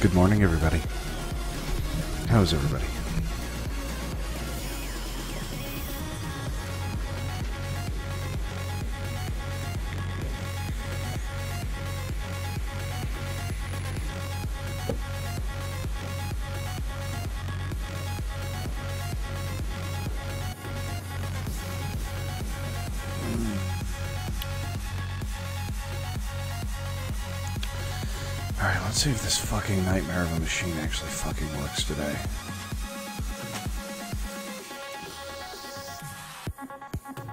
Good morning, everybody. How's everybody? Alright, let's see if this fucking nightmare of a machine actually fucking works today.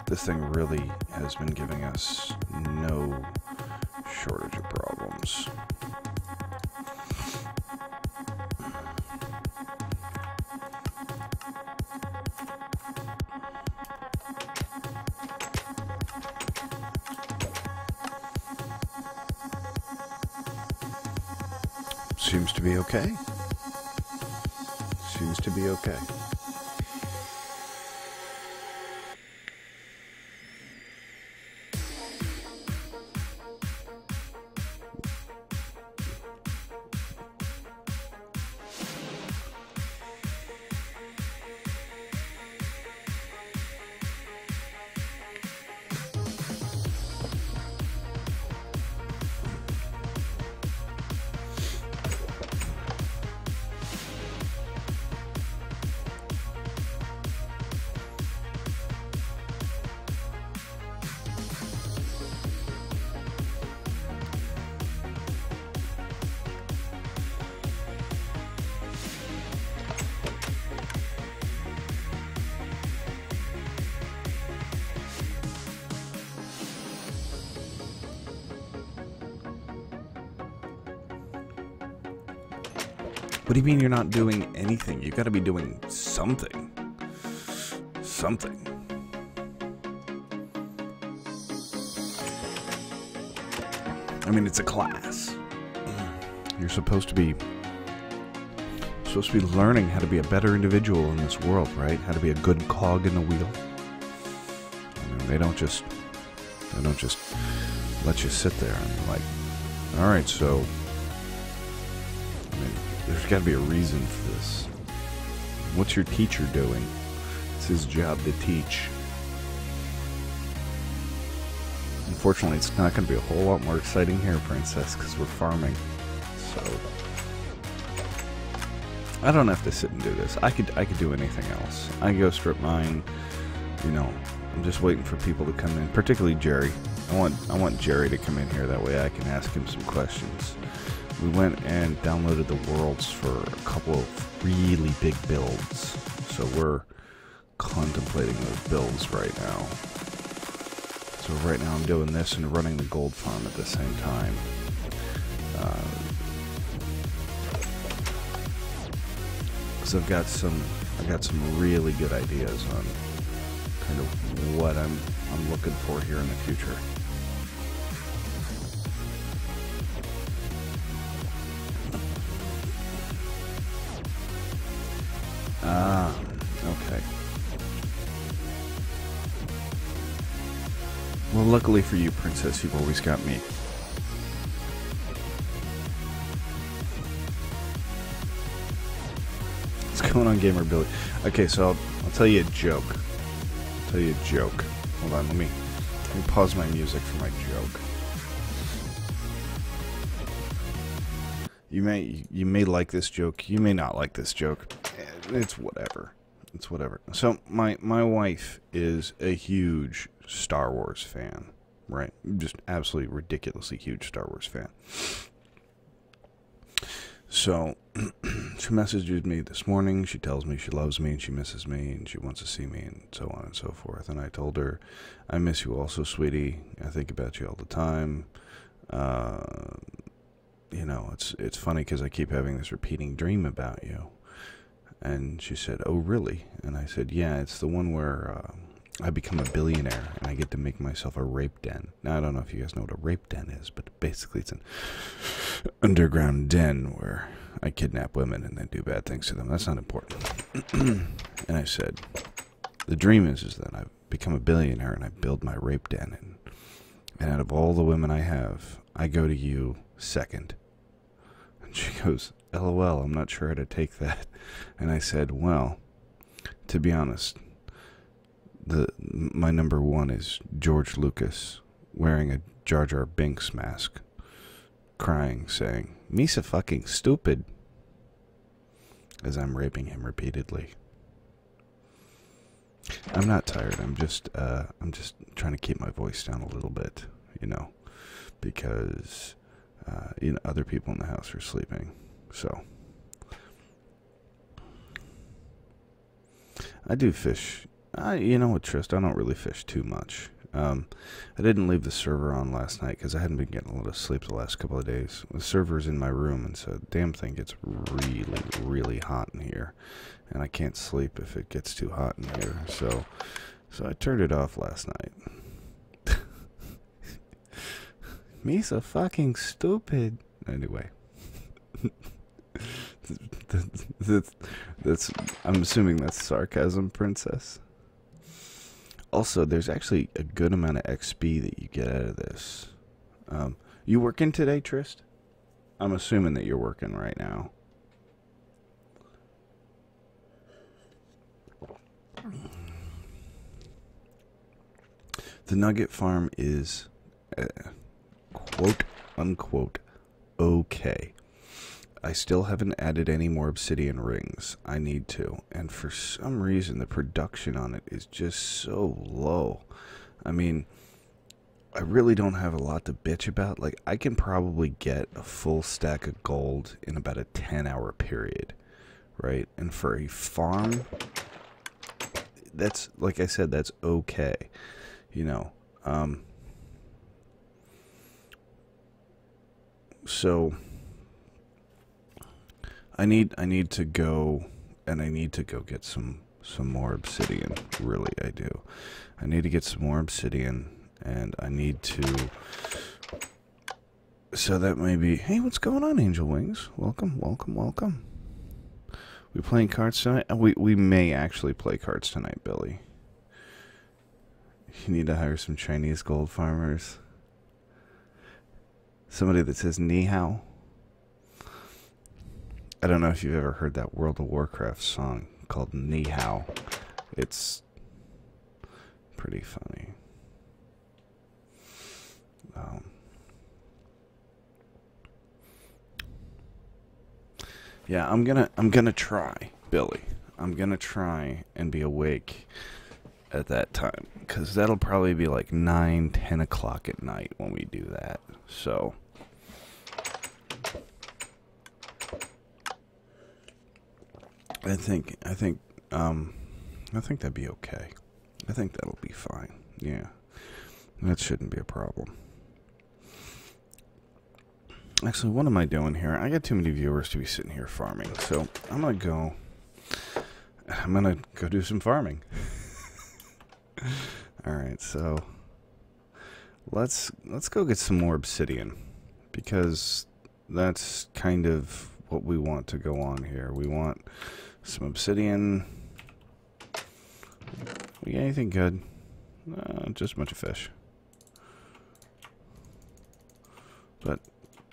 This thing really has been giving us no shortage of problems. Seems to be okay. Seems to be okay. What do you mean you're not doing anything? You gotta be doing something. Something. I mean, it's a class. You're supposed to be learning how to be a better individual in this world, right? How to be a good cog in the wheel. I mean, they don't just let you sit there and be like, all right, so there's got to be a reason for this. What's your teacher doing? It's his job to teach. Unfortunately, it's not going to be a whole lot more exciting here, Princess, because we're farming. So I don't have to sit and do this. I could do anything else. I can go strip mine. You know, I'm just waiting for people to come in, particularly Jerry. I want Jerry to come in here. That way I can ask him some questions. We went and downloaded the worlds for a couple of really big builds. So we're contemplating those builds right now. So right now I'm doing this and running the gold farm at the same time. Because I've got some really good ideas on kind of what I'm looking for here in the future. Okay. Well, luckily for you, Princess, you've always got me. What's going on, Gamer Billy? Okay, so I'll tell you a joke. Hold on, let me pause my music for my joke. You may like this joke. You may not like this joke. It's whatever. It's whatever. So my wife is a huge Star Wars fan, right? Just absolutely ridiculously huge Star Wars fan. So she messages me this morning. She tells me she loves me and she misses me and she wants to see me and so on and so forth. And I told her, I miss you also, sweetie. I think about you all the time. You know, it's funny because I keep having this repeating dream about you. And she said, oh, really? And I said, yeah, it's the one where I become a billionaire and I get to make myself a rape den. Now, I don't know if you guys know what a rape den is, but basically it's an underground den where I kidnap women and then do bad things to them. That's not important. And I said, the dream is that I become a billionaire and I build my rape den. And out of all the women I have, I go to you second. And she goes, LOL, I'm not sure how to take that. And I said, well, to be honest, my number one is George Lucas wearing a Jar Jar Binks mask, crying, saying, "Misa fucking stupid," as I'm raping him repeatedly. I'm not tired. I'm just trying to keep my voice down a little bit, because other people in the house are sleeping. So I do fish. You know what, Trist? I don't really fish too much. I didn't leave the server on last night because I hadn't been getting a lot of sleep the last couple of days. The server's in my room, and so the damn thing gets really, really hot in here, and I can't sleep if it gets too hot in here. So I turned it off last night. Misa fucking stupid. Anyway. I'm assuming that's sarcasm, princess. Also, there's actually a good amount of XP that you get out of this. You working today, Trist? I'm assuming that you're working right now. The Nugget Farm is, quote unquote, okay. I still haven't added any more obsidian rings. I need to. And for some reason, the production on it is just so low. I mean, I really don't have a lot to bitch about. Like, I can probably get a full stack of gold in about a 10-hour period, right? And for a farm, that's, like I said, that's okay. So I need to go, and I need to go get some more obsidian. Really, I do. I need to get some more obsidian, and I need to. So that may be. Hey, what's going on, Angel Wings? Welcome, welcome, welcome. We playing cards tonight? We may actually play cards tonight, Billy. You need to hire some Chinese gold farmers. Somebody that says ni hao. I don't know if you've ever heard that World of Warcraft song called Ni Hao. It's pretty funny. Yeah, I'm gonna try, Billy. I'm gonna try and be awake at that time, because that'll probably be like 9, 10 o'clock at night when we do that. So I think that'd be okay. I think that'll be fine. Yeah, that shouldn't be a problem. Actually, what am I doing here? I got too many viewers to be sitting here farming, so I'm gonna go do some farming. All right, so let's go get some more obsidian, because that's kind of what we want to go on here. We want some obsidian. We got anything good? Just a bunch of fish. But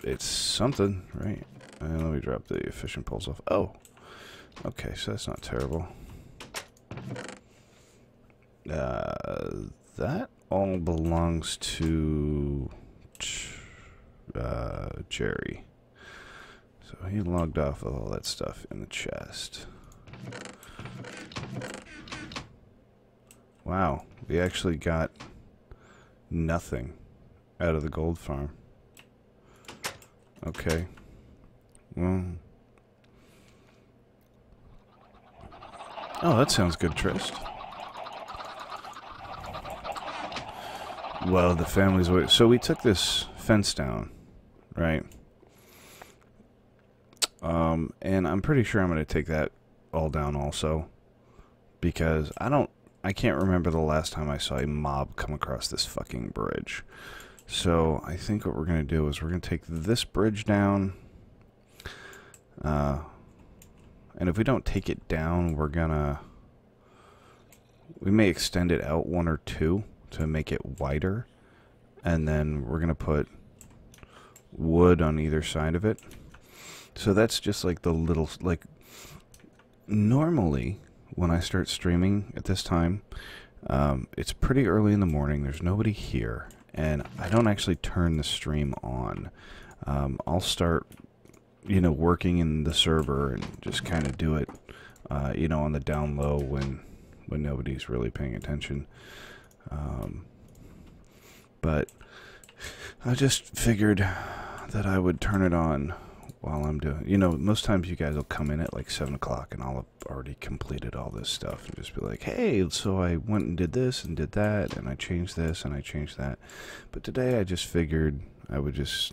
it's something, right? Let me drop the fishing poles off. Oh, okay, so that's not terrible. That all belongs to Jerry. So he logged off all that stuff in the chest. Wow, we actually got nothing out of the gold farm. Okay. Well. Oh, that sounds good, Trist. Well, the family's way. So we took this fence down, right? And I'm pretty sure I'm going to take that all down also, because I can't remember the last time I saw a mob come across this fucking bridge. So I think what we're going to do is we're going to take this bridge down. And if we don't take it down, we may extend it out 1 or 2 to make it wider. And then we're going to put wood on either side of it. So that's just like the little, like, normally when I start streaming at this time, it's pretty early in the morning, there's nobody here, and I don't actually turn the stream on. I'll start, working in the server and just kind of do it, on the down low when nobody's really paying attention. But I just figured that I would turn it on while I'm doing, most times you guys will come in at like 7 o'clock and I'll have already completed all this stuff and just be like, hey, so I went and did this and did that and I changed this and I changed that. But today I just figured I would just,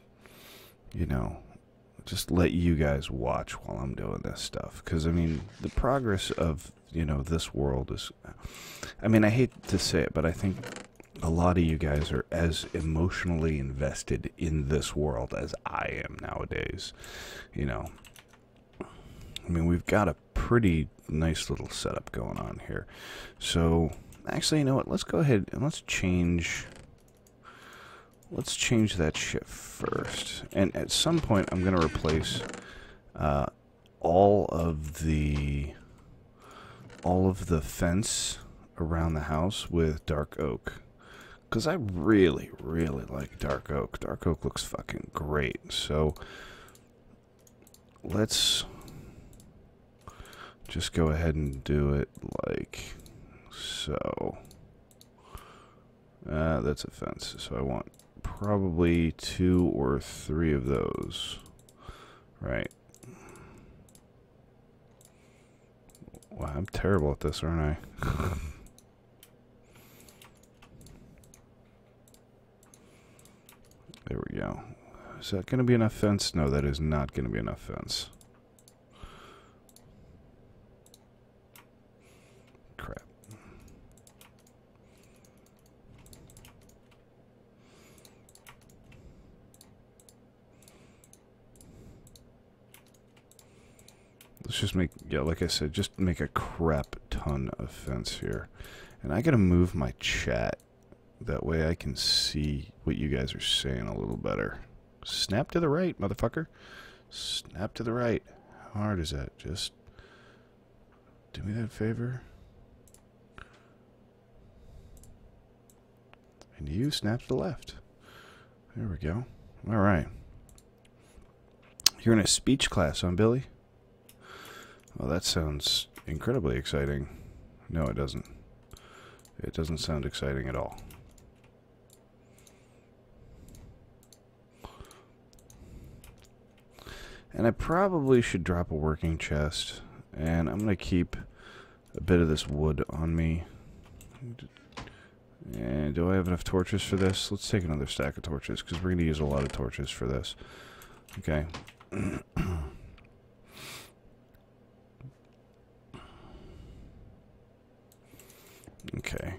just let you guys watch while I'm doing this stuff. Because, I mean, the progress of, this world is, I hate to say it, but I think a lot of you guys are as emotionally invested in this world as I am nowadays. We've got a pretty nice little setup going on here. So, actually, you know what? Let's go ahead and let's change that shit first. And at some point, I'm going to replace all of the fence around the house with dark oak. Because I really, really like dark oak. Dark oak looks fucking great. So, let's just go ahead and do it like so. That's a fence. So I want probably 2 or 3 of those. Right. Wow, I'm terrible at this, aren't I? There we go. Is that going to be enough fence? No, that is not going to be enough fence. Crap. Let's just make, yeah, like I said, just make a crap ton of fence here. And I got to move my chat. That way I can see what you guys are saying a little better. Snap to the right, motherfucker. Snap to the right. How hard is that? Just do me that favor. And you snap to the left. There we go. All right. You're in a speech class, huh, Billy? Well, that sounds incredibly exciting. No, it doesn't. It doesn't sound exciting at all. And I probably should drop a working chest. And I'm going to keep a bit of this wood on me. And do I have enough torches for this? Let's take another stack of torches, because we're going to use a lot of torches for this. Okay. Okay.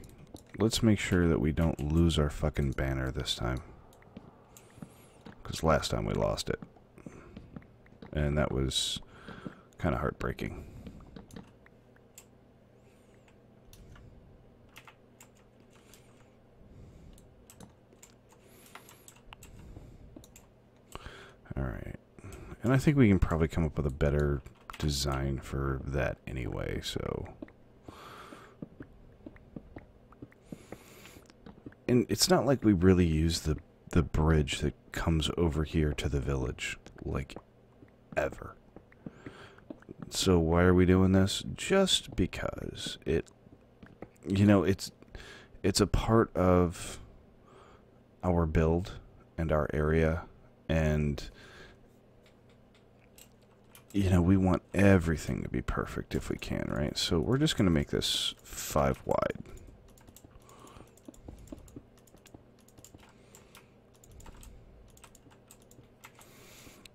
Let's make sure that we don't lose our fucking banner this time. Because last time we lost it. And that was kind of heartbreaking. Alright. And I think we can probably come up with a better design for that anyway, so... And it's not like we really use the bridge that comes over here to the village, like, ever. So why are we doing this? Just because it's a part of our build and our area, and we want everything to be perfect if we can, right? So we're just going to make this 5 wide.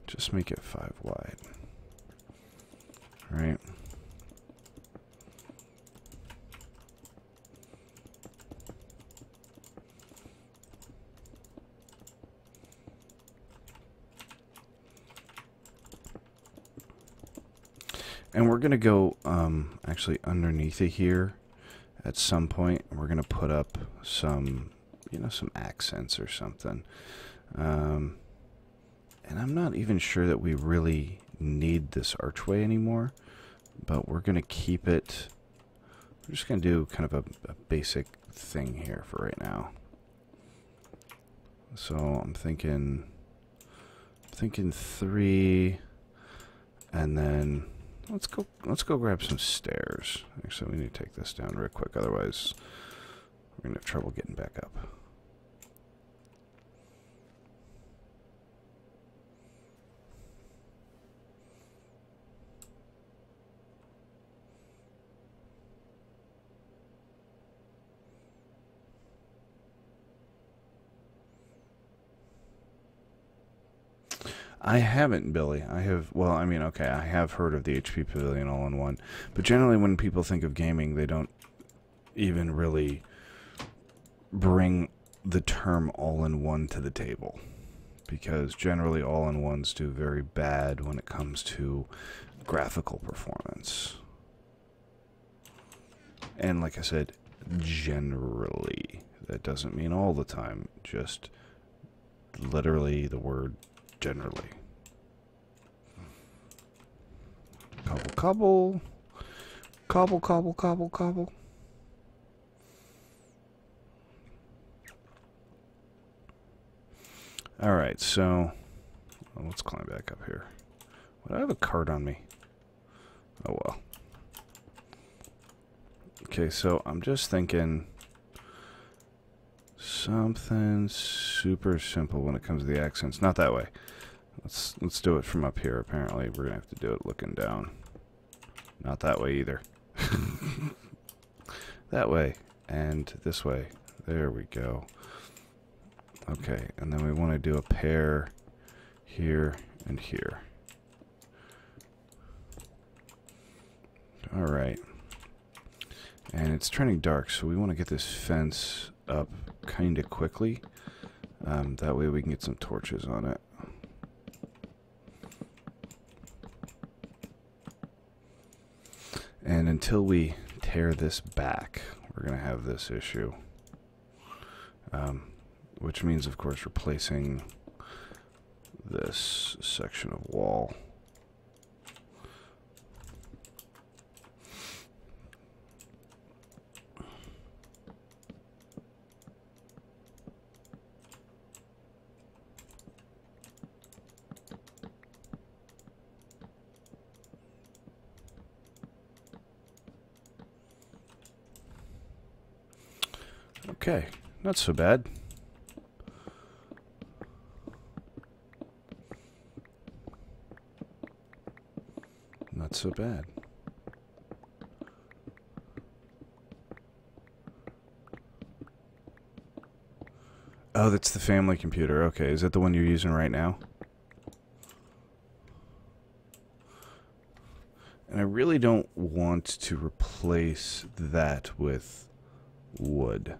Just make it 5 wide. Right? And we're going to go actually underneath it here at some point. We're going to put up some, some accents or something. And I'm not even sure that we really need this archway anymore, but we're going to keep it. We're just going to do kind of a basic thing here for right now. So I'm thinking 3, and then let's go grab some stairs. Actually, we need to take this down real quick, otherwise we're going to have trouble getting back up. I haven't, Billy. I have, well, I mean, okay, I have heard of the HP Pavilion All-in-One, but generally when people think of gaming, they don't even really bring the term all-in-one to the table, because generally all-in-ones do very bad when it comes to graphical performance. And like I said, generally. That doesn't mean all the time, just literally the word generally. Cobble, cobble. Cobble, cobble, cobble, cobble. Alright, so let's climb back up here. Would I have a card on me? Oh well. Okay, so I'm just thinking something super simple when it comes to the accents. Not that way. Let's do it from up here. Apparently, we're gonna have to do it looking down. Not that way either. That way and this way. There we go. Okay, and then we want to do a pair here and here. All right. And it's turning dark, so we want to get this fence up kind of quickly. That way we can get some torches on it. And until we tear this back, we're going to have this issue. Which means, of course, replacing this section of wall. Okay, not so bad. Not so bad. Oh, that's the family computer. Okay, is that the one you're using right now? And I really don't want to replace that with wood.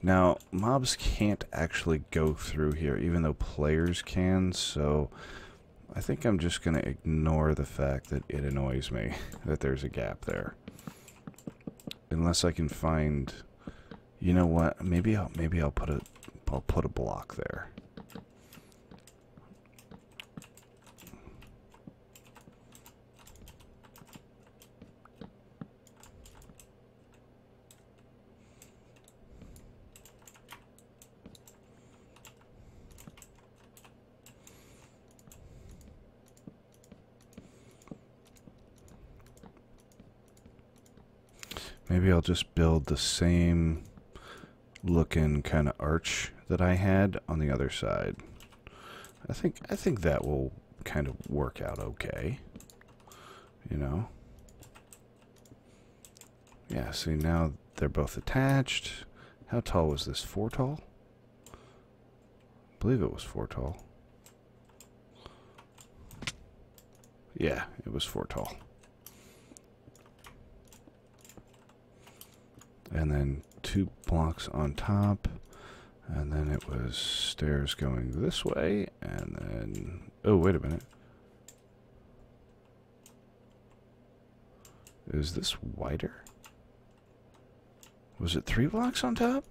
Now, mobs can't actually go through here, even though players can, so I think I'm just going to ignore the fact that it annoys me that there's a gap there. Unless I can find, you know what? Maybe I'll put a block there. Maybe I'll just build the same looking kind of arch that I had on the other side. I think that will kind of work out okay. You know? Yeah, see, now they're both attached. How tall was this? 4 tall? I believe it was 4 tall. Yeah, it was 4 tall. And then 2 blocks on top, and then it was stairs going this way, and then, oh, wait a minute. Is this wider? Was it 3 blocks on top?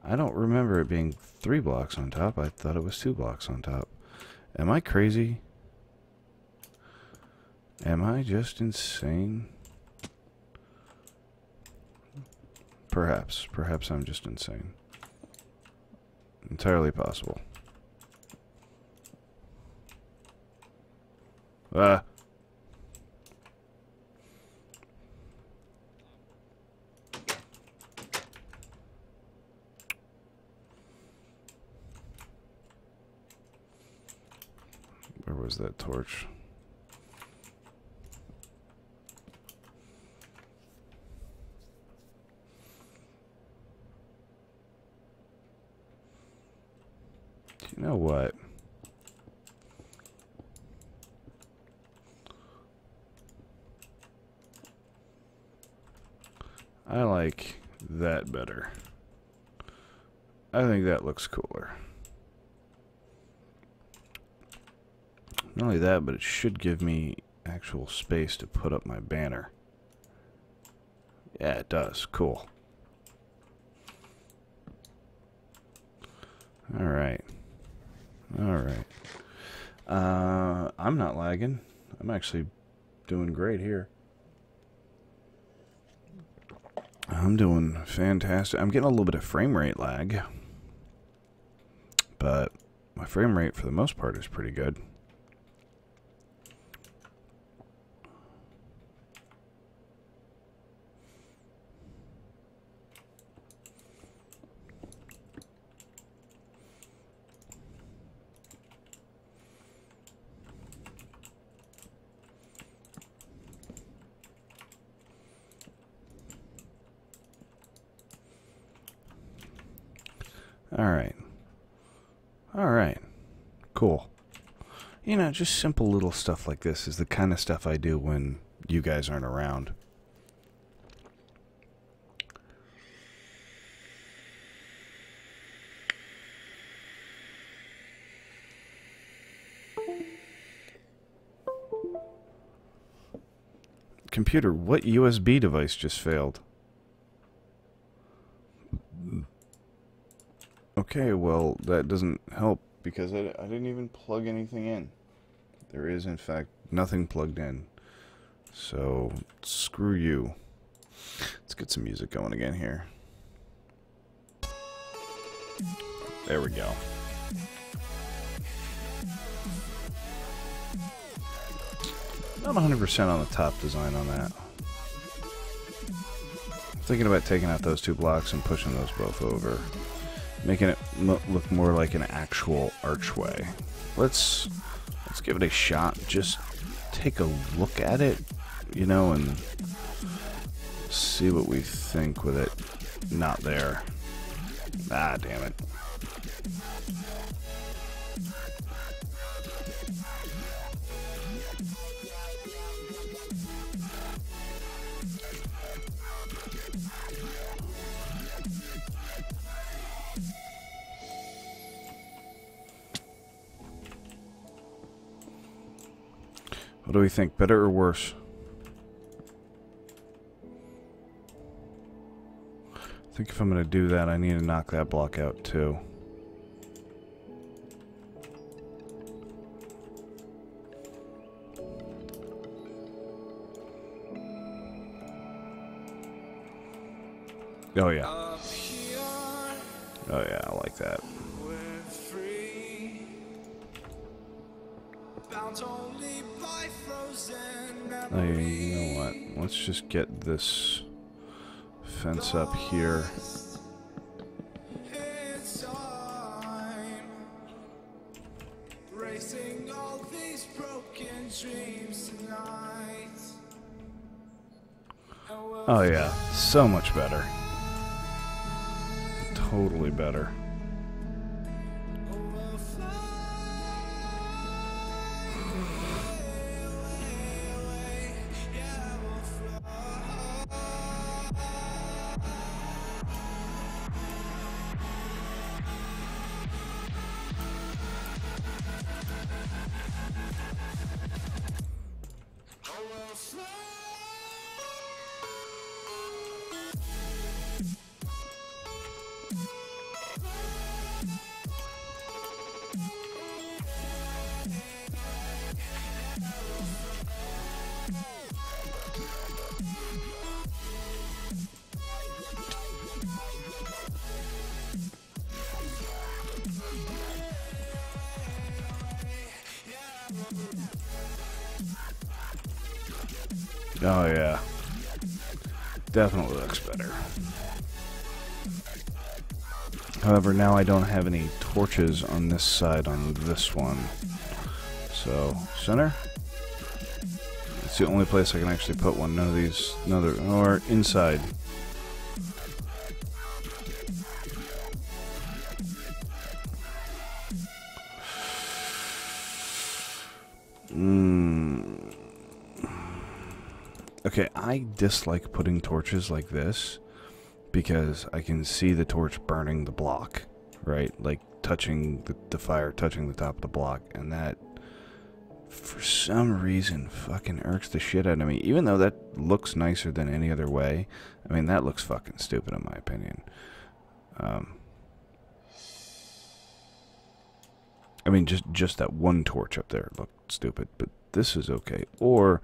I don't remember it being 3 blocks on top. I thought it was 2 blocks on top. Am I crazy? Am I just insane? Perhaps. Perhaps I'm just insane. Entirely possible. Ah. Where was that torch? You know what? I like that better. I think that looks cooler. Not only that, but it should give me actual space to put up my banner. Yeah, it does. Cool. Alright. Alright. I'm not lagging. I'm actually doing great here. I'm doing fantastic. I'm getting a little bit of frame rate lag. But my frame rate for the most part is pretty good. Alright. Alright. Cool. You know, just simple little stuff like this is the kind of stuff I do when you guys aren't around. Computer, what USB device just failed? Okay, well, that doesn't help because I didn't even plug anything in. There is, in fact, nothing plugged in. So, screw you. Let's get some music going again here. There we go. Not 100% on the top design on that. I'm thinking about taking out those two blocks and pushing those both over. Making it look more like an actual archway. Let's give it a shot. Just take a look at it, you know, and see what we think with it not there. Ah, damn it. What do we think? Better or worse? I think if I'm going to do that, I need to knock that block out too. Oh yeah. Oh yeah, I like that. Oh, you know what? Let's just get this fence up here. Oh yeah, so much better. Totally better. Oh yeah. Definitely looks better. However, now I don't have any torches on this side on this one. So, center? It's the only place I can actually put one. None of these, or inside. Okay, I dislike putting torches like this because I can see the torch burning the block, right? Like touching the fire, touching the top of the block, and that, for some reason, fucking irks the shit out of me. Even though that looks nicer than any other way, I mean, that looks fucking stupid in my opinion. I mean, just that one torch up there looked stupid, but this is okay. Or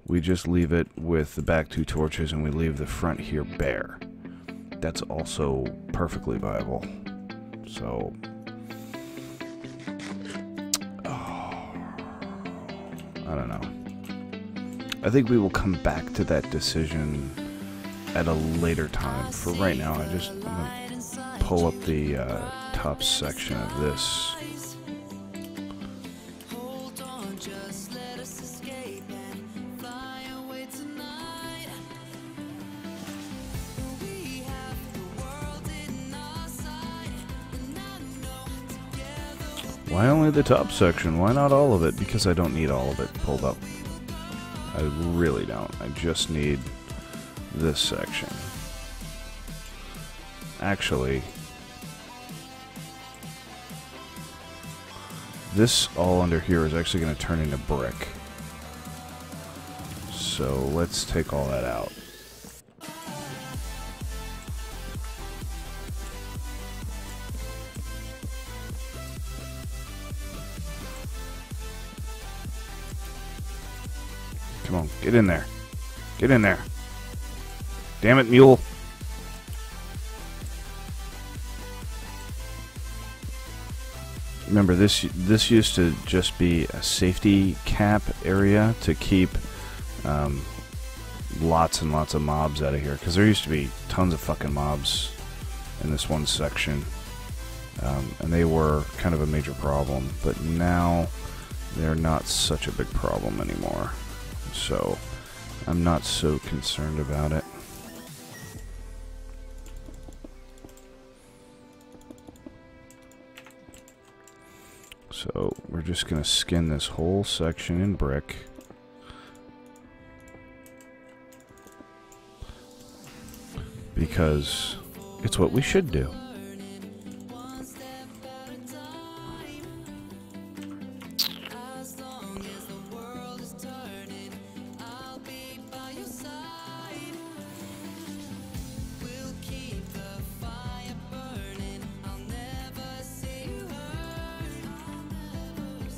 we just leave it with the back two torches and we leave the front here bare. That's also perfectly viable. So, I don't know. I think we will come back to that decision at a later time. For right now, I'm gonna pull up the top section of this. Why only the top section? Why not all of it? Because I don't need all of it pulled up. I really don't. I just need this section. Actually, this all under here is actually going to turn into brick. So let's take all that out. Come on, get in there. Get in there. Damn it, mule. Remember, this used to just be a safety cap area to keep lots and lots of mobs out of here. Because there used to be tons of fucking mobs in this one section. And they were kind of a major problem. But now, they're not such a big problem anymore. So, I'm not so concerned about it. So, we're just going to skin this whole section in brick. Because it's what we should do.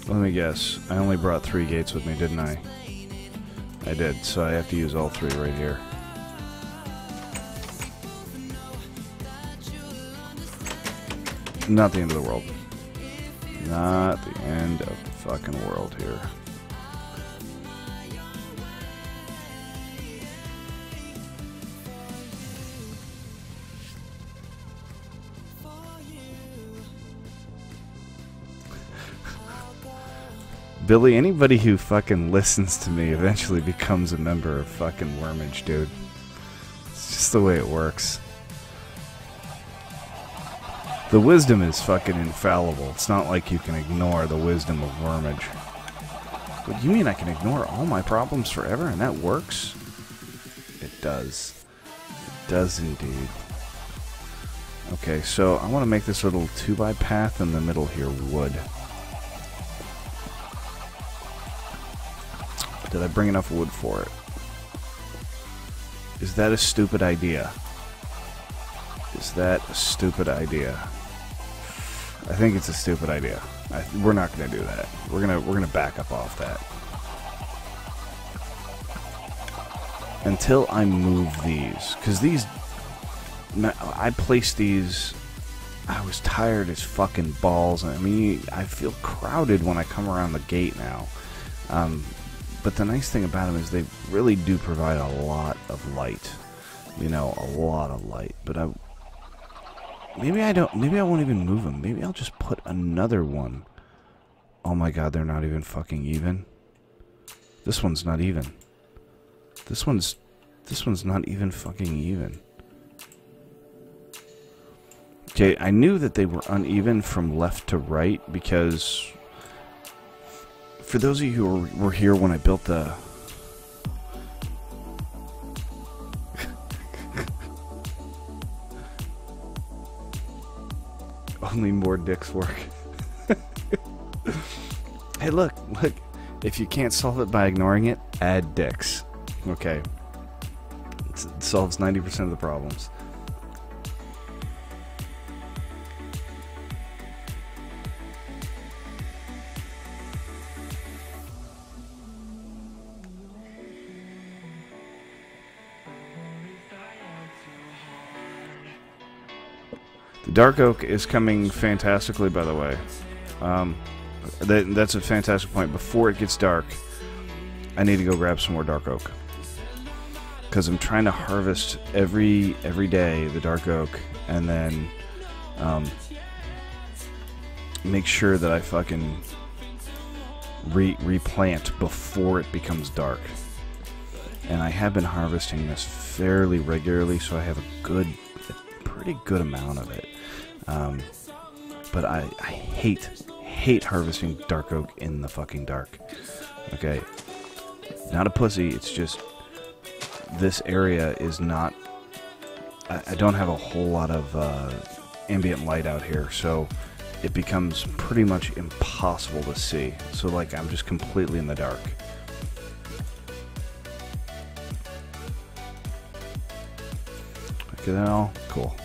Let me guess. I only brought 3 gates with me, didn't I? I did, so I have to use all 3 right here. Not the end of the world. Not the end of the fucking world here. Billy, anybody who fucking listens to me eventually becomes a member of fucking Wormage, dude. It's just the way it works. The wisdom is fucking infallible. It's not like you can ignore the wisdom of Wormage. What, you mean I can ignore all my problems forever and that works? It does. It does indeed. Okay, so I want to make this little 2x path in the middle here wood. Did I bring enough wood for it? Is that a stupid idea? Is that a stupid idea? I think it's a stupid idea. We're not going to do that. We're gonna back up off that. Until I move these, because these, I placed these. I was tired as fucking balls. I mean, I feel crowded when I come around the gate now. But the nice thing about them is they really do provide a lot of light. You know, a lot of light. But maybe I won't even move them. Maybe I'll just put another one. Oh my god, they're not even fucking even. This one's not even. This one's not even fucking even. Okay, I knew that they were uneven from left to right because for those of you who were here when I built the only more dicks work. Hey, look. If you can't solve it by ignoring it, add dicks. Okay. It solves 90% of the problems. The Dark Oak is coming fantastically, by the way. That's a fantastic point. Before it gets dark, I need to go grab some more Dark Oak. Because I'm trying to harvest every day the Dark Oak, and then make sure that I fucking replant before it becomes dark. And I have been harvesting this fairly regularly, so I have a pretty good amount of it. But I hate harvesting Dark Oak in the fucking dark. Okay, not a pussy. It's just this area is not. I don't have a whole lot of ambient light out here, so it becomes pretty much impossible to see. So like I'm just completely in the dark. Okay, now cool.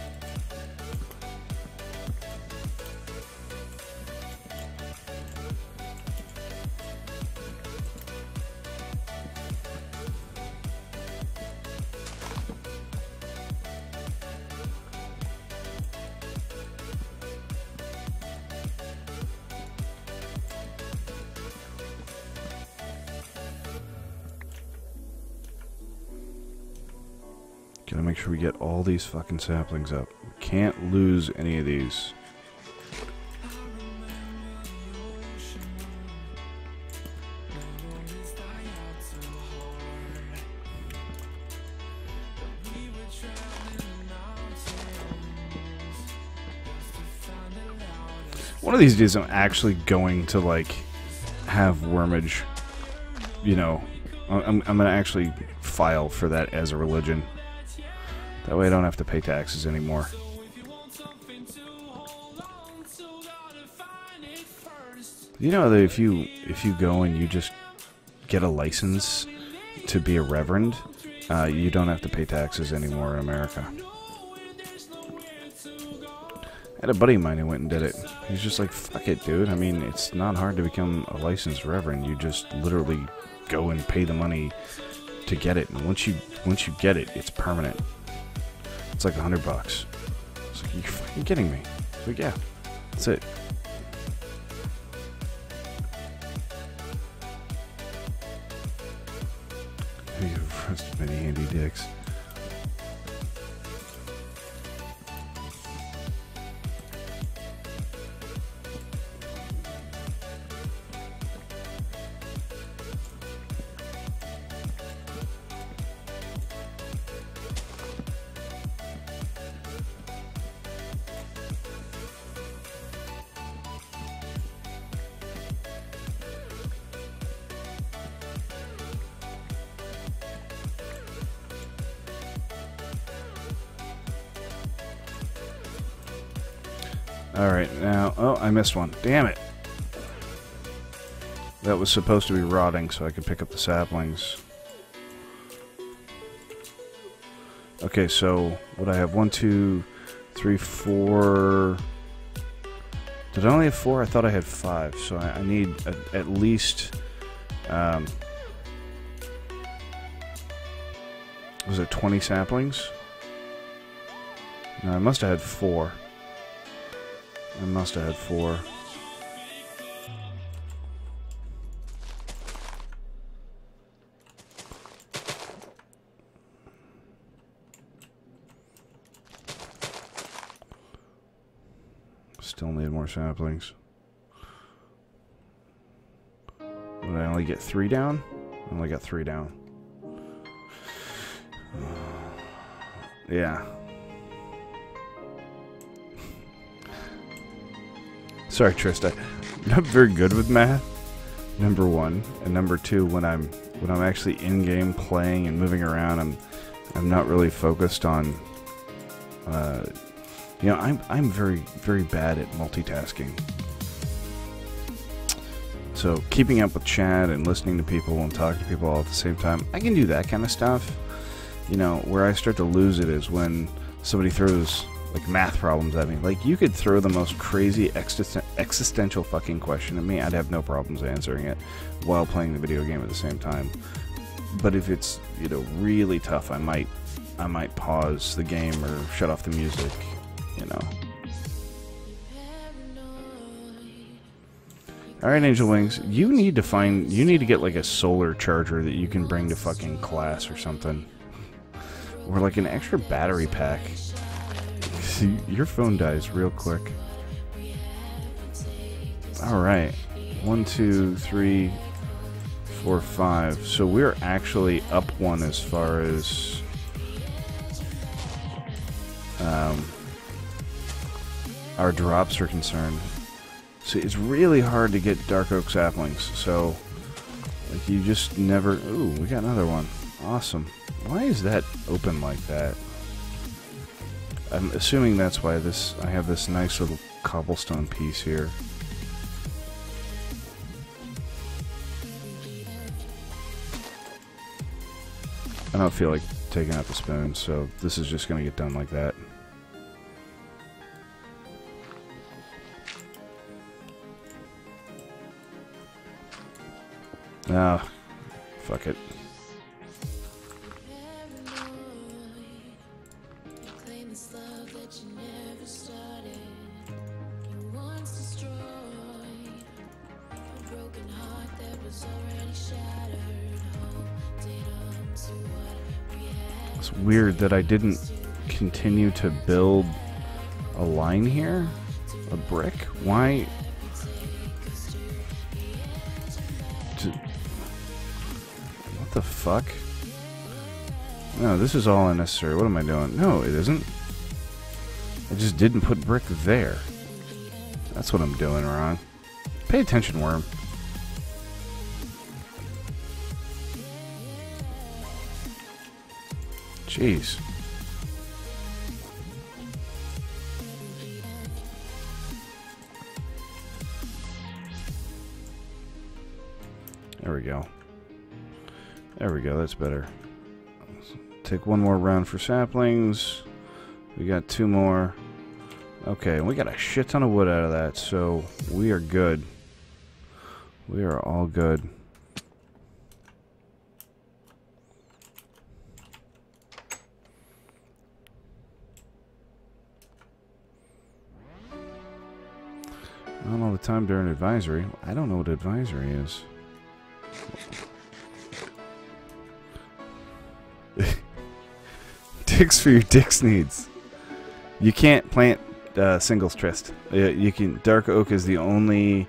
Gotta make sure we get all these fucking saplings up. We can't lose any of these. One of these days I'm actually going to like have wormage, you know, I'm gonna actually file for that as a religion. That way I don't have to pay taxes anymore. You know that if you go and you just get a license to be a reverend, you don't have to pay taxes anymore in America. I had a buddy of mine who went and did it. He's just like, fuck it, dude. I mean, it's not hard to become a licensed reverend. You just literally go and pay the money to get it. And once you get it, it's permanent. It's like $100. It's like, you're fucking kidding me. It's like, yeah, that's it. You've roasted many handy dicks. Alright, now... Oh, I missed one. Damn it! That was supposed to be rotting so I could pick up the saplings. Okay, so... What I have? 1, 2, 3, 4... Did I only have 4? I thought I had 5. So I need at least... was it 20 saplings? No, I must have had 4. I must have had 4. Still need more saplings. Would I only get 3 down? I only got 3 down. Yeah. Sorry, Trista. I'm not very good with math. Number 1, and number 2, when I'm actually in game playing and moving around, I'm not really focused on. You know, I'm very bad at multitasking. So keeping up with chat and listening to people and talking to people all at the same time, I can do that kind of stuff. You know, where I start to lose it is when somebody throws like math problems at me. Like, you could throw the most crazy existential fucking question at me, I'd have no problems answering it while playing the video game at the same time. But if it's, you know, really tough, I might pause the game or shut off the music, you know. Alright, Angel Wings, you need to get like a solar charger that you can bring to fucking class or something. Or like an extra battery pack. See, your phone dies real quick. Alright. 1, 2, 3, 4, 5. So we're actually up 1 as far as our drops are concerned. See, it's really hard to get dark oak saplings, so like you just never. Ooh, we got another one. Awesome. Why is that open like that? I'm assuming that's why I have this nice little cobblestone piece here. I don't feel like taking out the spoon, so this is just gonna get done like that. Ah, fuck it. It's weird that I didn't continue to build a line here. A brick? Why? What the fuck? No, this is all unnecessary. What am I doing? No, it isn't. I just didn't put brick there. That's what I'm doing wrong. Pay attention, worm. Jeez. There we go. There we go, that's better. Take one more round for saplings. We got 2 more. Okay, we got a shit ton of wood out of that, so we are good. We are all good. Not all the time during advisory. I don't know what advisory is. Dicks for your dick's needs. You can't plant singles tryst. You can. Dark oak is the only.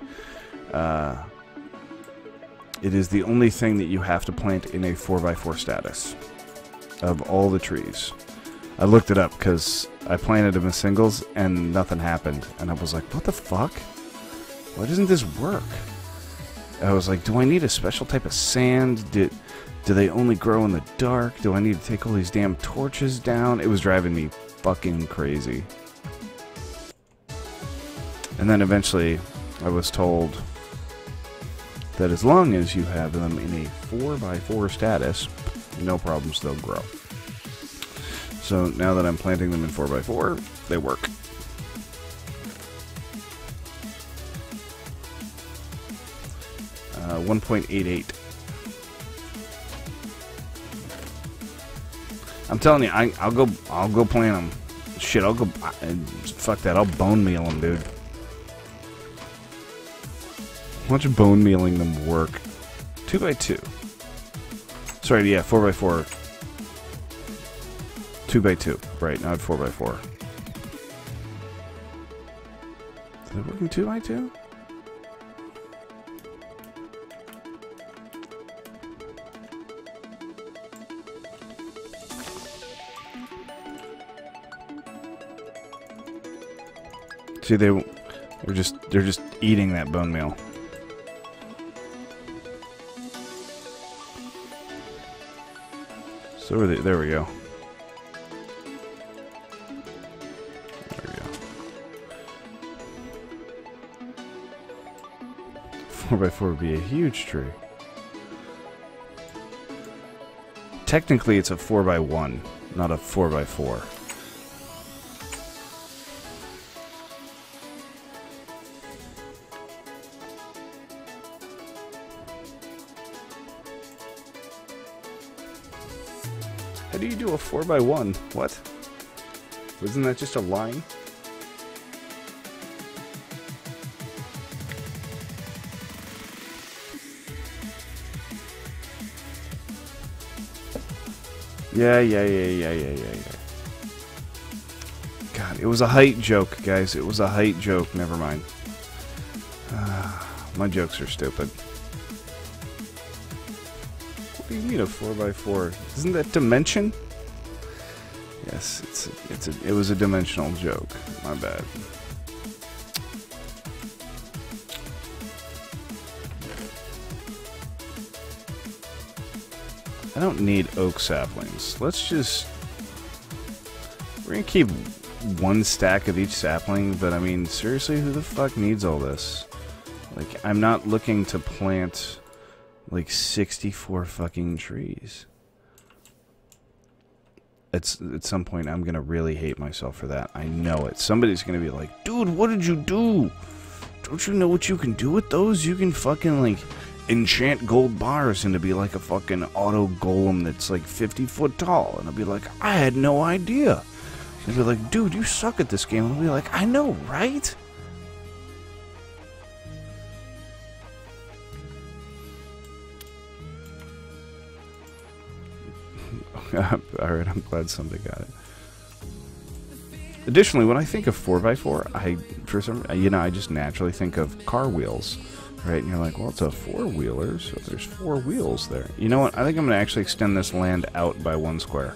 It is the only thing that you have to plant in a 4x4 status of all the trees. I looked it up because I planted them as singles and nothing happened, and I was like, "What the fuck? Why doesn't this work?" I was like, "Do I need a special type of sand? Do they only grow in the dark? Do I need to take all these damn torches down?" It was driving me fucking crazy. And then eventually I was told that as long as you have them in a 4x4 status, no problems, they'll grow. So now that I'm planting them in 4x4, they work. Uh, 1.88. I'm telling you, I'll go plant them. Shit, I'll go. Fuck that. I'll bone meal them, dude. Watch bone mealing them work. 2x2. Sorry, yeah, 4x4. 2x2. Right, not 4x4. Are they working 2x2? See, they're just eating that bone meal. So there we go. There we go. 4x4 would be a huge tree. Technically, it's a 4x1, not a 4x4. How do you do a 4x1? What? Wasn't that just a line? Yeah. God, it was a height joke, guys. It was a height joke. Never mind. My jokes are stupid. What do you mean a 4x4? Isn't that dimension? Yes, it was a dimensional joke. My bad. I don't need oak saplings. Let's just... We're gonna keep one stack of each sapling, but I mean, seriously, who the fuck needs all this? Like, I'm not looking to plant, like, 64 fucking trees. At some point, I'm gonna really hate myself for that. I know it. Somebody's gonna be like, dude, what did you do? Don't you know what you can do with those? You can fucking, like, enchant gold bars into be like a fucking auto golem that's like 50 foot tall. And I'll be like, I had no idea. She'll be like, dude, you suck at this game. And I'll be like, I know, right? Alright, I'm glad somebody got it. Additionally, when I think of 4x4, I just naturally think of car wheels. Right, and you're like, well, it's a four-wheeler, so there's 4 wheels there. You know what? I think I'm going to actually extend this land out by 1 square.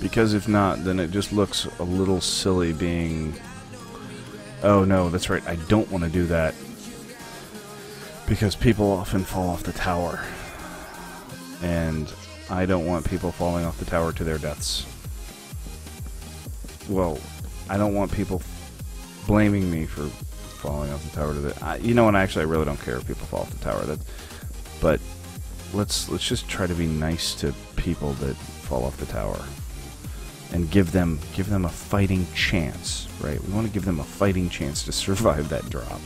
Because if not, then it just looks a little silly being... Oh, no, that's right. I don't want to do that. Because people often fall off the tower. And I don't want people falling off the tower to their deaths. Well, I don't want people blaming me for falling off the tower to the... you know what, actually, I really don't care if people fall off the tower. But let's just try to be nice to people that fall off the tower. And give them a fighting chance, right? We want to give them a fighting chance to survive that drop.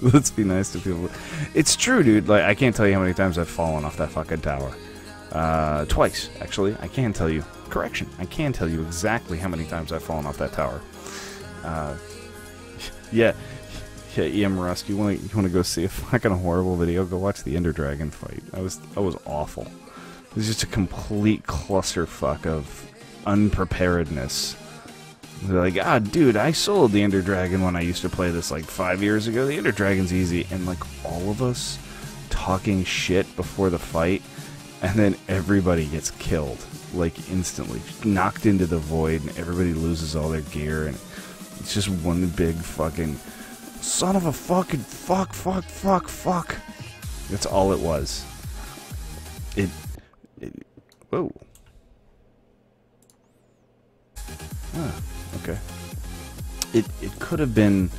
Let's be nice to people. It's true, dude. Like, I can't tell you how many times I've fallen off that fucking tower. Twice, actually. I can tell you. Correction. I can tell you exactly how many times I've fallen off that tower. Yeah, EM Rust. You want to go see a fucking horrible video? Go watch the Ender Dragon fight. That was awful. It was just a complete clusterfuck of unpreparedness. They're like, dude, I sold the Ender Dragon when I used to play this like 5 years ago. The Ender Dragon's easy. And like all of us talking shit before the fight, and then everybody gets killed like instantly, knocked into the void, and everybody loses all their gear, and it's just one big fucking son of a fucking fuck. That's all it was. Whoa. Okay. It could have been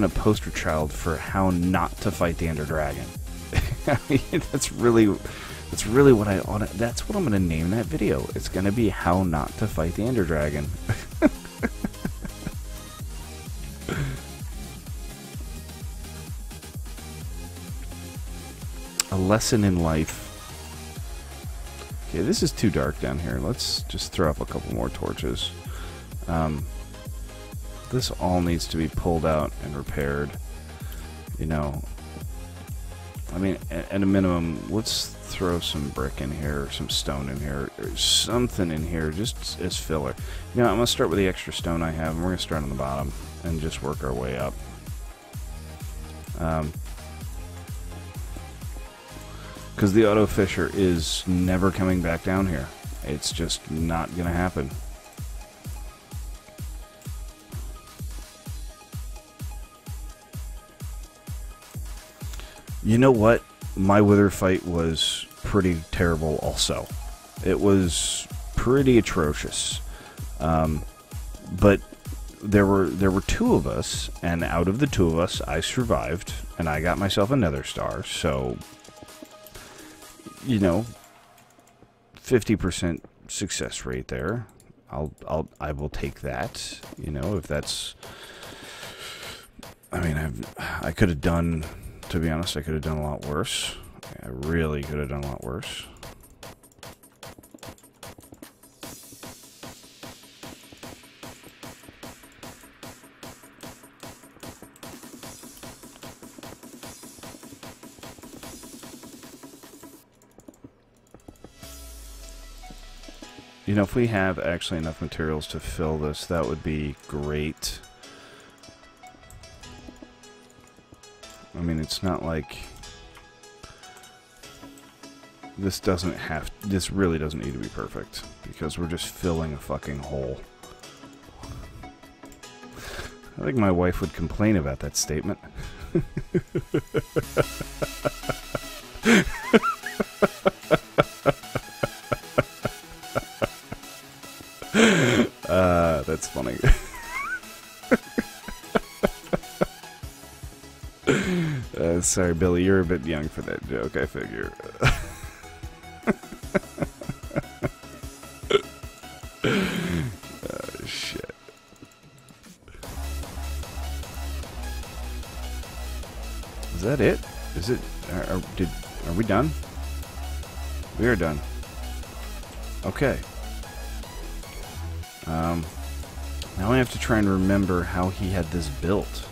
a poster child for how not to fight the Ender Dragon. I mean, that's really what I ought to, that's what I'm gonna name that video. It's gonna be how not to fight the Ender Dragon. a lesson in life. Okay, this is too dark down here. Let's just throw up a couple more torches. This all needs to be pulled out and repaired. You know, I mean, at a minimum, let's throw some brick in here, or some stone in here, or something in here, just as filler. You know, I'm going to start with the extra stone I have, and we're going to start on the bottom and just work our way up. Because the auto fisher is never coming back down here. It's just not going to happen. You know what? My wither fight was pretty terrible also. It was pretty atrocious. But there were two of us, and out of the two of us, I survived, and I got myself a nether star, so, you know, 50% success rate there. I will take that, you know, if that's, I mean, I could have done, to be honest, I could have done a lot worse. I really could have done a lot worse. You know, if we have actually enough materials to fill this, that would be great. I mean, it's not like this really doesn't need to be perfect, because we're just filling a fucking hole. I think my wife would complain about that statement. That's funny. Sorry, Billy, you're a bit young for that joke, I figure. Oh, shit. Is that it? Is it? Are we done? We are done. Okay. Now I have to try and remember how he had this built.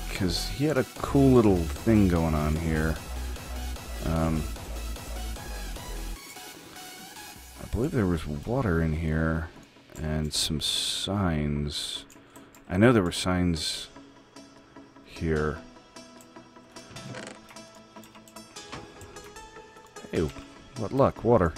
Because he had a cool little thing going on here. I believe there was water in here and some signs. I know there were signs here. Hey, what luck, water.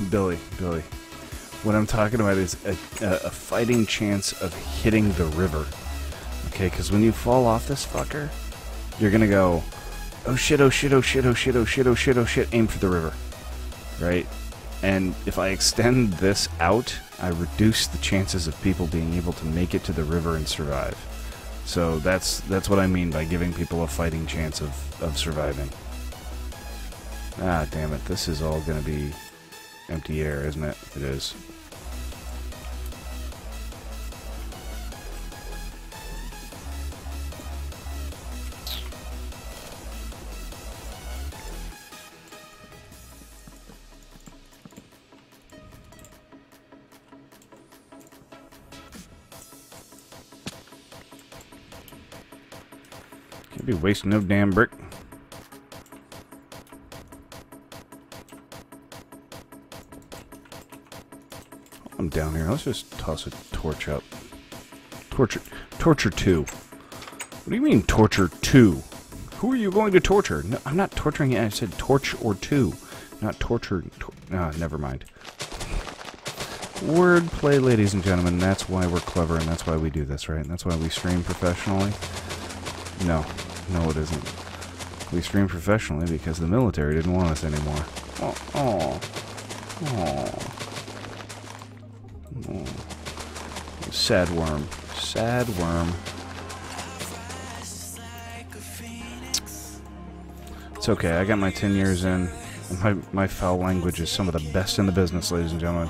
Billy. What I'm talking about is a fighting chance of hitting the river. Okay, because when you fall off this fucker, you're gonna go, oh shit, oh shit, oh shit, oh shit, oh shit, oh shit, oh shit, aim for the river. Right? And if I extend this out, I reduce the chances of people being able to make it to the river and survive. So that's what I mean by giving people a fighting chance of surviving. Ah, damn it. This is all gonna be empty air, isn't it? It is. Can't be wasting no damn brick. I'm down here. Let's just toss a torch up. Torture 2. What do you mean torture 2? Who are you going to torture? No, I'm not torturing you. I said torch or 2. Not torture. Never mind. Wordplay, ladies and gentlemen. That's why we're clever, and that's why we do this, right? And that's why we stream professionally. No, it isn't. We stream professionally because the military didn't want us anymore. Oh. Oh. Oh. Sad worm. Sad worm. It's okay, I got my 10 years in. My foul language is some of the best in the business, ladies and gentlemen.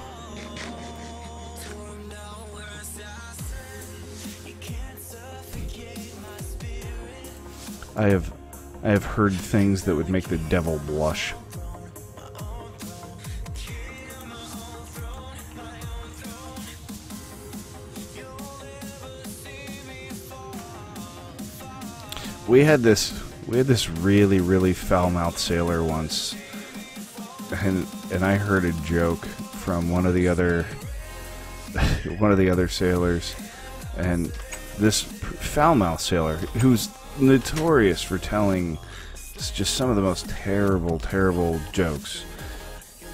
I have heard things that would make the devil blush. We had this really, really foul-mouthed sailor once, and I heard a joke from one of the other sailors, and this foul-mouthed sailor, who's notorious for telling just some of the most terrible, terrible jokes,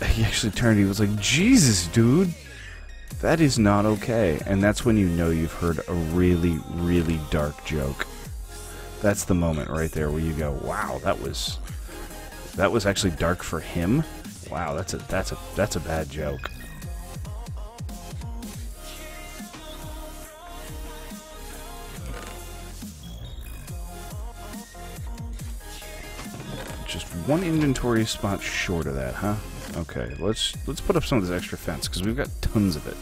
he actually turned, he was like, "Jesus, dude, that is not okay." And that's when you know you've heard a really, really dark joke. That's the moment right there where you go, "Wow, that was actually dark for him. Wow, that's a bad joke." Just one inventory spot short of that, huh? Okay, let's put up some of this extra fence because we've got tons of it.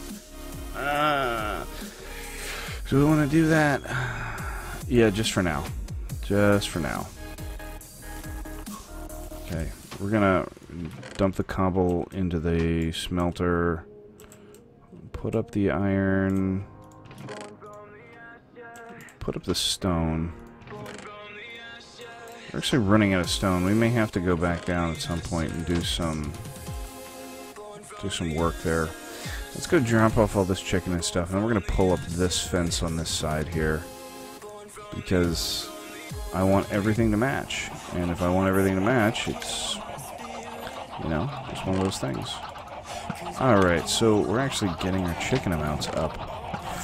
Do we want to do that? Yeah, just for now. Just for now. Okay, we're gonna dump the cobble into the smelter. Put up the iron. Put up the stone. We're actually running out of stone. We may have to go back down at some point and do some work there. Let's go drop off all this chicken and stuff, and we're gonna pull up this fence on this side here because I want everything to match. And if I want everything to match, it's, you know, just one of those things. Alright, so we're actually getting our chicken amounts up.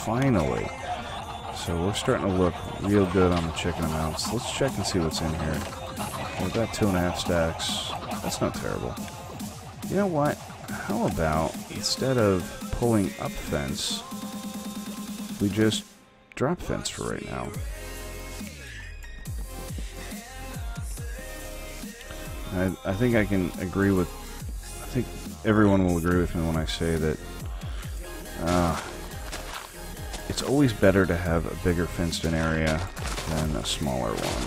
Finally. So we're starting to look real good on the chicken amounts. Let's check and see what's in here. We've got 2.5 stacks. That's not terrible. You know what? How about, instead of pulling up fence, we just drop fence for right now. I think I can agree with, I think everyone will agree with me when I say that it's always better to have a bigger fenced-in area than a smaller one.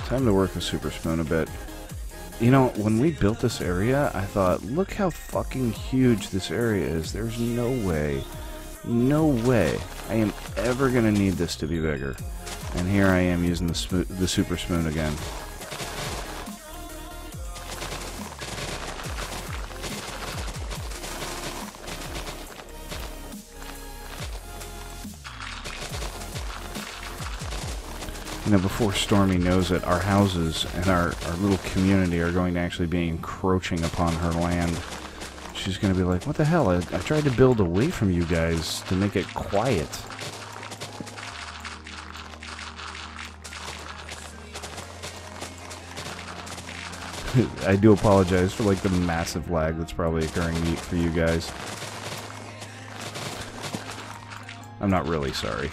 Time to work the super spoon a bit. You know, when we built this area, I thought, look how fucking huge this area is. There's no way I am ever going to need this to be bigger. And here I am using the super spoon again. You know, before Stormy knows it, our houses and our little community are going to actually be encroaching upon her land. She's going to be like, what the hell? I tried to build away from you guys to make it quiet. I do apologize for, like, the massive lag that's probably occurring for you guys. I'm not really sorry.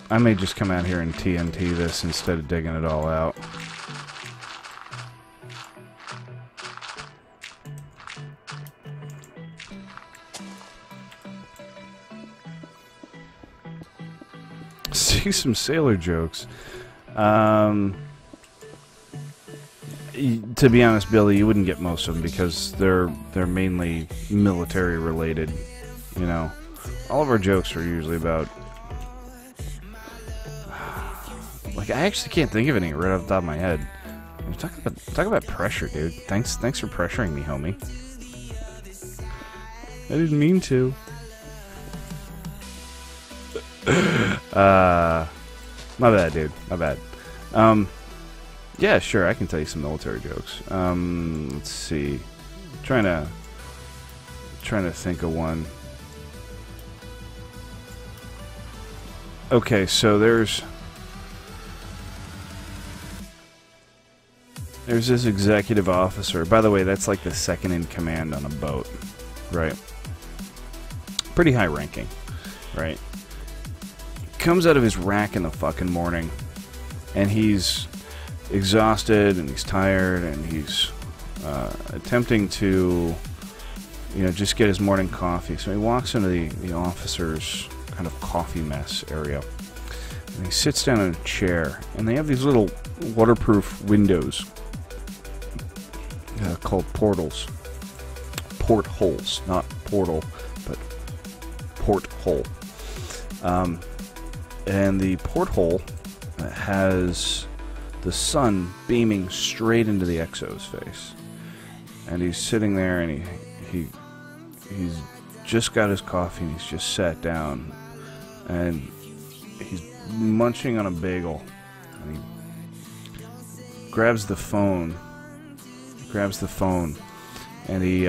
I may just come out here and TNT this instead of digging it all out. See some sailor jokes. To be honest, Billy, you wouldn't get most of them because they're mainly military related. You know, all of our jokes are usually about. Like, I actually can't think of any right off the top of my head. Talk about pressure, dude. Thanks for pressuring me, homie. I didn't mean to. My bad, dude. My bad. Yeah, sure, I can tell you some military jokes. Let's see. Trying to think of one. Okay, so there's this executive officer. By the way, that's like the second in command on a boat, right? Pretty high ranking, right? Comes out of his rack in the fucking morning, and he's exhausted and he's tired and he's attempting to, you know, just get his morning coffee. So he walks into the officer's kind of coffee mess area, and he sits down in a chair, and they have these little waterproof windows called portals. Portholes, not portal, but porthole. And the porthole has the sun beaming straight into the Exo's face. And he's sitting there, and he's just got his coffee, and he's just sat down, and he's munching on a bagel, and he grabs the phone, and he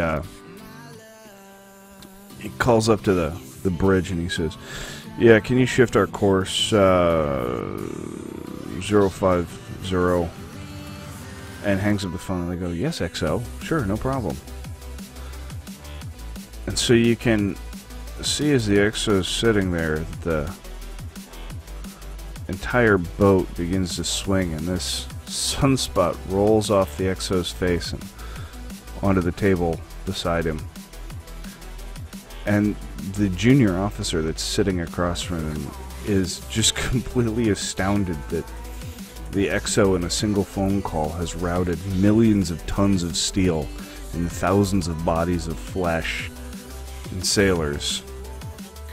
calls up to the bridge, and he says, "Yeah, can you shift our course 050?" And hangs up the phone, and they go, "Yes, XO, sure, no problem." And so you can see as the XO's sitting there, the entire boat begins to swing, and this sunspot rolls off the XO's face and onto the table beside him. And the junior officer that's sitting across from him is just completely astounded that the XO in a single phone call has routed millions of tons of steel and thousands of bodies of flesh and sailors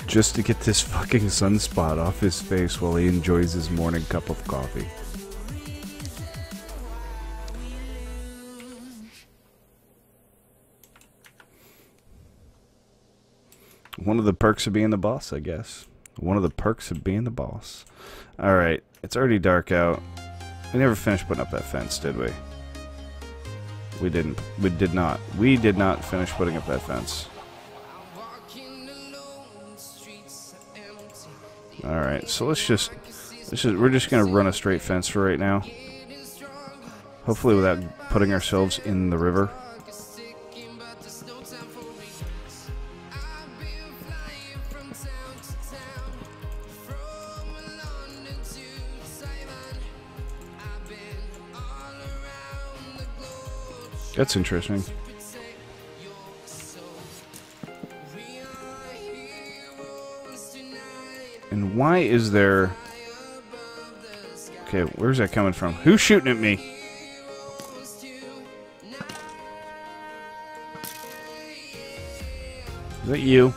just to get this fucking sunspot off his face while he enjoys his morning cup of coffee. One of the perks of being the boss, I guess. One of the perks of being the boss. Alright, it's already dark out. We never finished putting up that fence, did we? We didn't. We did not. We did not finish putting up that fence. Alright, so let's just we're just gonna run a straight fence for right now. Hopefully without putting ourselves in the river. That's interesting. And why is there... Okay, where's that coming from? Who's shooting at me? Is that you?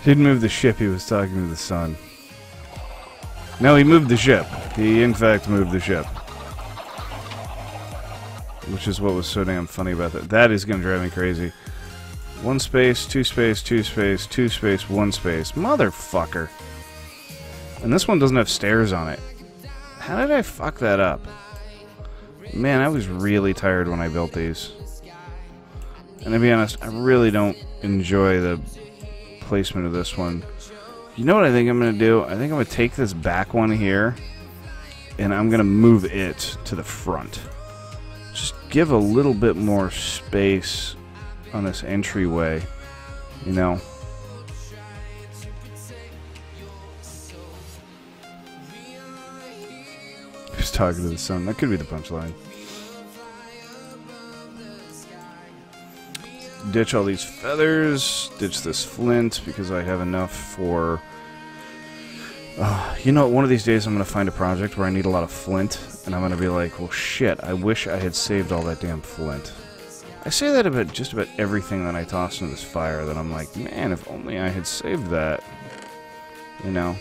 He didn't move the ship, he was talking to the sun. No, he moved the ship. He, in fact, moved the ship. Which is what was so damn funny about that. That is gonna drive me crazy. 1 space, 2 space, 2 space, 2 space, 1 space. Motherfucker. And this one doesn't have stairs on it. How did I fuck that up? Man, I was really tired when I built these. And to be honest, I really don't enjoy the placement of this one. You know what I think I'm going to do? I think I'm going to take this back one here, and I'm going to move it to the front. Just give a little bit more space on this entryway, you know. Just talking to the sun. That could be the punchline. Ditch all these feathers. Ditch this flint because I have enough for... you know, one of these days I'm going to find a project where I need a lot of flint, and I'm going to be like, well, shit, I wish I had saved all that damn flint. I say that about just about everything that I toss into this fire, that I'm like, man, if only I had saved that. You know?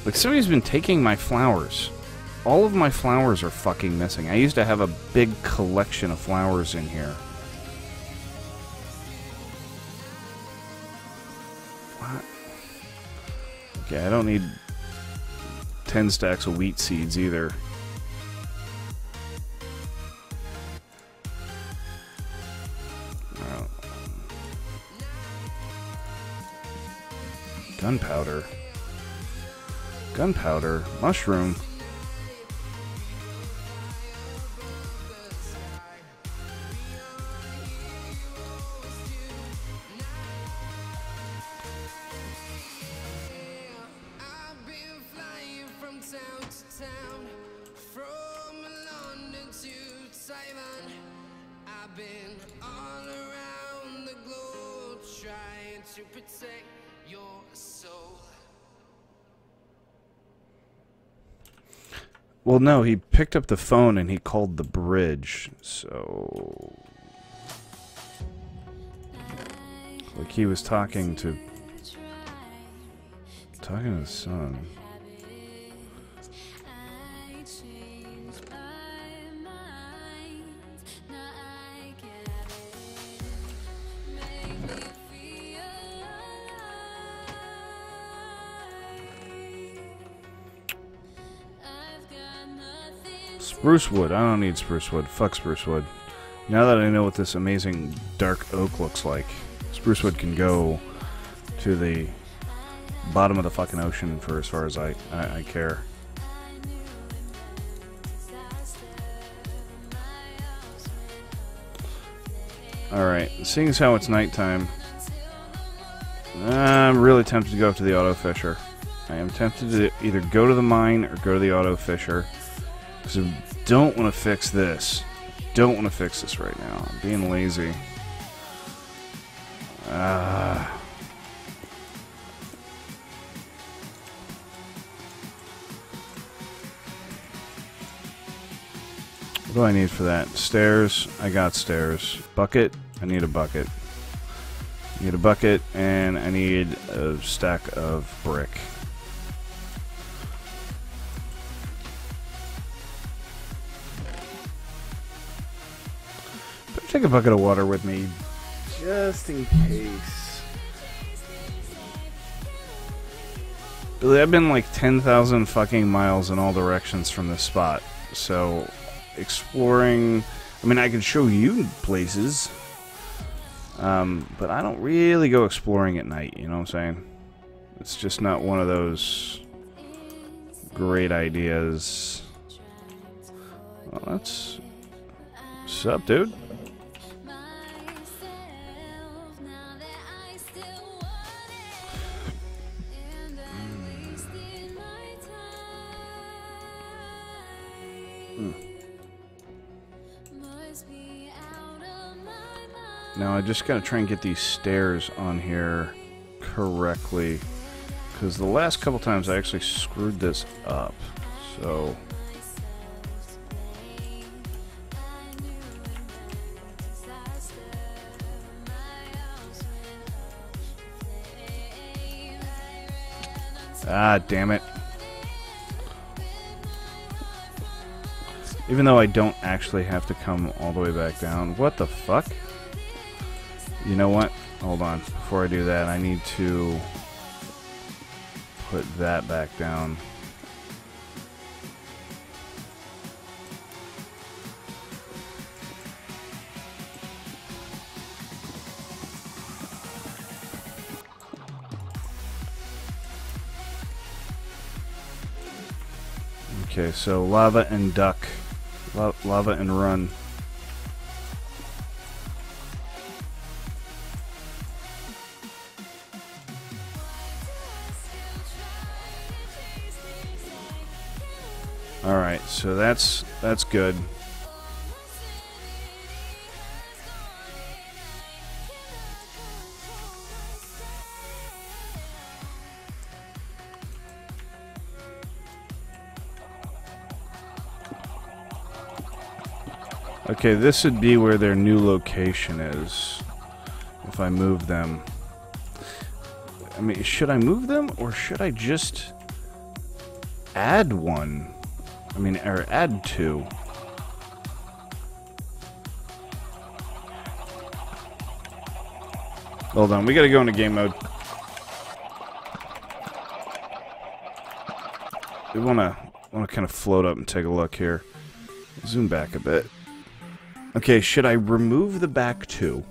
Like, somebody's been taking my flowers. All of my flowers are fucking missing. I used to have a big collection of flowers in here. Okay, I don't need 10 stacks of wheat seeds either. Gunpowder. Gunpowder. Mushroom. Well, no, he picked up the phone and he called the bridge, so... Like he was talking to the son. Spruce wood. I don't need spruce wood. Fuck spruce wood. Now that I know what this amazing dark oak looks like, spruce wood can go to the bottom of the fucking ocean for as far as I care. Alright, seeing as how it's nighttime, I'm really tempted to go up to the auto fisher. I am tempted to either go to the mine or go to the auto fisher. Because I don't want to fix this. Don't want to fix this right now. I'm being lazy. What do I need for that? Stairs. I got stairs. Bucket. I need a bucket. I need a bucket, and I need a stack of brick. Better take a bucket of water with me, just in case. Billy, I've been like 10,000 fucking miles in all directions from this spot, so exploring... I mean, I can show you places, but I don't really go exploring at night, you know what I'm saying? It's just not one of those great ideas. Well, that's... What's up, dude? Now I just gotta try and get these stairs on here correctly, because the last couple times I actually screwed this up. So damn it. Even though I don't actually have to come all the way back down. What the fuck? You know what? Hold on. Before I do that, I need to put that back down. Okay, so lava and duck. Lava and run. Alright, so that's good. Okay, this would be where their new location is, if I move them. I mean, should I move them, or should I just add one? I mean, or add two. Hold on, we gotta go into game mode. we wanna kind of float up and take a look here. Zoom back a bit. Okay, should I remove the back two?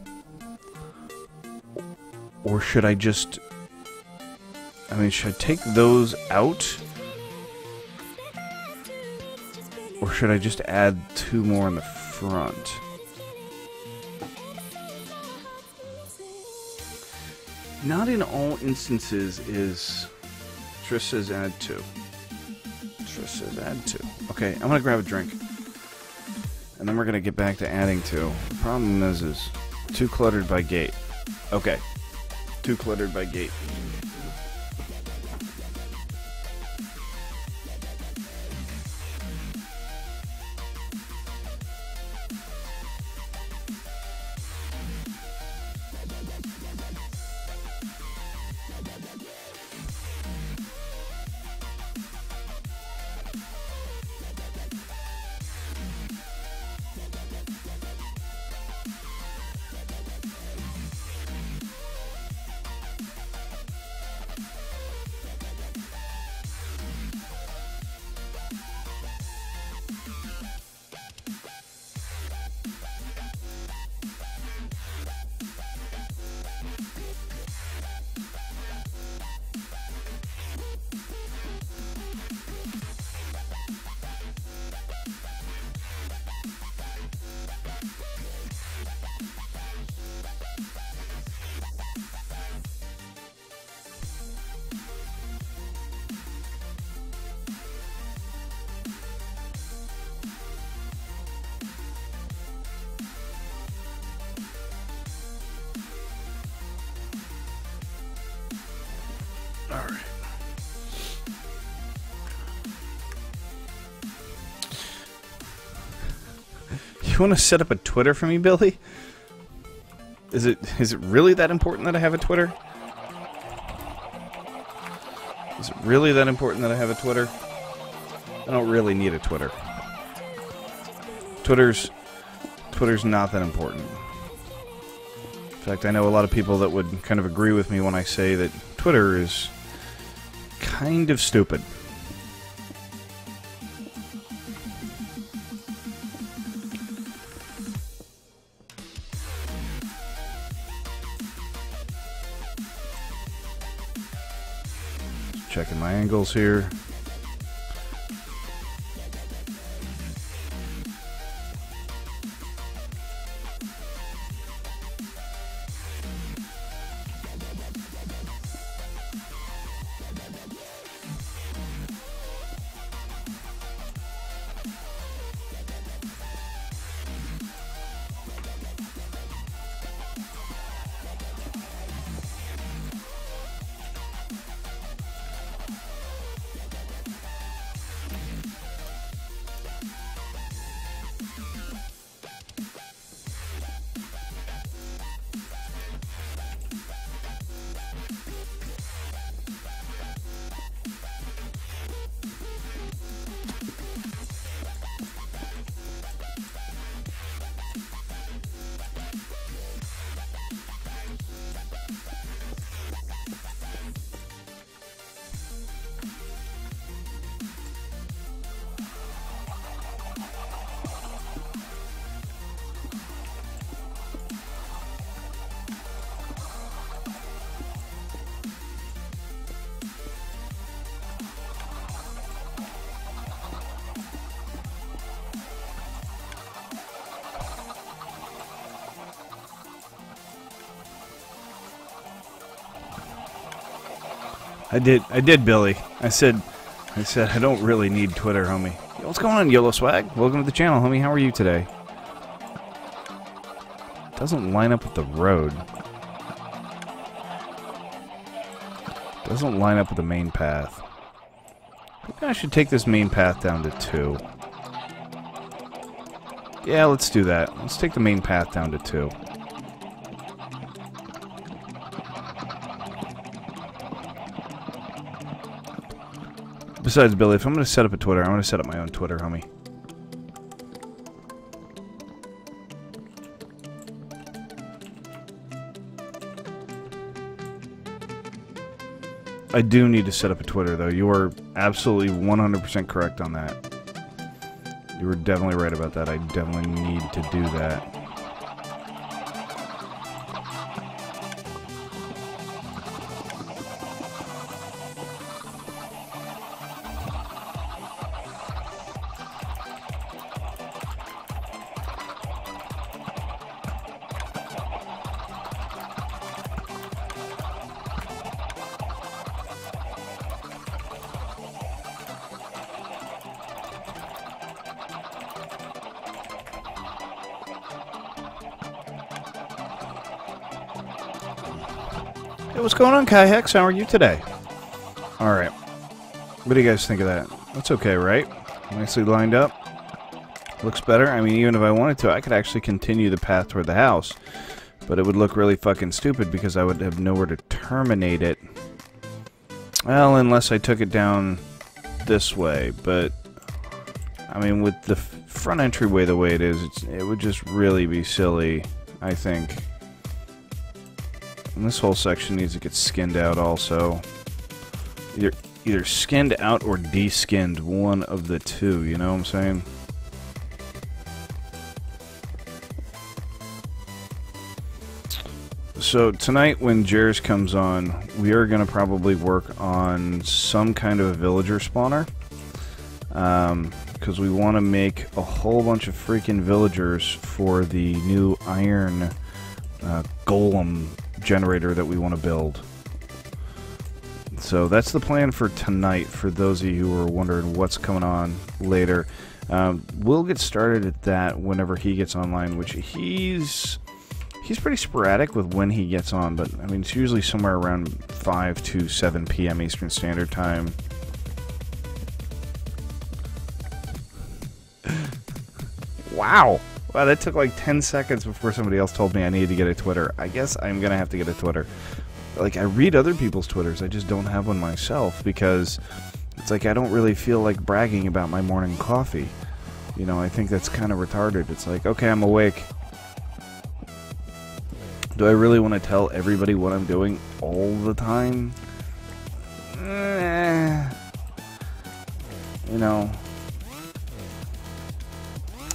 Or should I just... I mean, should I take those out? Or should I just add two more in the front? Not in all instances is... Trish says add two. Trish says add two. Okay, I'm gonna grab a drink. And then we're gonna get back to adding two. The problem is too cluttered by gate. Okay. Too cluttered by gate. Alright. You want to set up a Twitter for me, Billy? Is it really that important that I have a Twitter? Is it really that important that I have a Twitter? I don't really need a Twitter. Twitter's not that important. In fact, I know a lot of people that would kind of agree with me when I say that Twitter is kind of stupid. Checking my angles here. I did, Billy. I said I don't really need Twitter, homie. Yo, what's going on, YOLO Swag? Welcome to the channel, homie. How are you today? Doesn't line up with the road. Doesn't line up with the main path. I think I should take this main path down to 2. Yeah, let's do that. Let's take the main path down to 2. Besides, Billy, if I'm going to set up a Twitter, I'm going to set up my own Twitter, homie. I do need to set up a Twitter, though. You are absolutely 100% correct on that. You were definitely right about that. I definitely need to do that. Hey, what's going on, Kai Hex? How are you today? Alright. What do you guys think of that? That's okay, right? Nicely lined up. Looks better. I mean, even if I wanted to, I could actually continue the path toward the house. But it would look really fucking stupid because I would have nowhere to terminate it. Well, unless I took it down this way. But, I mean, with the front entryway the way it is, it would just really be silly, I think. And this whole section needs to get skinned out also. Either skinned out or de-skinned, one of the two, you know what I'm saying? So tonight when Jers comes on, we are going to probably work on some kind of a villager spawner. Because we want to make a whole bunch of freaking villagers for the new iron golem generator that we want to build. So that's the plan for tonight, for those of you who are wondering what's coming on later. We'll get started at that whenever he gets online, which he's pretty sporadic with when he gets on, but I mean it's usually somewhere around 5 to 7 p.m. Eastern Standard Time. Wow! Wow, that took like 10 seconds before somebody else told me I needed to get a Twitter. I guess I'm gonna have to get a Twitter. Like, I read other people's Twitters, I just don't have one myself, because it's like I don't really feel like bragging about my morning coffee. You know, I think that's kind of retarded. It's like, okay, I'm awake. Do I really want to tell everybody what I'm doing all the time? You know,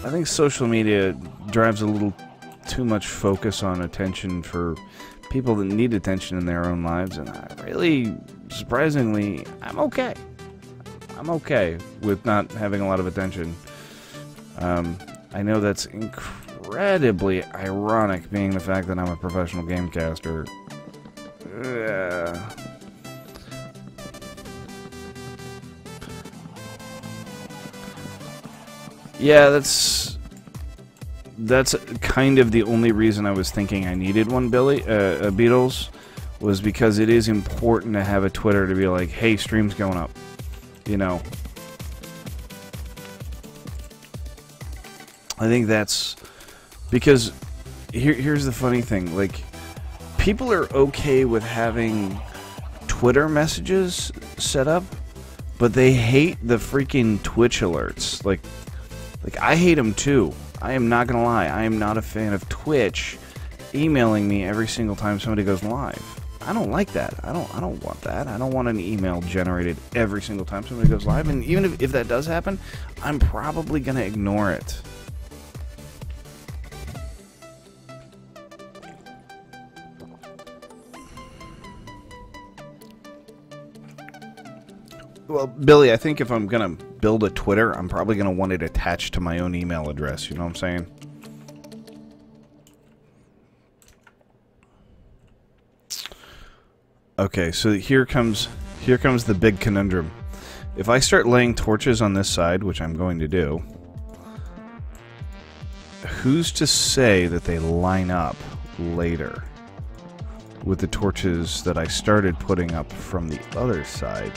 I think social media drives a little too much focus on attention for people that need attention in their own lives, and I really, surprisingly, I'm okay. I'm okay with not having a lot of attention. I know that's incredibly ironic, being the fact that I'm a professional gamecaster. Yeah, that's kind of the only reason I was thinking I needed one, Beatles, was because it is important to have a Twitter to be like, hey, stream's going up, you know. I think that's because here's the funny thing, like, people are okay with having Twitter messages set up, but they hate the freaking Twitch alerts. Like I hate them too. I am not gonna lie. I am not a fan of Twitch emailing me every single time somebody goes live. I don't like that. I don't want that. I don't want an email generated every single time somebody goes live. And even if that does happen, I'm probably gonna ignore it. Well, Billy, I think if I'm going to build a Twitter, I'm probably going to want it attached to my own email address. You know what I'm saying? Okay, so here comes the big conundrum. If I start laying torches on this side, which I'm going to do, who's to say that they line up later with the torches that I started putting up from the other side?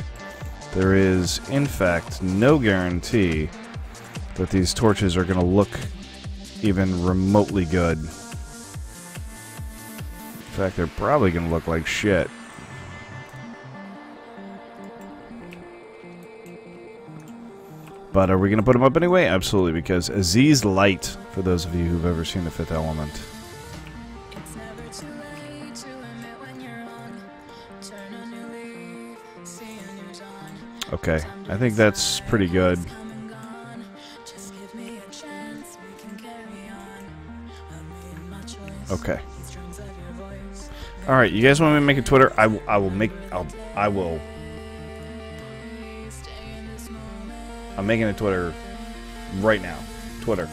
There is, in fact, no guarantee that these torches are going to look even remotely good. In fact, they're probably going to look like shit. But are we going to put them up anyway? Absolutely, because Aziz Light, for those of you who've ever seen The Fifth Element. Okay, I think that's pretty good. Okay. All right, you guys want me to make a Twitter? I will make. I will. I'm making a Twitter right now. Twitter.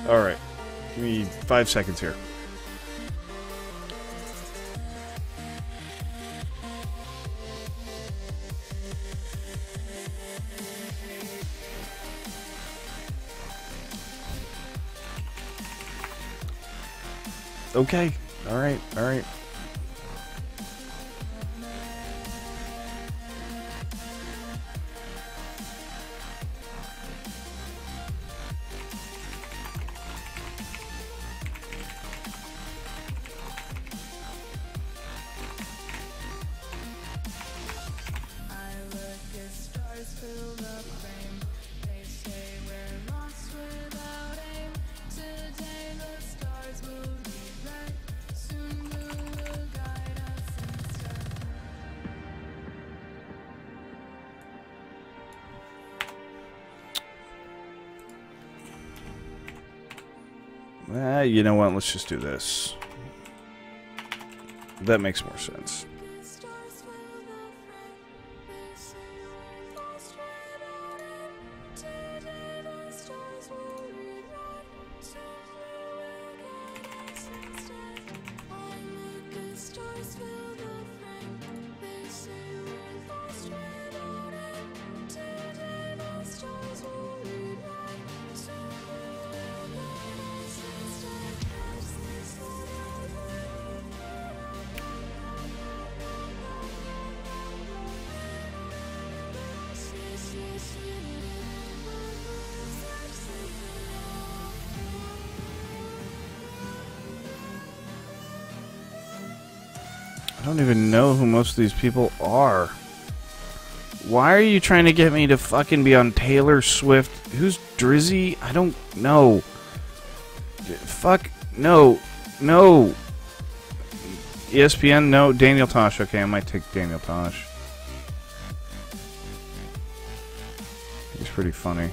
All right, give me 5 seconds here. Okay. All right. All right. You know what? Let's just do this. That makes more sense. I don't even know who most of these people are. Why are you trying to get me to fucking be on Taylor Swift? Who's Drizzy? I don't know. Fuck. No. No. ESPN? No. Daniel Tosh. Okay, I might take Daniel Tosh. He's pretty funny.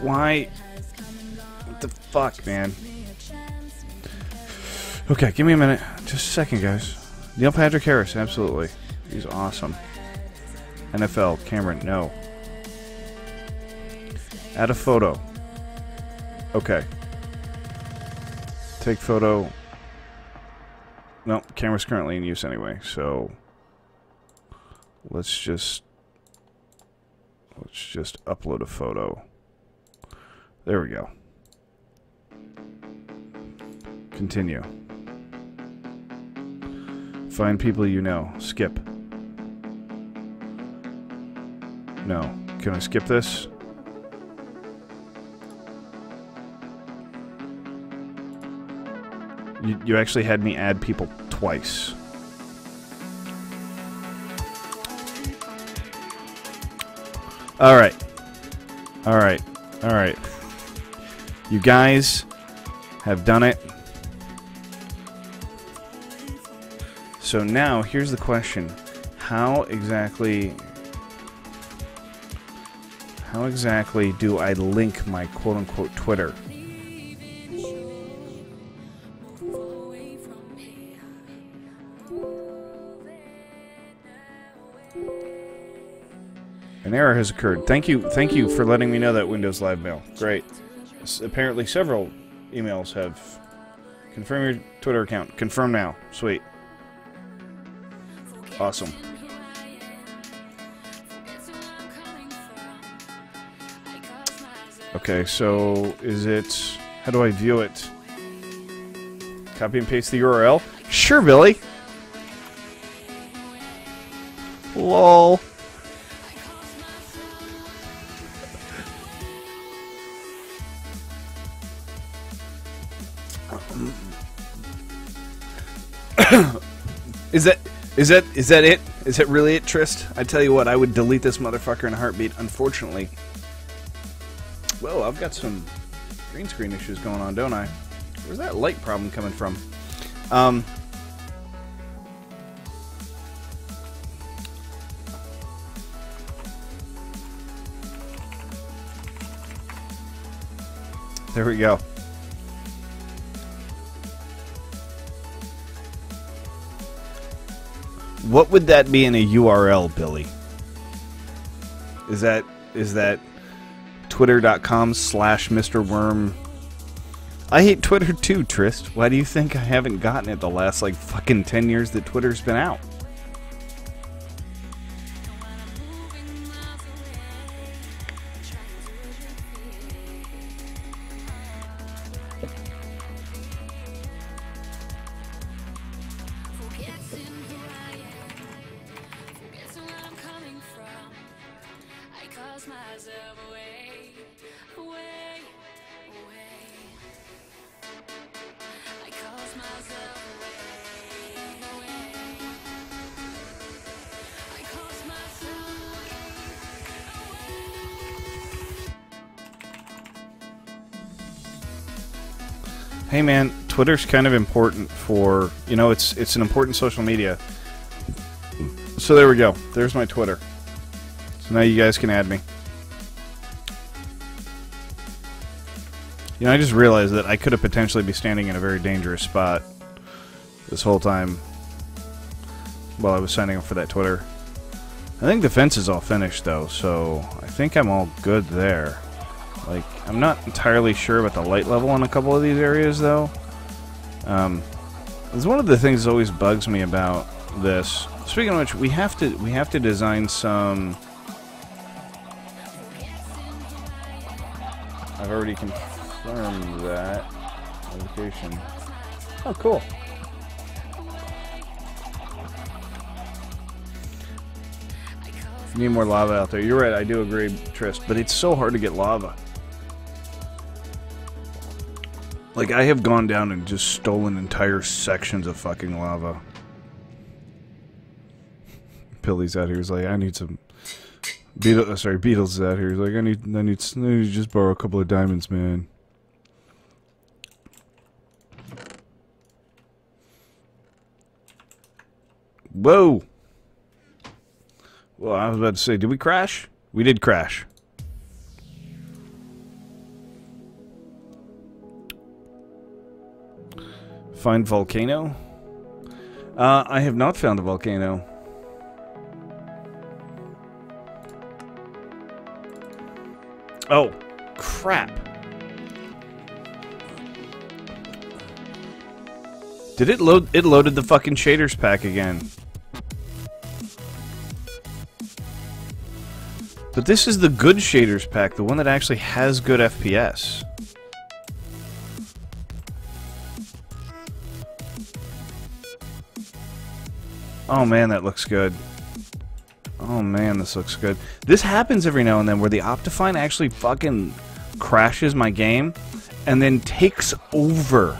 Why? What the fuck, man? Okay, give me a minute. Just a second, guys. Neil Patrick Harris, absolutely. He's awesome. NFL, Cameron, no. Add a photo. Okay. Take photo. No, camera's currently in use anyway, so let's just upload a photo. There we go. Continue. Find people you know. Skip. No. Can I skip this? You actually had me add people twice. Alright. Alright. Alright. You guys have done it. So now, here's the question. How exactly do I link my quote-unquote Twitter? An error has occurred. Thank you for letting me know that, Windows Live Mail. Great. Apparently several emails have confirmed your Twitter account. Confirm now. Sweet. Awesome. Okay, so is it... How do I view it? Copy and paste the URL? Sure, Billy. LOL. Is that it? Is that really it, Trist? I tell you what, I would delete this motherfucker in a heartbeat. Unfortunately, whoa, I've got some green screen issues going on, don't I? Where's that light problem coming from? There we go. What would that be in a URL, Billy? Is that twitter.com/Mr. Worm? I hate Twitter too, Trist. Why do you think I haven't gotten it the last, like, fucking 10 years that Twitter's been out? Hey man, Twitter's kind of important for, you know, it's an important social media. So there we go. There's my Twitter. So now you guys can add me. You know, I just realized that I could have potentially be standing in a very dangerous spot this whole time while I was signing up for that Twitter. I think the fence is all finished though, so I think I'm all good there. Like, I'm not entirely sure about the light level on a couple of these areas, though. It's one of the things that always bugs me about this. Speaking of which, we have to design some. I've already confirmed that location. Oh, cool. Need more lava out there. You're right. I do agree, Trist. But it's so hard to get lava. Like, I have gone down and just stolen entire sections of fucking lava. Billy's out here. He's like, I need some. Beetle's out here. He's like, I need to just borrow a couple of diamonds, man. Whoa. Well, I was about to say, did we crash? We did crash. Find volcano? I have not found a volcano. Oh, crap. Did it load? It loaded the fucking shaders pack again. But this is the good shaders pack, the one that actually has good FPS. Oh man, that looks good. Oh man, this looks good. This happens every now and then where the Optifine actually fucking crashes my game and then takes over.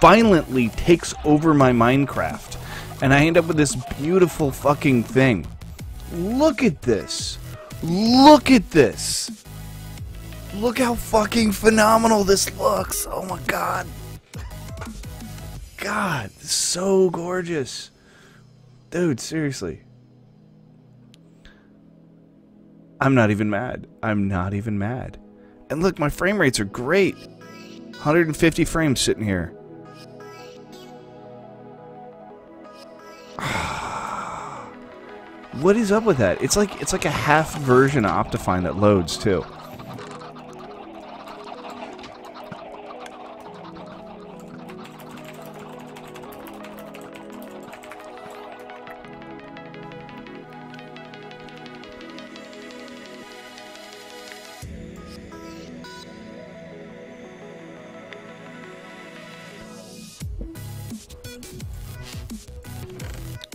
Violently takes over my Minecraft. And I end up with this beautiful fucking thing. Look at this. Look at this. Look how fucking phenomenal this looks. Oh my god. God, this is so gorgeous. Dude, seriously. I'm not even mad. I'm not even mad. And look, my frame rates are great. 150 frames sitting here. What is up with that? It's like a half version of Optifine that loads too.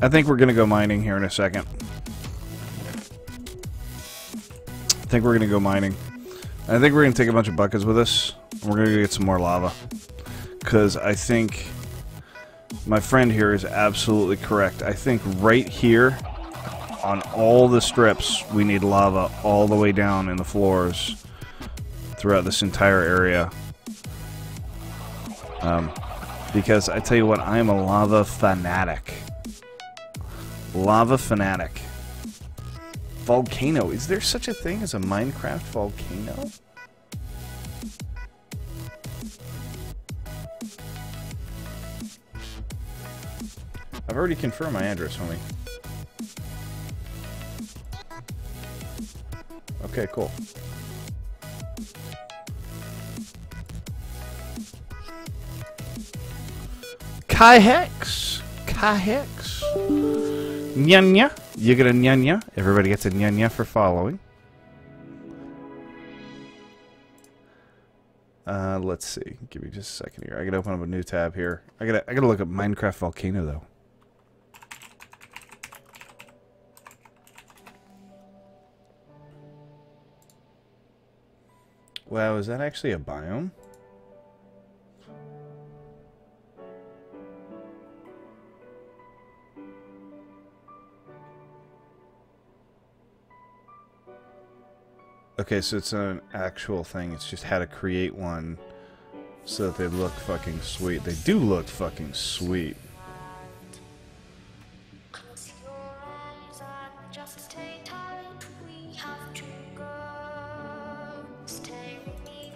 I think we're gonna go mining here in a second. I think we're gonna go mining. I think we're gonna take a bunch of buckets with us, and we're gonna get some more lava. because I think my friend here is absolutely correct. I think right here, on all the strips, we need lava all the way down in the floors throughout this entire area. Because I tell you what, I am a lava fanatic. Lava fanatic. Volcano. Is there such a thing as a Minecraft volcano? I've already confirmed my address, homie. Okay, cool. Kai Hex. Kai Hex. Nyanya. You get a nyanya. Everybody gets a nyanya for following. Let's see. Give me just a second here. I gotta open up a new tab here. I gotta look up Minecraft Volcano though. Wow, is that actually a biome? Okay, so it's not an actual thing. It's just how to create one so that they look fucking sweet. They do look fucking sweet.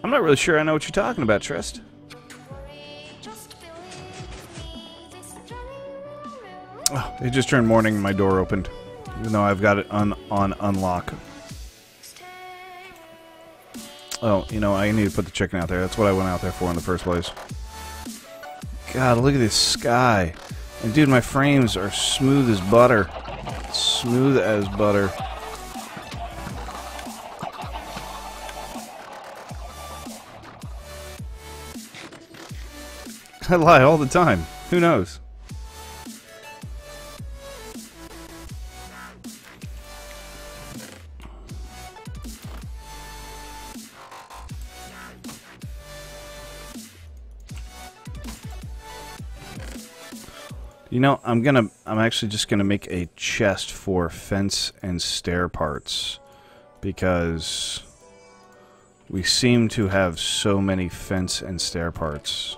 I'm not really sure I know what you're talking about, Trist. Oh, it just turned morning and my door opened. Even though I've got it on unlock. Oh, you know, I need to put the chicken out there. That's what I went out there for in the first place. God, look at this sky. And dude, my frames are smooth as butter. Smooth as butter. I lie all the time. Who knows? You know, I'm actually just gonna make a chest for fence and stair parts because we seem to have so many fence and stair parts.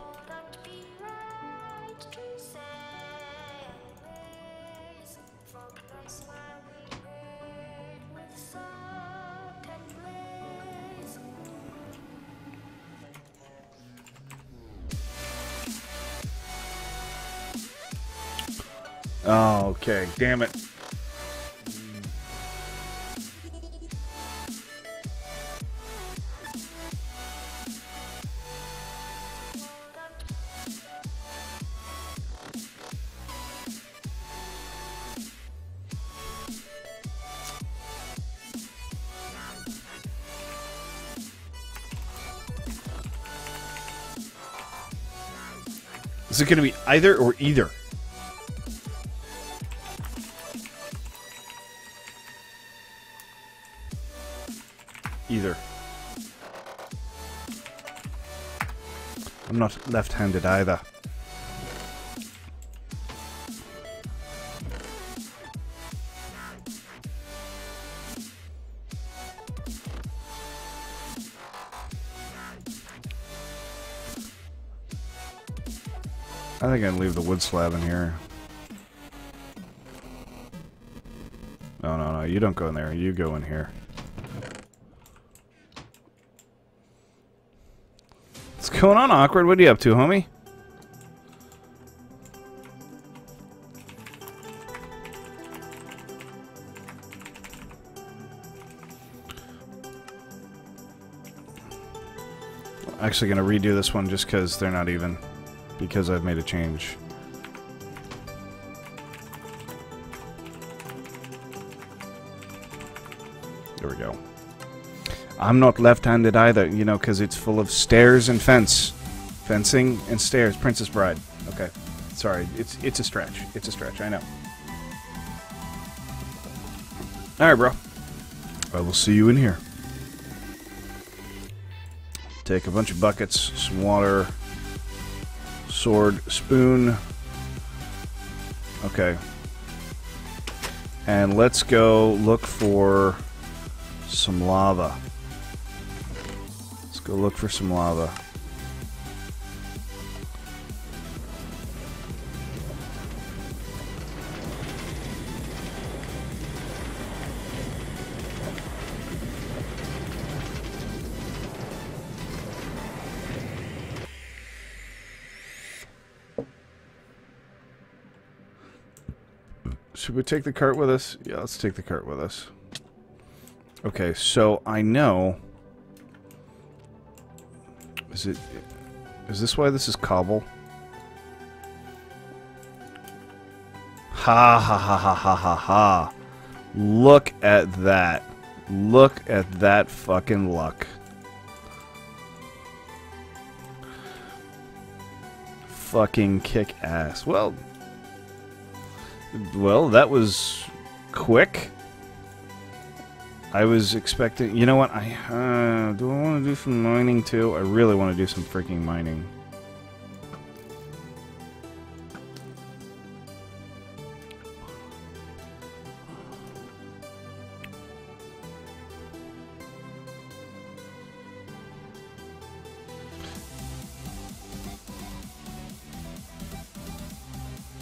Oh, okay. Damn it. Is it going to be either or either? Either. I'm not left-handed either. I think I'd leave the wood slab in here. No, no, no, you don't go in there. You go in here. What's going on, Awkward? What are you up to, homie? I'm actually going to redo this one just because they're not even. Because I've made a change. There we go. I'm not left-handed either, you know, because it's full of stairs and fence. Fencing and stairs. Princess Bride. Okay. Sorry. It's a stretch. It's a stretch. I know. Alright, bro. I will see you in here. Take a bunch of buckets, some water, sword, spoon. Okay. And let's go look for some lava. Let's go look for some lava. Should we take the cart with us? Yeah, let's take the cart with us. Okay, so I know... Is this why this is cobble? Ha ha ha ha ha ha ha. Look at that. Look at that fucking luck. Fucking kick ass. Well, that was quick. I was expecting... You know what? Do I want to do some mining too? I really want to do some freaking mining.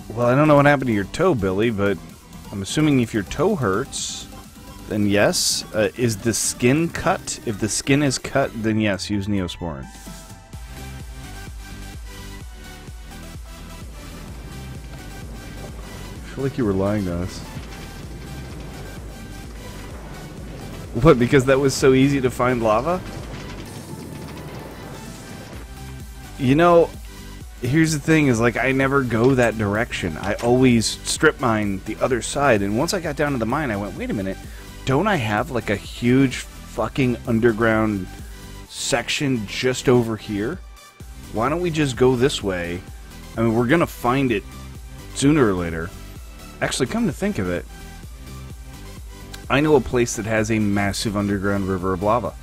Well, I don't know what happened to your toe, Billy, but I'm assuming if your toe hurts, then yes. Is the skin cut? If the skin is cut, then yes, use Neosporin. I feel like you were lying to us. What, because that was so easy to find lava? You know... Here's the thing, is like I never go that direction. I always strip mine the other side, and once I got down to the mine I went, wait a minute, don't I have like a huge fucking underground section just over here? Why don't we just go this way? I mean, we're gonna find it sooner or later. Actually, come to think of it, I know a place that has a massive underground river of lava.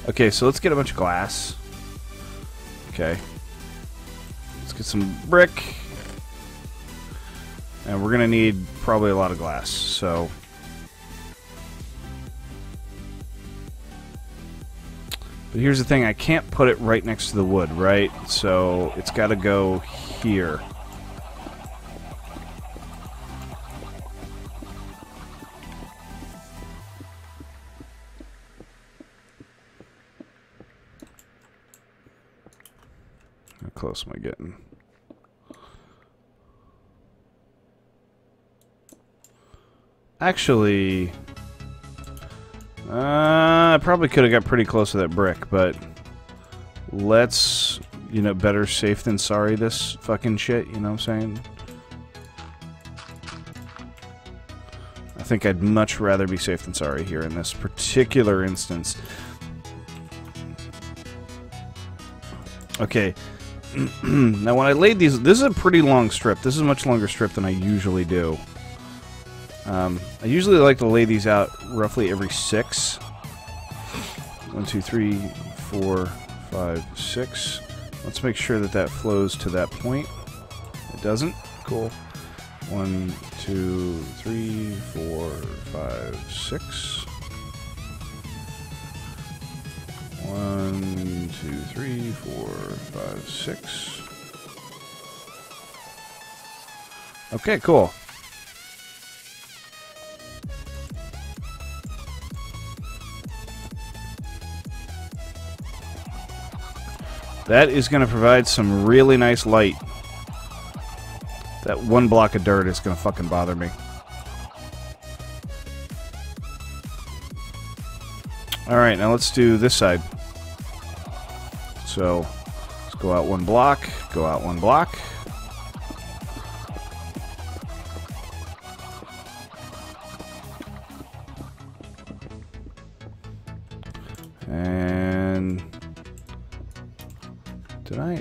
Okay, so let's get a bunch of glass. Okay. Let's get some brick. And we're going to need probably a lot of glass, so... But here's the thing, I can't put it right next to the wood, right? So it's got to go here. How close am I getting? Actually, I probably could have got pretty close to that brick, but let's, you know, better safe than sorry this fucking shit, you know what I'm saying? I think I'd much rather be safe than sorry here in this particular instance. Okay. Now when I laid these, this is a pretty long strip. This is a much longer strip than I usually do. I usually like to lay these out roughly every 6. 1, 2, 3, 4, 5, 6. Let's make sure that that flows to that point. It doesn't? Cool. 1, 2, 3, 4, 5, 6. 1, 2, 3, 4, 5, 6. Okay, cool. That is going to provide some really nice light. That one block of dirt is going to fucking bother me. Alright, now let's do this side. So, let's go out one block, go out one block. And...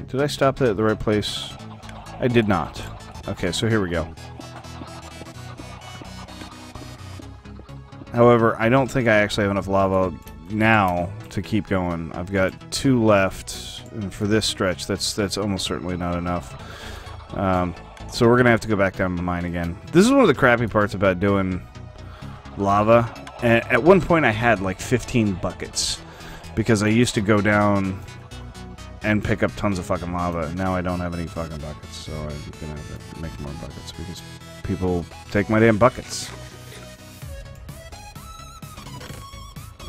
Did I stop that at the right place? I did not. Okay, so here we go. However, I don't think I actually have enough lava now to keep going. I've got 2 left, and for this stretch, that's almost certainly not enough. So we're gonna have to go back down the mine again. This is one of the crappy parts about doing lava. And at one point, I had like 15 buckets because I used to go down and pick up tons of fucking lava. Now I don't have any fucking buckets, so I'm gonna have to make more buckets because people take my damn buckets.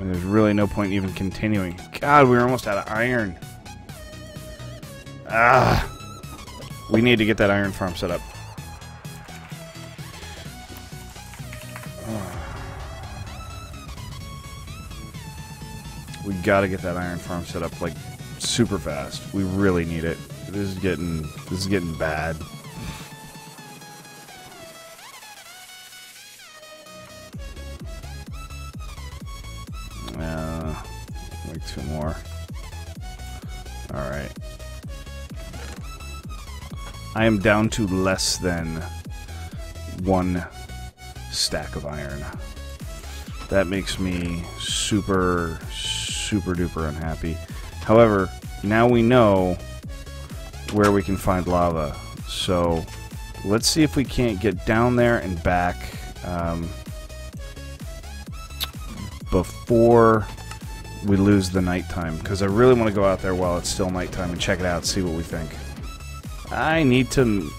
And there's really no point even continuing. God, we were almost out of iron. Ah! We need to get that iron farm set up. We gotta get that iron farm set up like super fast. We really need it. This is getting bad. Like 2 more. Alright. I am down to less than 1 stack of iron. That makes me super duper unhappy. However, now we know where we can find lava. So let's see if we can't get down there and back before we lose the nighttime, because I really want to go out there while it's still nighttime and check it out, see what we think. I need to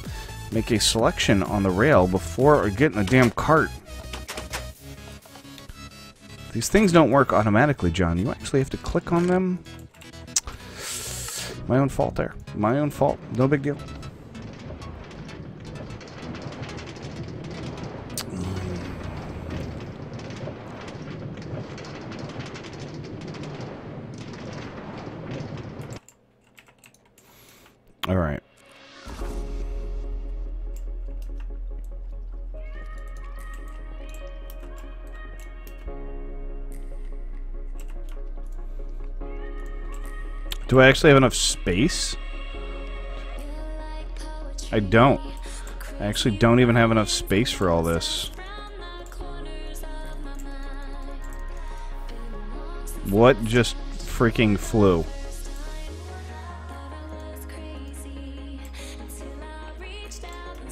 make a selection on the rail before I get in the damn cart. These things don't work automatically, John. You actually have to click on them. My own fault there. My own fault. No big deal. All right. Do I actually have enough space? I don't. I actually don't even have enough space for all this. What just freaking flew?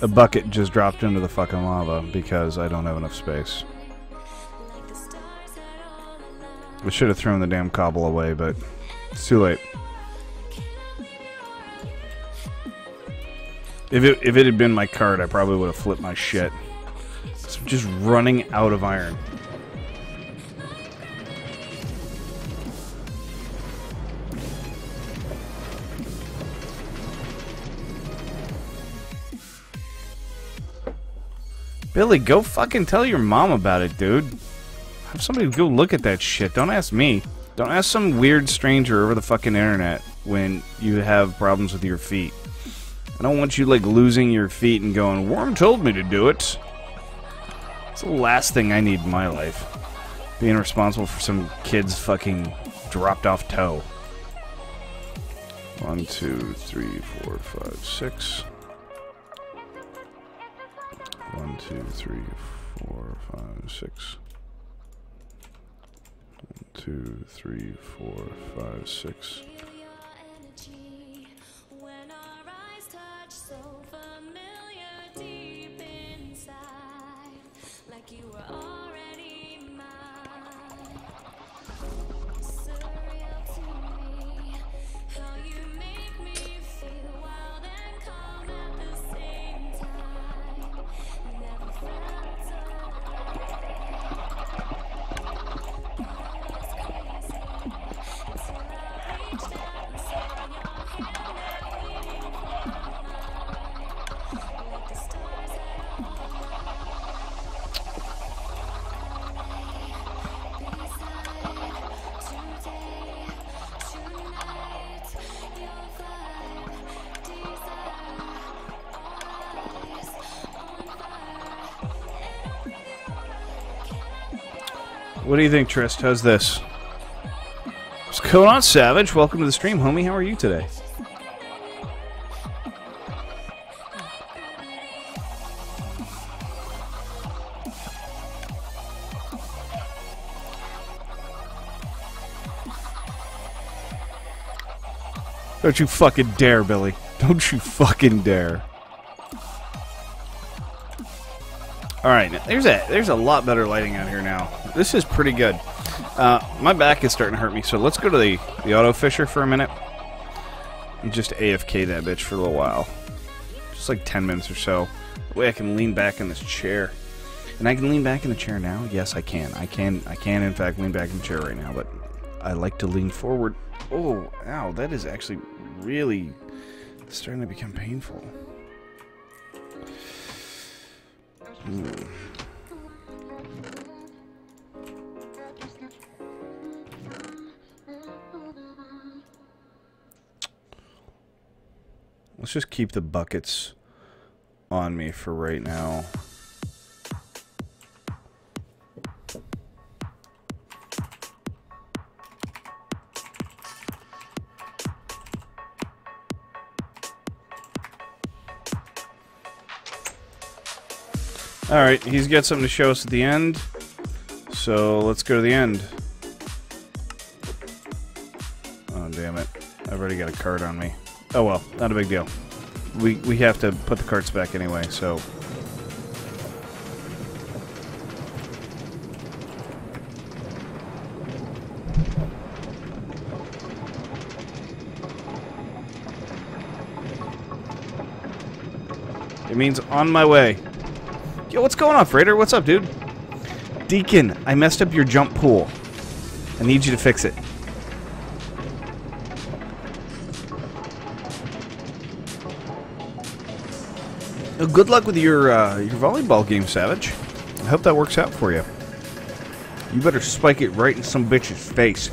A bucket just dropped into the fucking lava because I don't have enough space. I should have thrown the damn cobble away, but it's too late. If it had been my cart, I probably would have flipped my shit. So I'm just running out of iron. Billy, go fucking tell your mom about it, dude. Have somebody go look at that shit. Don't ask me. Don't ask some weird stranger over the fucking internet when you have problems with your feet. I don't want you, like, losing your feet and going, Worm told me to do it. It's the last thing I need in my life. Being responsible for some kid's fucking dropped off toe. 1, 2, 3, 4, 5, 6. 1, 2, 3, 4, 5, 6. 1, 2, 3, 4, 5, 6. What do you think, Trist? How's this? What's going on, Savage? Welcome to the stream, homie. How are you today? Don't you fucking dare, Billy. Don't you fucking dare. Alright, there's a lot better lighting out here now. This is pretty good. My back is starting to hurt me, so let's go to the auto fisher for a minute. And just AFK that bitch for a little while. Just like 10 minutes or so. That way I can lean back in this chair. And I can lean back in the chair now? Yes, I can. I can in fact lean back in the chair right now, but I like to lean forward. Oh, ow, that is actually really starting to become painful. Let's just keep the buckets on me for right now. Alright, he's got something to show us at the end. So let's go to the end. Oh, damn it. I've already got a card on me. Oh well, not a big deal. We have to put the carts back anyway, so... It means on my way. Yo, what's going on, Freighter? What's up, dude? Deacon, I messed up your jump pool. I need you to fix it. Well, good luck with your volleyball game, Savage. I hope that works out for you. You better spike it right in some bitch's face.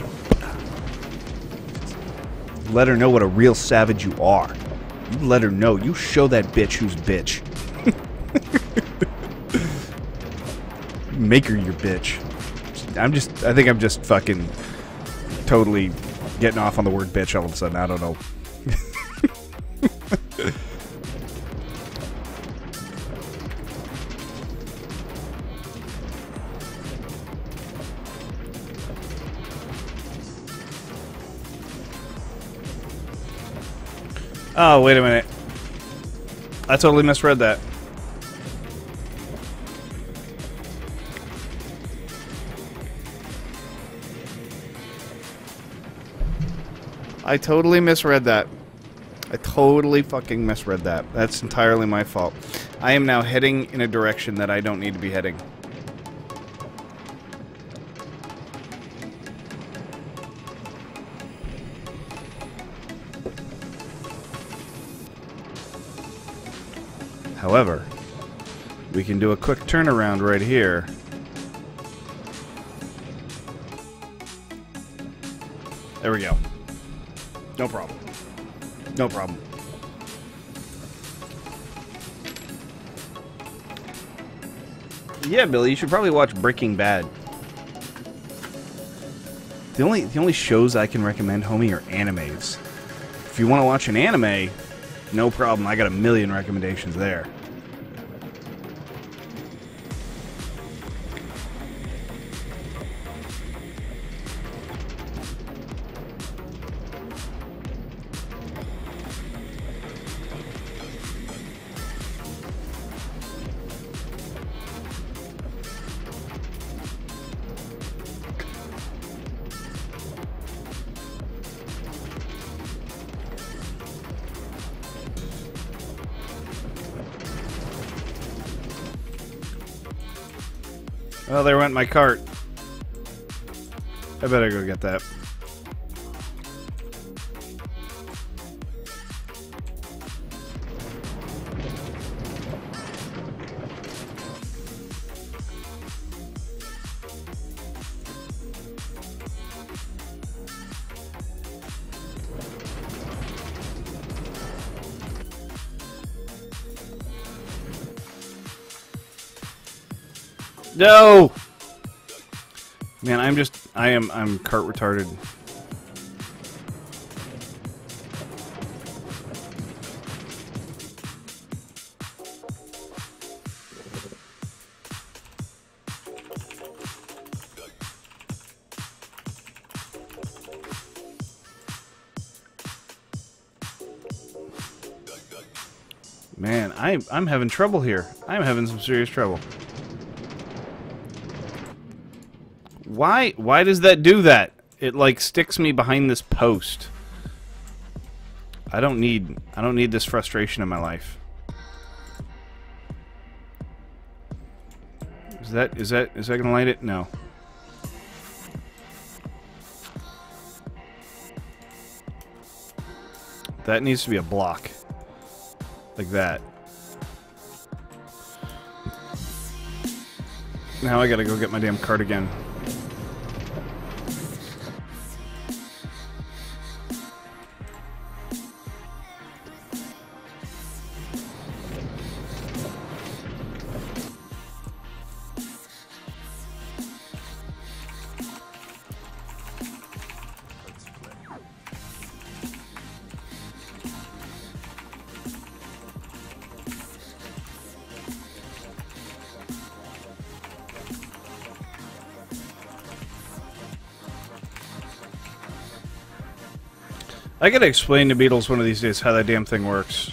Let her know what a real savage you are. You let her know. You show that bitch who's bitch. Make her your bitch. I think I'm just fucking totally getting off on the word bitch all of a sudden. I don't know. Oh, wait a minute. I totally misread that. I totally misread that. I totally fucking misread that. That's entirely my fault. I am now heading in a direction that I don't need to be heading. However, we can do a quick turnaround right here. There we go. No problem. No problem. Yeah, Billy, you should probably watch Breaking Bad. The only shows I can recommend, homie, are animes. If you want to watch an anime, no problem. I got a million recommendations there. Well, there went my cart. I better go get that. No! Man, I'm cart retarded. Man, I'm having trouble here. I'm having some serious trouble. Why does that do that? It like sticks me behind this post. I don't need this frustration in my life. Is that gonna light it? No. That needs to be a block. Like that. Now I gotta go get my damn cardigan. I gotta explain to Beatles one of these days how that damn thing works.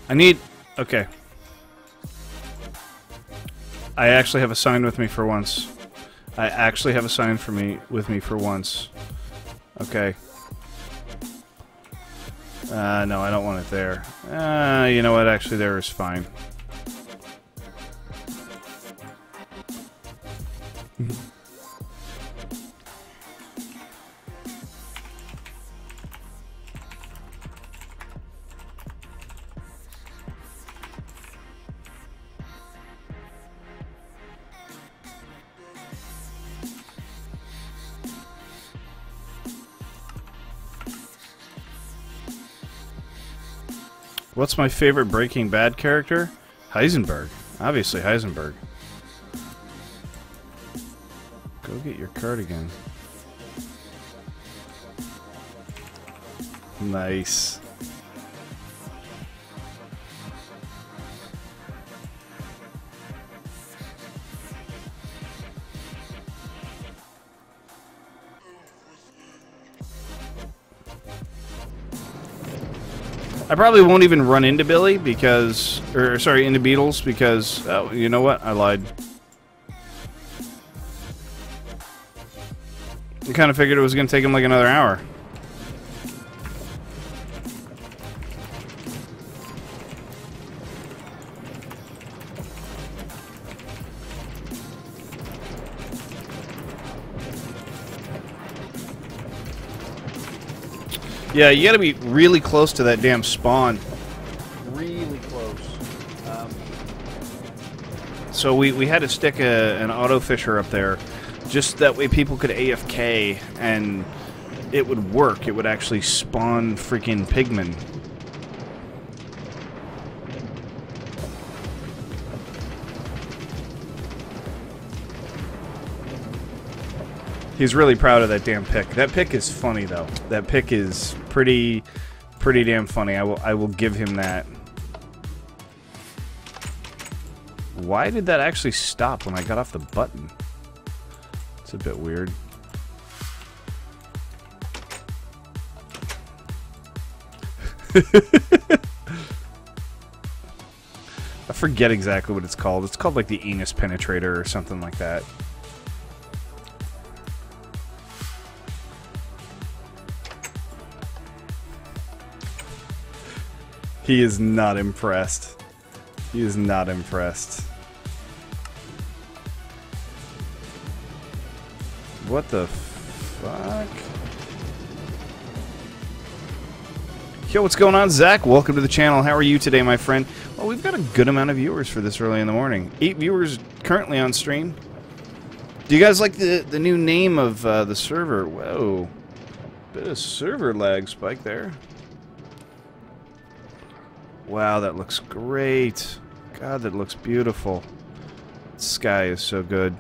I need... Okay. I actually have a sign with me for once. I actually have a sign with me for once. Okay. No, I don't want it there. You know what? Actually, there is fine. What's my favorite Breaking Bad character? Heisenberg. Obviously Heisenberg. Go get your cardigan. Nice. I probably won't even run into Billy because, or sorry, into Beatles because, oh, you know what? I lied. I kind of figured it was going to take him like another hour. Yeah, you gotta be really close to that damn spawn. Really close. So we had to stick an auto fisher up there, just that way people could AFK and it would work. It would actually spawn freaking pigmen. He's really proud of that damn pick. That pick is funny though. That pick is pretty damn funny. I will give him that. Why did that actually stop when I got off the button? It's a bit weird. I forget exactly what it's called. It's called like the anus penetrator or something like that. He is not impressed. He is not impressed. What the fuck? Yo, what's going on, Zach? Welcome to the channel. How are you today, my friend? Well, we've got a good amount of viewers for this early in the morning. 8 viewers currently on stream. Do you guys like the new name of the server? Whoa. Bit of server lag spike there. Wow, that looks great. God, that looks beautiful. The sky is so good.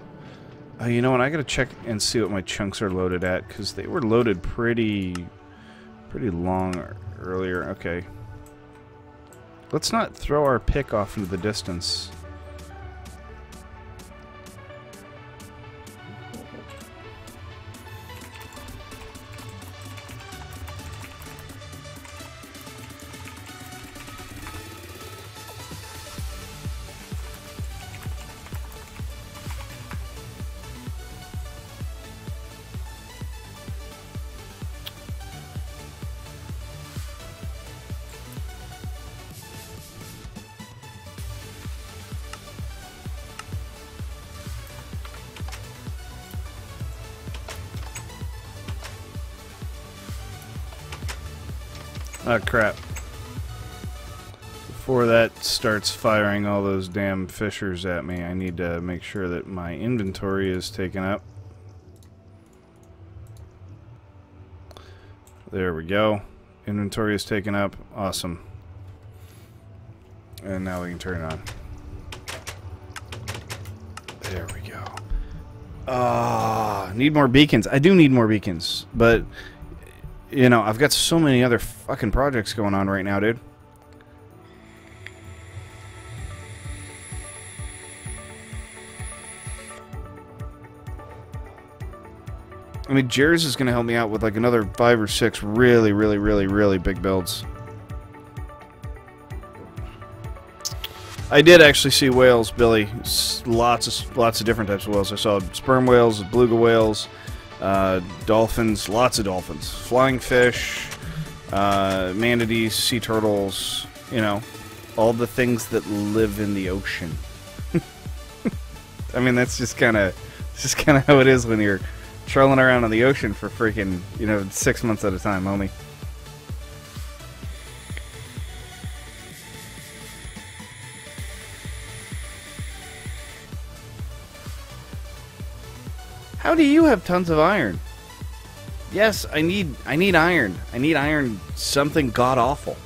You know what? I gotta check and see what my chunks are loaded at, because they were loaded pretty long earlier. Okay. Let's not throw our pick off into the distance. Oh crap. Before that starts firing all those damn fissures at me, I need to make sure that my inventory is taken up. There we go. Inventory is taken up. Awesome. And now we can turn it on. There we go. Need more beacons. I do need more beacons, but you know, I've got so many other fucking projects going on right now, dude. I mean, Jers is going to help me out with like another 5 or 6 really big builds. I did actually see whales, Billy. Lots of different types of whales. I saw sperm whales, beluga whales, dolphins, lots of dolphins, flying fish, manatees, sea turtles, you know, all the things that live in the ocean. I mean, that's just kind of how it is when you're trolling around on the ocean for freaking, you know, 6 months at a time, homie. How do you have tons of iron? Yes, I need iron. I need iron, something god awful.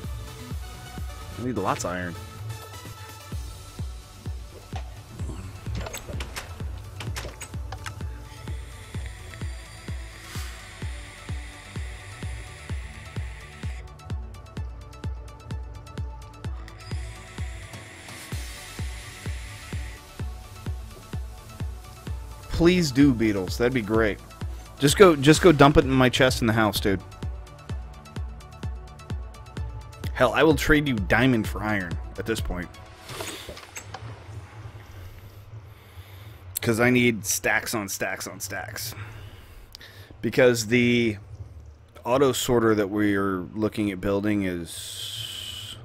I need lots of iron. Please do, Beetles. That'd be great. Just go dump it in my chest in the house, dude. Hell, I will trade you diamond for iron at this point. Because I need stacks on stacks on stacks. Because the auto sorter that we are looking at building is...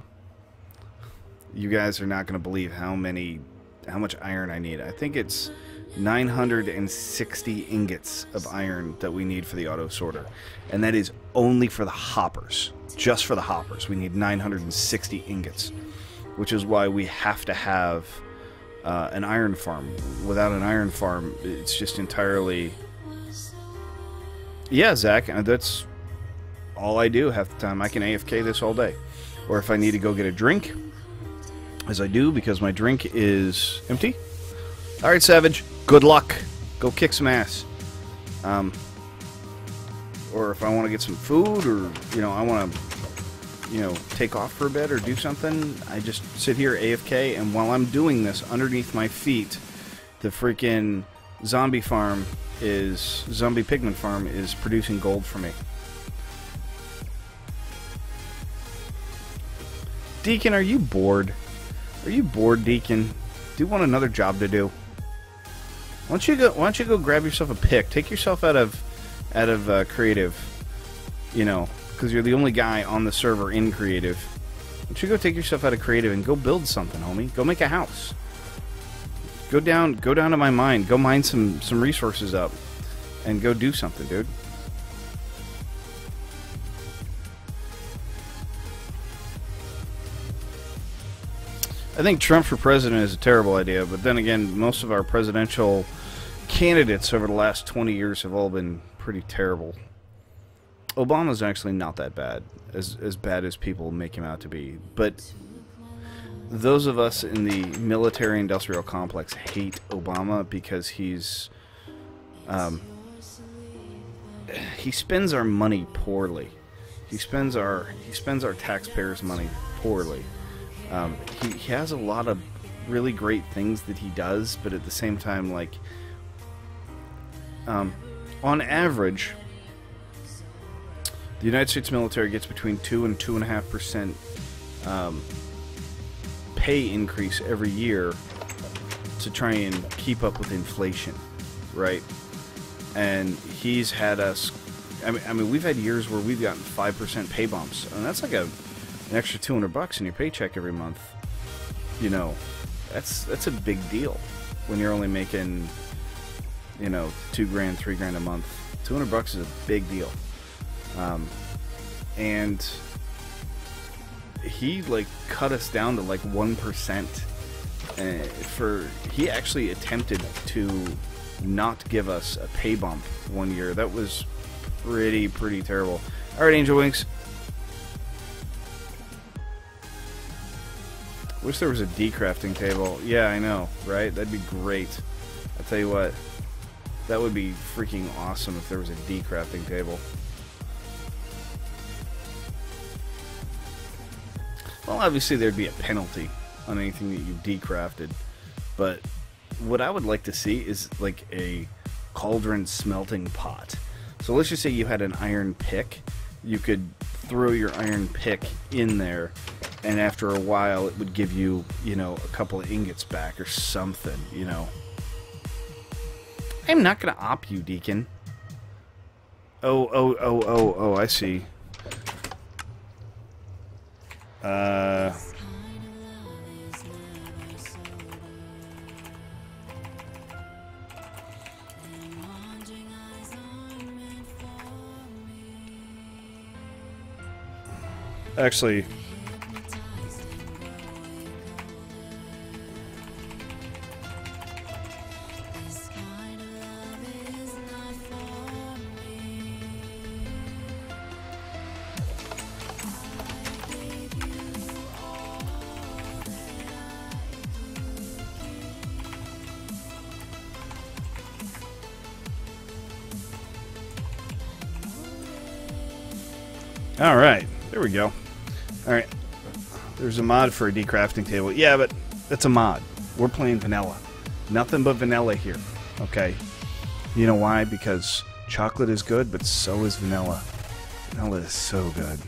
You guys are not going to believe how much iron I need. I think it's 960 ingots of iron that we need for the auto sorter, and that is only for the hoppers. Just for the hoppers we need 960 ingots, which is why we have to have an iron farm. Without an iron farm, it's just entirely... Yeah, Zach, that's all I do half the time. I can AFK this all day, or if I need to go get a drink, as I do because my drink is empty. Alright, Savage, good luck. Go kick some ass. Or if I want to get some food, or, you know, I want to, you know, take off for a bit or do something, I just sit here AFK, and while I'm doing this, underneath my feet, the freaking zombie pigment farm is producing gold for me. Deacon, are you bored? Are you bored, Deacon? Do you want another job to do? Why don't you go grab yourself a pick? Take yourself out of creative, you know, because you're the only guy on the server in creative. Why don't you go take yourself out of creative and go build something, homie? Go make a house. Go down to my mine. Go mine some resources up, and go do something, dude. I think Trump for president is a terrible idea, but then again, most of our presidential candidates over the last 20 years have all been pretty terrible. Obama's actually not that bad, as bad as people make him out to be, but those of us in the military-industrial complex hate Obama because he's he spends our money poorly. He spends our taxpayers' money poorly. He has a lot of really great things that he does, but at the same time, like, on average, the United States military gets between 2 and 2.5% pay increase every year to try and keep up with inflation, right? And he's had us. I mean, we've had years where we've gotten 5% pay bumps, and that's like an extra $200 in your paycheck every month. You know, that's a big deal when you're only making, you know, $2 grand, $3 grand a month. $200 is a big deal. And he like cut us down to like 1%. He actually attempted to not give us a pay bump one year. That was pretty terrible. All right, Angel Wings. Wish there was a decrafting table. Yeah, I know, right? That'd be great. I tell you what, that would be freaking awesome if there was a decrafting table. Well, obviously there'd be a penalty on anything that you decrafted, but what I would like to see is like a cauldron smelting pot. So let's just say you had an iron pick. You could throw your iron pick in there, and after a while it would give you, you know, a couple of ingots back or something, you know. I'm not gonna op you, Deacon. Oh, I see. Actually, all right, there we go. All right, there's a mod for a decrafting table. Yeah, but that's a mod. We're playing vanilla. Nothing but vanilla here, okay? You know why? Because chocolate is good, but so is vanilla. Vanilla is so good.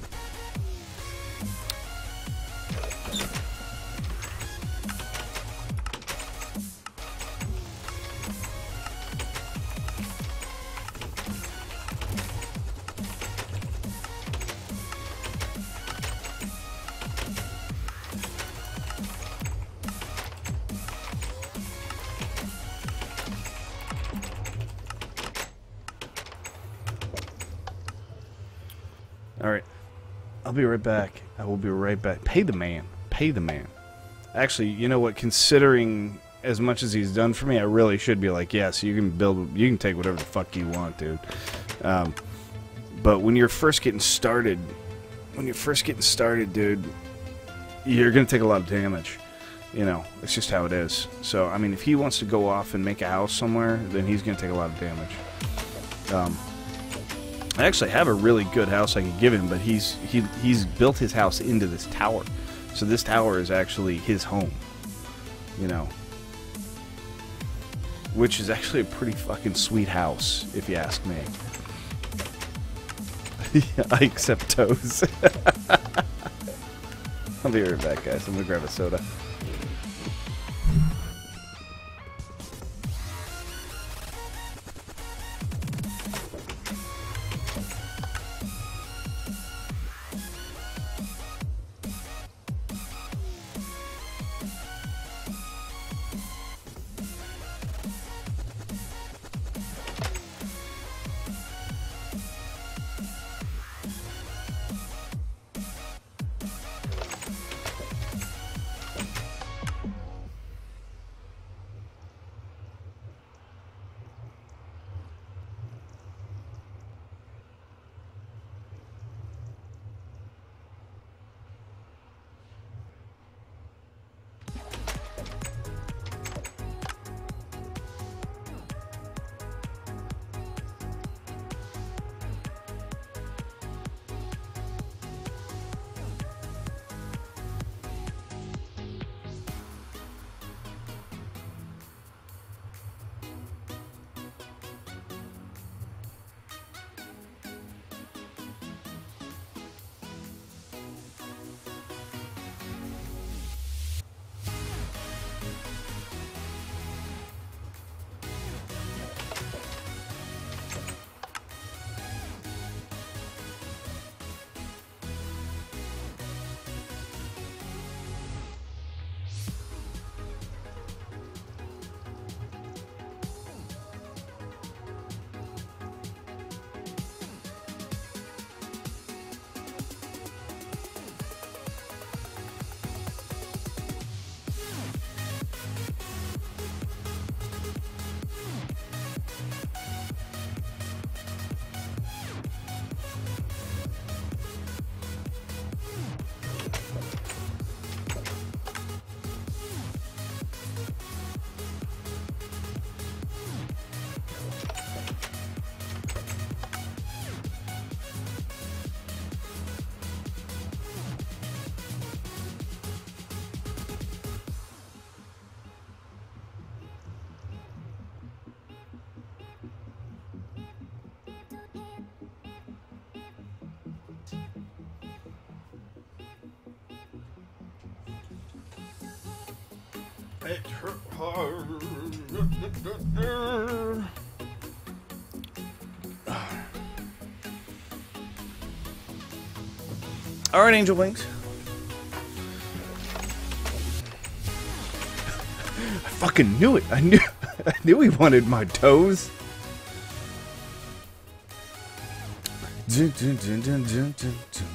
Alright, I'll be right back. I will be right back. Pay the man. Pay the man. Actually, you know what? Considering as much as he's done for me, I really should be like, yeah, so you can build, you can take whatever the fuck you want, dude. But when you're first getting started, dude, you're going to take a lot of damage. You know, it's just how it is. So, I mean, if he wants to go off and make a house somewhere, then he's going to take a lot of damage. I actually have a really good house I could give him, but he's built his house into this tower. So this tower is actually his home, you know. Which is actually a pretty fucking sweet house, if you ask me. I accept toes. I'll be right back, guys. I'm gonna grab a soda. All right, Angel Wings. I fucking knew it. I knew he wanted my toes. Dun, dun, dun, dun, dun, dun, dun.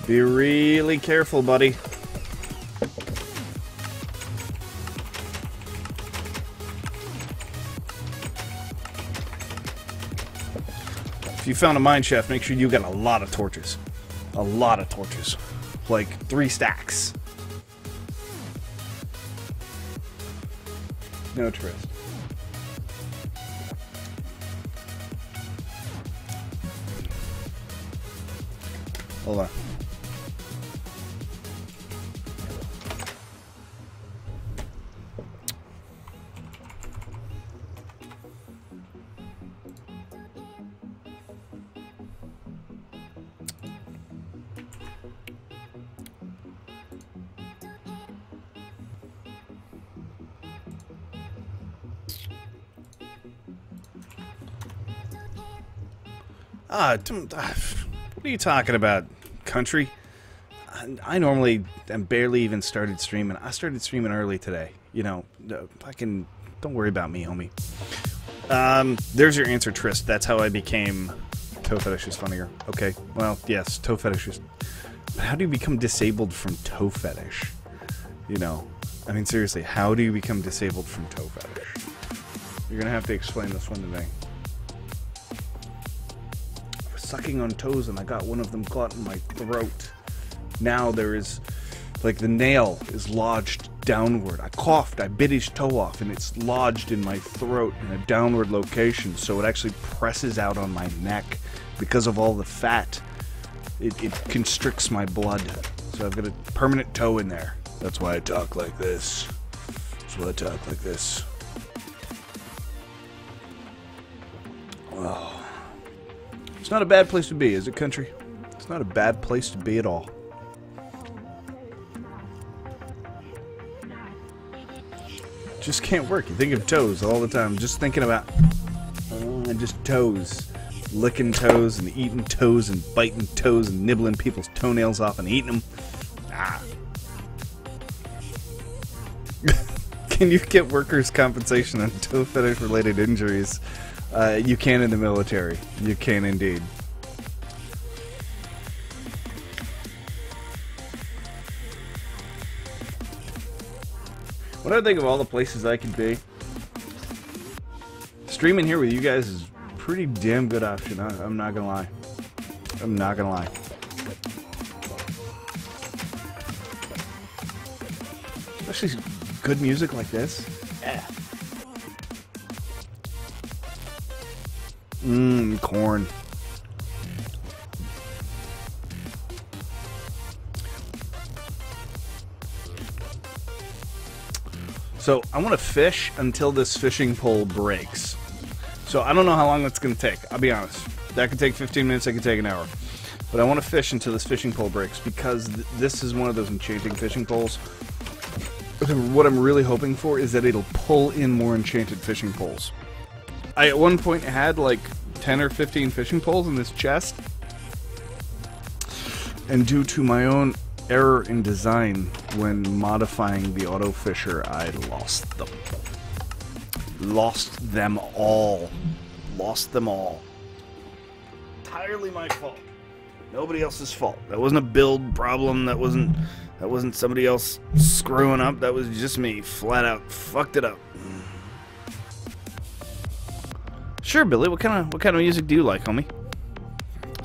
Be really careful, buddy. If you found a mine shaft, make sure you got a lot of torches. A lot of torches. Like 3 stacks. No twist. Hold on. What are you talking about, country? I normally am barely even started streaming. I started streaming early today. You know, don't worry about me, homie. There's your answer, Trist. That's how I became Toe Fetish is funnier. Okay, well, yes, Toe Fetish is... But how do you become disabled from Toe Fetish? You know, I mean, seriously, how do you become disabled from Toe Fetish? You're gonna have to explain this one to me. Sucking on toes and I got one of them caught in my throat. Now there is, like, the nail is lodged downward. I coughed, I bit his toe off, and it's lodged in my throat in a downward location, so it actually presses out on my neck because of all the fat. It constricts my blood, so I've got a permanent toe in there. That's why I talk like this. That's why I talk like this. Oh. It's not a bad place to be, is it, country? It's not a bad place to be at all. Just can't work. You think of toes all the time. Just thinking about just toes. Licking toes and eating toes and biting toes and nibbling people's toenails off and eating them. Ah. Can you get workers' compensation on toe fetish related injuries? You can in the military. You can indeed. What do I think of all the places I could be? Streaming here with you guys is a pretty damn good option. I'm not gonna lie. I'm not gonna lie. Especially good music like this. Yeah. Corn. So I want to fish until this fishing pole breaks. So I don't know how long that's going to take. I'll be honest. That could take 15 minutes. That could take an hour. But I want to fish until this fishing pole breaks because this is one of those enchanting fishing poles. What I'm really hoping for is that it'll pull in more enchanted fishing poles. I at one point had like 10 or 15 fishing poles in this chest, and due to my own error in design when modifying the auto fisher, I lost them. Lost them all. Lost them all. Entirely my fault. Nobody else's fault. That wasn't a build problem. That wasn't somebody else screwing up. That was just me. Flat out fucked it up. Sure, Billy. What kind of music do you like, homie?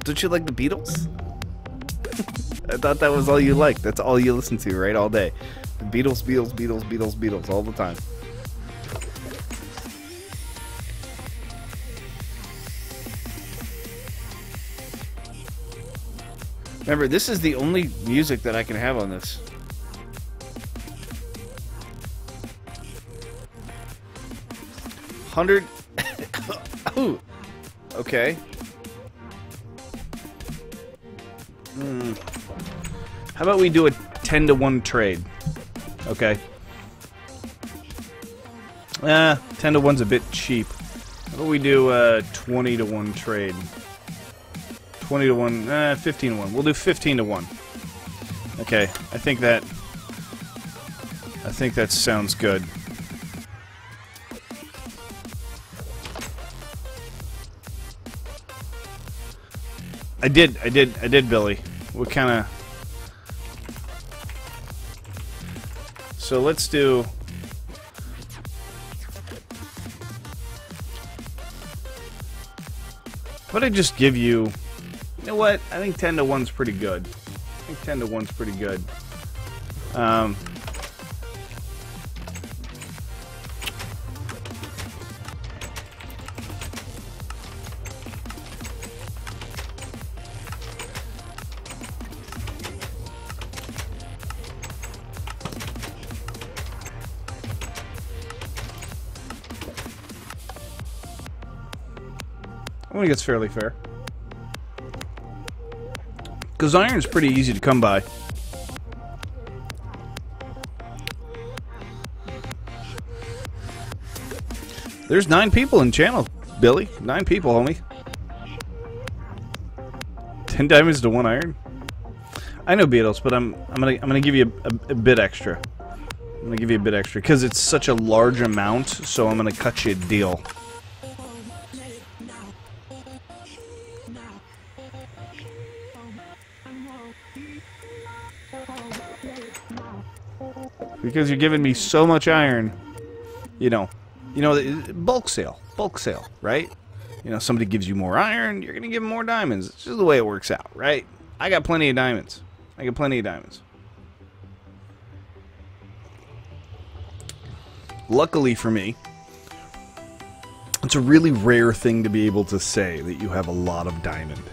Don't you like the Beatles? I thought that was all you liked. That's all you listen to, right? All day. The Beatles, Beatles, Beatles, Beatles, Beatles, all the time. Remember, this is the only music that I can have on this. 100. Ooh. Okay. How about we do a 10-to-1 trade? Okay. 10-to-1's a bit cheap. How about we do a 20-to-1 trade? 20-to-1, 15-to-1. We'll do 15-to-1. Okay, I think that sounds good. I did, Billy. What kind of... So let's do... How about I just give you... You know what? I think 10-to-1's pretty good. I think 10-to-1's pretty good. I think it's fairly fair. Because iron's pretty easy to come by. There's 9 people in channel, Billy. 9 people, homie. 10 diamonds to 1 iron. I know Beatles, but I'm gonna give you a bit extra. I'm gonna give you a bit extra because it's such a large amount. So I'm gonna cut you a deal. Because you're giving me so much iron, you know, bulk sale, right? You know, somebody gives you more iron, you're gonna give them more diamonds. It's just the way it works out, right? I got plenty of diamonds. Luckily for me, it's a really rare thing to be able to say that you have a lot of diamond,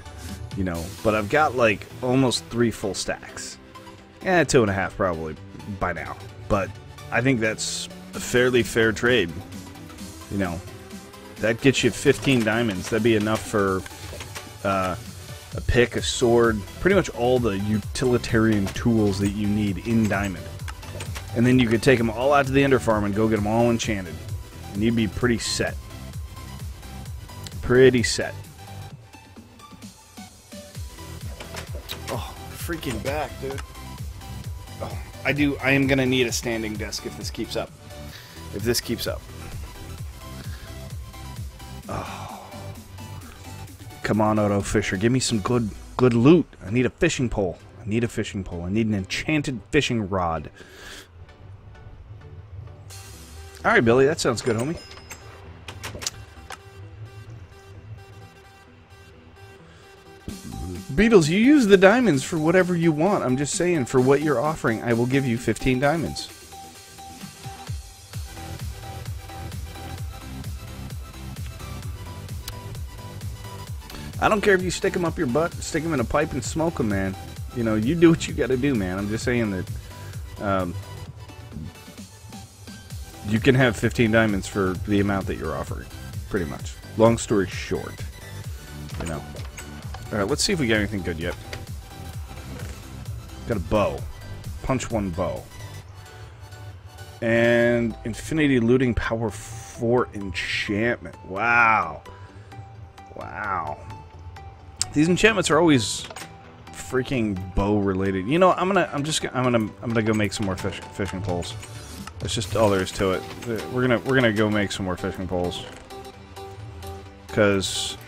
you know. But I've got like almost 3 full stacks. 2.5 probably by now. But I think that's a fairly fair trade. You know, that gets you 15 diamonds. That'd be enough for a pick, a sword, pretty much all the utilitarian tools that you need in diamond. And then you could take them all out to the Ender Farm and go get them all enchanted. And you'd be pretty set. Pretty set. Oh, freaking back, dude. Oh, I am gonna need a standing desk if this keeps up. Oh. Come on, Auto Fisher. Give me some good loot. I need a fishing pole. I need an enchanted fishing rod. Alright, Billy. That sounds good, homie. Beatles, you use the diamonds for whatever you want. I'm just saying, for what you're offering, I will give you 15 diamonds. I don't care if you stick them up your butt, stick them in a pipe and smoke them, man. You know, you do what you gotta do, man. I'm just saying that you can have 15 diamonds for the amount that you're offering, pretty much. Long story short, you know. Alright, let's see if we got anything good yet. Got a bow. Punch 1 bow. And Infinity Looting Power 4 enchantment. Wow. Wow. These enchantments are always freaking bow related. You know, I'm gonna go make some more fishing poles. That's just all there is to it. We're gonna go make some more fishing poles. Cause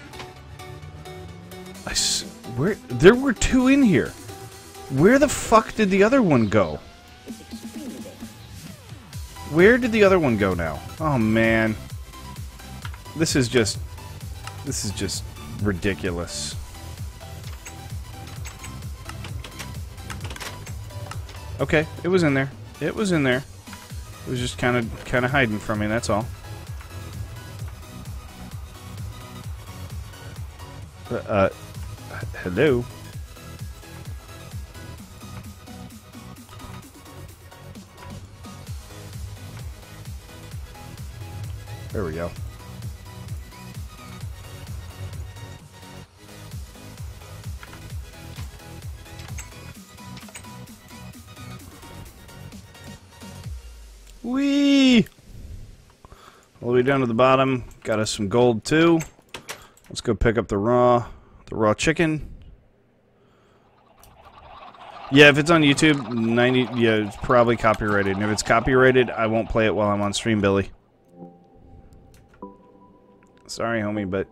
there were 2 in here. Where the fuck did the other one go? Where did the other one go now? Oh man. This is just ridiculous. Okay, it was in there. It was just kind of hiding from me, that's all. Hello? There we go. Whee! All the way down to the bottom. Got us some gold too. Let's go pick up the raw chicken. Yeah, if it's on YouTube, 90. Yeah, it's probably copyrighted. And if it's copyrighted, I won't play it while I'm on stream, Billy. Sorry, homie, but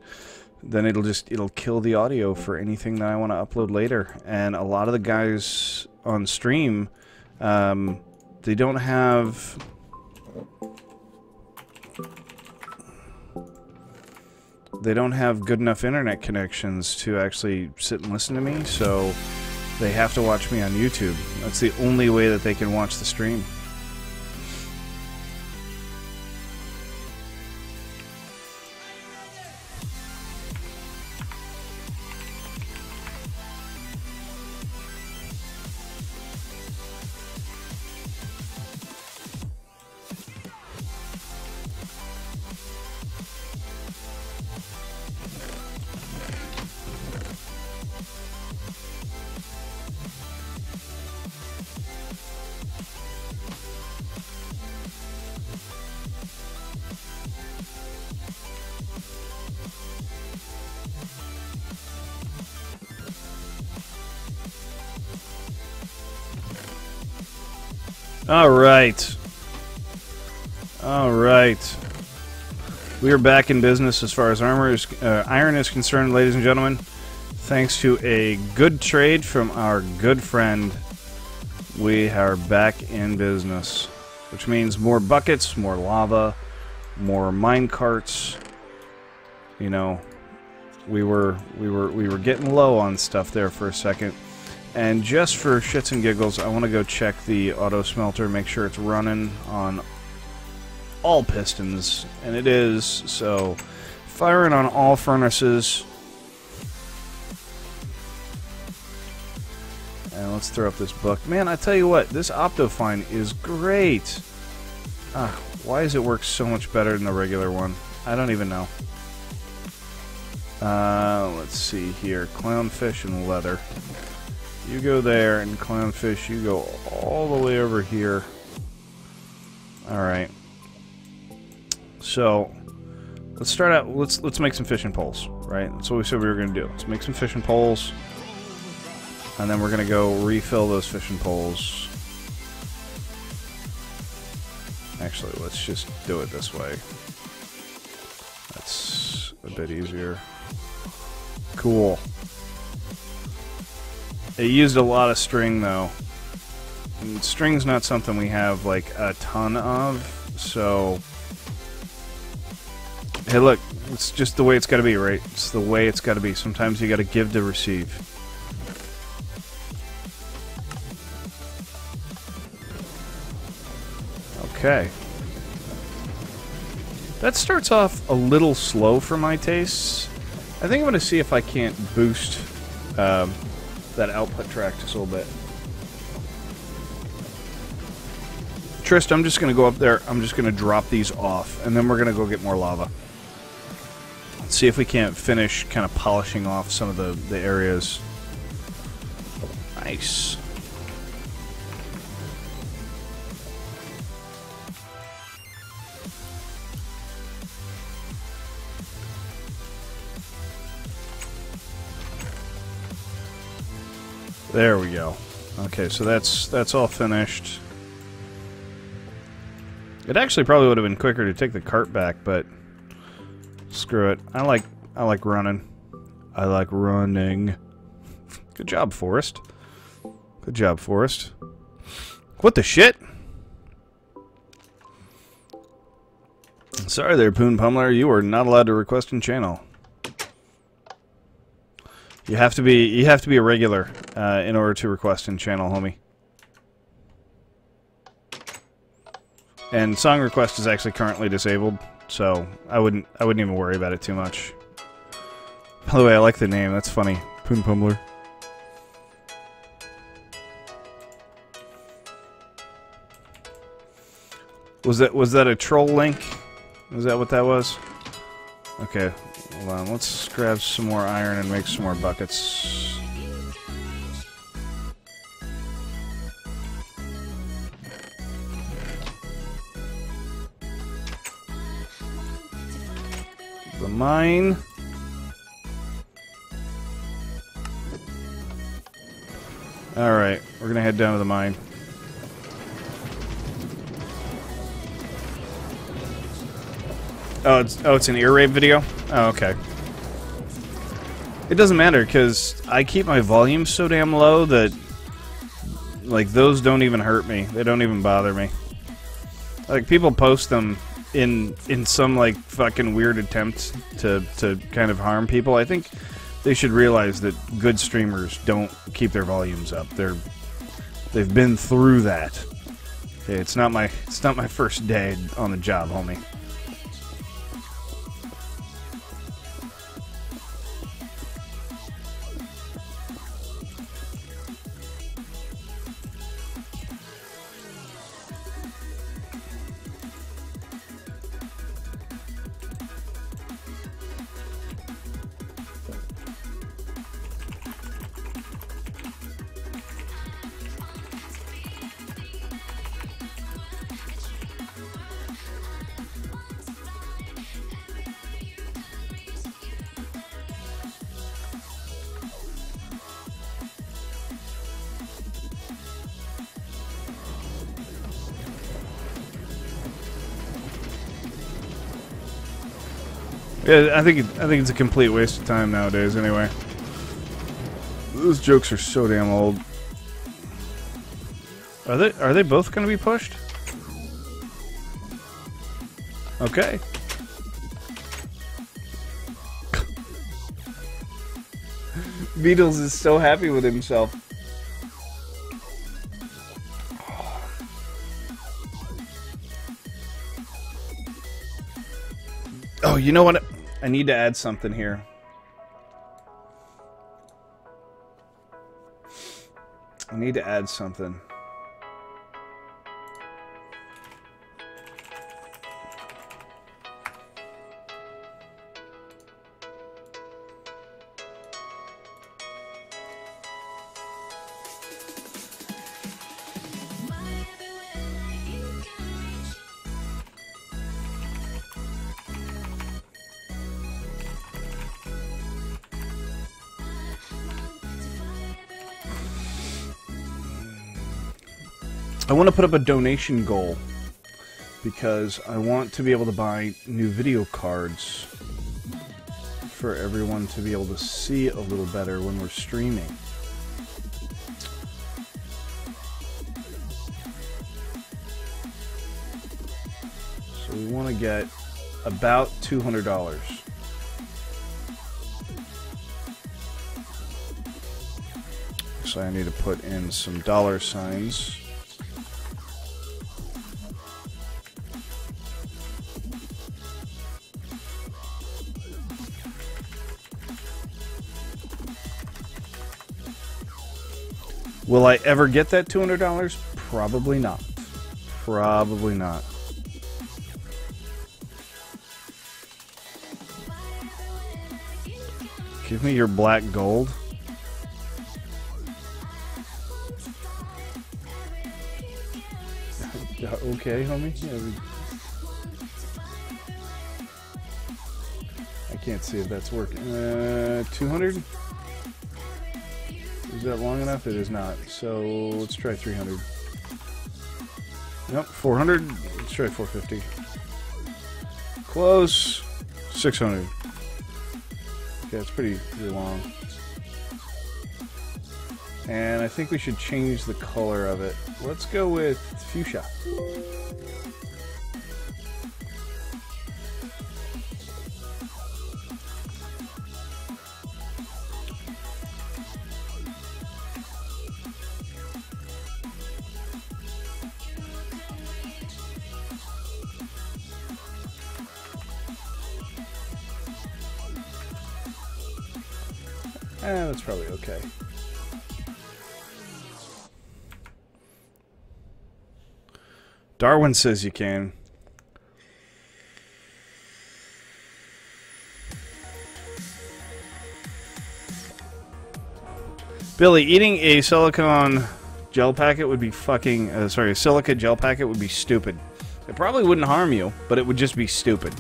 then it'll kill the audio for anything that I want to upload later. And a lot of the guys on stream, they don't have good enough internet connections to actually sit and listen to me, so they have to watch me on YouTube. That's the only way that they can watch the stream. All right. We are back in business as far as iron is concerned, ladies and gentlemen. Thanks to a good trade from our good friend, we are back in business, which means more buckets, more lava, more mine carts. You know, we were getting low on stuff there for a second. And just for shits and giggles, I want to go check the auto smelter, make sure it's running on all pistons, and it is. So, firing on all furnaces. And let's throw up this book. Man, I tell you what, this Optifine is great. Why does it work so much better than the regular one? I don't even know. Let's see here. Clownfish and leather. You go there, and clownfish, you go all the way over here. Alright. So, let's start out, let's make some fishing poles, right? That's what we said we were going to do. Let's make some fishing poles, and then we're going to go refill those fishing poles. Actually, let's just do it this way. That's a bit easier. Cool. It used a lot of string, though. And string's not something we have, like, a ton of, so... Hey, look, it's just the way it's gotta be, right? It's the way it's gotta be. Sometimes you gotta give to receive. Okay. That starts off a little slow for my tastes. I think I'm gonna see if I can't boost, that output track just a little bit. Trist, I'm just going to go up there. I'm just going to drop these off, and then we're going to go get more lava. Let's see if we can't finish kind of polishing off some of the areas. Nice. There we go. Okay, so that's all finished. It actually probably would have been quicker to take the cart back, but screw it. I like running. I like running. Good job, Forrest. Good job, Forrest. What the shit? Sorry there, Poon Pummeler. You are not allowed to request in channel. You have to be a regular in order to request in channel, homie. And song request is actually currently disabled, so I wouldn't even worry about it too much. By the way, I like the name. That's funny, Poon Pummeler. Was that a troll link? Was that what that was? Okay. Hold on, let's grab some more iron and make some more buckets. The mine. Alright, we're gonna head down to the mine. Oh, it's an ear rape video? Oh, okay. It doesn't matter, because I keep my volume so damn low that, like, those don't even hurt me. They don't even bother me. Like, people post them in some, like, fucking weird attempt to kind of harm people. I think they should realize that good streamers don't keep their volumes up. They've been through that. Okay, it's not my first day on the job, homie. Yeah, I think it's a complete waste of time nowadays. Anyway, those jokes are so damn old. Are they both going to be pushed? Okay. Beatles is so happy with himself. Oh, you know what? I need to add something here. I need to add something. I want to put up a donation goal because I want to be able to buy new video cards for everyone to be able to see a little better when we're streaming. So we want to get about $200. So I need to put in some dollar signs. Will I ever get that $200? Probably not. Probably not. Give me your black gold. Okay, homie. Yeah, I can't see if that's working. 200? Is that long enough? It is not. So let's try 300. Nope, 400. Let's try 450. Close. 600. Okay, it's pretty long. And I think we should change the color of it. Let's go with fuchsia. That's probably okay. Darwin says you can. Billy, eating a silicone gel packet would be fucking... sorry, a silica gel packet would be stupid. It probably wouldn't harm you, but it would just be stupid.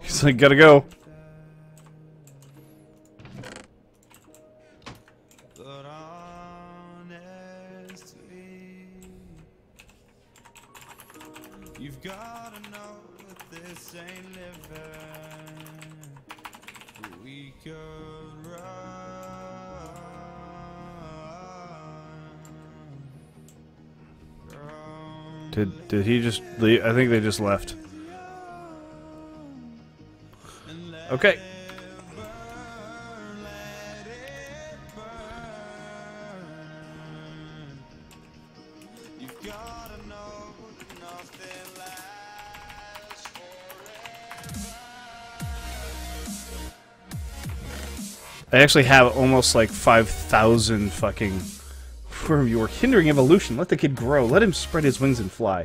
He's like, gotta go. You've gotta know that this ain't living. We could run. Did he just leave? I think they just left. Okay. You've gotta know nothing lasts forever. I actually have almost like 5,000 fucking... You are hindering evolution. Let the kid grow. Let him spread his wings and fly.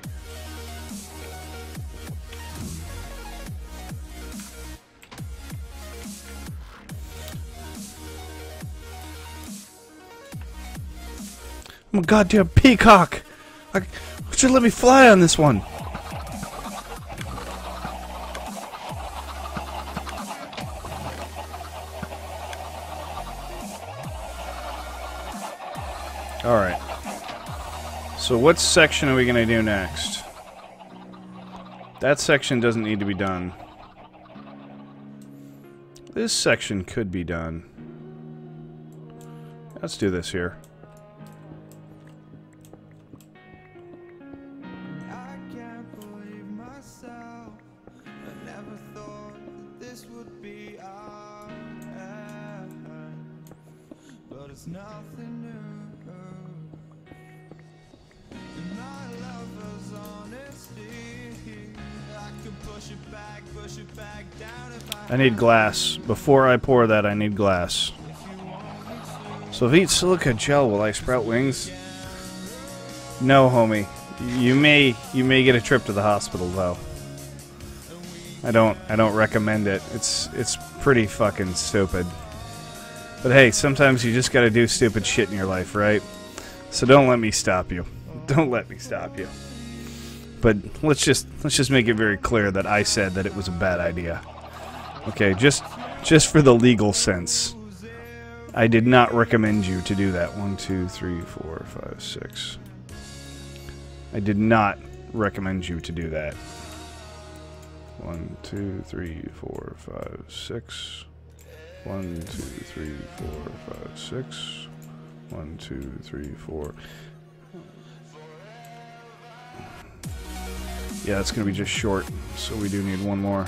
I'm a goddamn peacock! You should let me fly on this one! Alright. So what section are we gonna do next? That section doesn't need to be done. This section could be done. Let's do this here. I can't believe myself. I never thought that this would be our end. But it's nothing new. My lover's honesty. I could push it back down if I I need glass. Before I pour that, I need glass. So if I eat silica gel, will I sprout wings? No, homie. You may get a trip to the hospital though. I don't recommend it. It's pretty fucking stupid. But hey, sometimes you just gotta do stupid shit in your life, right? So don't let me stop you. Don't let me stop you. But let's just make it very clear that I said that it was a bad idea. Okay, just for the legal sense. I did not recommend you to do that. 1, 2, 3, 4, 5, 6. I did not recommend you to do that. 1, 2, 3, 4, 5, 6. 1, 2, 3, 4, 5, 6. 1, 2, 3, 4. Yeah, it's gonna be just short, so we do need one more.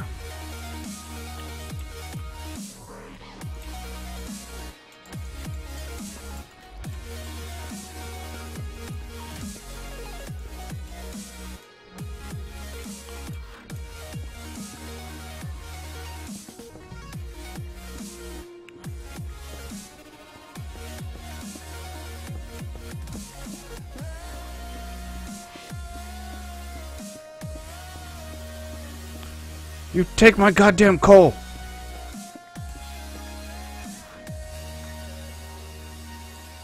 You take my goddamn coal!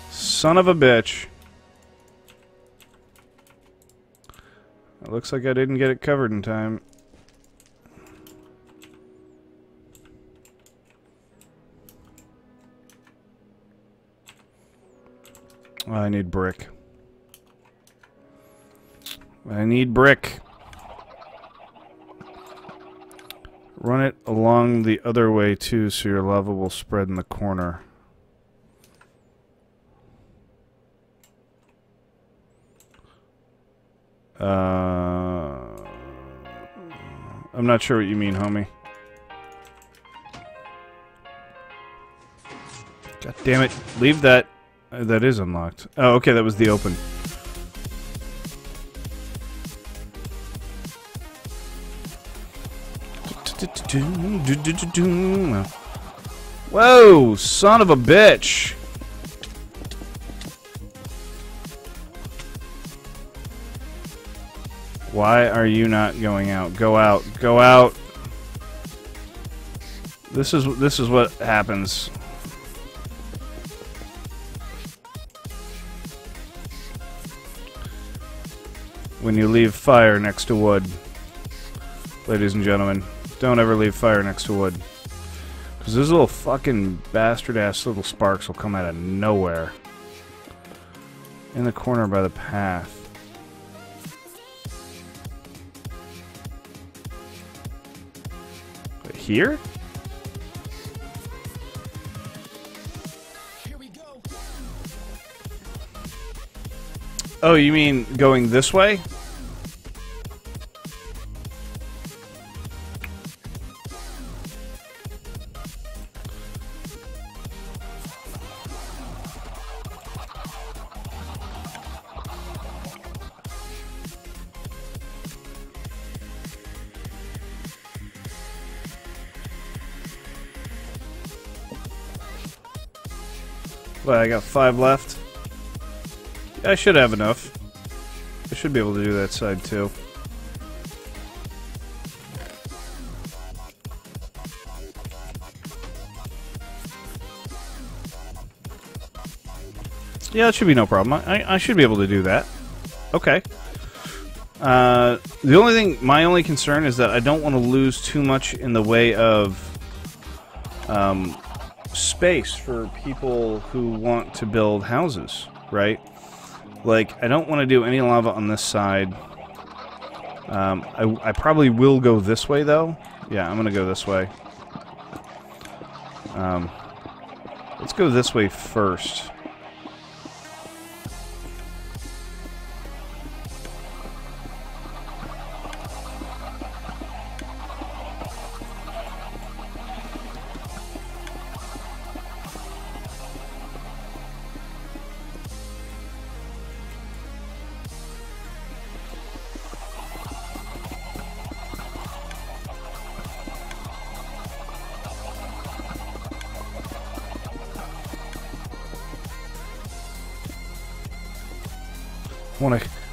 Son of a bitch. It looks like I didn't get it covered in time. I need brick. I need brick. Run it along the other way too, so your lava will spread in the corner. I'm not sure what you mean, homie. God damn it. Leave that. That is unlocked. Oh, okay, that was the open. Whoa, son of a bitch. Why are you not going out? Go out. Go out. This is what happens. When you leave fire next to wood. ladies and gentlemen. Don't ever leave fire next to wood. Because those little fucking bastard-ass little sparks will come out of nowhere. In the corner by the path. But here? Oh, you mean going this way? Well, I got 5 left. I should have enough. I should be able to do that side too. Yeah, it should be no problem. I should be able to do that. Okay. The only thing, my only concern is that I don't want to lose too much in the way of space for people who want to build houses, right? Like, I don't want to do any lava on this side. I probably will go this way, though. Yeah, I'm going to go this way. Let's go this way first.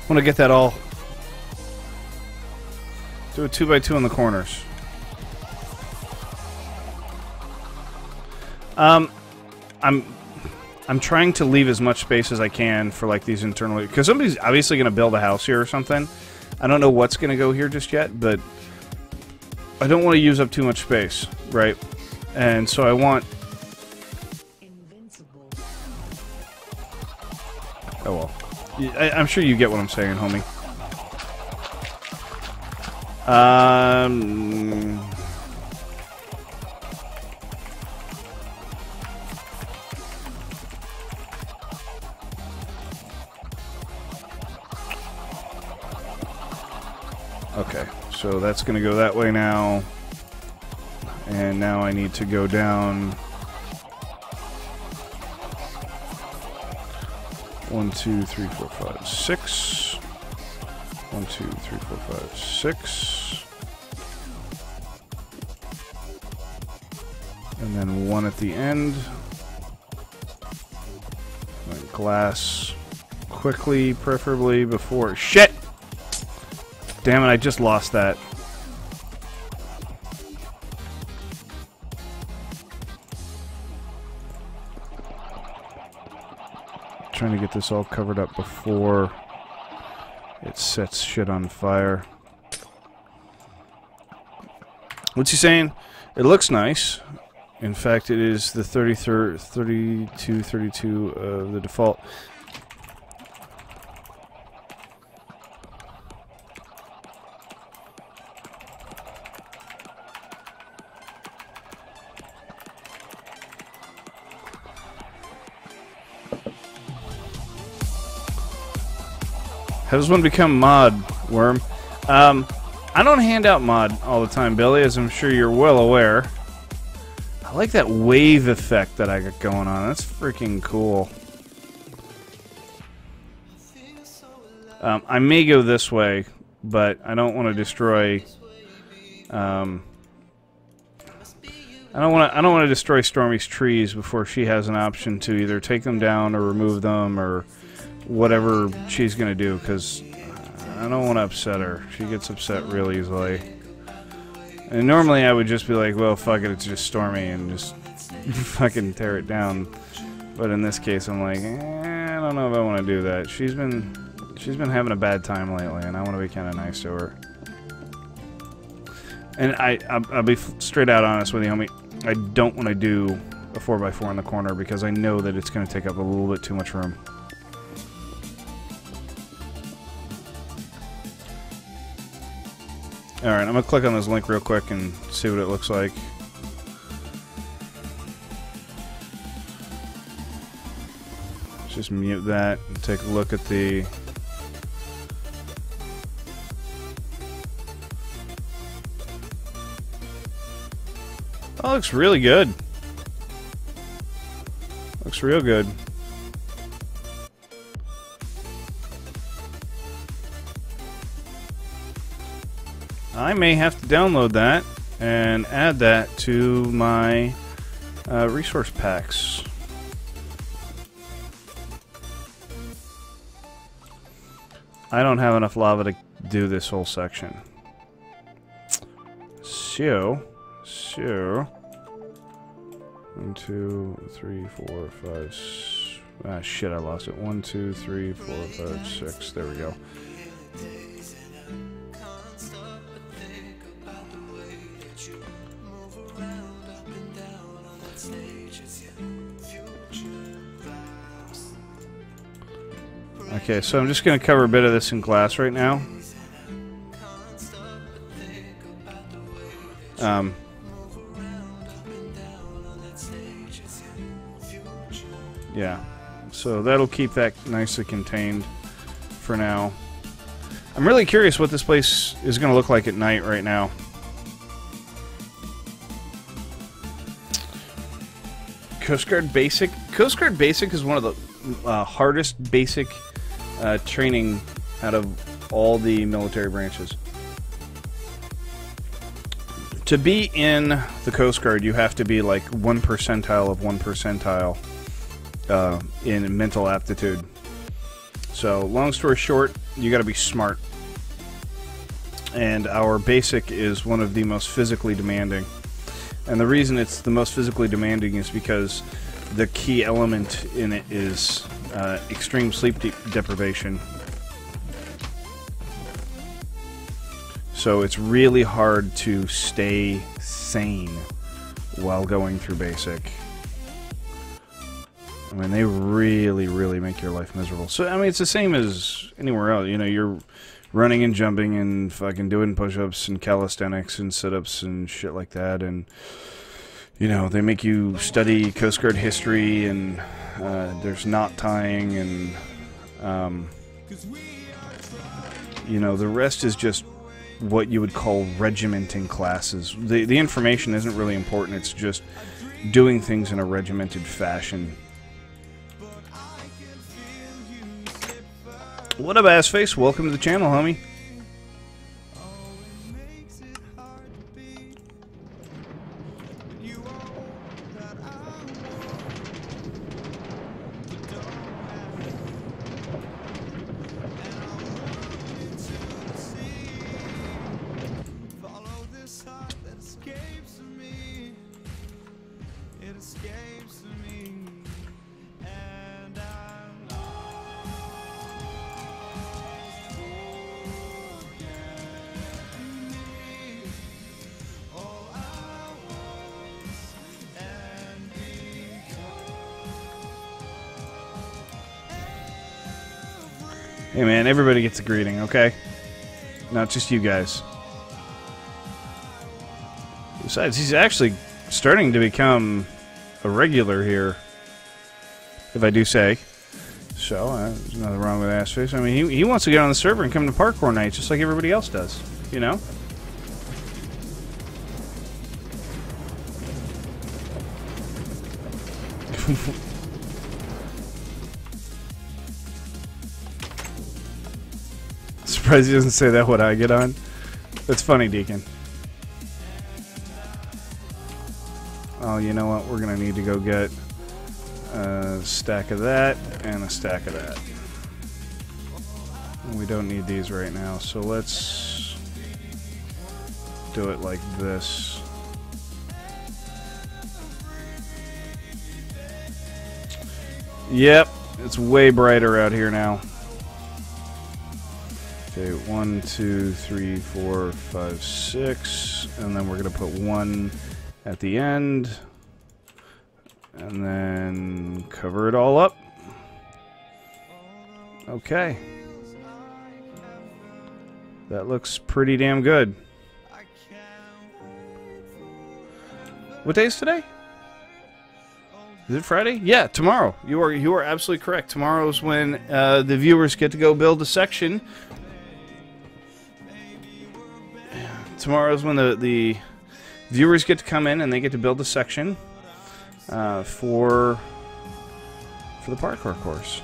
Want to get that all. Do a 2x2 in the corners. I'm trying to leave as much space as I can for like these internal, because somebody's obviously going to build a house here or something. I don't know what's going to go here just yet, but I don't want to use up too much space, right? And so I want. Oh well. I'm sure you get what I'm saying, homie. Okay, so that's going to go that way now. And now I need to go down. 1, 2, 3, 4, 5, 6. 1, 2, 3, 4, 5, 6. And then 1 at the end. And glass quickly, preferably before. Shit! Damn it, I just lost that. Trying to get this all covered up before it sets shit on fire. What's he saying? It looks nice. In fact, it is the 32 of the default. How does one become mod, Worm? I don't hand out mod all the time, Billy, as I'm sure you're well aware. I like that wave effect that I got going on. That's freaking cool. I may go this way, but I don't want to destroy. I don't want to destroy Stormy's trees before she has an option to either take them down or remove them or whatever she's gonna do, because I don't want to upset her. She gets upset real easily. And normally I would just be like, well, fuck it, it's just Stormy, and just fucking tear it down. But in this case, I'm like, I don't know if I want to do that. She's been having a bad time lately, and I want to be kind of nice to her. And I'll be straight out honest with you, homie. I don't want to do a 4x4 in the corner because I know that it's going to take up a little bit too much room. Alright, I'm going to click on this link real quick and see what it looks like. Let's just mute that and take a look at the... Oh, looks really good. Looks real good. I may have to download that and add that to my resource packs. I don't have enough lava to do this whole section. So 1, 2, 3, 4, 5. Ah, shit! I lost it. 1, 2, 3, 4, 5, 6. There we go. Okay, so I'm just going to cover a bit of this in glass right now. Yeah, so that'll keep that nicely contained for now. I'm really curious what this place is going to look like at night right now. Coast Guard Basic. Coast Guard Basic is one of the hardest basic training out of all the military branches. To be in the Coast Guard, you have to be like 1 percentile of 1 percentile in mental aptitude. So, long story short, you got to be smart. And our basic is one of the most physically demanding. And the reason it's the most physically demanding is because the key element in it is extreme sleep deprivation. So it's really hard to stay sane while going through basic. I mean, they really, really make your life miserable. So, I mean, it's the same as anywhere else. You know, you're running and jumping and fucking doing push-ups and calisthenics and sit-ups and shit like that. And, you know, they make you study Coast Guard history and there's knot tying and, you know, the rest is just what you would call regimenting classes. The information isn't really important. It's just doing things in a regimented fashion. What up, Assface? Welcome to the channel, homie. Hey man, everybody gets a greeting, okay? Not just you guys. Besides, he's actually starting to become a regular here, if I do say. So, there's nothing wrong with Assface. I mean, he wants to get on the server and come to parkour night just like everybody else does, you know? Surprised he doesn't say that when I get on. That's funny, Deacon. Oh, you know what? We're gonna need to go get a stack of that and a stack of that. We don't need these right now, so let's do it like this. Yep, it's way brighter out here now. Okay, 1, 2, 3, 4, 5, 6, and then we're gonna put 1 at the end, and then cover it all up. Okay. That looks pretty damn good. What day is today? Is it Friday? Yeah, tomorrow. You are absolutely correct. Tomorrow's when the viewers get to go build a section. Tomorrow's when the viewers get to come in and they get to build a section for the parkour course.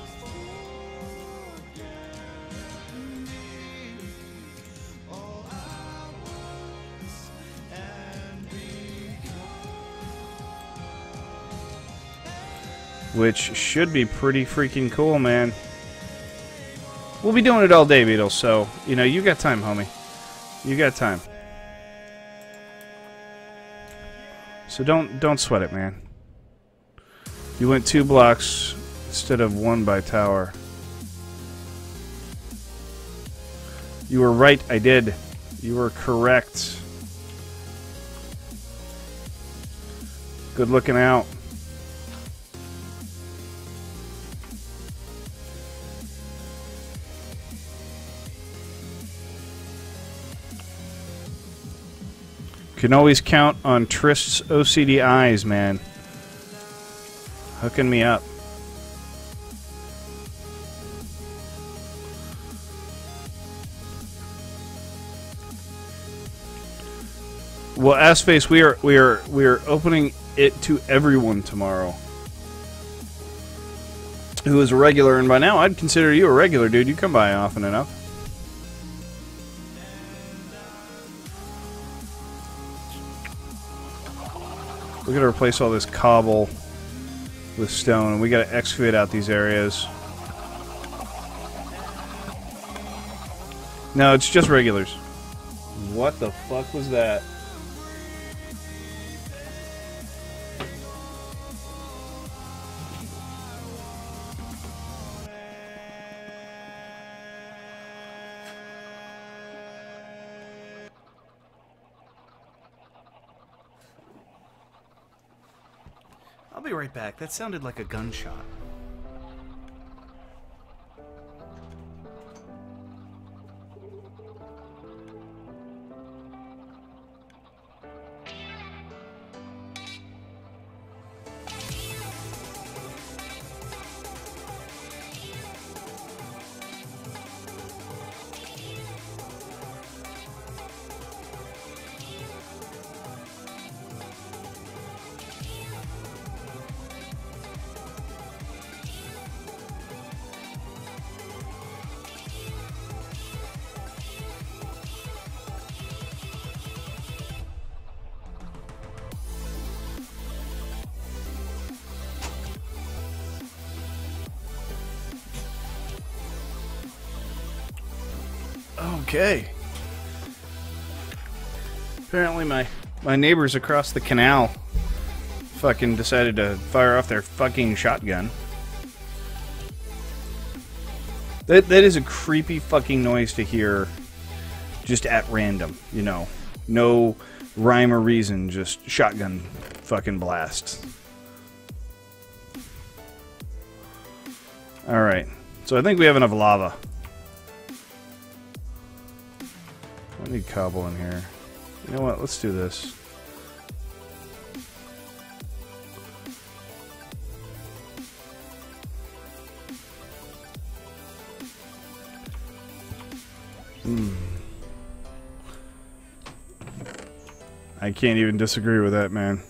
Which should be pretty freaking cool, man. We'll be doing it all day, Beetle, so, you know, you got time, homie. You got time. So don't sweat it, man. You went 2 blocks instead of 1 by tower. You were right, I did. You were correct. Good looking out. Can always count on Trist's OCD eyes, man. Hooking me up. Well, Assface, we are opening it to everyone tomorrow who is a regular, and by now I'd consider you a regular, dude. You come by often enough. We gotta replace all this cobble with stone, and we gotta excavate out these areas. No, it's just regulars. What the fuck was that? I'll be right back. That sounded like a gunshot. Okay. Apparently my neighbors across the canal fucking decided to fire off their fucking shotgun. That is a creepy fucking noise to hear just at random, you know. No rhyme or reason, just shotgun fucking blast. Alright. So I think we have enough lava. I need cobble in here. You know what? Let's do this. I can't even disagree with that, man.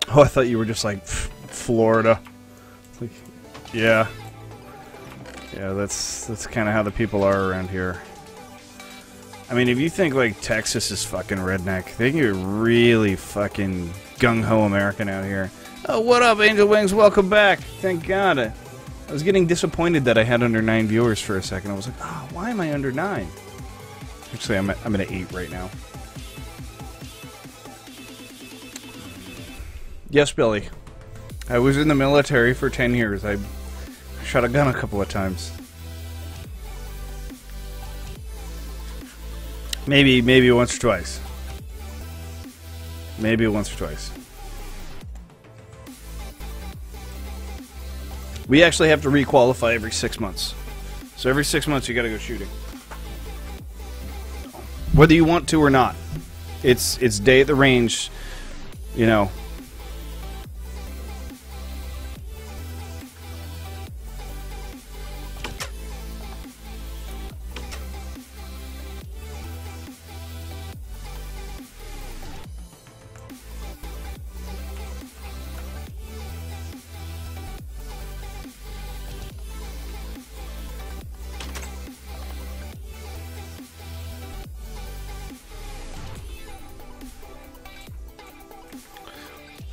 Oh, I thought you were just like Florida. Like, yeah. Yeah, that's kind of how the people are around here. I mean, if you think like Texas is fucking redneck, they can get really fucking gung-ho American out here. Oh, what up, Angel Wings? Welcome back. Thank God. I was getting disappointed that I had under 9 viewers for a second. I was like, oh, why am I under 9? Actually, I'm at 8 right now. Yes, Billy. I was in the military for 10 years. I shot a gun a couple of times. Maybe once or twice. Maybe once or twice. We actually have to requalify every 6 months. So every 6 months you gotta go shooting. Whether you want to or not. It's day at the range, you know.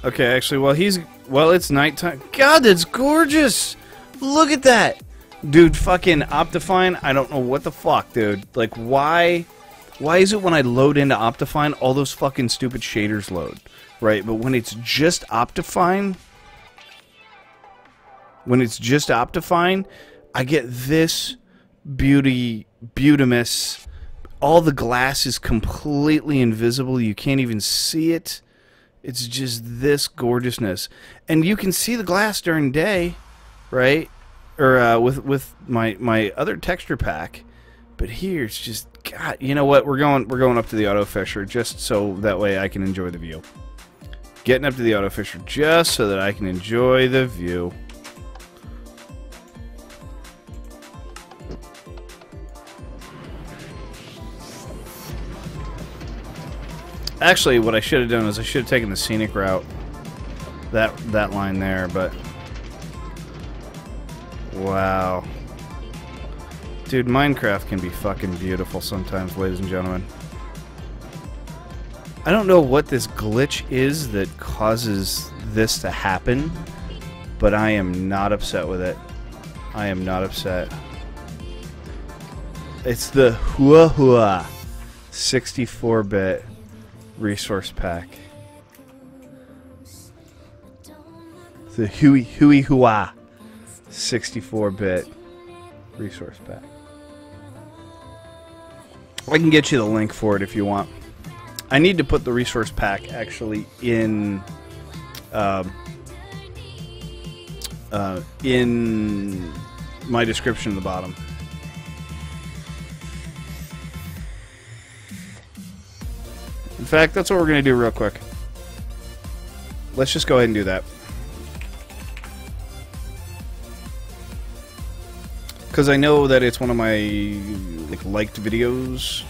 Okay, actually, while it's nighttime. God, that's gorgeous! Look at that! Dude, fucking Optifine, I don't know what the fuck, dude. Like, why is it when I load into Optifine, all those fucking stupid shaders load? Right, but when it's just Optifine, I get this beautimous. All the glass is completely invisible. You can't even see it. It's just this gorgeousness, and you can see the glass during day, right? Or with my other texture pack, but here it's just God. You know what? We're going up to the Auto Fisher just so that way I can enjoy the view. Getting up to the Auto Fisher just so that I can enjoy the view. Actually, what I should have done is I should have taken the scenic route. That line there, but wow. Dude, Minecraft can be fucking beautiful sometimes, ladies and gentlemen. I don't know what this glitch is that causes this to happen, but I am not upset with it. I am not upset. It's the Hua Hua 64-bit resource pack. The Hui Hua 64-bit resource pack. I can get you the link for it if you want. I need to put the resource pack actually in my description at the bottom. In fact, that's what we're going to do real quick. Let's just go ahead and do that. Because I know that it's one of my liked videos.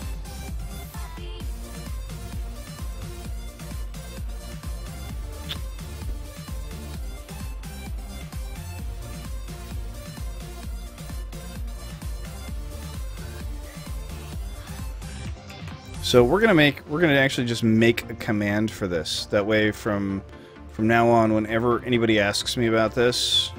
So we're gonna actually just make a command for this. That way, from now on, whenever anybody asks me about this,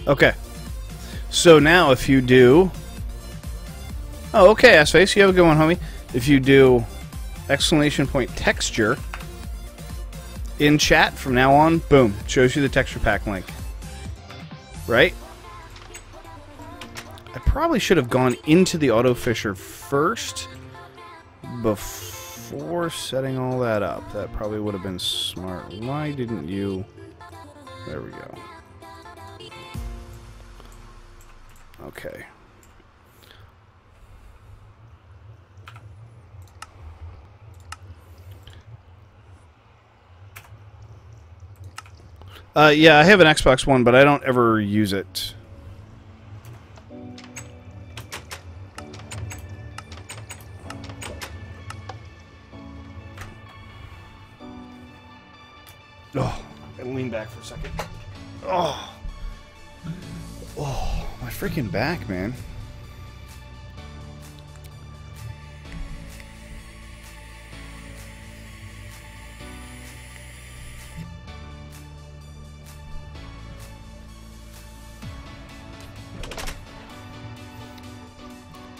okay. So now if you do... Oh, okay, Assface, you have a good one, homie. If you do exclamation point texture in chat from now on, boom, shows you the texture pack link. Right? I probably should have gone into the Auto Fisher first before setting all that up. That probably would have been smart. Why didn't you... There we go. Okay. Yeah, I have an Xbox One, but I don't ever use it. Oh, I lean back for a second. Oh, my freaking back, man.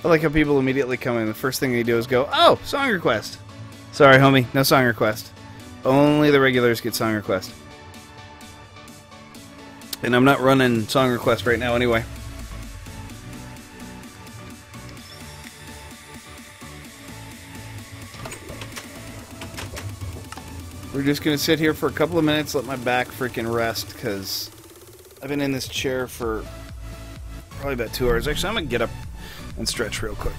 I like how people immediately come in. The first thing they do is go, "Oh, song request." Sorry, homie, no song request. Only the regulars get song request. And I'm not running song request right now anyway. We're just going to sit here for a couple of minutes, let my back freaking rest, because I've been in this chair for probably about 2 hours. Actually, I'm going to get up and stretch real quick.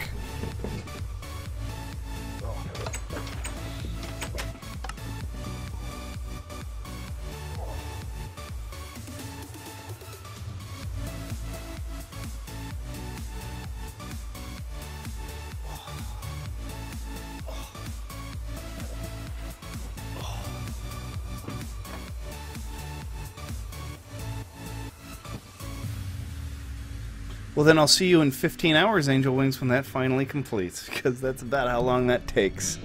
Well, then I'll see you in 15 hours, Angel Wings, when that finally completes, because that's about how long that takes.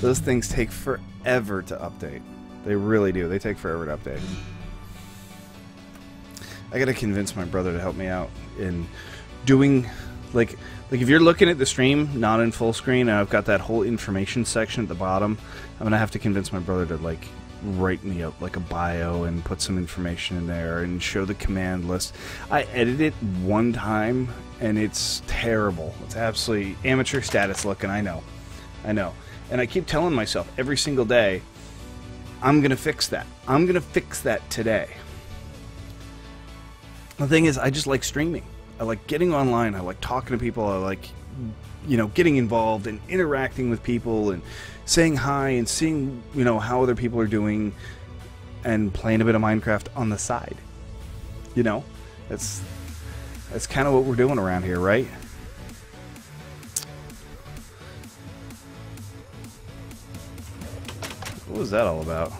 Those things take forever to update. They really do. They take forever to update. I gotta convince my brother to help me out in doing, like if you're looking at the stream, not in full screen, and I've got that whole information section at the bottom, I'm gonna have to convince my brother to, like, write me up like a bio and put some information in there and show the command list. I edited it one time and it's terrible. It's absolutely amateur status looking. I know. And I keep telling myself every single day, I'm gonna fix that. I'm gonna fix that today. The thing is, I just like streaming. I like getting online. I like talking to people. I like, you know, getting involved and interacting with people and saying hi and seeing, you know, how other people are doing and playing a bit of Minecraft on the side. You know, that's kind of what we're doing around here, right? What was that all about?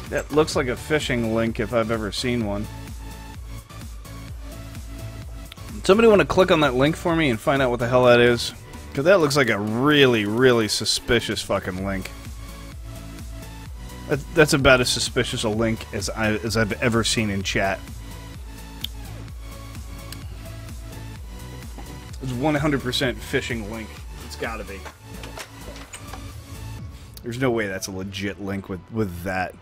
That looks like a phishing link if I've ever seen one. Somebody want to click on that link for me and find out what the hell that is? Because that looks like a really, really suspicious fucking link. That's about as suspicious a link as I've ever seen in chat. It's 100% phishing link. It's gotta be. There's no way that's a legit link with that.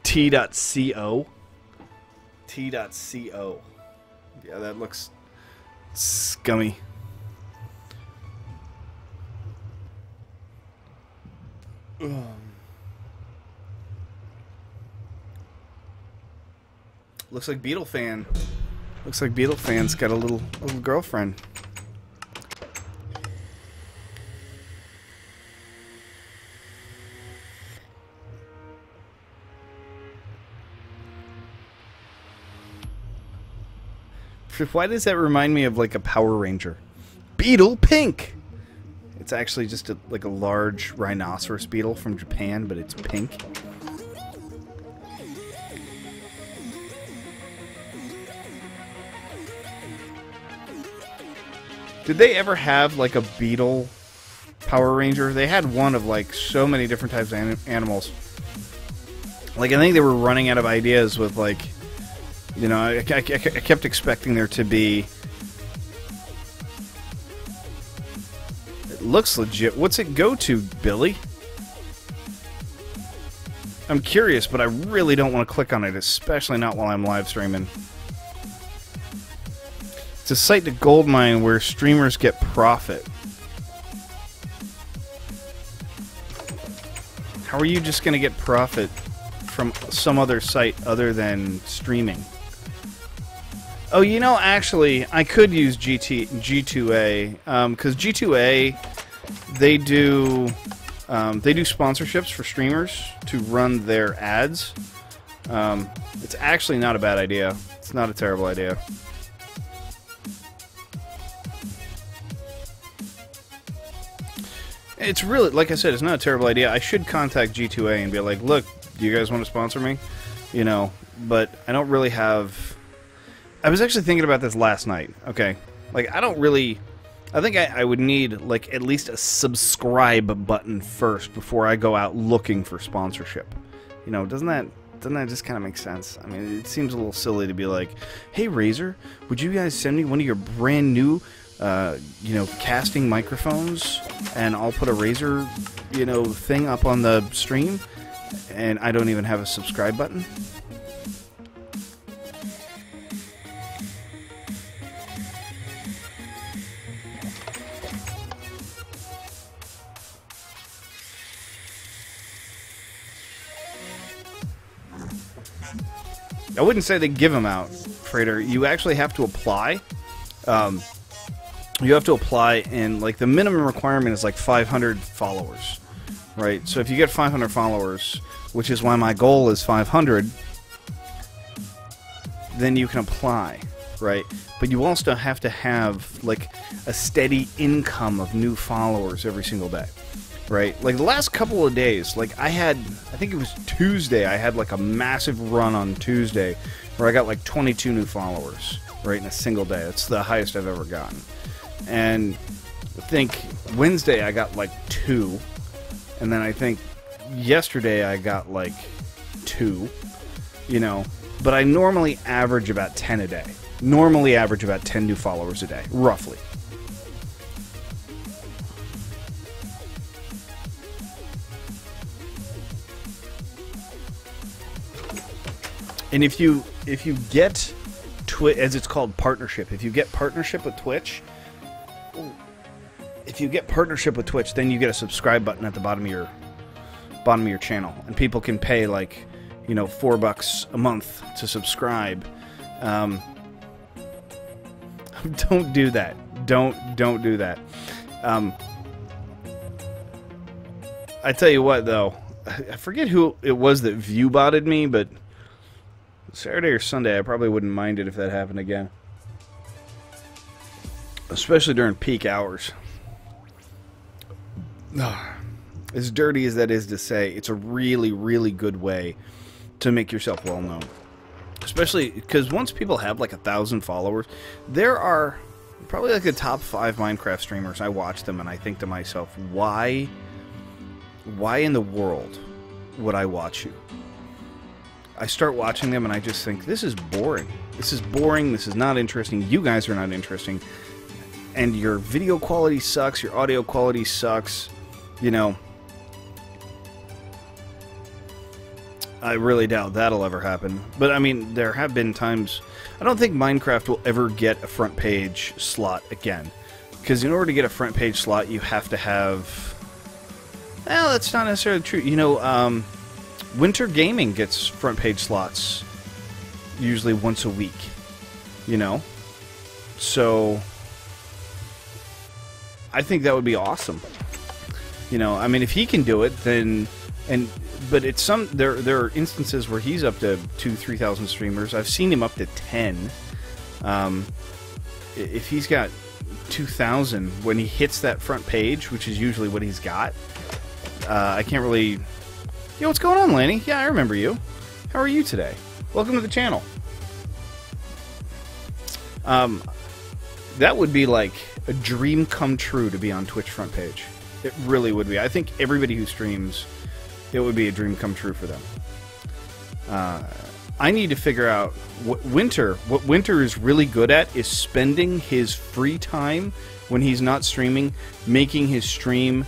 T.co. T.co. Yeah, that looks scummy. Looks like Beetle Fan. Looks like Beetle Fan's got a little girlfriend. Why does that remind me of like a Power Ranger? Beetle Pink! It's actually just like a large rhinoceros beetle from Japan, but it's pink. Did they ever have like a beetle Power Ranger? They had one of like so many different types of animals. Like I think they were running out of ideas with like You know, I kept expecting there to be... It looks legit. What's it go to, Billy? I'm curious, but I really don't want to click on it, especially not while I'm live streaming. It's a site to goldmine where streamers get profit. How are you just going to get profit from some other site other than streaming? Oh, you know, actually, I could use G2A, because G2A, they do sponsorships for streamers to run their ads. It's actually not a bad idea. It's not a terrible idea. It's really, like I said, it's not a terrible idea. I should contact G2A and be like, look, do you guys want to sponsor me? You know, but I don't really have... I was actually thinking about this last night, okay? Like, I don't really... I think I would need, like, at least a subscribe button first before I go out looking for sponsorship. You know, doesn't that just kind of make sense? I mean, it seems a little silly to be like, hey, Razer, would you guys send me one of your brand new... you know, casting microphones, and I'll put a Razer, you know, thing up on the stream, and I don't even have a subscribe button. I wouldn't say they give them out, Freighter. You actually have to apply. You have to apply, and like the minimum requirement is like 500 followers, right? So if you get 500 followers, which is why my goal is 500, then you can apply, right? But you also have to have like a steady income of new followers every single day, right? Like the last couple of days, like I think it was Tuesday, I had like a massive run on Tuesday where I got like 22 new followers, right, in a single day. It's the highest I've ever gotten. And I think Wednesday I got like 2, and then I think yesterday I got like 2, you know, but I normally average about 10 a day. Normally average about 10 new followers a day, roughly. And if you get Twitch, as it's called, partnership, if you get partnership with Twitch, then you get a subscribe button at the bottom of your channel, and people can pay like, you know, $4 a month to subscribe. Don't do that. Don't do that. I tell you what, though, I forget who it was that view-botted me, but Saturday or Sunday, I probably wouldn't mind it if that happened again. Especially during peak hours. As dirty as that is to say, it's a really, really good way to make yourself well known. Especially because once people have like 1,000 followers, there are probably like the top 5 Minecraft streamers. I watch them and I think to myself, why in the world would I watch you? I start watching them and I just think, this is boring. This is boring. This is not interesting. You guys are not interesting. And your video quality sucks. Your audio quality sucks. You know, I really doubt that'll ever happen. But, I mean, there have been times... I don't think Minecraft will ever get a front page slot again. Because in order to get a front page slot, you have to have... Well, that's not necessarily true. You know, Winter Gaming gets front page slots usually once a week. You know? So... I think that would be awesome. You know, I mean, if he can do it, then... But it's there are instances where he's up to 2,000-3,000 streamers. I've seen him up to 10. If he's got 2,000, when he hits that front page, which is usually what he's got, I can't really... Yo, what's going on, Lanny? Yeah, I remember you. How are you today? Welcome to the channel. That would be like a dream come true to be on Twitch front page. It really would be. I think everybody who streams, it would be a dream come true for them. I need to figure out what Winter is really good at is spending his free time when he's not streaming, making his stream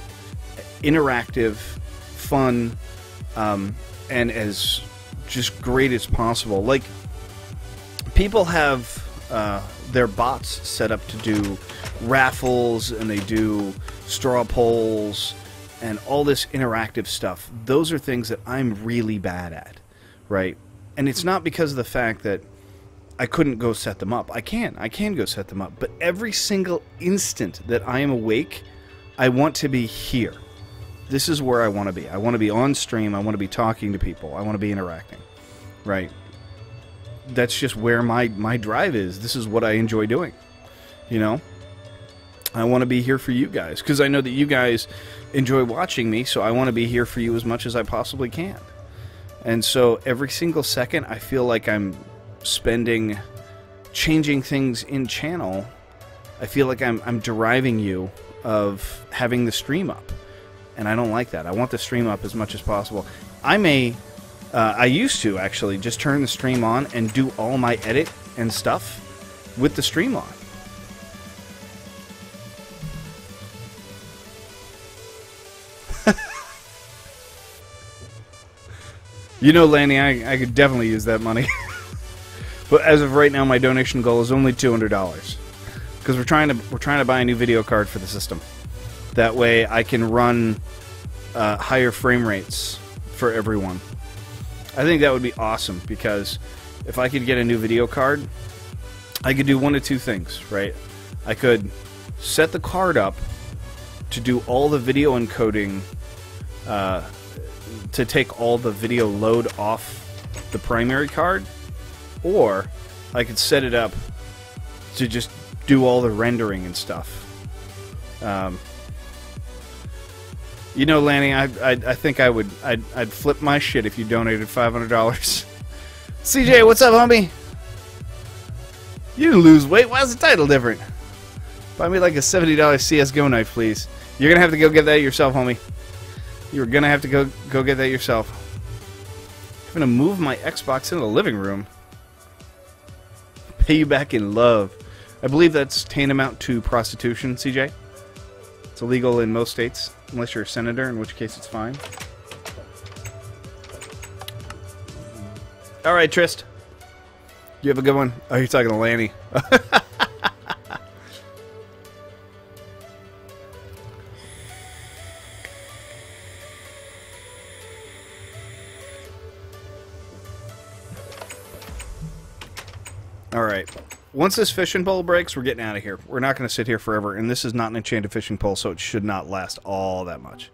interactive, fun, and as just great as possible. Like, people have their bots set up to do raffles, and they do straw polls and all this interactive stuff. Those are things that I'm really bad at, right? And it's not because of the fact that I couldn't go set them up. I can go set them up. But every single instant that I am awake, I want to be here. This is where I want to be. I want to be on stream. I want to be talking to people. I want to be interacting, right? That's just where my drive is. This is what I enjoy doing, you know? I want to be here for you guys because I know that you guys enjoy watching me, so I want to be here for you as much as I possibly can. And so every single second I feel like I'm spending changing things in channel. I feel like I'm deriving you of having the stream up. And I don't like that. I want the stream up as much as possible. I used to actually just turn the stream on and do all my edit and stuff with the stream on. You know, Lanny, I could definitely use that money. But as of right now, my donation goal is only $200 because we're trying to buy a new video card for the system. That way, I can run higher frame rates for everyone. I think that would be awesome because if I could get a new video card, I could do one of two things, right? I could set the card up to do all the video encoding, to take all the video load off the primary card, or I could set it up to just do all the rendering and stuff. You know, Lanny, I think I'd flip my shit if you donated $500. CJ, what's up, homie? You didn't lose weight. Why is the title different? Buy me like a $70 CSGO knife, please. You're gonna have to go get that yourself, homie. You're gonna have to go get that yourself. I'm gonna move my Xbox into the living room. Pay you back in love. I believe that's tantamount to prostitution, CJ. It's illegal in most states, unless you're a senator, in which case it's fine. Alright, Trist. You have a good one. Oh, you're talking to Lanny. Alright. Once this fishing pole breaks, we're getting out of here. We're not going to sit here forever, and this is not an enchanted fishing pole, so it should not last all that much.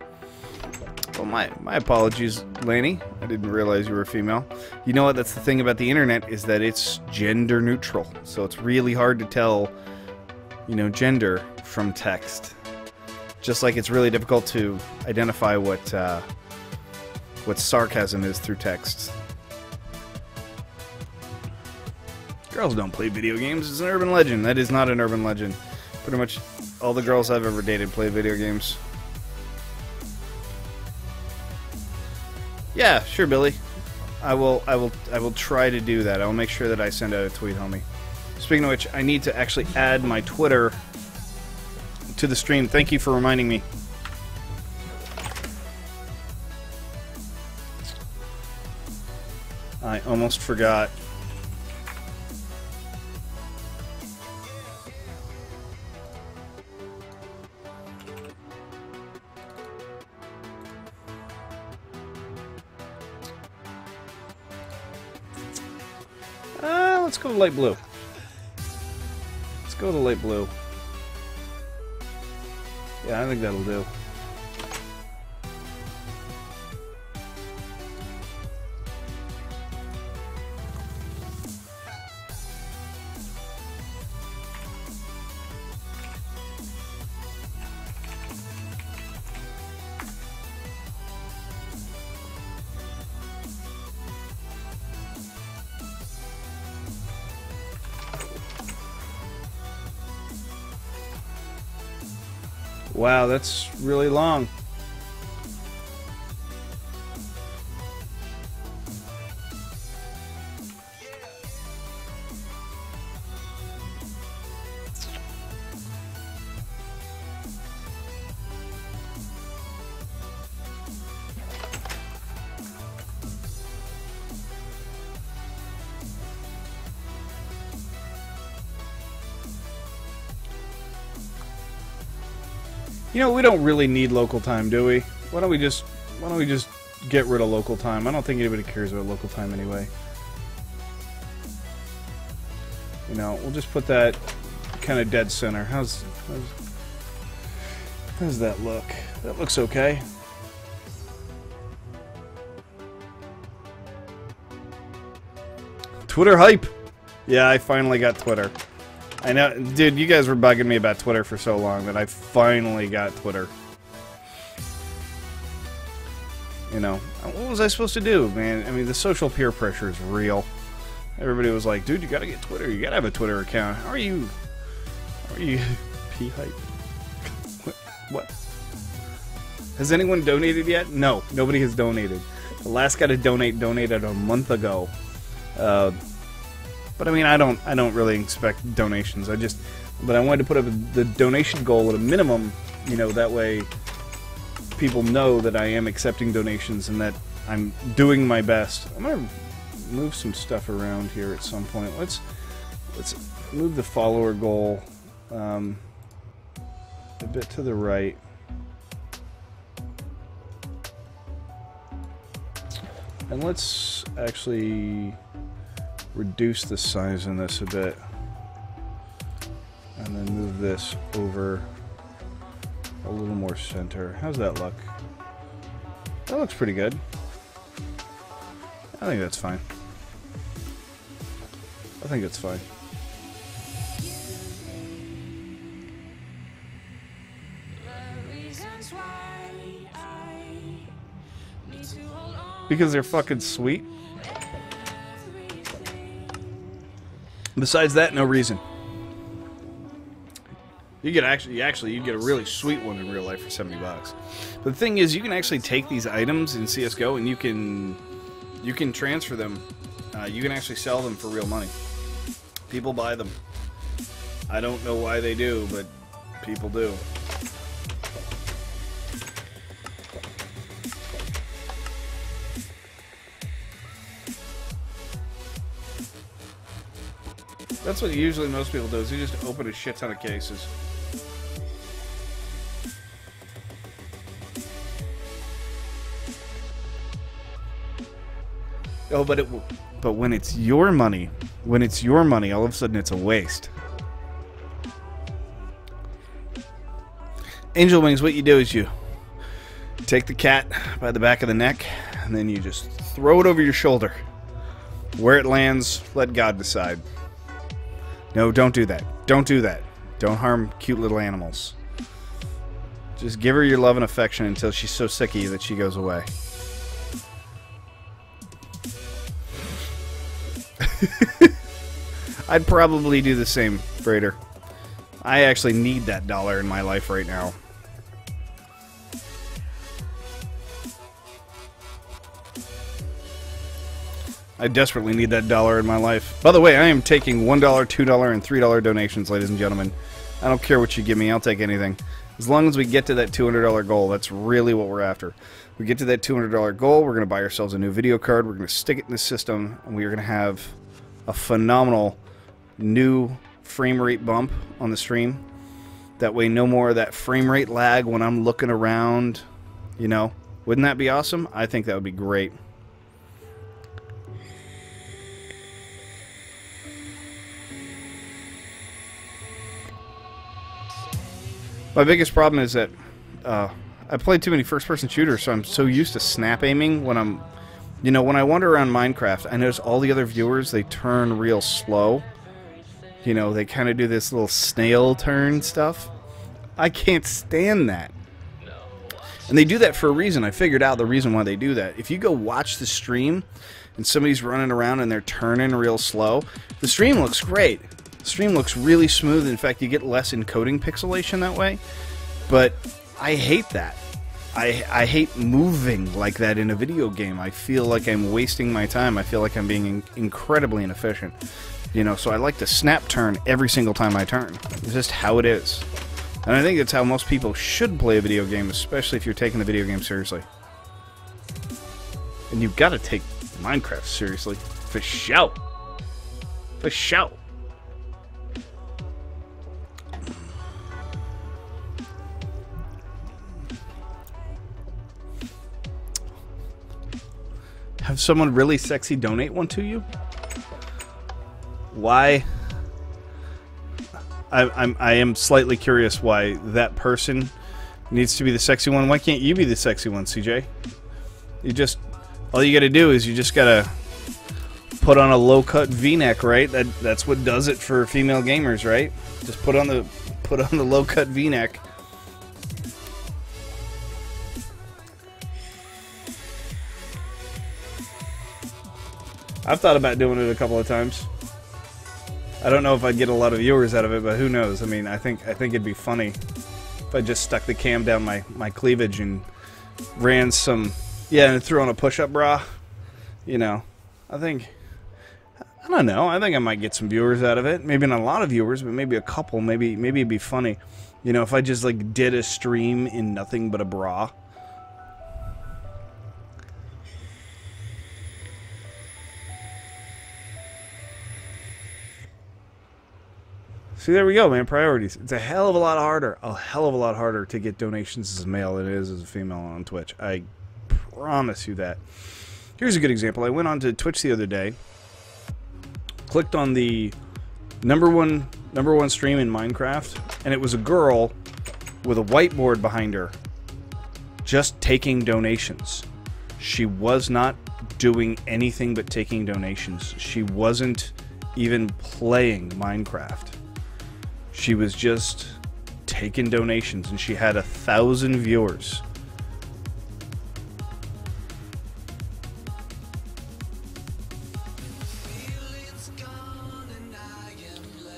Well, my apologies, Lanny. I didn't realize you were a female. You know what? That's the thing about the internet, is that it's gender neutral. So it's really hard to tell, you know, gender from text. Just like it's really difficult to identify what sarcasm is through text. Girls don't play video games. It's an urban legend. That is not an urban legend. Pretty much all the girls I've ever dated play video games. Yeah, sure, Billy. I will try to do that. I'll make sure that I send out a tweet, homie. Speaking of which, I need to actually add my Twitter to the stream. Thank you for reminding me. I almost forgot. Let's go to light blue. Let's go to light blue. Yeah, I think that'll do. Wow, that's really long. You know, we don't really need local time, do we? Why don't we just get rid of local time? I don't think anybody cares about local time anyway. You know, we'll just put that kind of dead center. How's that look? That looks okay. Twitter hype. Yeah, I finally got Twitter. I know, dude, you guys were bugging me about Twitter for so long that I finally got Twitter. You know, what was I supposed to do, man? I mean, the social peer pressure is real. Everybody was like, dude, you gotta get Twitter. You gotta have a Twitter account. How are you P-hype? What? Has anyone donated yet? No, nobody has donated. The last guy to donated a month ago. But I mean, I don't really expect donations. But I wanted to put up the donation goal at a minimum, you know, that way people know that I am accepting donations and that I'm doing my best. I'm gonna move some stuff around here at some point. Let's move the follower goal a bit to the right. And let's actually reduce the size in this a bit. And then move this over a little more center. How's that look? That looks pretty good. I think that's fine. I think it's fine. Because they're fucking sweet. Besides that, no reason. You get you'd get a really sweet one in real life for $70. But the thing is, you can actually take these items in CS:GO and you can transfer them. You can actually sell them for real money. People buy them. I don't know why they do, but people do. That's what usually most people do, is you just open a shit ton of cases. Oh, but when it's your money, all of a sudden it's a waste. Angel Wings, what you do is you take the cat by the back of the neck, and then you just throw it over your shoulder. Where it lands, let God decide. No, don't do that. Don't do that. Don't harm cute little animals. Just give her your love and affection until she's so sick of you that she goes away. I'd probably do the same, Freighter. I actually need that dollar in my life right now. I desperately need that dollar in my life. By the way, I am taking $1, $2, and $3 donations, ladies and gentlemen. I don't care what you give me, I'll take anything. As long as we get to that $200 goal, that's really what we're after. We get to that $200 goal, we're going to buy ourselves a new video card, we're going to stick it in the system, and we are going to have a phenomenal new frame rate bump on the stream. That way, no more of that frame rate lag when I'm looking around. You know, wouldn't that be awesome? I think that would be great. My biggest problem is that I play too many first-person shooters, so I'm so used to snap aiming when I'm... You know, when I wander around Minecraft, I notice all the other viewers, they turn real slow. You know, they kind of do this little snail turn stuff. I can't stand that. And they do that for a reason. I figured out the reason why they do that. If you go watch the stream, and somebody's running around and they're turning real slow, the stream looks great. The stream looks really smooth. In fact, you get less encoding pixelation that way. But I hate that. I hate moving like that in a video game. I feel like I'm wasting my time. I feel like I'm being incredibly inefficient. You know, so I like to snap turn every single time I turn. It's just how it is. And I think that's how most people should play a video game, especially if you're taking the video game seriously. And you've got to take Minecraft seriously. For shout. For shout. Have someone really sexy donate one to you? Why? I am slightly curious why that person needs to be the sexy one. Why can't you be the sexy one, CJ? You just, all you gotta do is you just gotta put on a low-cut V-neck, right? That's what does it for female gamers, right? Just put on the low-cut V-neck. I've thought about doing it a couple of times. I don't know if I'd get a lot of viewers out of it, but who knows? I mean, I think it'd be funny if I just stuck the cam down my cleavage and ran some, yeah, and threw on a push-up bra. You know, I don't know. I think I might get some viewers out of it. Maybe not a lot of viewers, but maybe a couple. Maybe it'd be funny. You know, if I just like did a stream in nothing but a bra. See, there we go, man. Priorities. It's a hell of a lot harder to get donations as a male than it is as a female on Twitch. I promise you that. Here's a good example. I went on to Twitch the other day, clicked on the number one stream in Minecraft, and it was a girl with a whiteboard behind her just taking donations. She was not doing anything but taking donations. She wasn't even playing Minecraft. She was just taking donations, and she had 1,000 viewers.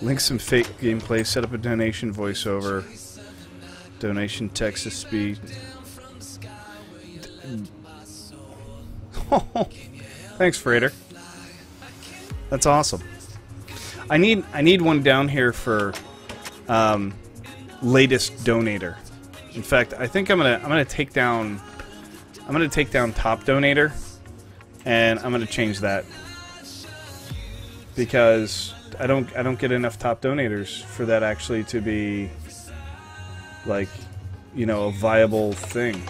Link some fake gameplay, set up a donation voiceover, donation text to speed. Thanks, Freighter. That's awesome. I need one down here for latest donator. In fact, I think I'm gonna take down top donator, and I'm gonna change that because I don't get enough top donators for that actually to be like, you know, a viable thing.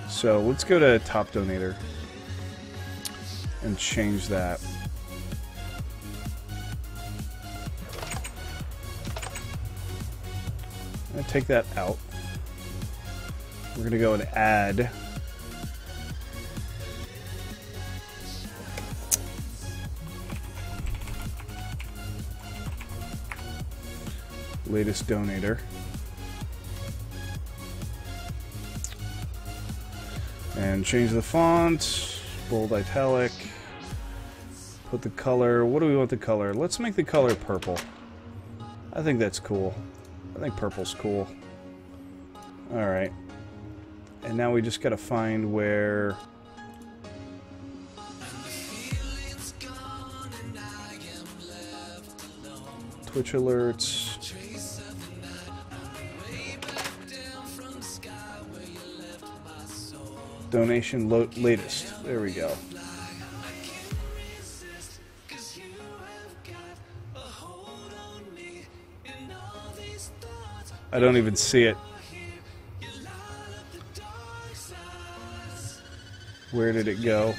So let's go to top donator and change that. I'm going to take that out. We're going to go and add latest donator. And change the font, bold italic, put the color, what do we want the color? Let's make the color purple. I think that's cool. I think purple's cool. Alright. And now we just gotta find where... Twitch alerts. Donation latest. There we go. I don't even see it. Where did it go?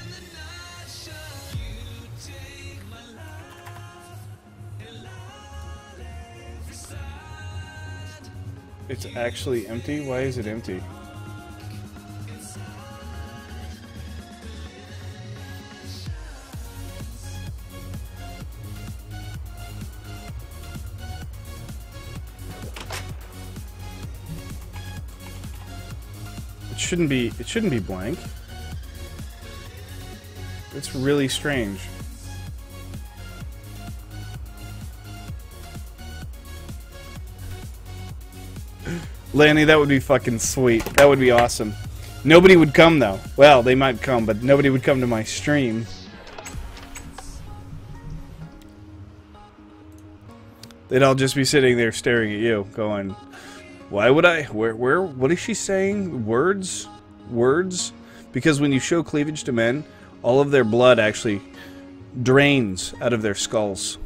It's actually empty? Why is it empty? It shouldn't be blank. It's really strange. Lanny, that would be fucking sweet. That would be awesome. Nobody would come though. Well, they might come, but nobody would come to my stream. They'd all just be sitting there staring at you, going, why would I? Where? What is she saying? Words? Words? Because when you show cleavage to men, all of their blood actually drains out of their skulls.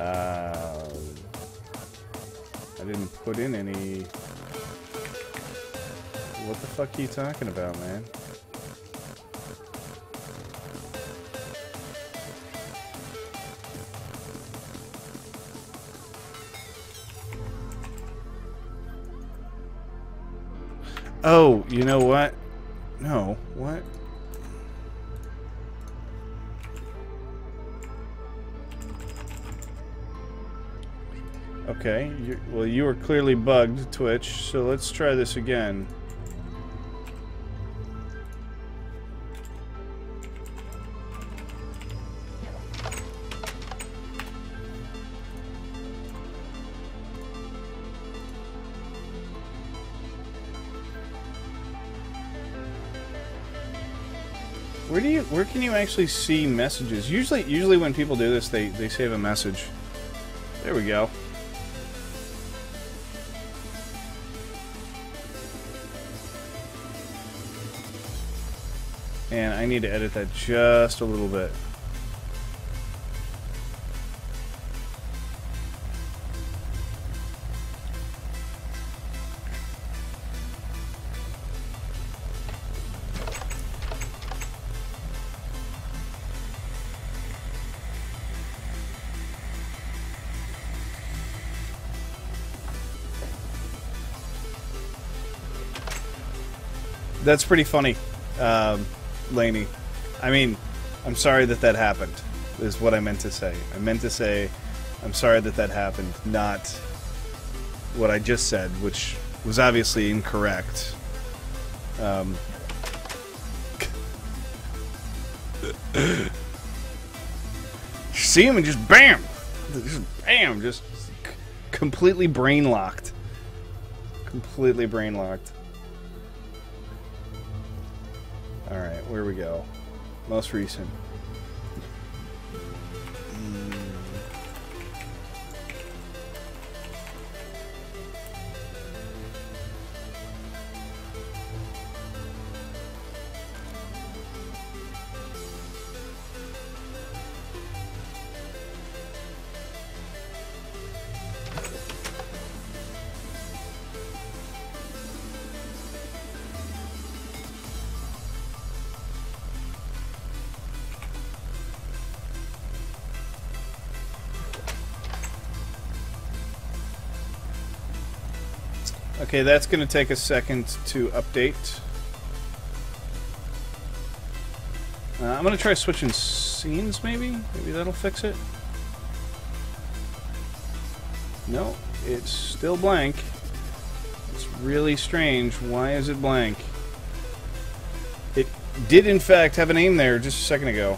I didn't put in any... What the fuck are you talking about, man? Oh, you know what? No, what? Okay, well, you were clearly bugged, Twitch, so let's try this again. Where can you actually see messages? Usually when people do this, they save a message. There we go. And I need to edit that just a little bit. That's pretty funny, Laney. I mean, I'm sorry that that happened, is what I meant to say. I meant to say, I'm sorry that that happened, not what I just said, which was obviously incorrect. See him and just BAM! Just BAM! Just completely brain-locked. Completely brain-locked. Alright, where we go? Most recent. Okay, that's going to take a second to update. I'm going to try switching scenes, maybe? Maybe that'll fix it? No, it's still blank. It's really strange. Why is it blank? It did, in fact, have a name there just a second ago.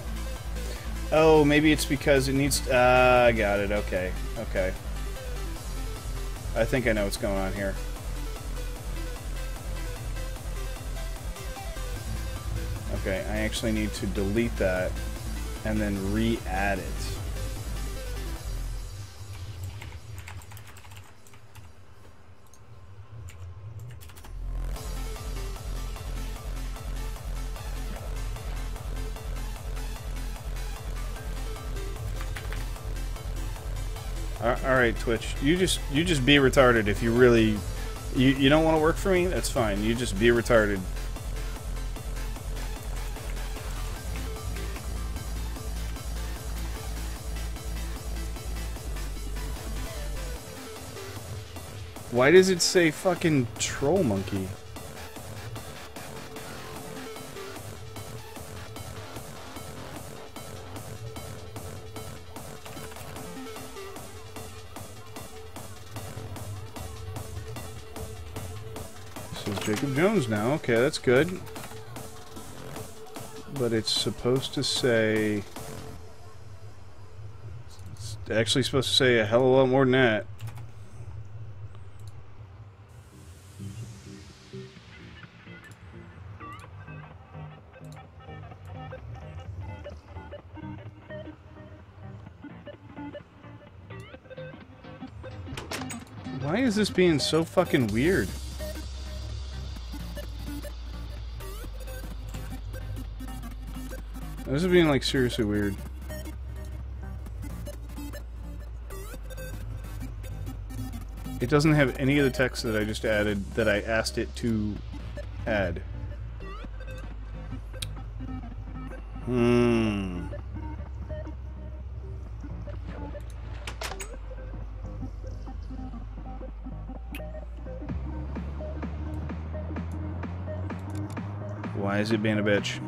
Oh, maybe it's because it needs... I got it. Okay. Okay. I think I know what's going on here. Okay, I actually need to delete that and then re-add it. Alright, Twitch. You just be retarded if you really... You don't want to work for me? That's fine. You just be retarded. Why does it say fucking troll monkey? This is Jacob Jones now. Okay, that's good. But it's supposed to say... It's actually supposed to say a hell of a lot more than that. Why is this being so fucking weird? This is being like seriously weird. It doesn't have any of the text that I just added that I asked it to add. Why is it being a bitch?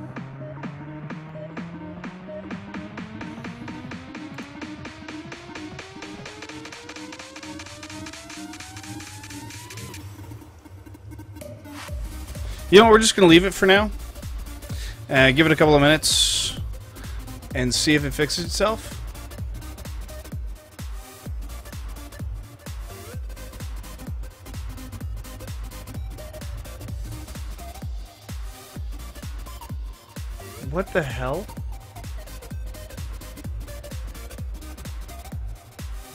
You know, we're just going to leave it for now. Give it a couple of minutes and see if it fixes itself. What the hell?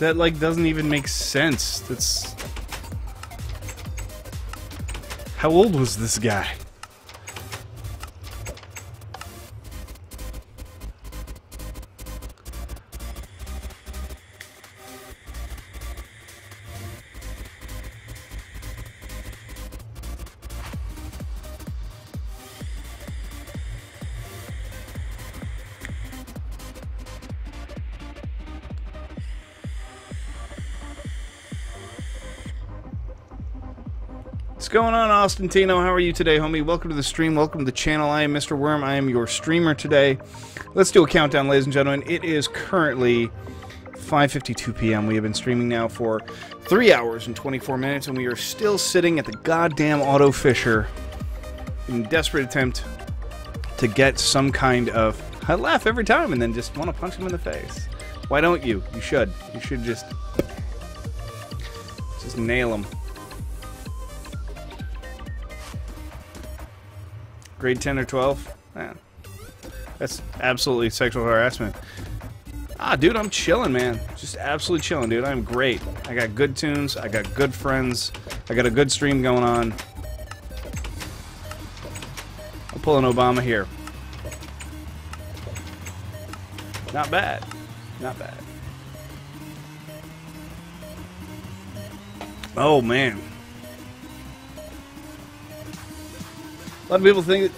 That, like, doesn't even make sense. That's... How old was this guy? What's going on, Austintino? How are you today, homie? Welcome to the stream. Welcome to the channel. I am Mr. Worm. I am your streamer today. Let's do a countdown, ladies and gentlemen. It is currently 5:52 p.m. We have been streaming now for 3 hours and 24 minutes, and we are still sitting at the goddamn auto fisher in desperate attempt to get some kind of... I laugh every time and then just want to punch him in the face. Why don't you? You should. You should just nail him. Grade 10 or 12? Man, that's absolutely sexual harassment. Ah, dude, I'm chilling, man. Just absolutely chilling, dude. I'm great. I got good tunes. I got good friends. I got a good stream going on. I'll pull an Obama here. Not bad. Not bad. Oh, man. A lot of people think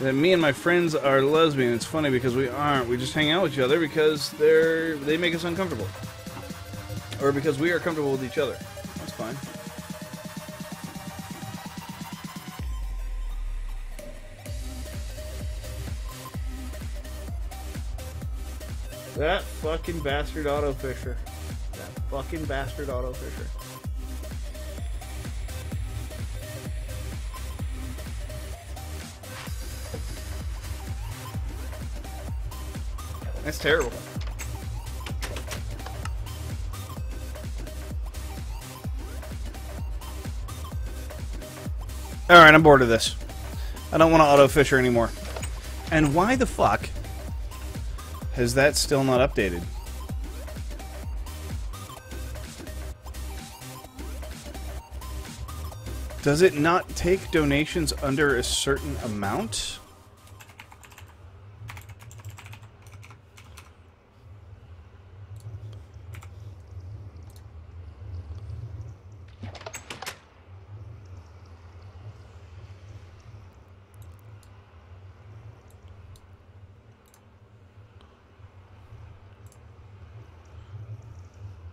that me and my friends are lesbian. It's funny because we aren't. We just hang out with each other because they make us uncomfortable. Or because we are comfortable with each other. That's fine. That fucking bastard auto fisher. That fucking bastard auto fisher. That's terrible. Alright, I'm bored of this. I don't want to auto fisher anymore. And why the fuck has that still not updated? Does it not take donations under a certain amount?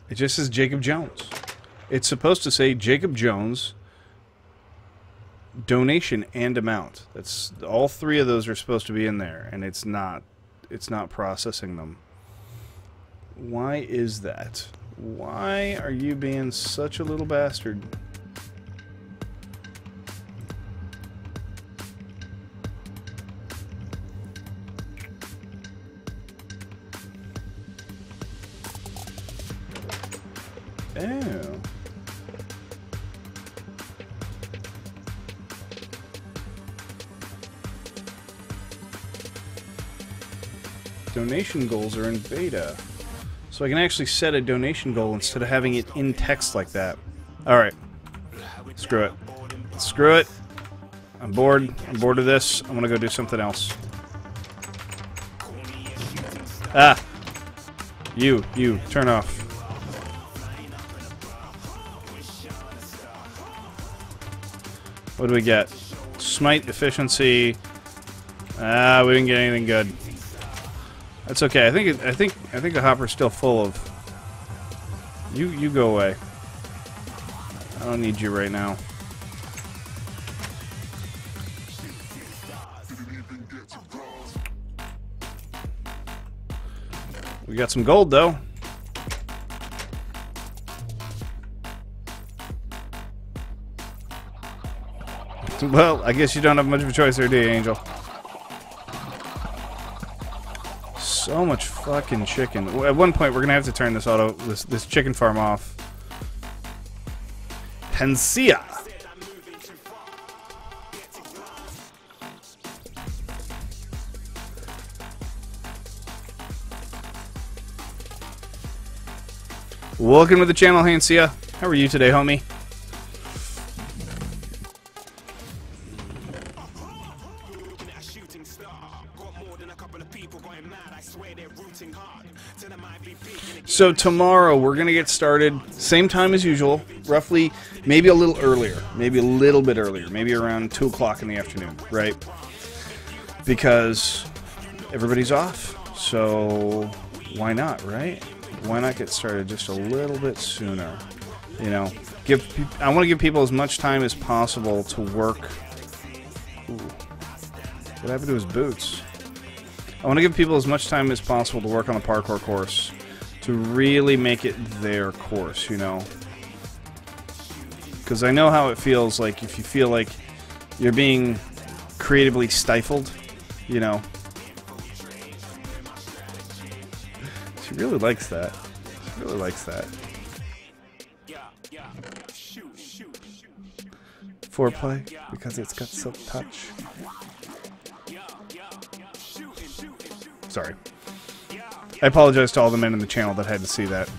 It just says Jacob Jones. It's supposed to say Jacob Jones, donation and amount. That's all three of those are supposed to be in there, and it's not processing them. Why is that? Why are you being such a little bastard? Oh. Donation goals are in beta. So I can actually set a donation goal instead of having it in text like that. Alright. Screw it. Screw it. I'm bored. I'm bored of this. I'm gonna go do something else. Ah! You, turn off. What do we get? Smite efficiency. Ah, we didn't get anything good. That's okay. I think the hopper's still full of. You go away. I don't need you right now. We got some gold though. Well, I guess you don't have much of a choice there, do you, Angel? So much fucking chicken. At one point, we're gonna have to turn this chicken farm off. Pansia. Welcome to the channel, Hansia. How are you today, homie? So tomorrow we're gonna get started same time as usual, roughly, maybe a little earlier, maybe a little bit earlier, maybe around 2 o'clock in the afternoon, right? Because everybody's off, so why not, right? Why not get started just a little bit sooner? You know, I want to give people as much time as possible to work. Ooh, what happened to his boots? I want to give people as much time as possible to work on the parkour course, to really make it their course, you know? Because I know how it feels like if you feel like you're being creatively stifled, you know? She really likes that. She really likes that. Foreplay, because it's got silk touch. Sorry. I apologize to all the men in the channel that had to see that.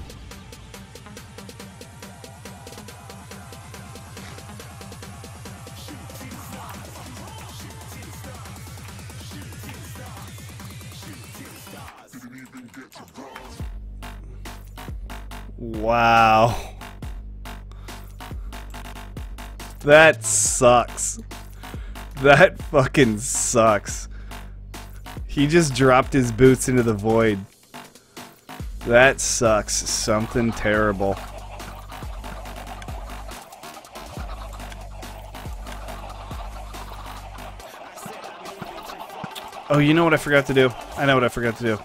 Wow. That sucks. That fucking sucks. He just dropped his boots into the void. That sucks. Something terrible. Oh, you know what I forgot to do? I know what I forgot to do.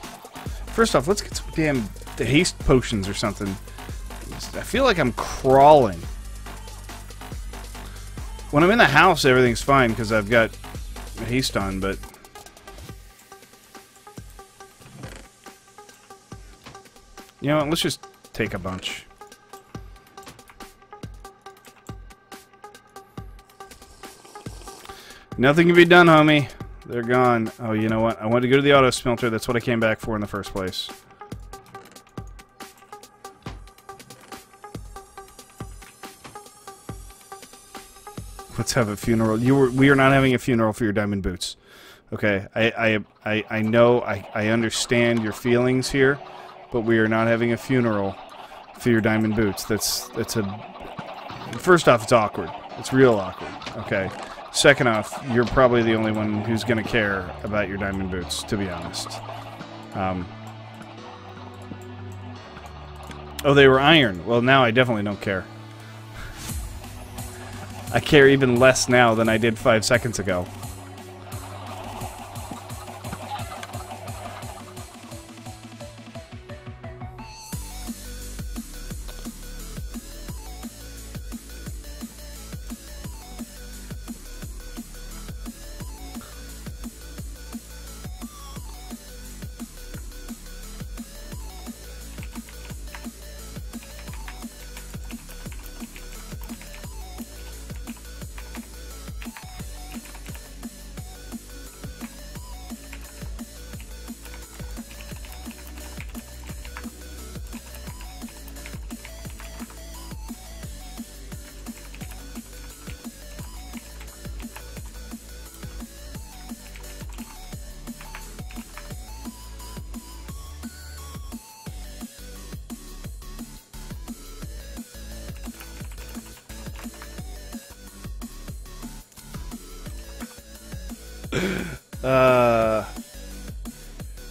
First off, let's get some damn haste potions or something. I feel like I'm crawling. When I'm in the house, everything's fine because I've got haste on, but... You know what, let's just take a bunch. Nothing can be done, homie. They're gone. Oh, you know what? I wanted to go to the auto smelter. That's what I came back for in the first place. Let's have a funeral. We are not having a funeral for your diamond boots. Okay, I know, I understand your feelings here, but we are not having a funeral for your diamond boots. That's a... First off, it's awkward. It's real awkward, okay? Second off, you're probably the only one who's going to care about your diamond boots, to be honest. Oh, they were iron. Well, now I definitely don't care. I care even less now than I did 5 seconds ago.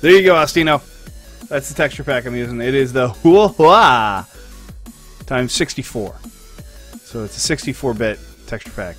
There you go, Ostino. That's the texture pack I'm using. It is the Hua times 64. So it's a 64-bit texture pack.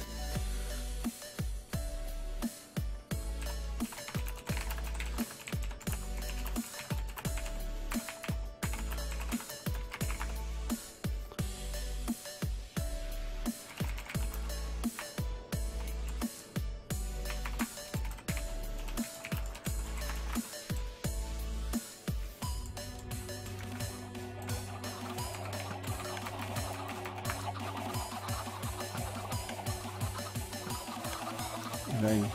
Dang.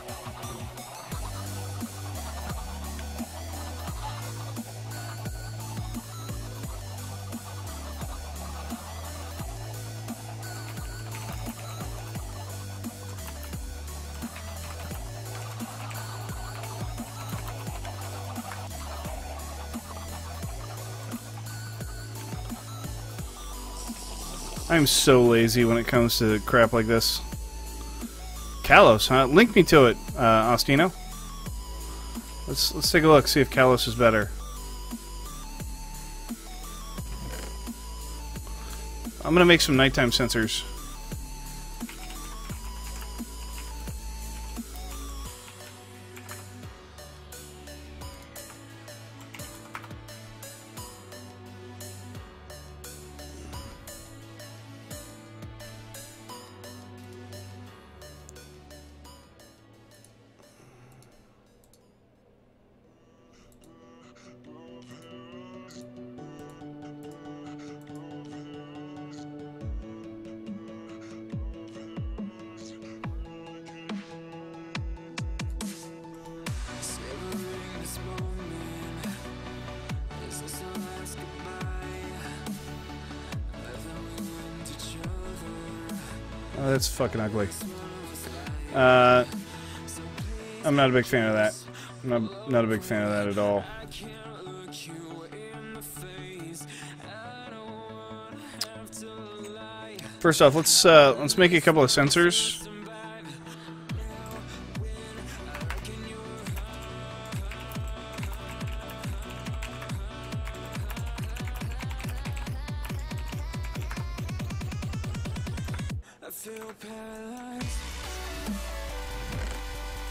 I'm so lazy when it comes to crap like this. Kalos, huh? Link me to it, Ostino. Let's take a look, see if Kalos is better. I'm gonna make some nighttime sensors. Oh, that's fucking ugly. I'm not a big fan of that. I'm not a big fan of that at all. First off, let's make a couple of sensors.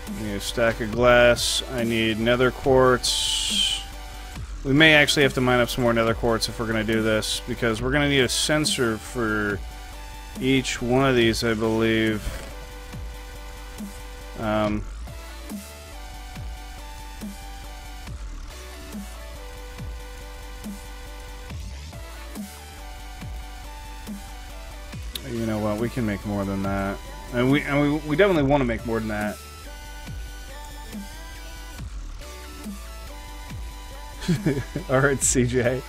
I need a stack of glass. I need nether quartz. We may actually have to mine up some more nether quartz if we're going to do this, because we're going to need a sensor for each one of these, I believe. You know what? We can make more than that, and we definitely want to make more than that. Alright, CJ.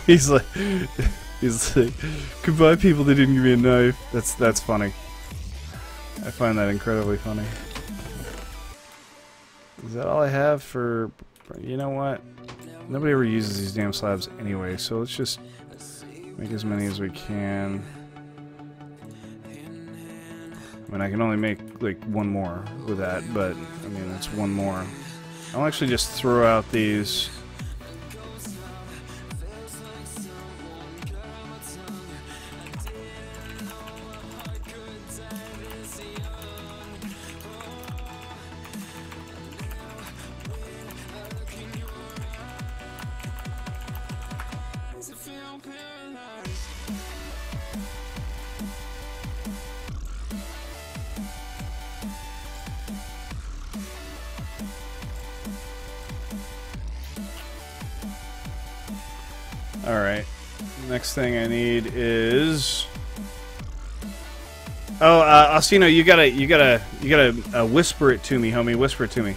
he's like, goodbye, people that didn't give me a knife. That's funny. I find that incredibly funny. Is that all I have for? You know what? Nobody ever uses these damn slabs anyway, so let's just make as many as we can. I mean, I can only make like one more with that, but I mean, it's one more. I'll actually just throw out these. Alright. Next thing I need is... Oh, Ostino, you gotta whisper it to me, homie. Whisper it to me.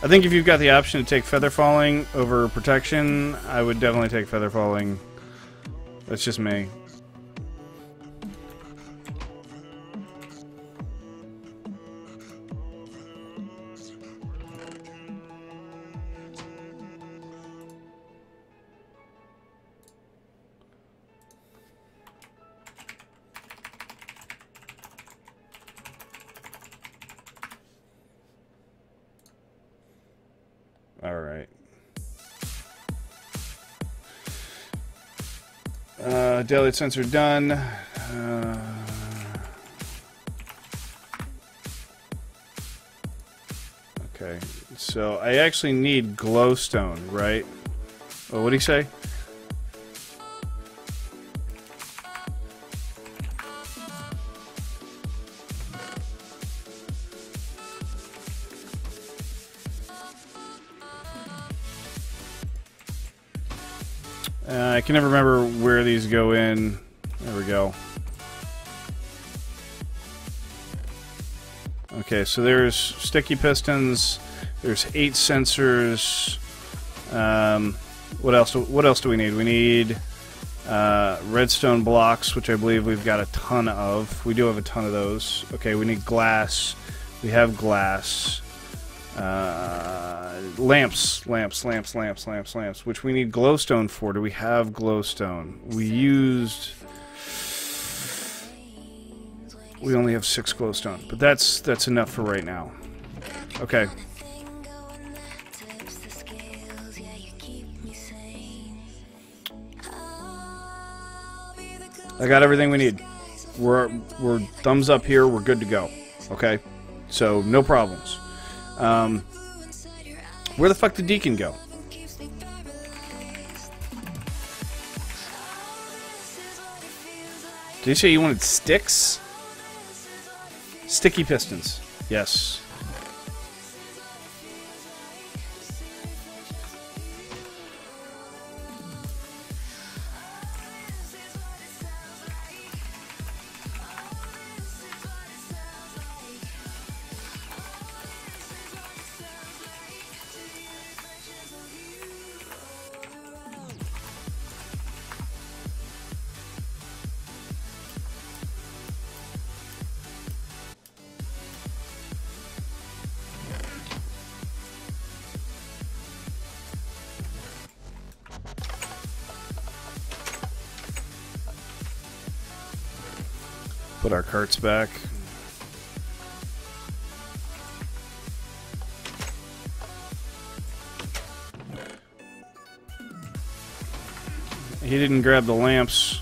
I think if you've got the option to take feather falling over protection, I would definitely take feather falling. That's just me. All right. Daily sensor done. Okay, so I actually need glowstone, right? Oh, what do you say? I can never remember where these go in. There we go. Okay, so there's sticky pistons. There's 8 sensors. What else? What else do we need? We need redstone blocks, which I believe we've got a ton of. We do have a ton of those. Okay, we need glass. We have glass. Lamps, which we need glowstone for. Do we have glowstone? We only have 6 glowstone, but that's enough for right now. Okay. I got everything we need. We're thumbs up here. We're good to go. Okay, so no problems. Where the fuck did Deacon go? Did you say you wanted sticks? Sticky pistons. Yes. Put our carts back. He didn't grab the lamps.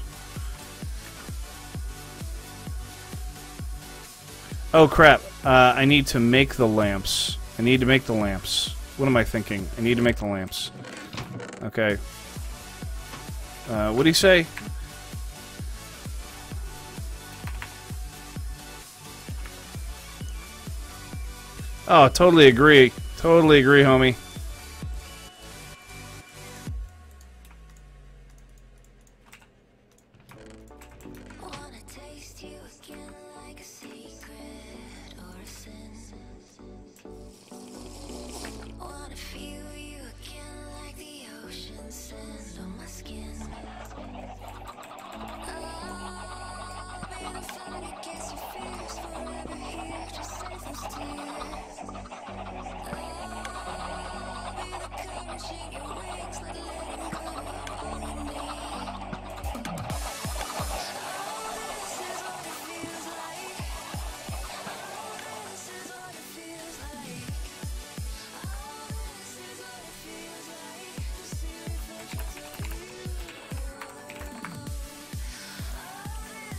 Oh crap, I need to make the lamps. I need to make the lamps. What am I thinking? I need to make the lamps. Okay. What do you say? Oh, totally agree. Totally agree, homie.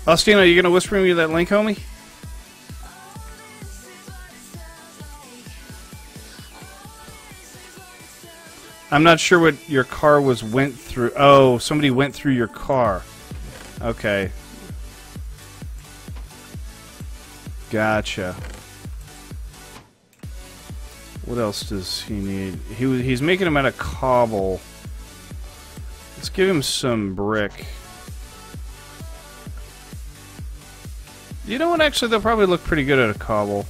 Faustino, you gonna whisper me that link, homie? I'm not sure what your car went through. Oh, somebody went through your car. Okay. Gotcha. What else does he need? He's making them out of cobble. Let's give him some brick. You know what? Actually, they'll probably look pretty good at a cobble.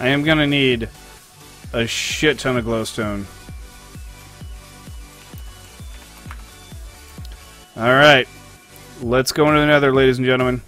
I am gonna need a shit ton of glowstone. Alright. Let's go into the nether, ladies and gentlemen.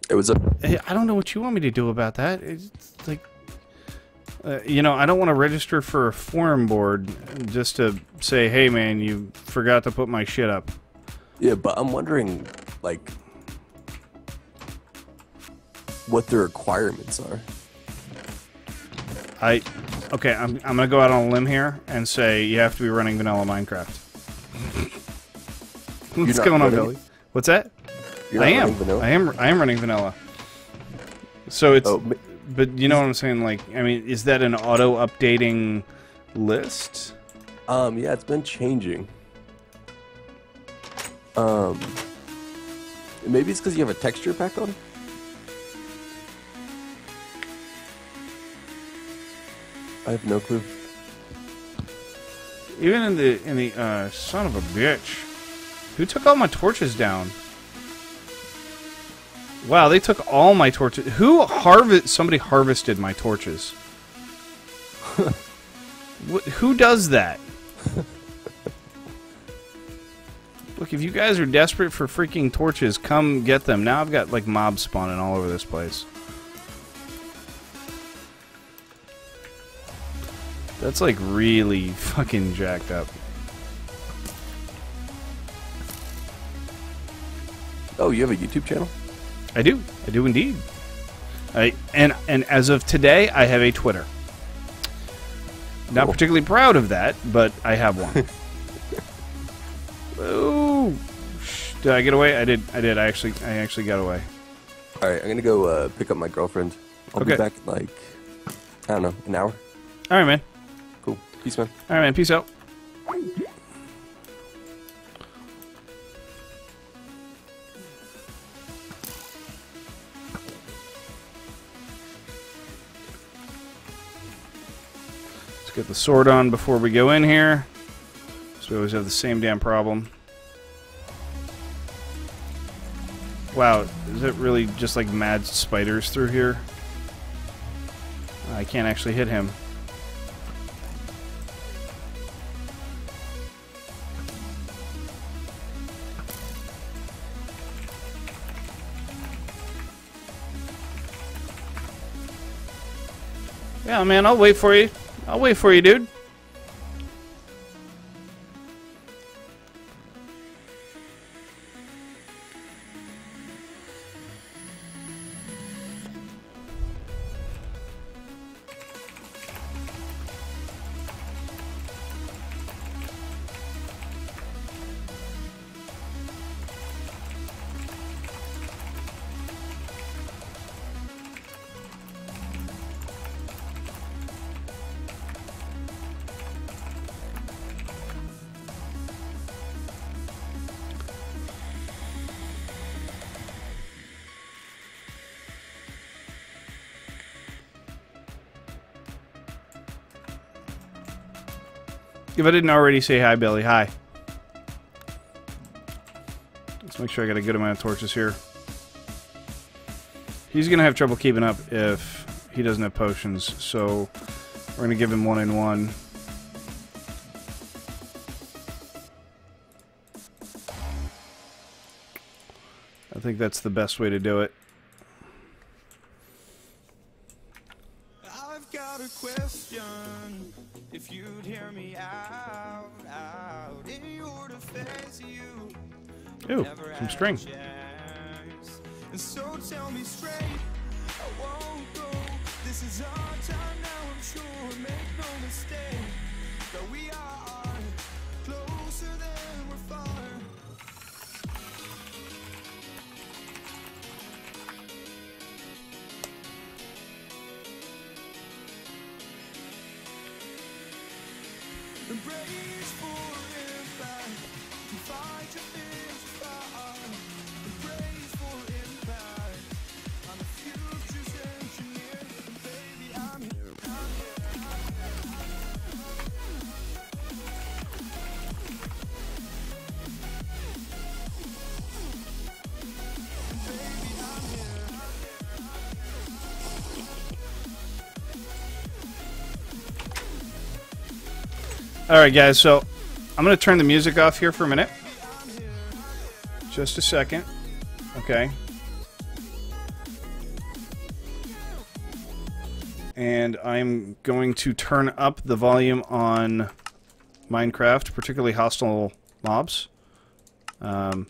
It was a. Hey, I don't know what you want me to do about that. It's like, you know, I don't want to register for a forum board just to say, hey, man, you forgot to put my shit up. Yeah, but I'm wondering, like, what the requirements are. Okay, I'm gonna go out on a limb here and say you have to be running vanilla Minecraft. What's going on, Billy? What's that? You're not running vanilla? I am running vanilla. So it's, Oh, but you know what I'm saying? Like, I mean, is that an auto-updating list? Yeah, it's been changing. Maybe it's because you have a texture pack on. I have no clue. Even in the son of a bitch, who took all my torches down? Wow, they took all my torches. Somebody harvested my torches. Who does that? Look, if you guys are desperate for freaking torches, come get them. Now I've got, like, mobs spawning all over this place. That's, like, really fucking jacked up. Oh, you have a YouTube channel? I do indeed. And as of today, I have a Twitter. Not Cool. particularly proud of that, but I have one. Ooh, did I get away? I did. I actually got away. All right, I'm gonna go pick up my girlfriend. I'll be Okay. back in, like, I don't know, an hour. All right, man. Cool. Peace, man. All right, man. Peace out. Let's get the sword on before we go in here. So we always have the same damn problem. Wow, is it really just like mad spiders through here? I can't actually hit him. Yeah, man, I'll wait for you. I'll wait for you, dude. If I didn't already say hi, Billy, hi. Let's make sure I got a good amount of torches here. He's going to have trouble keeping up if he doesn't have potions, so we're going to give him 1 and 1. I think that's the best way to do it. I've got a question. If you'd hear me out in your defense, you Ooh, never some had string. a chance. And so tell me straight, I won't go. This is our time now, I'm sure. Make no mistake that we are closer than we're far. Embrace for impact. Fight your fears fire. Embrace for impact. I'm the future's engineer. Baby, I'm here. Alright guys, so I'm going to turn the music off here for a minute. Just a second. Okay. And I'm going to turn up the volume on Minecraft, particularly hostile mobs. That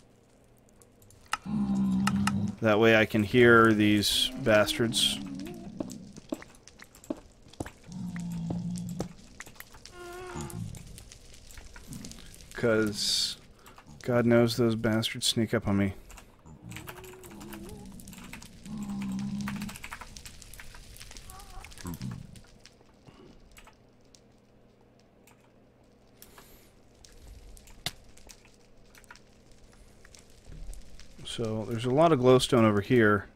way I can hear these bastards. Because God knows those bastards sneak up on me. So there's a lot of glowstone over here.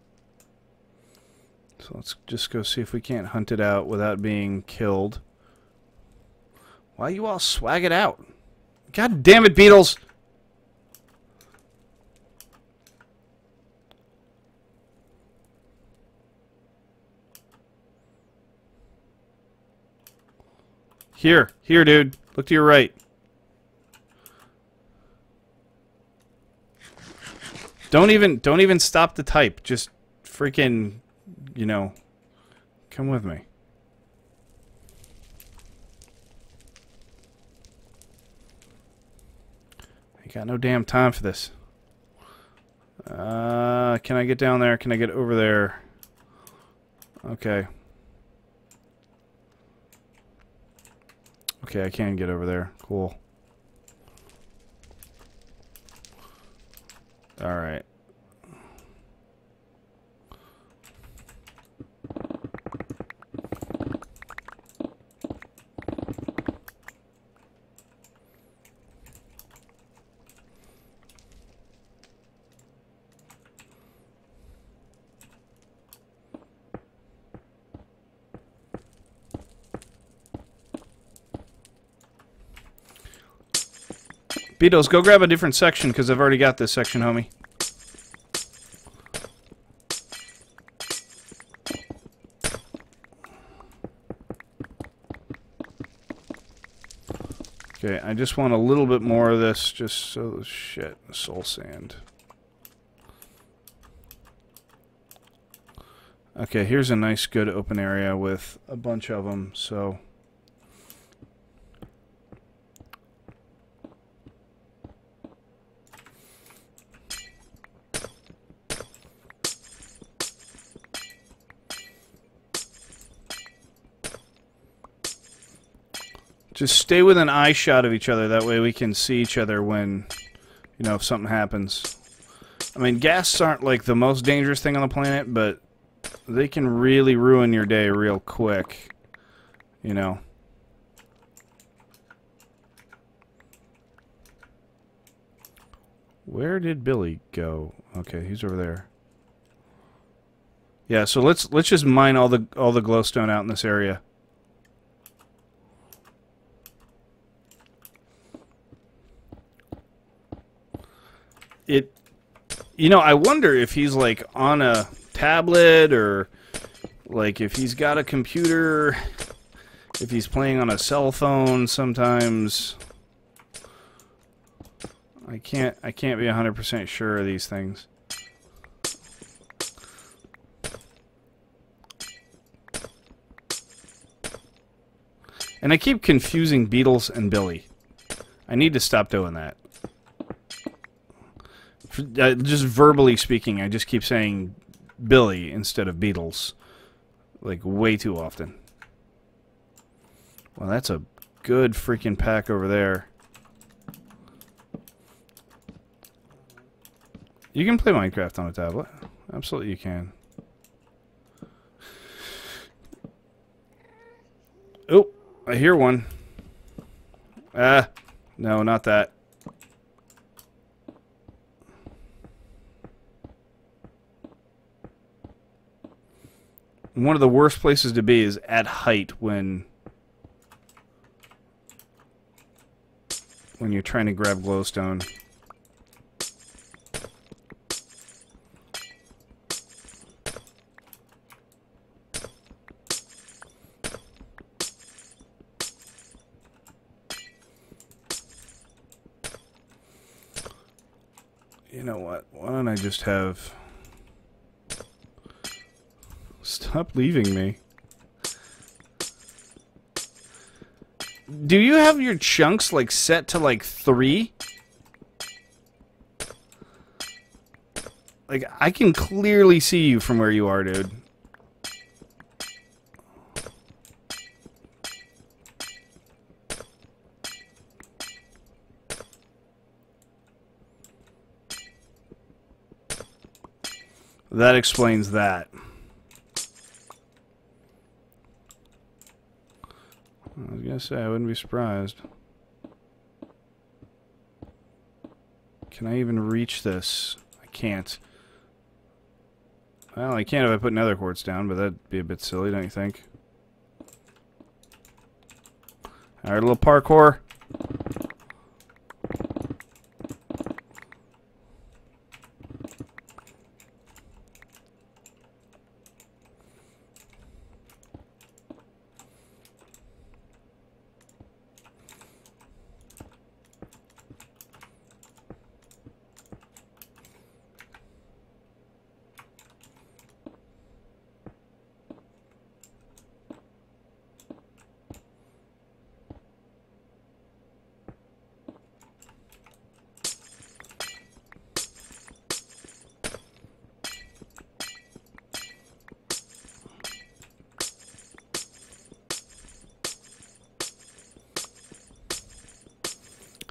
So let's just go see if we can't hunt it out without being killed. Why you all swag it out? God damn it, beetles! Here, dude. Look to your right. Don't even stop the type. Just freaking, you know, come with me. I got no damn time for this. Can I get down there? Can I get over there? Okay. Okay, I can get over there. Cool. Alright. Beatles, go grab a different section, because I've already got this section, homie. Okay, I just want a little bit more of this, just so... Shit, soul sand. Okay, here's a nice, good open area with a bunch of them, so... Just stay within eye shot of each other. That way we can see each other when, you know, if something happens. I mean, ghasts aren't like the most dangerous thing on the planet, but they can really ruin your day real quick. You know. Where did Billy go? Okay, he's over there. Yeah, so let's just mine all the glowstone out in this area. You know, I wonder if he's like on a tablet or like if he's got a computer, if he's playing on a cell phone sometimes. I can't be 100% sure of these things. And I keep confusing Beetles and Billy. I need to stop doing that. Just verbally speaking, I just keep saying Billy instead of Beetles. Like, way too often. Well, that's a good freaking pack over there. You can play Minecraft on a tablet. Absolutely you can. Oh, I hear one. No, not that. One of the worst places to be is at height when you're trying to grab glowstone. You know what? Why don't I just have... Stop leaving me. Do you have your chunks, like, set to, like, 3? Like, I can clearly see you from where you are, dude. That explains that. I was gonna say, I wouldn't be surprised. Can I even reach this? I can't. Well, I can if I put nether quartz down, but that'd be a bit silly, don't you think? Alright, a little parkour.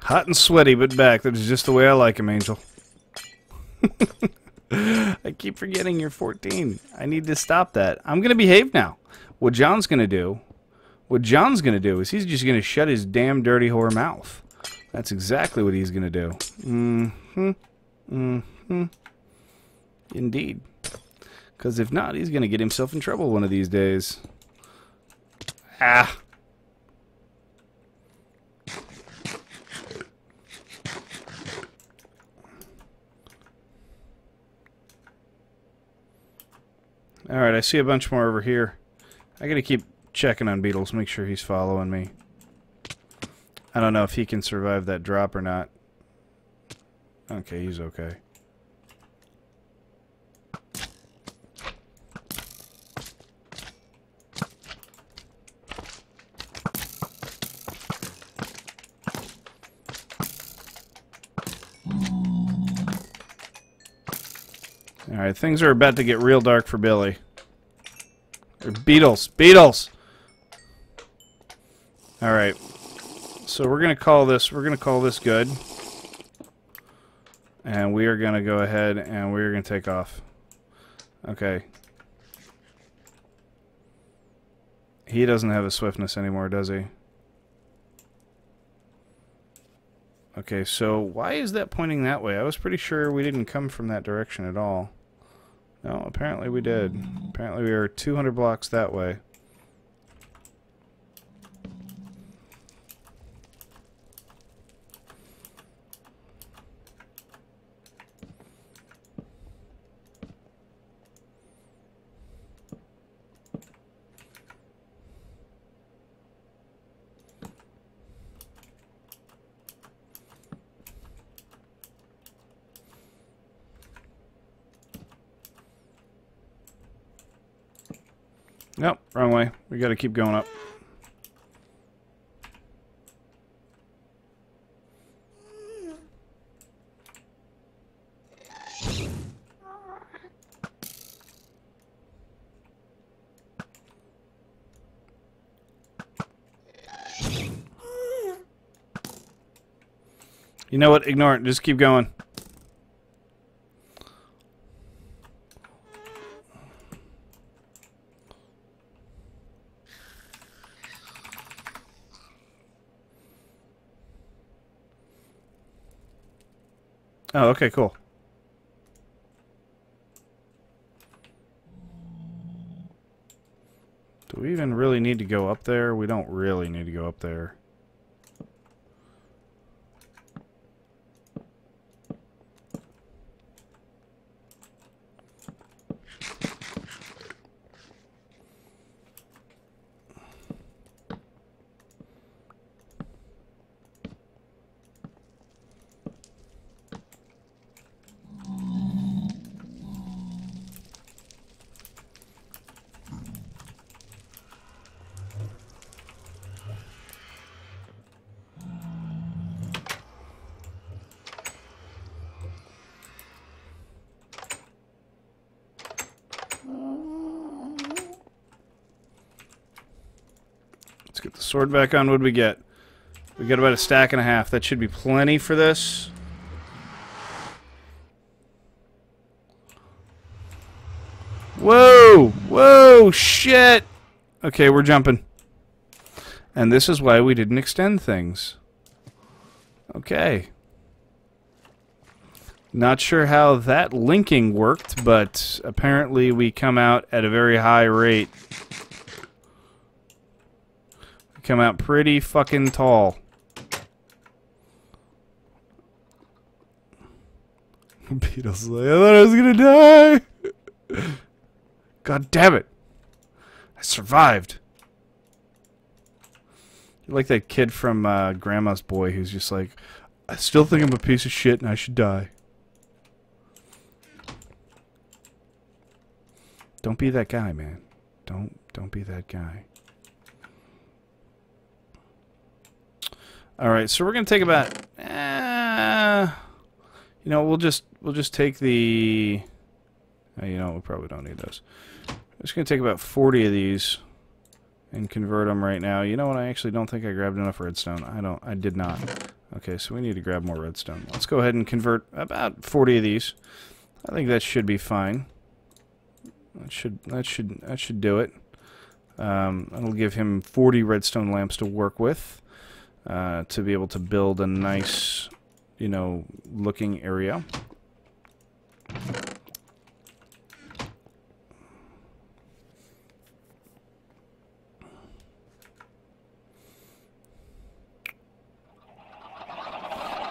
Hot and sweaty, but back. That is just the way I like him, Angel. I keep forgetting you're 14. I need to stop that. I'm going to behave now. What John's going to do is he's just going to shut his damn dirty whore mouth. That's exactly what he's going to do. Mm-hmm. Mm-hmm. Indeed. Because if not, he's going to get himself in trouble one of these days. Ah. Alright, I see a bunch more over here. I gotta keep checking on Beetles, make sure he's following me. I don't know if he can survive that drop or not. Okay, he's okay. Alright, things are about to get real dark for Billy. Beetles! Beetles! Alright. So we're gonna call this good. And we are gonna go ahead and we're gonna take off. Okay. He doesn't have a swiftness anymore, does he? Okay, so why is that pointing that way? I was pretty sure we didn't come from that direction at all. No, apparently we did. Apparently we were 200 blocks that way. Nope, wrong way. We gotta keep going up. You know what? Ignore it. Just keep going. Oh, okay, cool. Do we even really need to go up there? We don't really need to go up there. Let's get the sword back on. What do we get? We got about a stack and a half. That should be plenty for this. Whoa! Whoa! Shit! Okay, we're jumping. And this is why we didn't extend things. Okay. Not sure how that linking worked, but apparently we come out at a very high rate. We come out pretty fucking tall. Beetle's like, I thought I was gonna die! God damn it! I survived! You're like that kid from Grandma's Boy who's just like, I still think I'm a piece of shit and I should die. Don't be that guy, man. Don't be that guy. All right, so we're gonna take about. You know, we'll just take the. You know, we probably don't need those. I'm just gonna take about 40 of these and convert them right now. You know what? I actually don't think I grabbed enough redstone. I did not. Okay, so we need to grab more redstone. Let's go ahead and convert about 40 of these. I think that should be fine. That should do it. That'll give him 40 redstone lamps to work with to be able to build a nice, you know, looking area.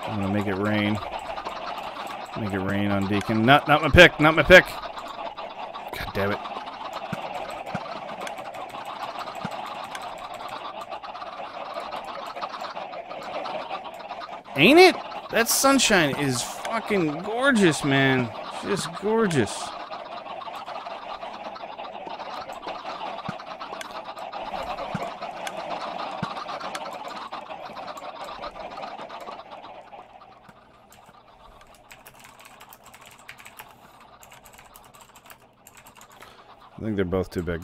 I'm gonna make it rain. Make it rain on Deacon. Not my pick. Not my pick. God damn it. Ain't it? That sunshine is fucking gorgeous, man. Just gorgeous. I think they're both too big.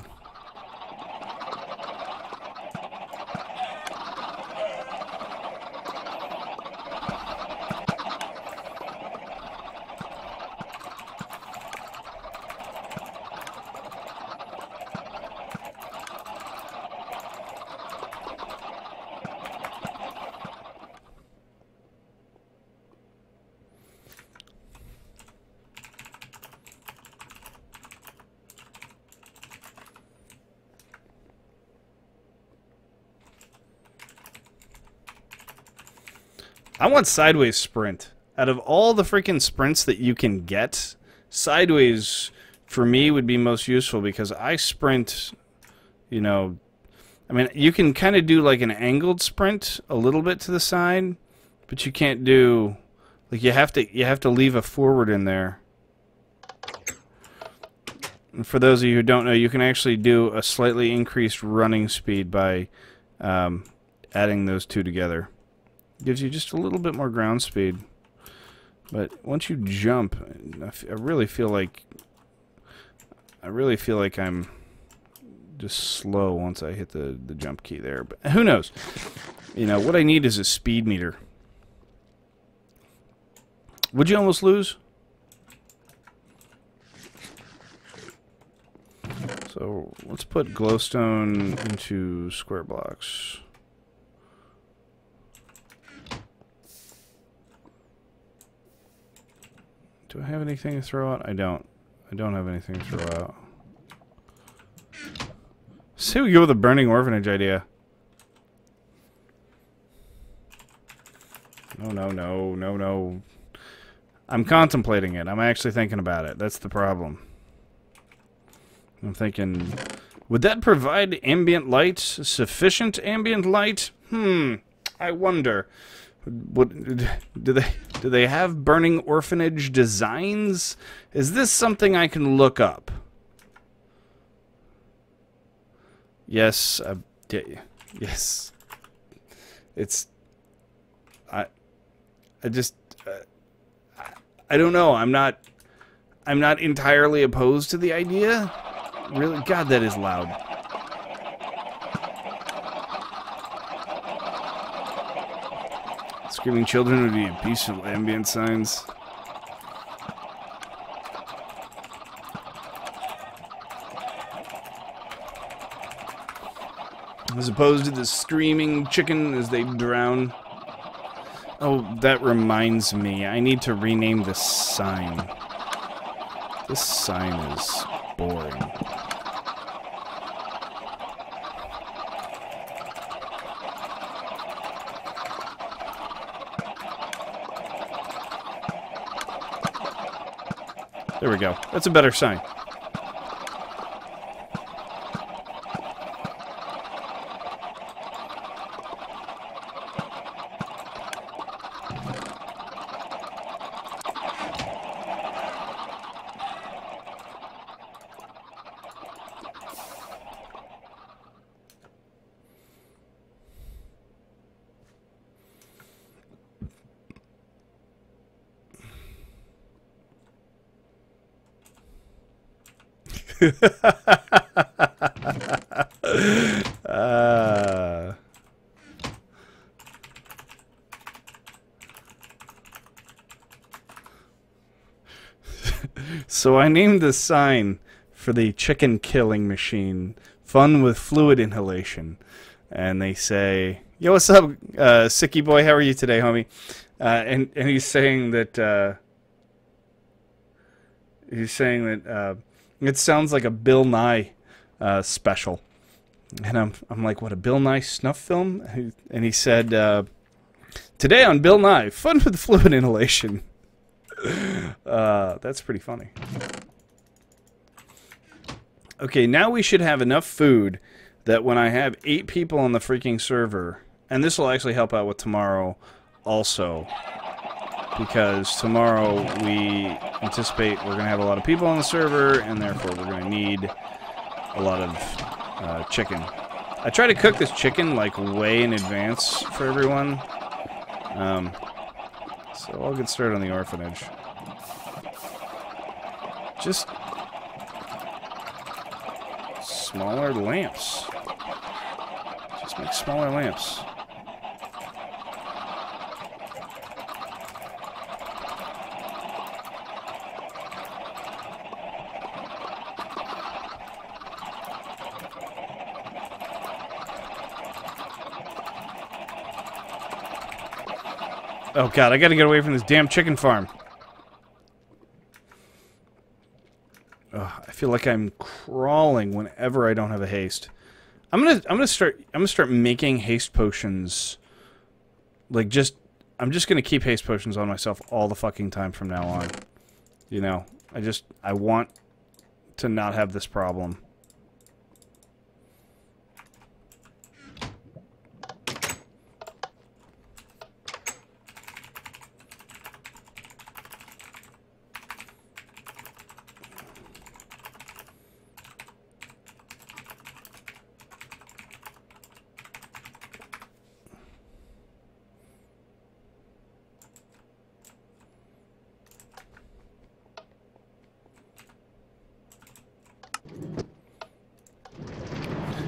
I want sideways sprint. Out of all the freaking sprints that you can get, sideways for me would be most useful because I sprint, you know, I mean, you can kind of do like an angled sprint a little bit to the side, but you can't do, like, you have to leave a forward in there. And for those of you who don't know, you can actually do a slightly increased running speed by adding those two together. Gives you just a little bit more ground speed. But once you jump, I really feel like I'm just slow once I hit the jump key there. But who knows? You know, what I need is a speed meter. Would you almost lose? So let's put glowstone into square blocks. Do I have anything to throw out? I don't. I don't have anything to throw out. Say we go with a burning orphanage idea. No. I'm contemplating it. I'm actually thinking about it. That's the problem. I'm thinking, would that provide ambient light? Sufficient ambient light? I wonder. Do they have burning orphanage designs? Is this something I can look up? Yes, yes. It's I just I don't know. I'm not entirely opposed to the idea. Really, God, that is loud. Screaming children would be a piece of ambient signs. As opposed to the screaming chicken as they drown. Oh, that reminds me. I need to rename this sign. This sign is boring. There we go. That's a better sign. So I named the sign for the chicken killing machine "Fun with Fluid Inhalation," and they say, "Yo, what's up, Sicky boy? How are you today, homie?" And he's saying that it sounds like a Bill Nye special, and I'm like, what, a Bill Nye snuff film? And he said, today on Bill Nye, fun with fluid inhalation. That's pretty funny. Okay, now we should have enough food that when I have 8 people on the freaking server, and this will actually help out with tomorrow also, because tomorrow we anticipate we're going to have a lot of people on the server, and therefore we're going to need a lot of chicken. I try to cook this chicken like way in advance for everyone. So I'll get started on the orphanage. Just smaller lamps. Just make smaller lamps. Oh god, I gotta get away from this damn chicken farm. Ugh, I feel like I'm crawling whenever I don't have a haste. I'm gonna start making haste potions. Like I'm just gonna keep haste potions on myself all the fucking time from now on. You know, I want to not have this problem.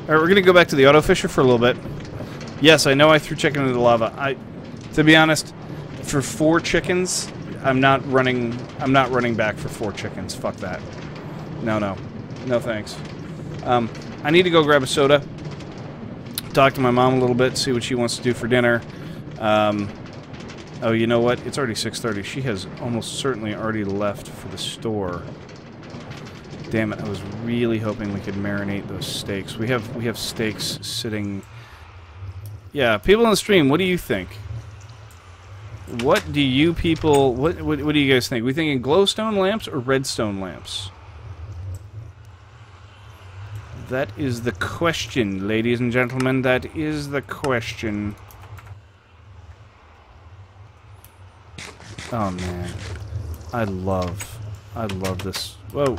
Alright, we're going to go back to the auto fisher for a little bit. Yes, I know I threw chicken into the lava. To be honest, for 4 chickens, I'm not running back for 4 chickens. Fuck that. No thanks. I need to go grab a soda, talk to my mom a little bit, see what she wants to do for dinner. Oh, you know what? It's already 6:30. She has almost certainly already left for the store. Damn it! I was really hoping we could marinate those steaks. We have steaks sitting. Yeah, people on the stream, what do you think? What do you people? What do you guys think? We thinking glowstone lamps or redstone lamps? That is the question, ladies and gentlemen. That is the question. Oh man, I love this. Whoa,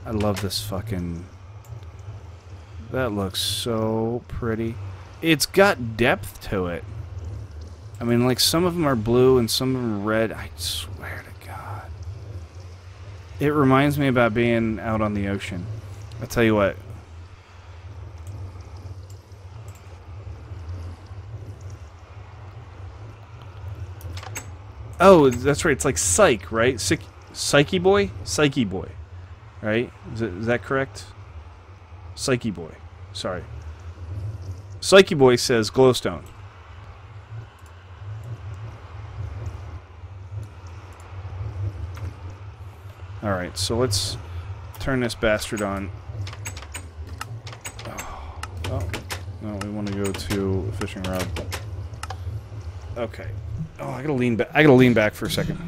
I love this fucking. That looks so pretty. It's got depth to it. I mean, like, some of them are blue and some of them are red. I swear to God. It reminds me about being out on the ocean. I'll tell you what. Oh, that's right. It's like Psych, right? Psyche Boy? Psyche Boy. Right? Is that correct? Psyche Boy. Sorry. Psyche Boy says glowstone. Alright, so let's turn this bastard on. Oh, no, we want to go to fishing rod. Okay. Oh, I gotta lean back. I gotta lean back for a second.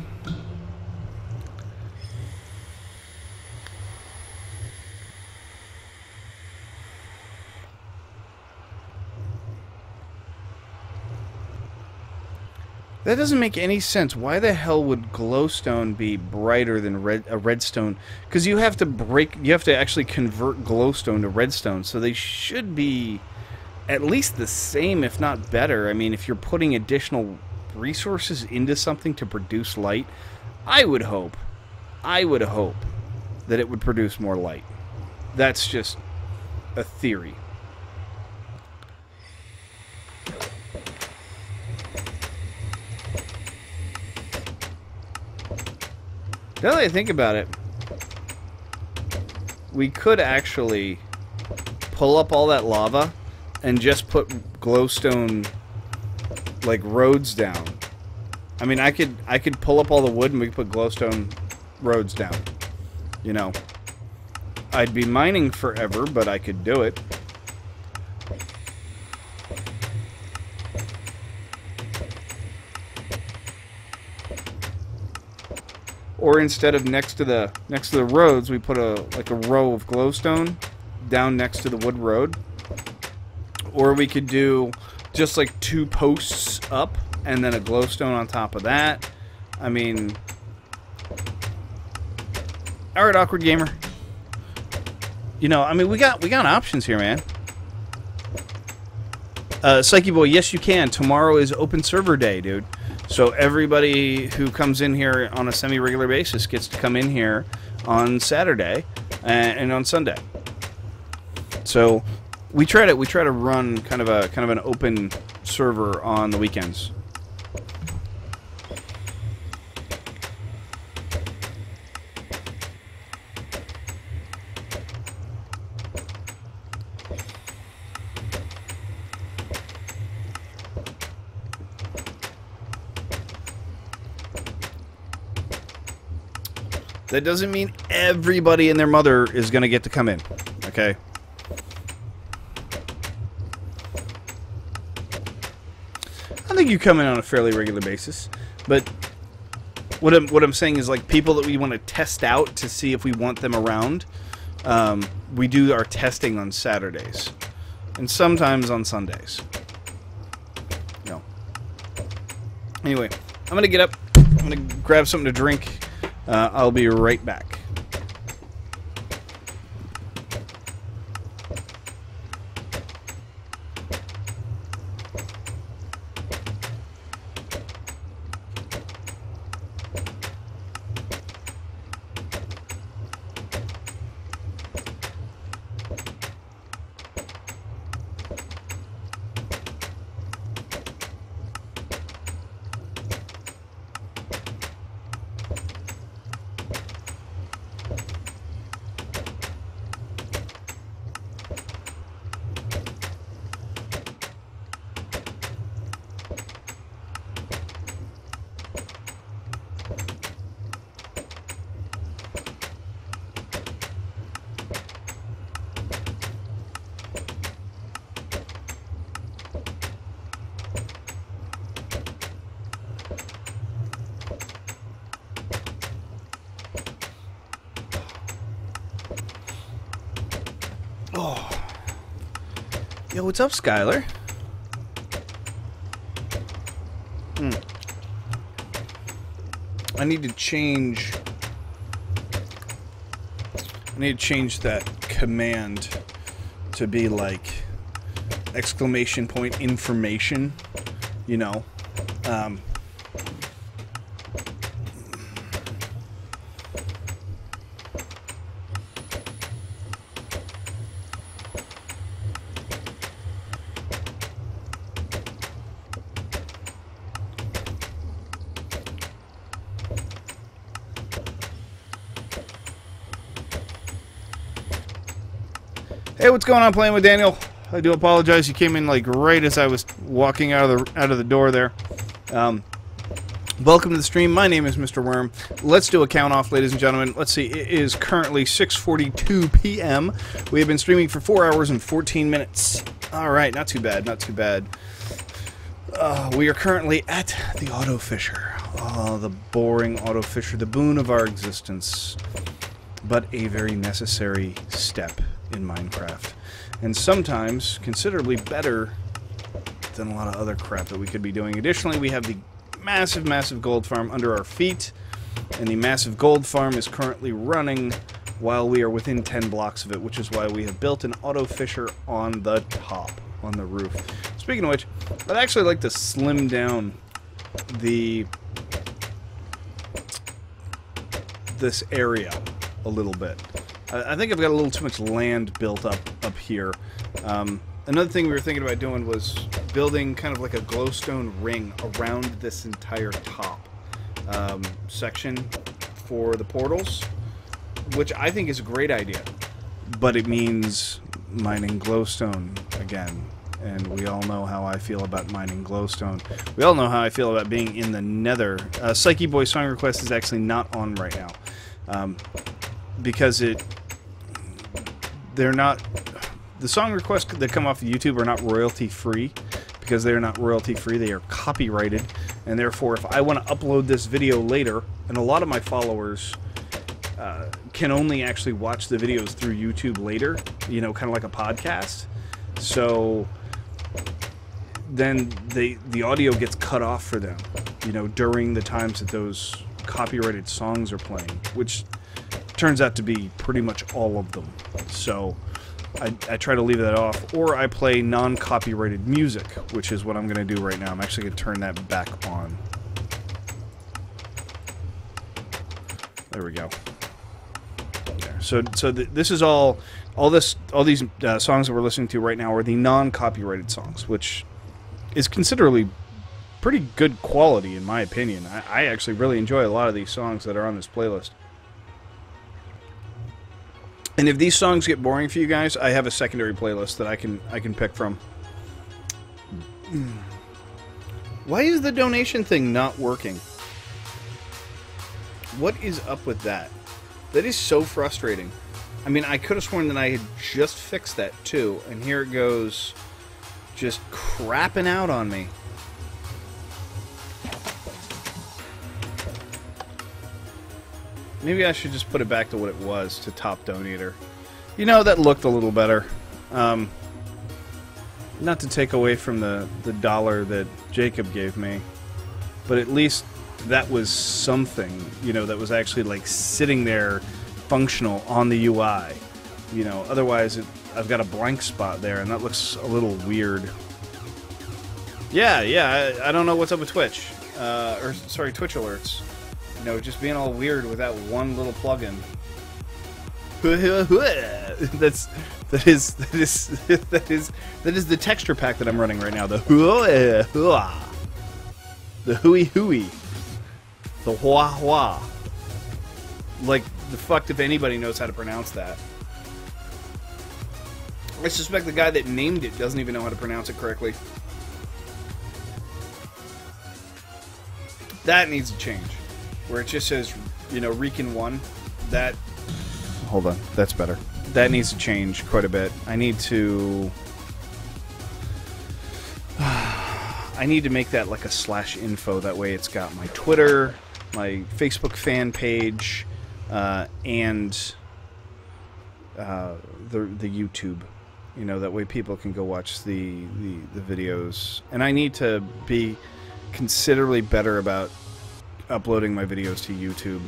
That doesn't make any sense. Why the hell would glowstone be brighter than redstone? Because you have to actually convert glowstone to redstone, so they should be at least the same, if not better. I mean, if you're putting additional resources into something to produce light, I would hope that it would produce more light. That's just a theory. Now that I think about it, we could actually pull up all that lava and just put glowstone, like, roads down. I mean, I could pull up all the wood and we could put glowstone roads down. You know, I'd be mining forever, but I could do it. Or instead of next to the roads, we put a row of glowstone down next to the wood road. Or we could do just like 2 posts up and then a glowstone on top of that. I mean, all right, Awkward Gamer. You know, I mean, we got options here, man. Psyche Boy, yes, you can. Tomorrow is open server day, dude. So everybody who comes in here on a semi-regular basis gets to come in here on Saturday and on Sunday. So we try to run kind of an open server on the weekends. That doesn't mean everybody and their mother is going to get to come in, okay? I think you come in on a fairly regular basis, but what I'm saying is, like, people that we want to test out to see if we want them around, we do our testing on Saturdays, and sometimes on Sundays. You know. Anyway, I'm going to get up. I'm going to grab something to drink. I'll be right back. what's up, Skylar? I need to change that command to be like exclamation point information, you know. Hey, what's going on, Playing with Daniel? I do apologize. You came in like right as I was walking out of the door there. Welcome to the stream. My name is Mr. Worm. Let's do a count off, ladies and gentlemen. Let's see. It is currently 6:42 p.m. We have been streaming for 4 hours and 14 minutes. All right, not too bad. Not too bad. We are currently at the Auto Fisher. Oh, the boring Auto Fisher, the boon of our existence, but a very necessary step in Minecraft, and sometimes considerably better than a lot of other crap that we could be doing. Additionally, we have the massive gold farm under our feet, and the massive gold farm is currently running while we are within 10 blocks of it, which is why we have built an Auto Fisher on the top, on the roof. Speaking of which, I'd actually like to slim down this area a little bit. I think I've got a little too much land built up here. Another thing we were thinking about doing was building kind of like a glowstone ring around this entire top section for the portals, which I think is a great idea. But it means mining glowstone again, and we all know how I feel about mining glowstone. We all know how I feel about being in the nether. Psyche Boy song request is actually not on right now. Because they're not, the song requests that come off of YouTube are not royalty free. Because they are not royalty free, they are copyrighted, and therefore if I want to upload this video later, and a lot of my followers can only actually watch the videos through YouTube later, you know, kind of like a podcast, so then the audio gets cut off for them, you know, during the times that those copyrighted songs are playing, which turns out to be pretty much all of them. So I try to leave that off, or I play non-copyrighted music, which is what I'm going to do right now. I'm actually going to turn that back on. There we go. There. So this is all these songs that we're listening to right now are the non-copyrighted songs, which is considerably pretty good quality in my opinion. I actually really enjoy a lot of these songs that are on this playlist. And if these songs get boring for you guys, I have a secondary playlist that I can pick from. Why is the donation thing not working? What is up with that? That is so frustrating. I mean, I could have sworn that I had just fixed that too, and here it goes just crapping out on me. Maybe I should just put it back to what it was, to top donator. You know, that looked a little better. Not to take away from the dollar that Jacob gave me, but at least that was something, you know, that was actually like sitting there functional on the UI. You know, otherwise I've got a blank spot there, and that looks a little weird. Yeah, I don't know what's up with Twitch. Or, sorry, Twitch alerts. You know, just being all weird with that one little plugin. That is the texture pack that I'm running right now. The hooey, the hua. Like the fuck if anybody knows how to pronounce that. I suspect the guy that named it doesn't even know how to pronounce it correctly. That needs to change. Where it just says, you know, Rican 1, that... Hold on, that's better. That needs to change quite a bit. I need to make that like a /info. That way it's got my Twitter, my Facebook fan page, and the YouTube You know, that way people can go watch the videos. And I need to be considerably better about uploading my videos to YouTube.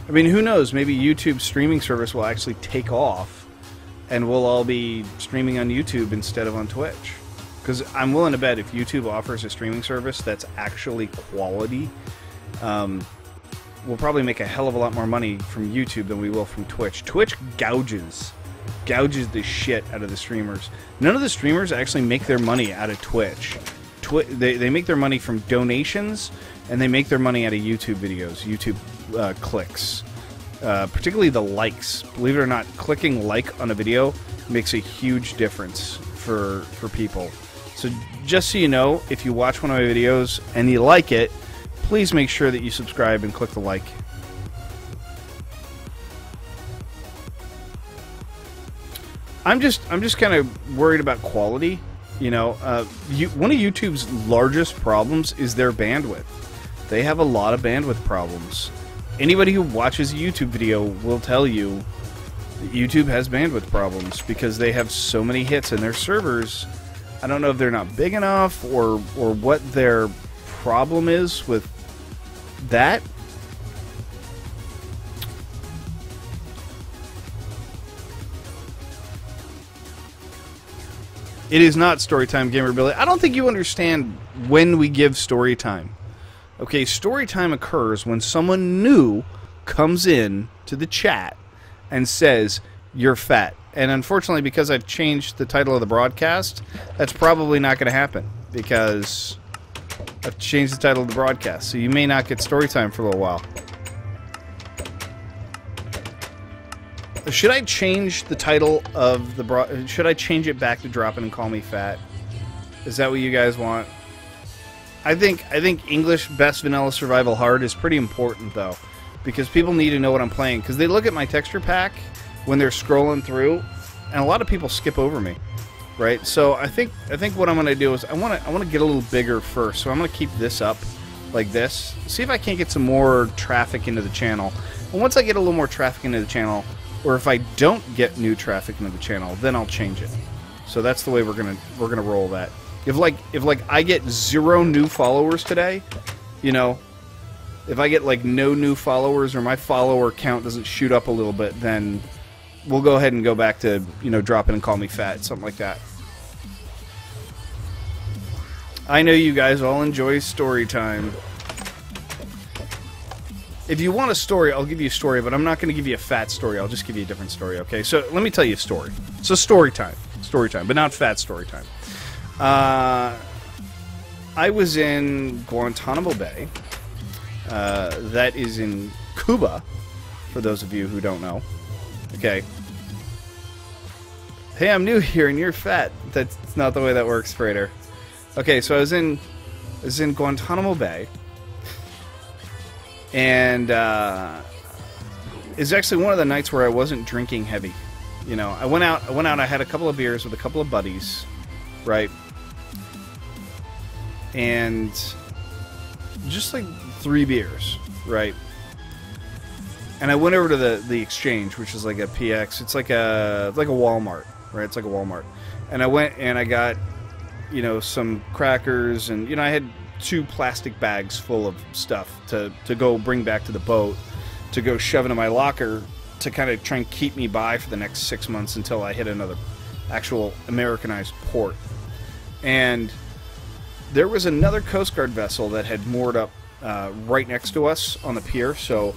I mean, who knows? Maybe YouTube's streaming service will actually take off, and we'll all be streaming on YouTube instead of on Twitch. Because I'm willing to bet if YouTube offers a streaming service that's actually quality, we'll probably make a hell of a lot more money from YouTube than we will from Twitch. Twitch gouges the shit out of the streamers. None of the streamers actually make their money out of Twitch. They make their money from donations, and they make their money out of YouTube videos, YouTube clicks. Particularly the likes. Believe it or not, clicking like on a video makes a huge difference for people. So just so you know, if you watch one of my videos and you like it, please make sure that you subscribe and click the like. I'm just kind of worried about quality. You know, one of YouTube's largest problems is their bandwidth. They have a lot of bandwidth problems. Anybody who watches a YouTube video will tell you that YouTube has bandwidth problems because they have so many hits in their servers. I don't know if they're not big enough or what their problem is with that. It is not Storytime Gamer Billy. I don't think you understand when we give story time. Okay, story time occurs when someone new comes in to the chat and says, "You're fat." And unfortunately, because I've changed the title of the broadcast, that's probably not going to happen because I've changed the title of the broadcast. So you may not get story time for a little while. Should I change the title of the should I change it back to Drop It and Call Me Fat? Is that what you guys want? I think English Best Vanilla Survival Hard is pretty important though, because people need to know what I'm playing. Because they look at my texture pack when they're scrolling through, and a lot of people skip over me, right? So I think what I'm going to do is I want to get a little bigger first. So I'm going to keep this up like this. See if I can't get some more traffic into the channel. And once I get a little more traffic into the channel, or if I don't get new traffic into the channel, then I'll change it. So that's the way we're gonna roll that. If like I get 0 new followers today, you know, if I get like no new followers or my follower count doesn't shoot up a little bit, then we'll go ahead and go back to, you know, Drop It and Call Me Fat, something like that. I know you guys all enjoy story time. If you want a story, I'll give you a story, but I'm not going to give you a fat story. I'll just give you a different story, okay? So let me tell you a story. So story time, but not fat story time. I was in Guantanamo Bay. That is in Cuba, for those of you who don't know. Okay. Hey, I'm new here and you're fat. That's not the way that works, Freighter. Okay, so I was in Guantanamo Bay. And it's actually one of the nights where I wasn't drinking heavy. You know, I went out, I had a couple of beers with a couple of buddies, right? And just like 3 beers, right? And I went over to the Exchange, which is like a PX. It's like a Walmart, right? It's like a Walmart. And I went and I got, you know, some crackers, and you know, I had 2 plastic bags full of stuff to go bring back to the boat, to go shove into my locker to kind of try and keep me by for the next 6 months until I hit another actual Americanized port. And there was another Coast Guard vessel that had moored up right next to us on the pier. So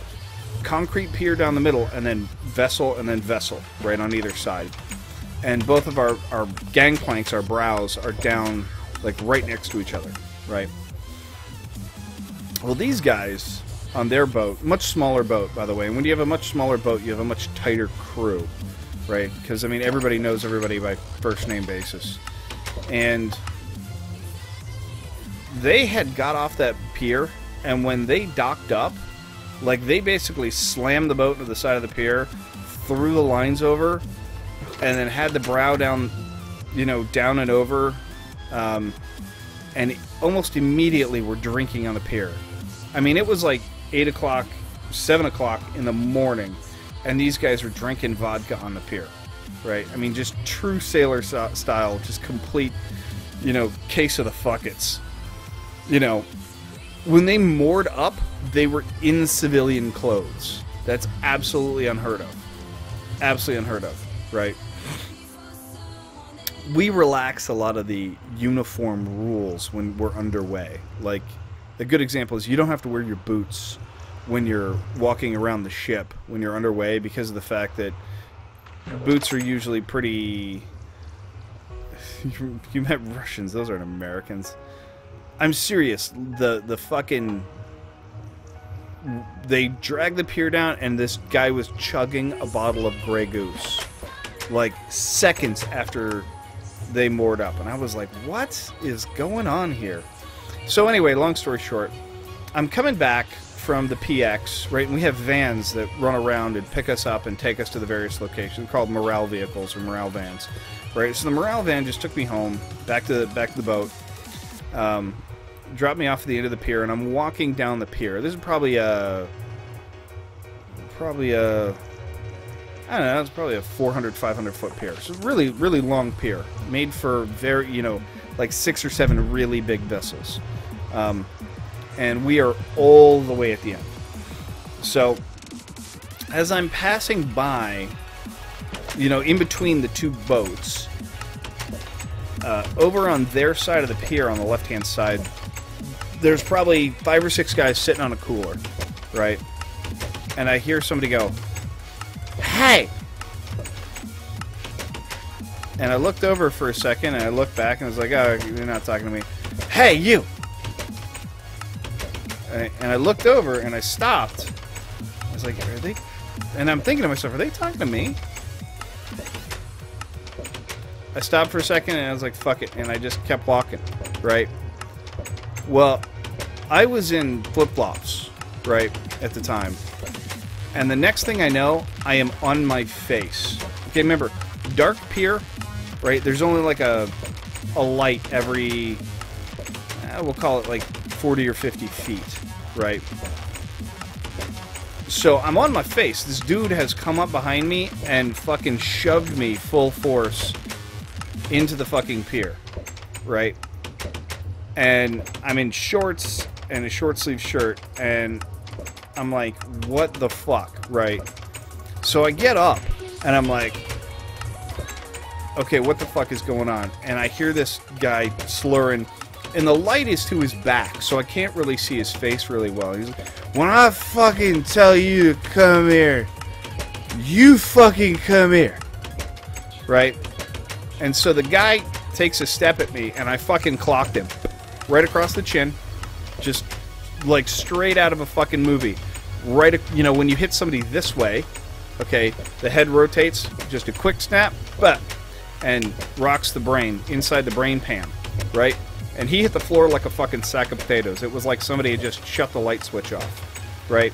concrete pier down the middle, and then vessel right on either side. And both of our gangplanks, our brows, are down like right next to each other, right? Well, these guys on their boat, much smaller boat, by the way, and when you have a much smaller boat, you have a much tighter crew, right? Because, I mean, everybody knows everybody by first name basis. And they had got off that pier, and when they docked up, like, they basically slammed the boat into the side of the pier, threw the lines over, and then had the brow down, you know, down and over, and almost immediately were drinking on the pier. I mean, it was like 8 o'clock 7 o'clock in the morning, and these guys are drinking vodka on the pier, right? I mean, just true sailor style, just complete, case of the fuckets. When they moored up, they were in civilian clothes. That's absolutely unheard of. Absolutely unheard of, right? We relax a lot of the uniform rules when we're underway. Like, a good example is you don't have to wear your boots when you're walking around the ship when you're underway, because of the fact that boots are usually pretty... You met Russians, those aren't Americans. I'm serious. The fucking... They dragged the pier down, and this guy was chugging a bottle of Grey Goose, like, seconds after they moored up. And I was like, what is going on here? So anyway, long story short, I'm coming back from the PX, right? And we have vans that run around and pick us up and take us to the various locations, called morale vehicles or morale vans, right? So the morale van just took me home, back to the boat, dropped me off at the end of the pier, and I'm walking down the pier. This is probably a I don't know, it's probably a 400, 500 foot pier. So really, really long pier, made for very, like 6 or 7 really big vessels. And we are all the way at the end. So, as I'm passing by, in between the two boats, over on their side of the pier, on the left-hand side, there's probably 5 or 6 guys sitting on a cooler, right? And I hear somebody go, "Hey!" And I looked over for a second, and I looked back, and I was like, "Oh, you're not talking to me." "Hey, you!" And I looked over, and I stopped. I was like, are they... And I'm thinking to myself, are they talking to me? I stopped for a second, and I was like, fuck it. And I just kept walking, right? Well, I was in flip-flops, right, at the time. And the next thing I know, I am on my face. Okay, remember, dark pier, right? There's only like a light every... we'll call it like 40 or 50 feet, right? So I'm on my face. This dude has come up behind me and fucking shoved me full force into the fucking pier, right? And I'm in shorts and a short sleeve shirt, and I'm like, what the fuck, right? So I get up and I'm like, okay, what the fuck is going on? And I hear this guy slurring, and the light is to his back, so I can't really see his face really well. He's like, when I fucking tell you to come here, you fucking come here. Right? And so the guy takes a step at me, and I fucking clocked him. Right across the chin. Just, like, straight out of a fucking movie. Right, when you hit somebody this way, okay, the head rotates, just a quick snap, but, and rocks the brain, inside the brain pan. Right? And he hit the floor like a fucking sack of potatoes. It was like somebody had just shut the light switch off. Right?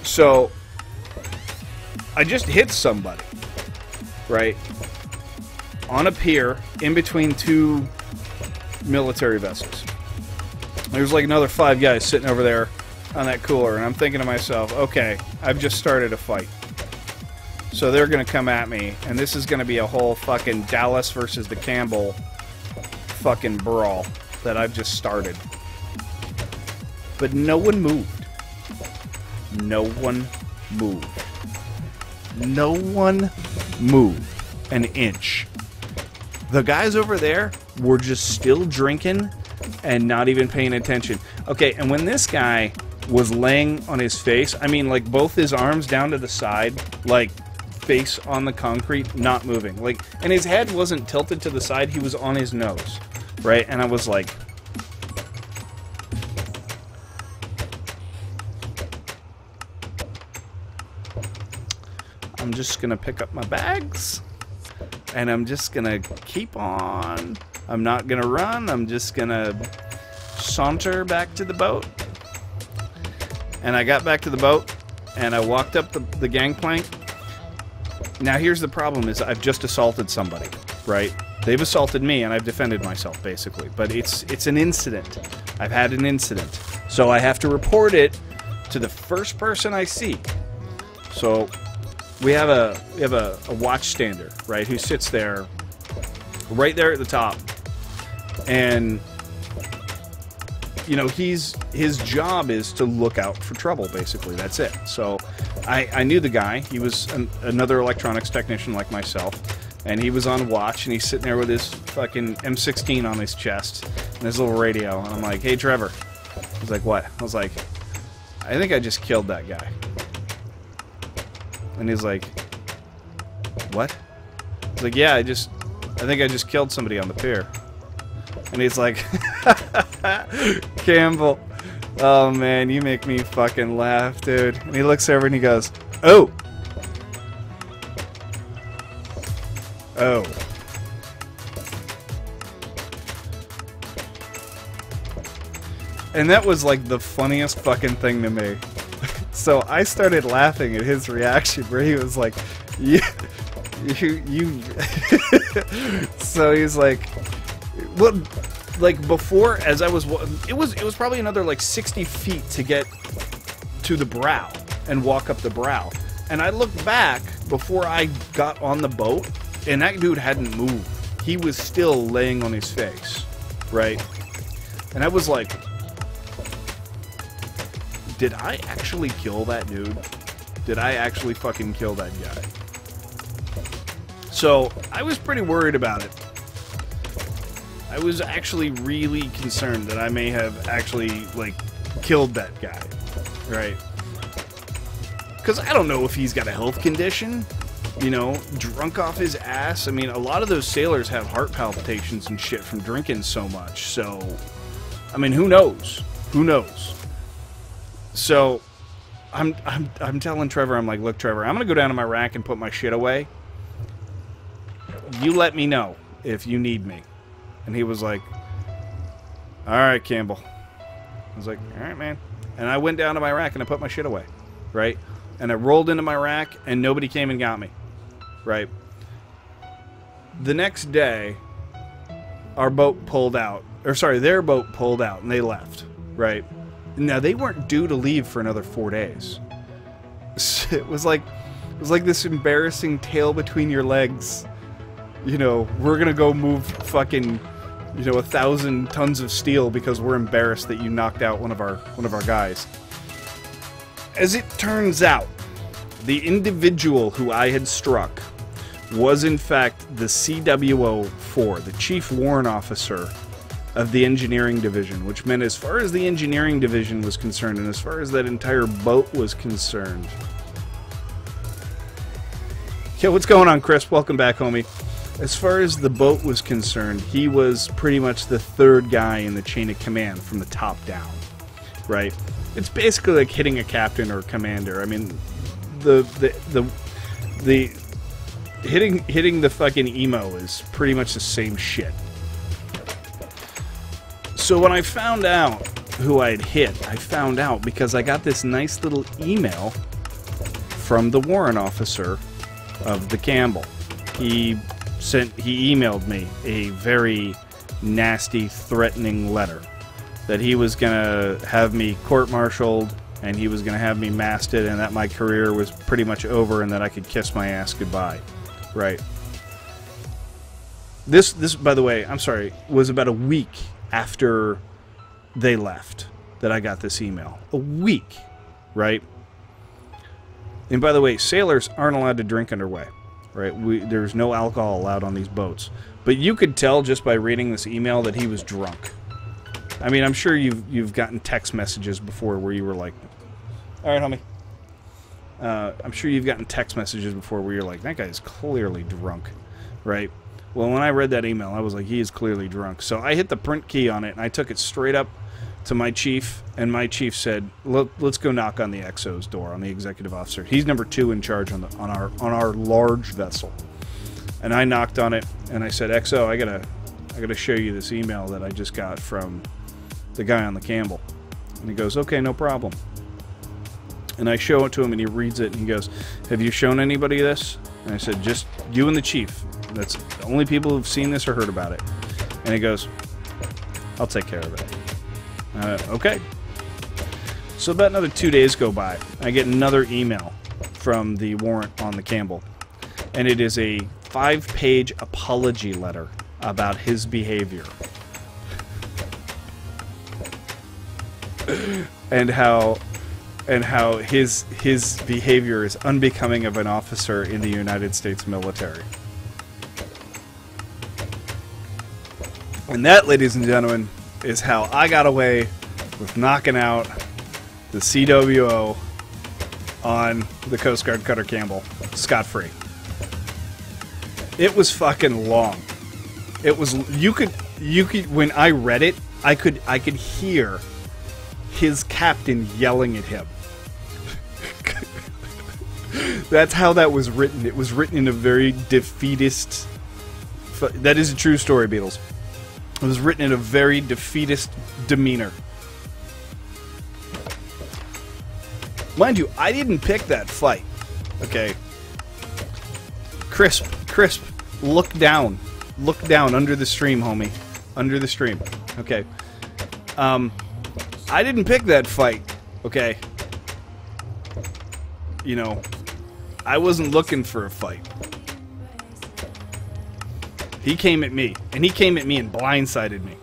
So, I just hit somebody. Right? On a pier, in between 2 military vessels. There's like another 5 guys sitting over there on that cooler, and I'm thinking to myself, okay, I've just started a fight. So they're going to come at me, and this is going to be a whole fucking Dallas versus the Campbell fucking brawl that I've just started. But no one moved. No one moved. No one moved an inch. The guys over there were just still drinking and not even paying attention. Okay, and when this guy was laying on his face, I mean, like, both his arms down to the side, like, face on the concrete, not moving. Like, and his head wasn't tilted to the side, he was on his nose, right? And I was like, I'm just gonna pick up my bags, and I'm just gonna keep on. I'm not gonna run, I'm just gonna saunter back to the boat. And I got back to the boat, and I walked up the gangplank. Now here's the problem, is I've just assaulted somebody, right? They've assaulted me, and I've defended myself, basically. But it's an incident. I've had an incident. So I have to report it to the first person I see. So we have a watch stander, right, who sits there right there at the top. And you know, his job is to look out for trouble, basically. That's it. So I knew the guy. He was another electronics technician like myself, and he was on watch, and he's sitting there with his fucking M16 on his chest and his little radio, and I'm like, hey, Trevor. He's like, what? I was like, I think I just killed that guy. And he's like, what? I was like, yeah, I think I just killed somebody on the pier. And he's like, Campbell, oh man, you make me fucking laugh, dude. And he looks over and he goes, oh. Oh. And that was like the funniest fucking thing to me. So I started laughing at his reaction where he was like, you. So he's like, well, like before, as I was, it was probably another like 60 feet to get to the brow and walk up the brow. And I looked back before I got on the boat, and that dude hadn't moved. He was still laying on his face, right? And I was like, did I actually kill that dude? Did I actually fucking kill that guy? So I was pretty worried about it. I was actually really concerned that I may have actually, like, killed that guy, right? Because I don't know if he's got a health condition, you know, drunk off his ass. I mean, a lot of those sailors have heart palpitations and shit from drinking so much, so, I mean, who knows? Who knows? So, I'm telling Trevor, I'm like, look, Trevor, I'm going to go down to my rack and put my shit away. You let me know if you need me. And he was like, all right, Campbell. I was like, all right, man. And I went down to my rack and I put my shit away, right? And I rolled into my rack and nobody came and got me, right? The next day, our boat pulled out. Or sorry, their boat pulled out and they left, right? Now, they weren't due to leave for another 4 days. It was like this embarrassing tail between your legs. You know, we're going to go move fucking, you know, 1,000 tons of steel because we're embarrassed that you knocked out one of our guys. As it turns out, the individual who I had struck was in fact the CWO4, the Chief Warrant Officer of the Engineering Division, which meant as far as the Engineering Division was concerned, and as far as that entire boat was concerned. Yo, what's going on, Chris? Welcome back, homie. As far as the boat was concerned, he was pretty much the third guy in the chain of command from the top down, right? It's basically like hitting a captain or a commander. I mean, the hitting the fucking emo is pretty much the same shit. So when I found out who I had hit, I found out because I got this nice little email from the warrant officer of the Campbell. He emailed me a very nasty, threatening letter that he was gonna have me court-martialed and he was gonna have me masted and that my career was pretty much over and that I could kiss my ass goodbye. Right. This, by the way, I'm sorry, was about a week after they left that I got this email. A week, right? And by the way, sailors aren't allowed to drink underway. Right, there's no alcohol allowed on these boats. But you could tell just by reading this email that he was drunk. I mean, I'm sure you've gotten text messages before where you were like, all right, homie. I'm sure you've gotten text messages before where you're like, that guy is clearly drunk, right? Well, when I read that email, I was like, he is clearly drunk. So I hit the print key on it, and I took it straight up to my chief, and my chief said, let's go knock on the XO's door, on the executive officer. He's number 2 in charge on our large vessel. And I knocked on it, and I said, XO, I gotta show you this email that I just got from the guy on the Campbell. And he goes, okay, no problem. And I show it to him, and he reads it, and he goes, have you shown anybody this? And I said, just you and the chief. That's the only people who've seen this or heard about it. And he goes, I'll take care of it. Okay. So about another 2 days go by. I get another email from the warrant on the Campbell. And it is a 5-page apology letter about his behavior. and how his behavior is unbecoming of an officer in the United States military. And that, ladies and gentlemen, is how I got away with knocking out the CWO on the Coast Guard Cutter Campbell scot-free. It was fucking long. It was, you could when I read it, I could hear his captain yelling at him. That's how that was written. It was written in a very defeatist... That is a true story, Beatles. It was written in a very defeatist demeanor. Mind you, I didn't pick that fight. Okay. Crisp, look down. Look down under the stream, homie. Under the stream. Okay. I didn't pick that fight. Okay. You know, I wasn't looking for a fight. He came at me, and he came at me and blindsided me.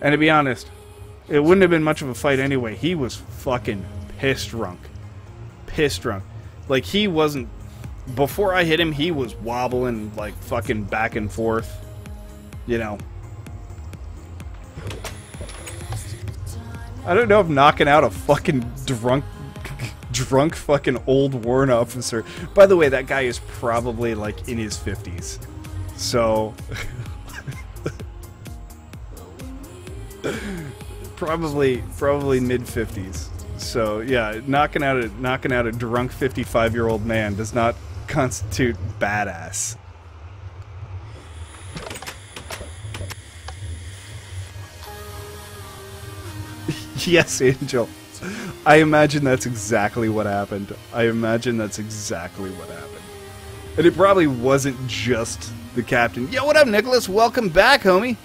And to be honest, it wouldn't have been much of a fight anyway. He was fucking pissed drunk. Pissed drunk. Like, he wasn't... Before I hit him, he was wobbling, like, fucking back and forth. You know. I don't know if knocking out a fucking drunk fucking old warrant officer... By the way, that guy is probably, like, in his 50s. So... probably mid-50s. So yeah, knocking out a drunk 55-year-old man does not constitute badass. Yes, Angel. I imagine that's exactly what happened. And it probably wasn't just the captain. Yo, what up, Nicholas? Welcome back, homie.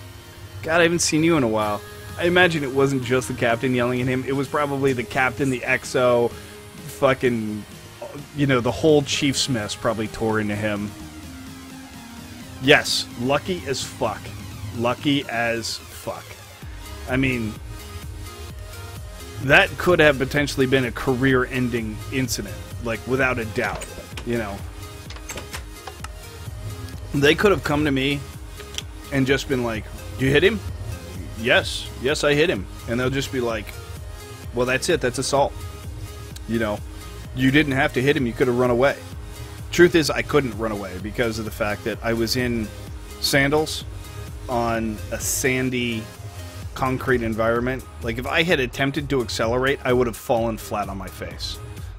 God, I haven't seen you in a while. I imagine it wasn't just the captain yelling at him. It was probably the captain, the XO, fucking, you know, the whole Chief's mess probably tore into him. Yes, lucky as fuck. Lucky as fuck. I mean, that could have potentially been a career-ending incident, like, without a doubt, you know. They could have come to me and just been like, "You hit him?" Yes, I hit him. And they'll just be like, well, that's it, that's assault. You know, you didn't have to hit him, you could have run away. Truth is, I couldn't run away because of the fact that I was in sandals on a sandy concrete environment. Like, if I had attempted to accelerate, I would have fallen flat on my face.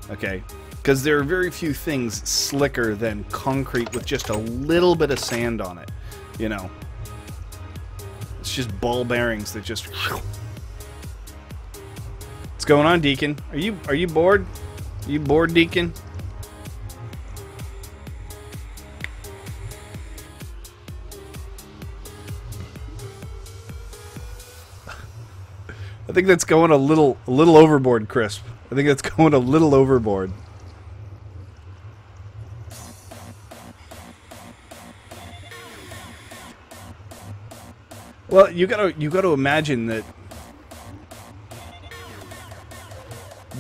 Okay? Because there are very few things slicker than concrete with just a little bit of sand on it. You know? It's just ball bearings that just... What's going on, Deacon? Are you bored? Are you bored, Deacon? I think that's going a little overboard, Crisp. I think that's going a little overboard. Well, you gotta imagine that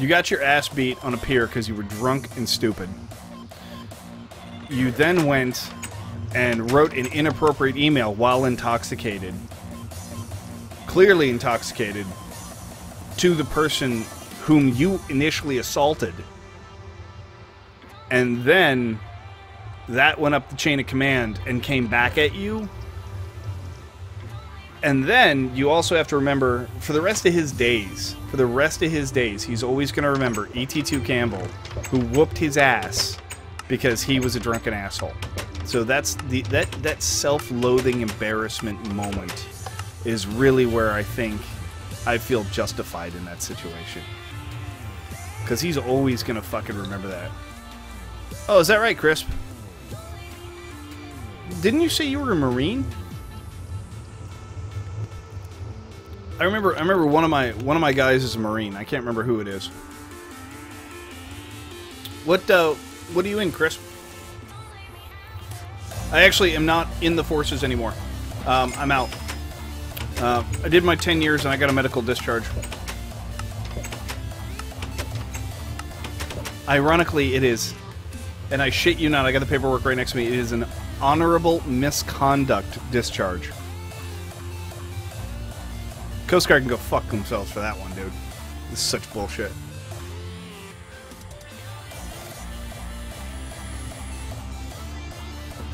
you got your ass beat on a pier because you were drunk and stupid. You then went and wrote an inappropriate email while intoxicated, clearly intoxicated, to the person whom you initially assaulted. And then that went up the chain of command and came back at you. And then you also have to remember, for the rest of his days, he's always going to remember ET2 Campbell, who whooped his ass because he was a drunken asshole. So that's that self-loathing embarrassment moment is really where I think I feel justified in that situation. Because he's always going to fucking remember that. Oh, is that right, Crisp? Didn't you say you were a Marine? I remember one of my guys is a Marine. I can't remember who it is. What are you in, Chris? I actually am not in the forces anymore. I'm out. I did my 10 years and I got a medical discharge. Ironically, it is, and I shit you not, I got the paperwork right next to me, it is an honorable misconduct discharge. Coast Guard can go fuck themselves for that one, dude. This is such bullshit.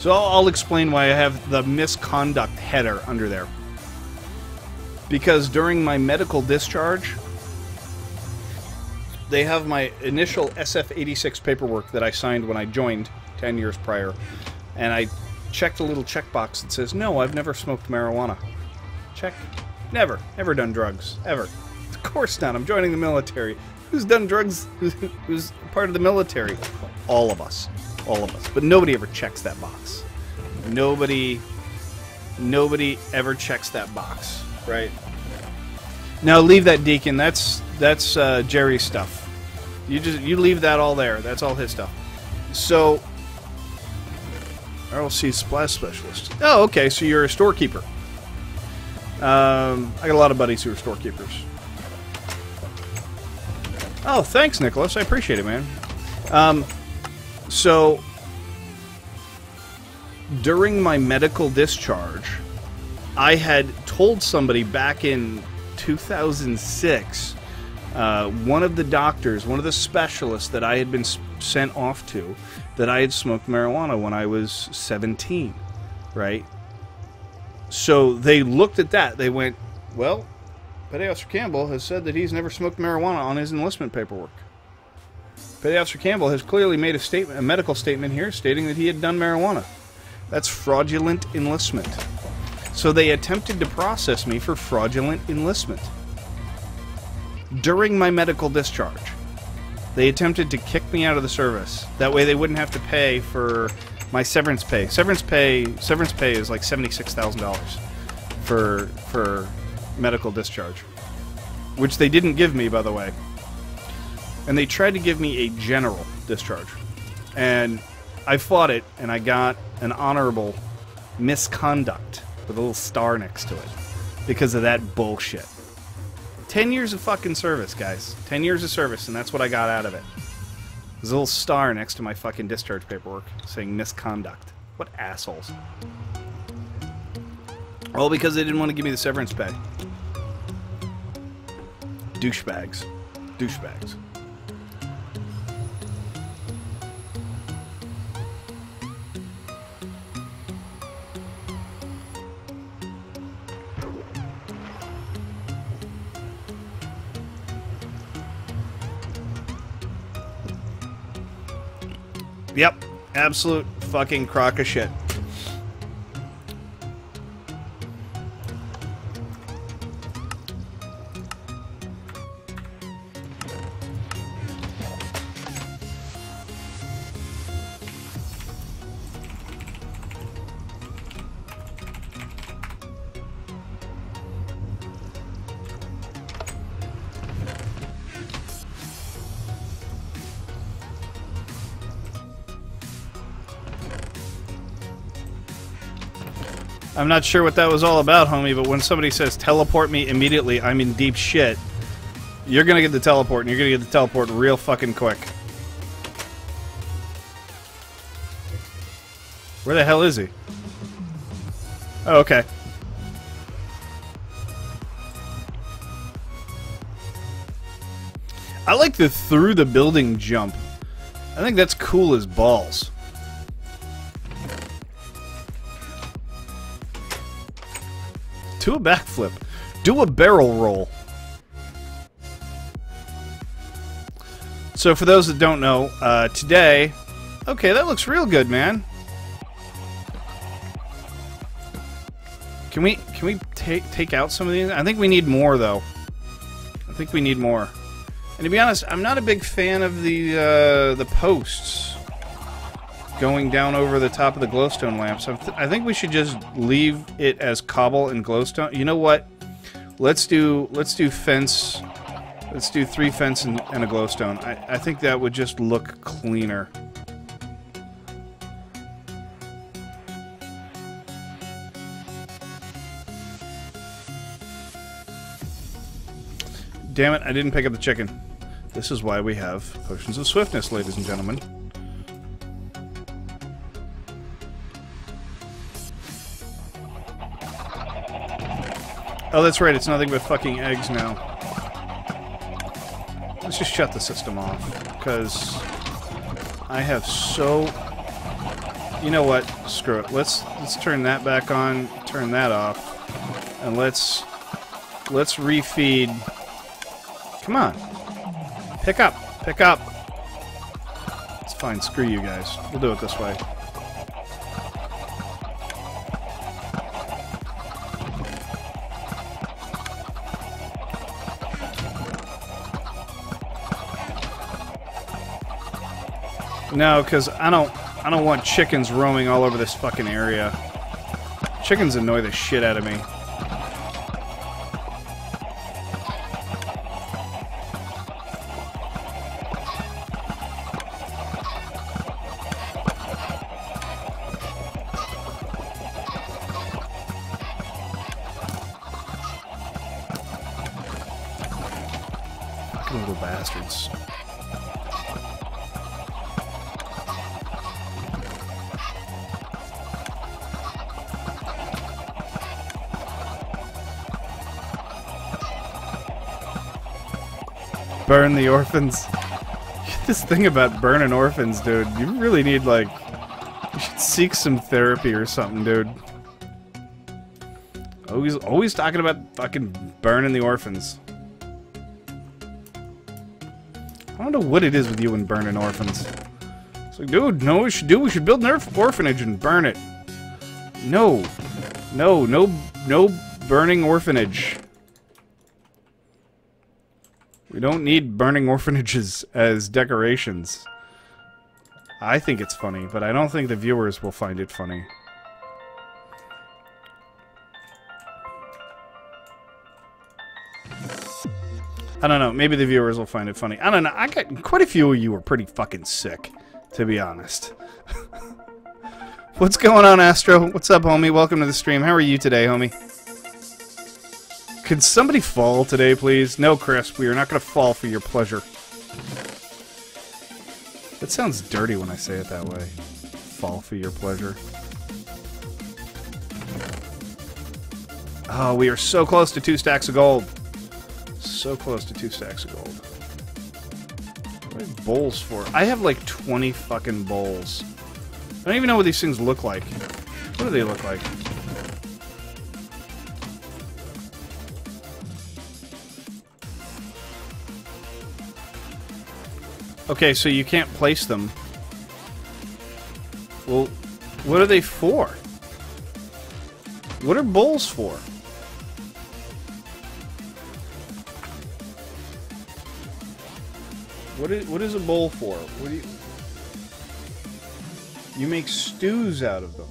So I'll explain why I have the misconduct header under there. Because during my medical discharge, they have my initial SF-86 paperwork that I signed when I joined 10 years prior. And I checked a little checkbox that says, no, I've never smoked marijuana. Check. Never. Never done drugs. Ever. Of course not. I'm joining the military. Who's done drugs? Who's part of the military? All of us. All of us. But nobody ever checks that box. Nobody ever checks that box, right? Now leave that, Deacon. That's Jerry's stuff. You leave that all there. That's all his stuff. So RLC splash specialist. Oh, okay. So you're a storekeeper. I got a lot of buddies who are storekeepers. Oh, thanks, Nicholas. I appreciate it, man. So during my medical discharge, I had told somebody back in 2006, one of the doctors, one of the specialists that I had been sent off to, that I had smoked marijuana when I was 17, right? So they looked at that. They went, well, Petty Officer Campbell has said that he's never smoked marijuana on his enlistment paperwork. Petty Officer Campbell has clearly made a medical statement here stating that he had done marijuana. That's fraudulent enlistment. So they attempted to process me for fraudulent enlistment. During my medical discharge, they attempted to kick me out of the service. That way they wouldn't have to pay for my severance pay. Severance pay is like $76,000 for medical discharge, which they didn't give me, by the way. And they tried to give me a general discharge. And I fought it, and I got an honorable misconduct with a little star next to it because of that bullshit. 10 years of fucking service, guys. 10 years of service, and that's what I got out of it. There's a little star next to my fucking discharge paperwork saying misconduct. What assholes. All because they didn't want to give me the severance pay. Douchebags. Douchebags. Yep, absolute fucking crock of shit. I'm not sure what that was all about, homie, but when somebody says teleport me immediately, I'm in deep shit. You're gonna get the teleport, and you're gonna get the teleport real fucking quick. Where the hell is he? Oh, okay. I like the through the building jump. I think that's cool as balls. Do a backflip. Do a barrel roll. So for those that don't know, today... Okay, that looks real good, man. Can we take out some of these? I think we need more, though. I think we need more. And to be honest, I'm not a big fan of the posts going down over the top of the glowstone lamps. I think we should just leave it as cobble and glowstone. You know what? Let's do fence. Let's do 3 fence and a glowstone. I think that would just look cleaner. Damn it, I didn't pick up the chicken. This is why we have potions of swiftness, ladies and gentlemen. Oh, that's right, it's nothing but fucking eggs now. Let's just shut the system off, because I have so... You know what? Screw it. Let's turn that back on, turn that off, and let's refeed. Come on. Pick up. Pick up. It's fine. Screw you guys. We'll do it this way. No, because I don't want chickens roaming all over this fucking area. Chickens annoy the shit out of me. Fucking little bastards. Burn the orphans. This thing about burning orphans, dude. You really need, like... You should seek some therapy or something, dude. Always talking about fucking burning the orphans. I don't know what it is with you and burning orphans. It's like, dude, no, we should build an orphanage and burn it. No. No burning orphanage. We don't need burning orphanages as decorations. I think it's funny, but I don't think the viewers will find it funny. I don't know. Maybe the viewers will find it funny. I don't know. I got quite a few of you were pretty fucking sick, to be honest. What's going on, Astro? What's up, homie? Welcome to the stream. How are you today, homie? Could somebody fall today, please? No, Chris, we are not going to fall for your pleasure. That sounds dirty when I say it that way. Fall for your pleasure. Oh, we are so close to 2 stacks of gold. So close to 2 stacks of gold. What do I have bowls for? I have like 20 fucking bowls. I don't even know what these things look like. What do they look like? Okay, so you can't place them. Well, what are they for? What are bowls for? What is a bowl for? What do you make stews out of them.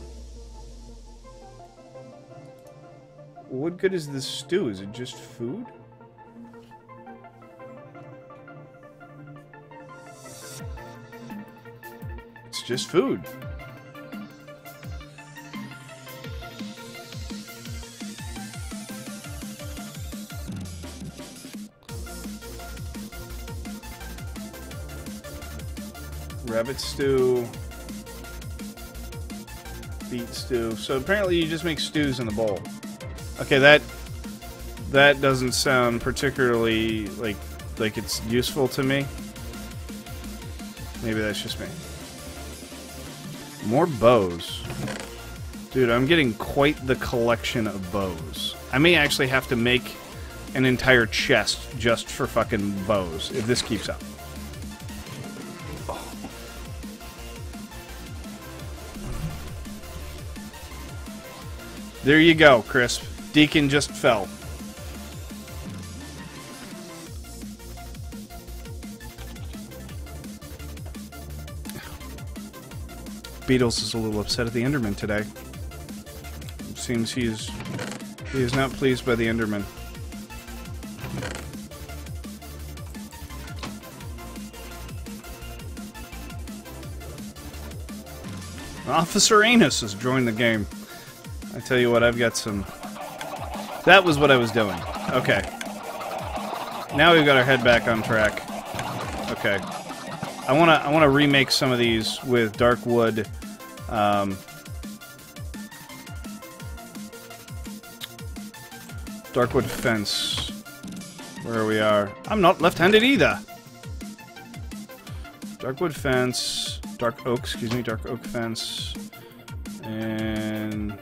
What good is this stew? Is it just food? It's just food. Rabbit stew. Beet stew. So apparently you just make stews in the bowl. Okay, that doesn't sound particularly like it's useful to me. Maybe that's just me. More bows. Dude, I'm getting quite the collection of bows. I may actually have to make an entire chest just for fucking bows if this keeps up. There you go, Crisp. Deacon just fell. Beatles is a little upset at the Enderman today. It seems he is not pleased by the Enderman. Officer Anus has joined the game. I tell you what, I've got some... That was what I was doing. Okay. Now we've got our head back on track. Okay. I wanna remake some of these with dark wood. Darkwood fence. Where we are. I'm not left-handed either. Darkwood fence. Dark oak, excuse me. Dark oak fence. And...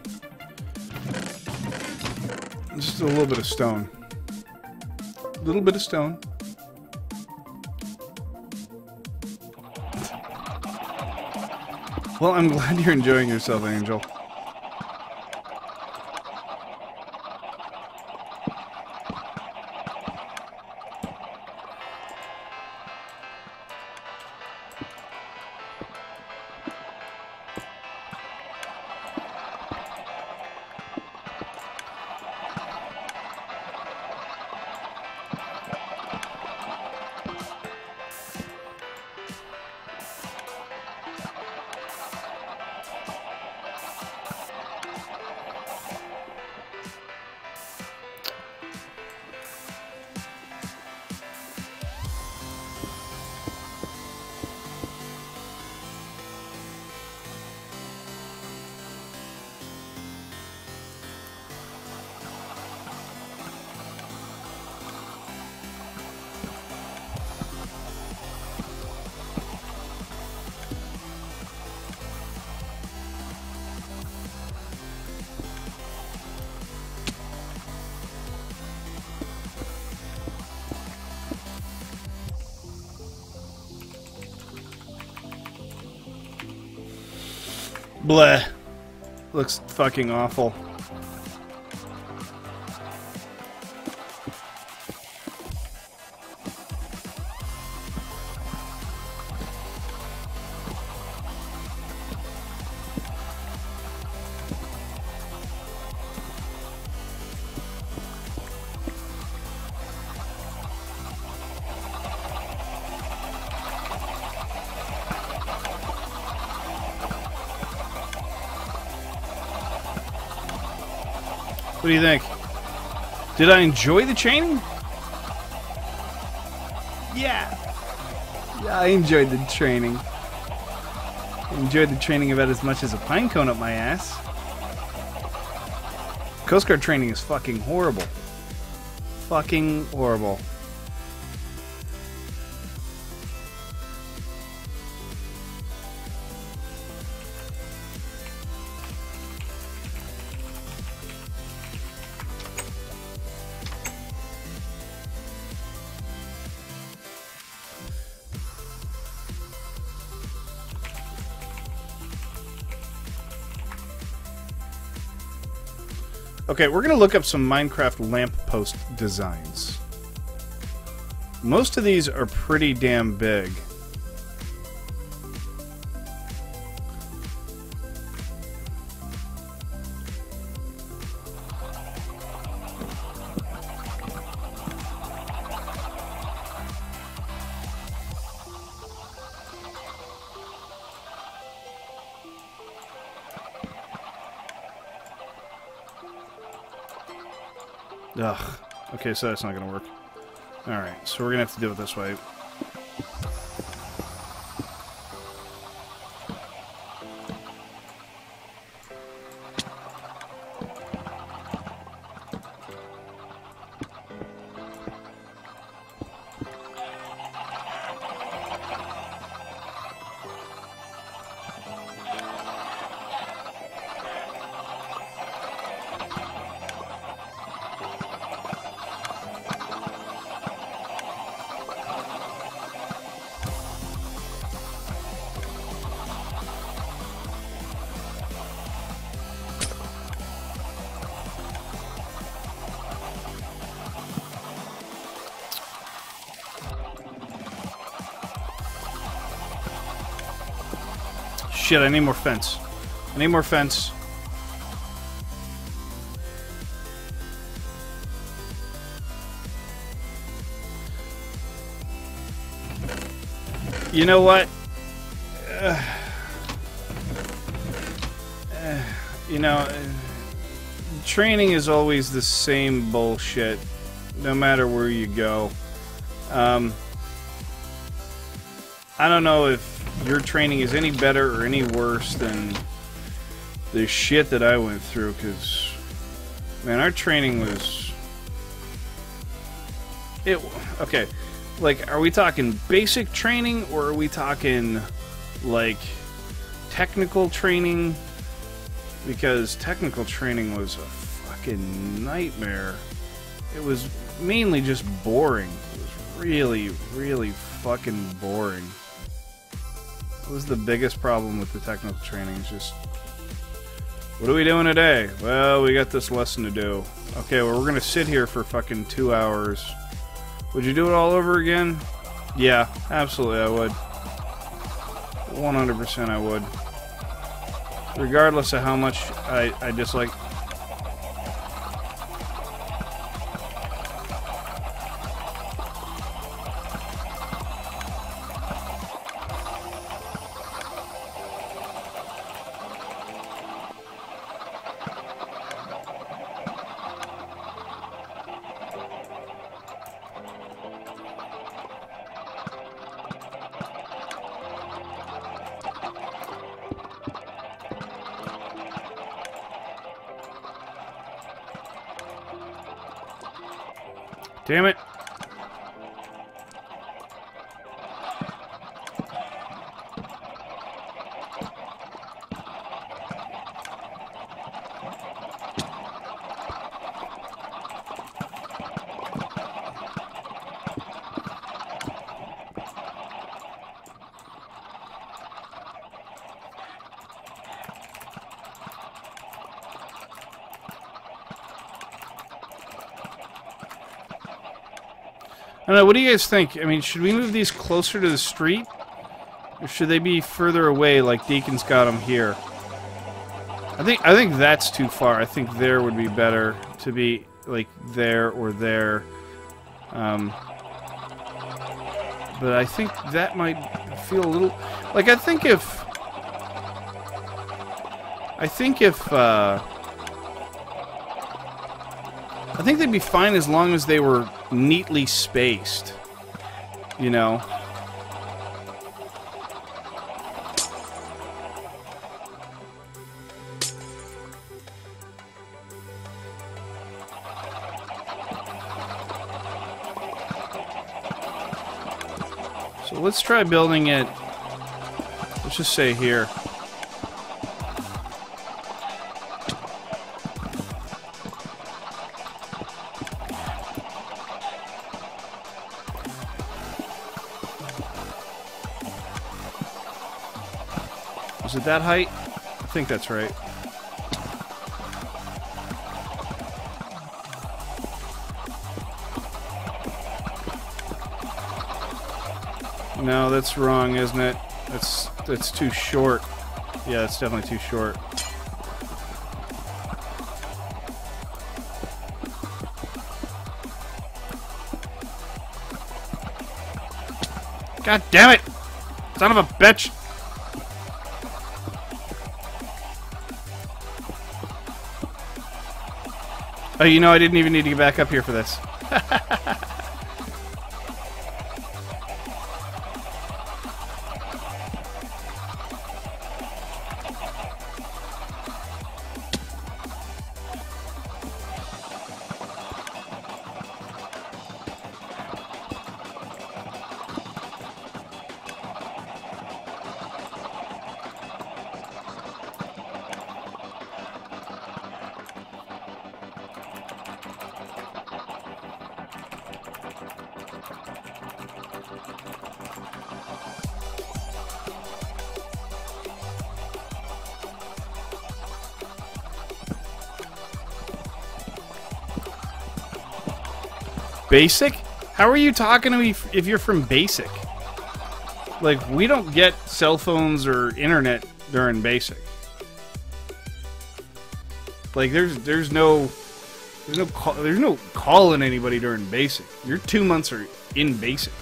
just a little bit of stone. A little bit of stone. Well, I'm glad you're enjoying yourself, Angel. Bleh. Looks fucking awful. What do you think? Did I enjoy the chaining? Yeah. Yeah, I enjoyed the training. I enjoyed the training about as much as a pine cone up my ass. Coast Guard training is fucking horrible. Fucking horrible. Okay, we're going to look up some Minecraft lamppost designs. Most of these are pretty damn big. Ugh. Okay, so that's not gonna work. Alright, so we're gonna have to do it this way. Shit, I need more fence. I need more fence. You know what? you know, training is always the same bullshit, no matter where you go. I don't know if your training is any better or any worse than the shit that I went through, because, man, our training was... Okay, like, are we talking basic training, or are we talking, like, technical training? Because technical training was a fucking nightmare. It was mainly just boring. It was really, really fucking boring. What was the biggest problem with the technical training? It's just, what are we doing today? Well, we got this lesson to do. Okay, well, we're gonna sit here for fucking 2 hours. Would you do it all over again? Yeah, absolutely I would. 100% I would. Regardless of how much I dislike. Damn it. I don't know, what do you guys think? I mean, should we move these closer to the street? Or should they be further away like Deacon's got them here? I think that's too far. I think there would be better to be, like, there or there. But I think that might feel a little... Like, I think if I think they'd be fine as long as they were neatly spaced, you know? So let's try building it, let's just say here. Is it that height? I think that's right. No, that's wrong, isn't it? That's too short. Yeah, that's definitely too short. God damn it! Son of a bitch! Oh, you know, I didn't even need to get back up here for this. Basic? How are you talking to me if you're from Basic? Like, we don't get cell phones or internet during Basic. Like, there's no calling anybody during Basic. Your 2 months are in Basic.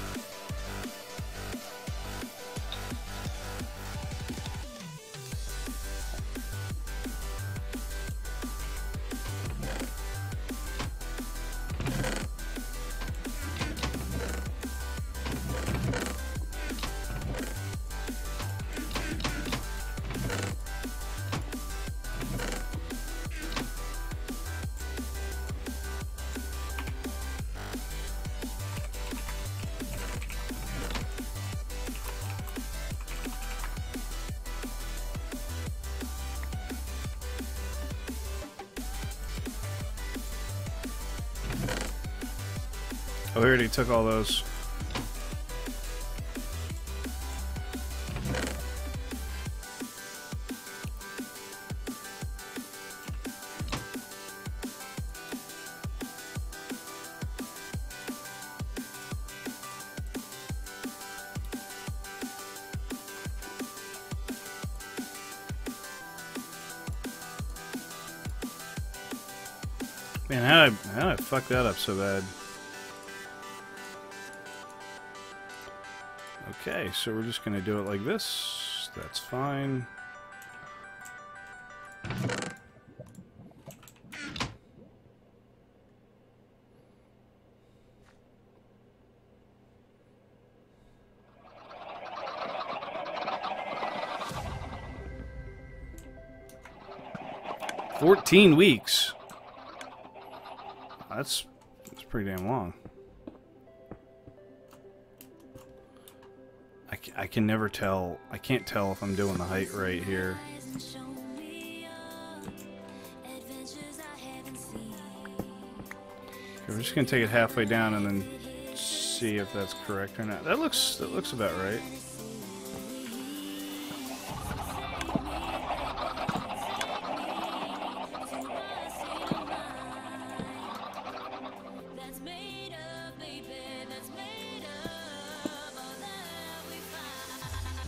Oh, we already took all those. Man, how did I fuck that up so bad? Okay, so we're just gonna do it like this. That's fine. "14 weeks. That's pretty damn long. I can never tell. I can't tell if I'm doing the height right here. Okay, we're just gonna take it halfway down and then see if that's correct or not. That looks about right.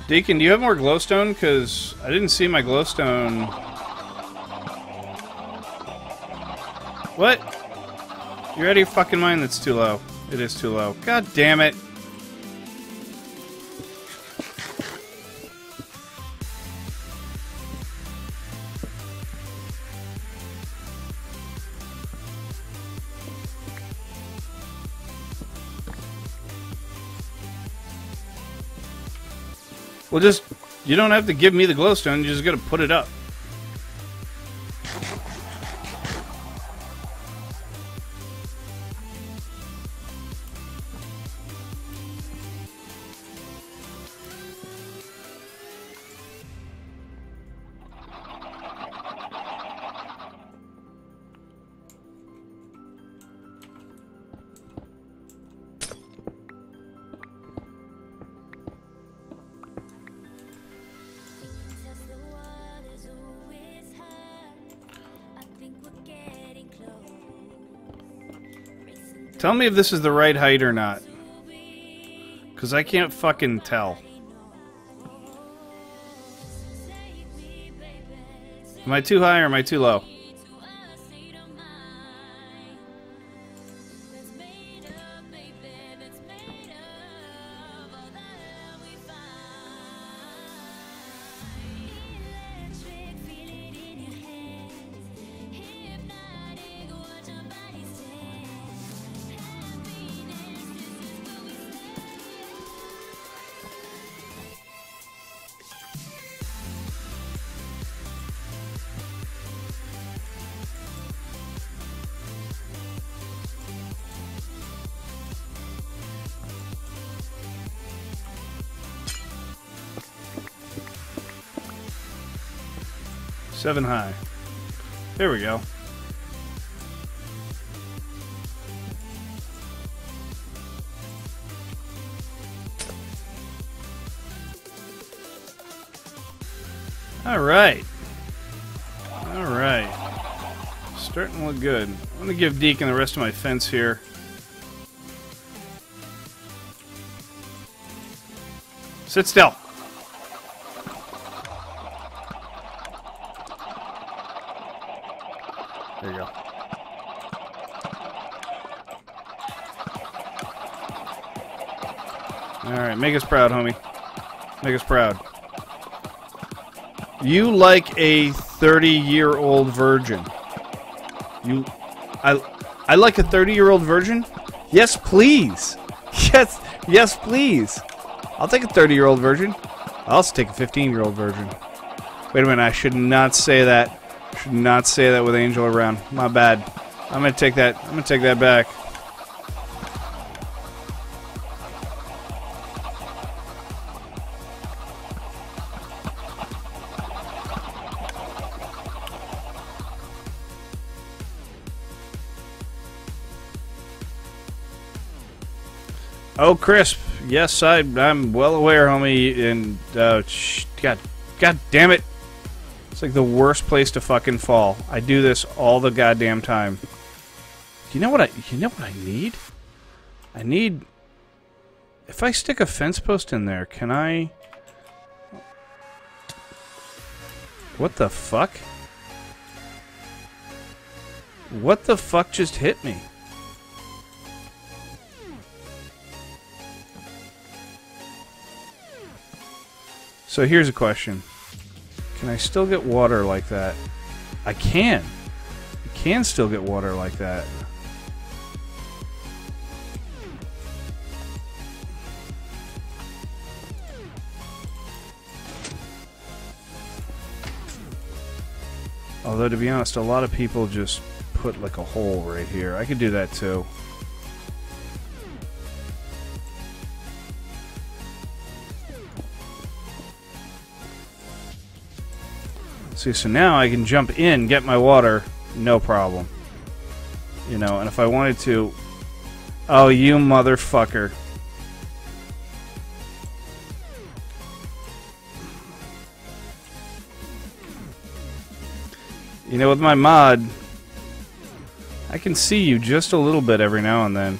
Deacon, do you have more glowstone? Because I didn't see my glowstone. What? You're out of your fucking mind. That's too low. It is too low. God damn it. Well, just, you don't have to give me the glowstone, you just gotta put it up. Tell me if this is the right height or not. Because I can't fucking tell. Am I too high or am I too low? Seven high. There we go. All right. All right. Starting to look good. I'm going to give Deacon the rest of my fence here. Sit still. There you go. Alright, make us proud, homie. Make us proud. You like a 30-year-old virgin. I like a 30-year-old virgin? Yes, please. Yes, please. I'll take a 30-year-old virgin. I'll also take a 15-year-old virgin. Wait a minute, I should not say that. Should not say that with Angel around. My bad. I'm gonna take that back. Oh, Crisp. Yes, I'm well aware, homie. And God damn it! It's like the worst place to fucking fall. I do this all the goddamn time. You know what I need? I need. If I stick a fence post in there, can I? What the fuck? What the fuck just hit me? So here's a question. Can I still get water like that? I can. I can still get water like that. Although, to be honest, a lot of people just put like a hole right here. I could do that too. See, so now I can jump in, get my water, no problem. You know, and if I wanted to... Oh, you motherfucker. You know, with my mod, I can see you just a little bit every now and then.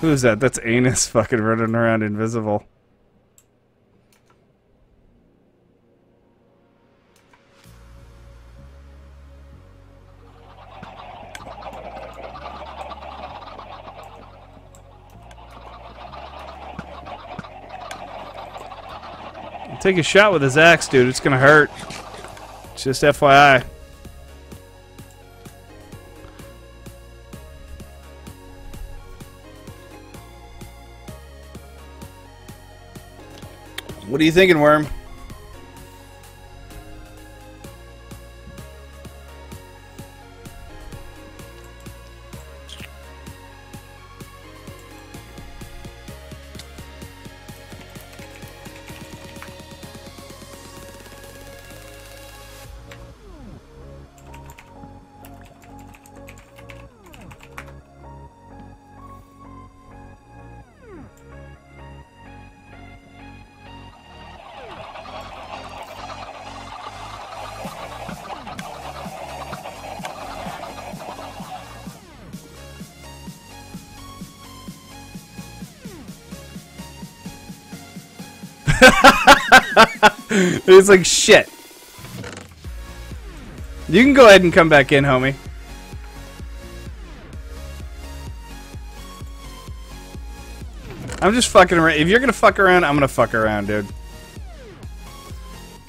Who is that? That's Anus fucking running around invisible. Take a shot with his axe, dude. It's gonna hurt. Just FYI. What are you thinking, Worm? It's like shit. You can go ahead and come back in, homie. I'm just fucking around. If you're gonna fuck around, I'm gonna fuck around, dude.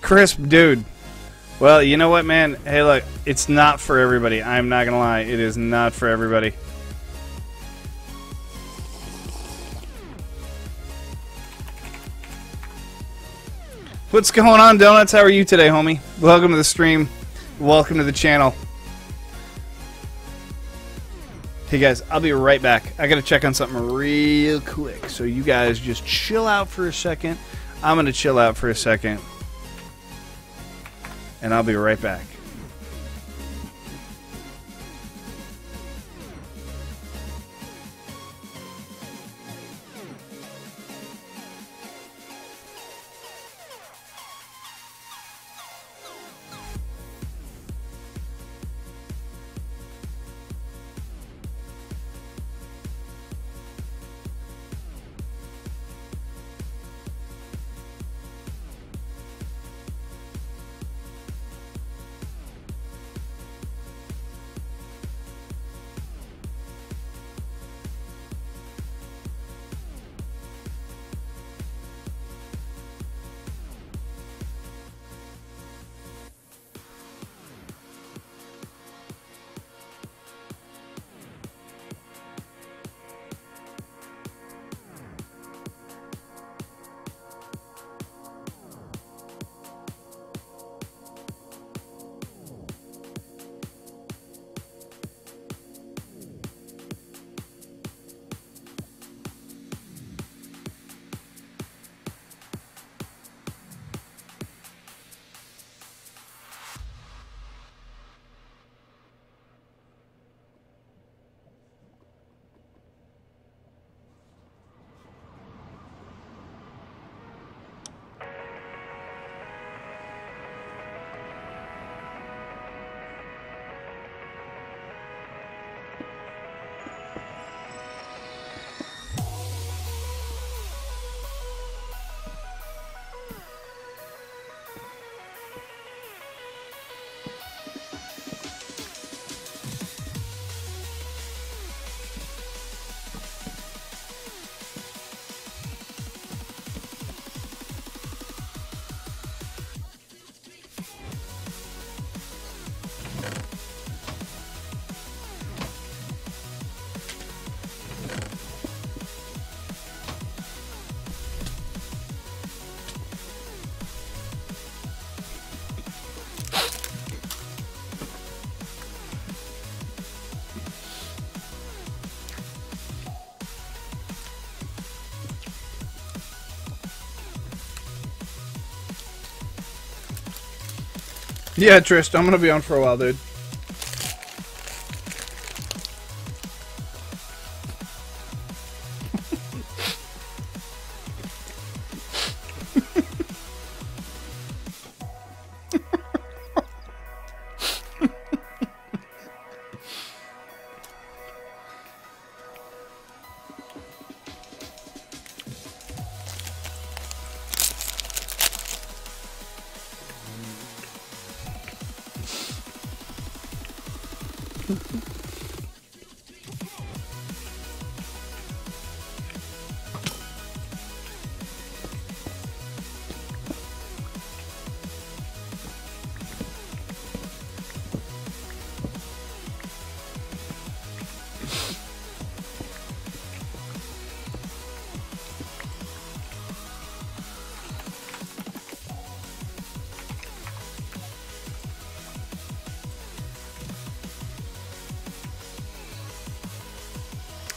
Crisp, dude. Well, you know what, man? Hey, look, it's not for everybody. I'm not gonna lie. It is not for everybody. What's going on, Donuts? How are you today, homie? Welcome to the stream. Welcome to the channel. Hey, guys, I'll be right back. I gotta check on something real quick. So you guys just chill out for a second. I'm gonna chill out for a second. And I'll be right back. Yeah, Trist, I'm gonna be on for a while, dude.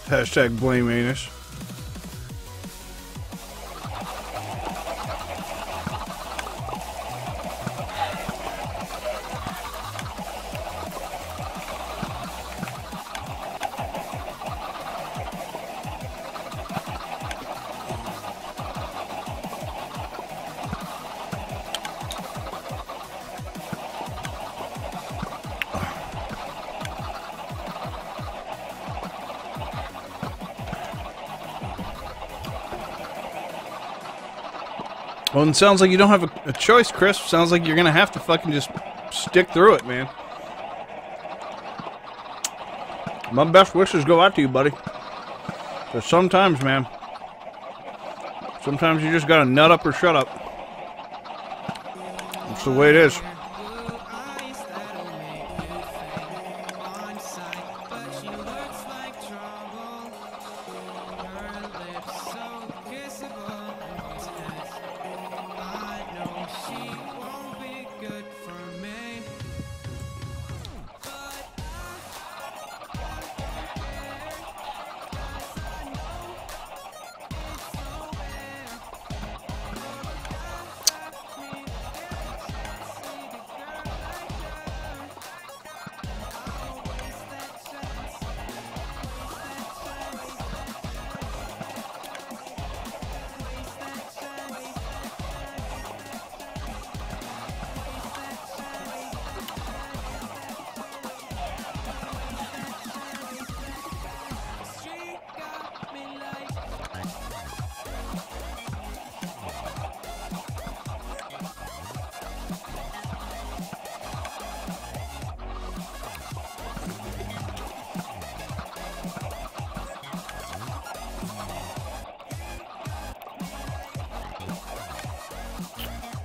Hashtag blame anus. Well, it sounds like you don't have a choice, Chris. Sounds like you're gonna have to fucking just stick through it, man. My best wishes go out to you, buddy. So sometimes, man, sometimes you just gotta nut up or shut up. That's the way it is.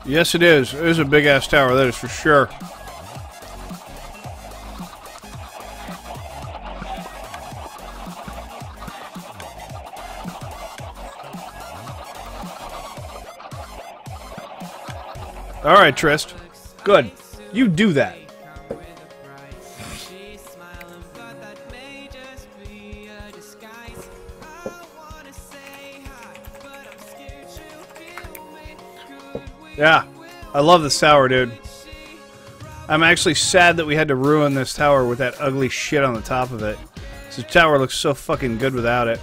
Yes, it is. It is a big-ass tower, that is for sure. All right, Trist. Good. You do that. Yeah, I love this tower, dude. I'm actually sad that we had to ruin this tower with that ugly shit on the top of it. This tower looks so fucking good without it.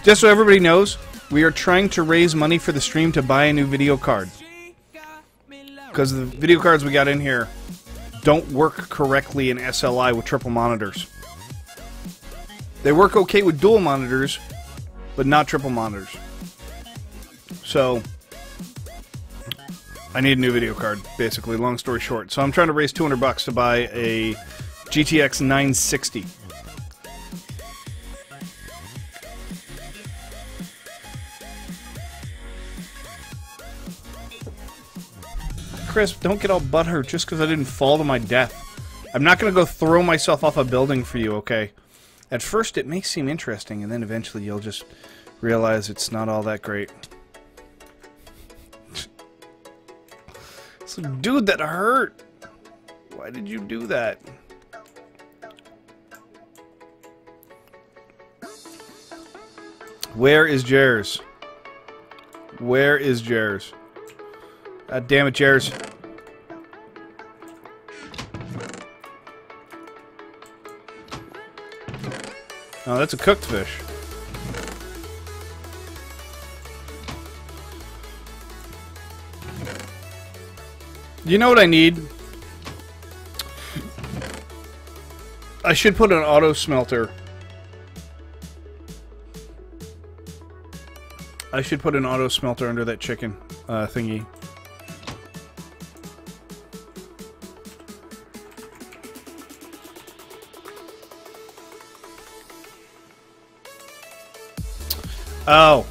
Just so everybody knows, we are trying to raise money for the stream to buy a new video card. Because the video cards we got in here don't work correctly in SLI with triple monitors. They work okay with dual monitors, but not triple monitors. So, I need a new video card, basically, long story short. So I'm trying to raise $200 to buy a GTX 960. Chris, don't get all butthurt just because I didn't fall to my death. I'm not going to go throw myself off a building for you, okay? At first, it may seem interesting, and then eventually you'll just realize it's not all that great. So, dude, that hurt! Why did you do that? Where is Jers? Where is Jers? God damn it, Jers. Oh, that's a cooked fish. You know what I need? I should put an auto smelter. I should put an auto smelter under that chicken thingy. Oh.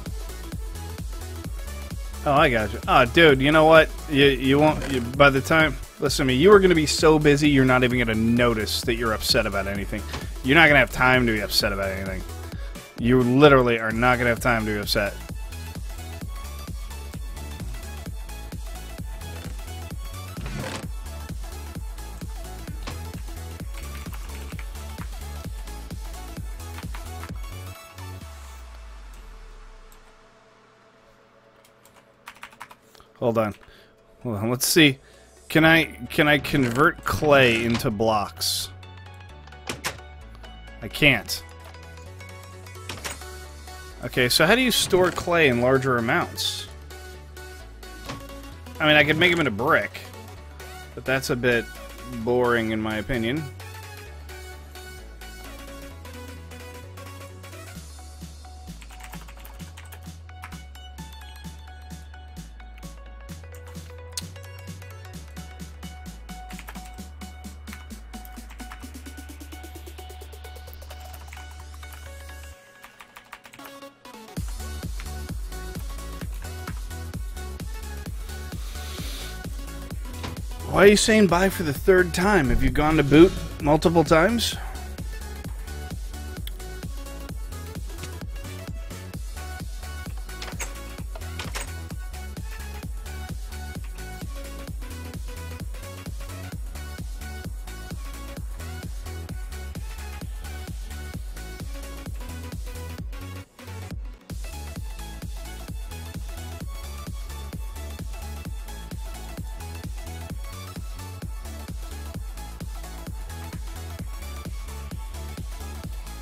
Oh, I got you. Oh, dude, you know what? You won't. By the time, listen to me. You are going to be so busy, you're not even going to notice that you're upset about anything. You're not going to have time to be upset about anything. You literally are not going to have time to be upset. Hold on. Hold on. Let's see. Can I convert clay into blocks? I can't. Okay, so how do you store clay in larger amounts? I mean, I could make them into brick, but that's a bit boring in my opinion. Why are you saying bye for the third time? Have you gone to boot multiple times?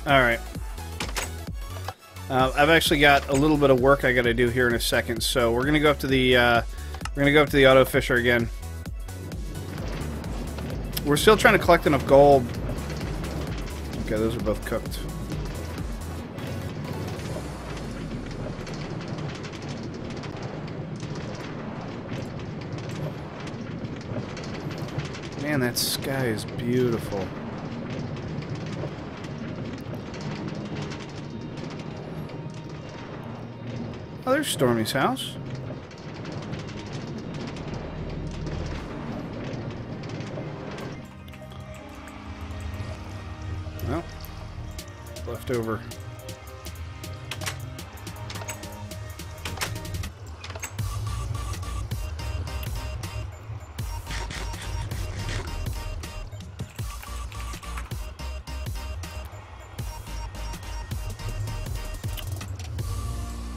Alright. I've actually got a little bit of work I gotta do here in a second, so we're gonna go up to the auto fisher again. We're still trying to collect enough gold. Okay, those are both cooked. Man, that sky is beautiful. Oh, there's Stormy's house. Well, left over.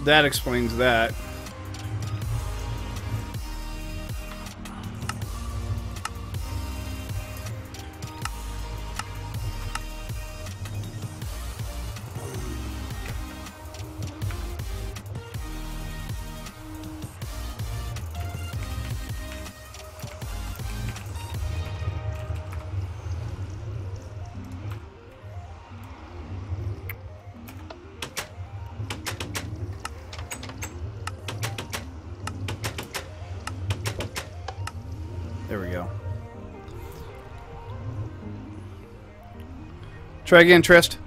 That explains that. There we go. Try again, Trist.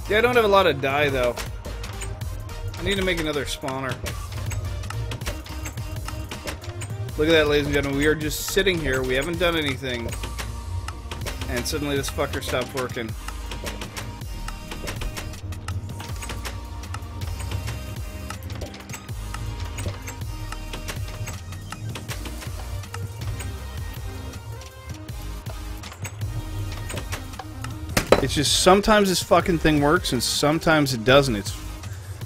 Yeah, I don't have a lot of dye, though. I need to make another spawner. Look at that, ladies and gentlemen. We are just sitting here. We haven't done anything. And suddenly this fucker stopped working. It's just sometimes this fucking thing works and sometimes it doesn't. It's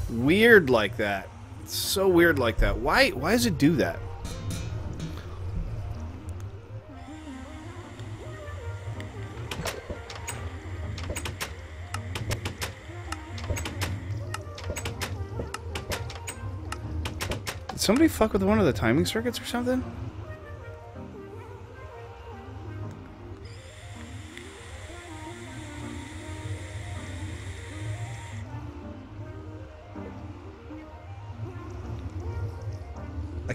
weird like that. It's so weird like that. Why does it do that? Did somebody fuck with one of the timing circuits or something?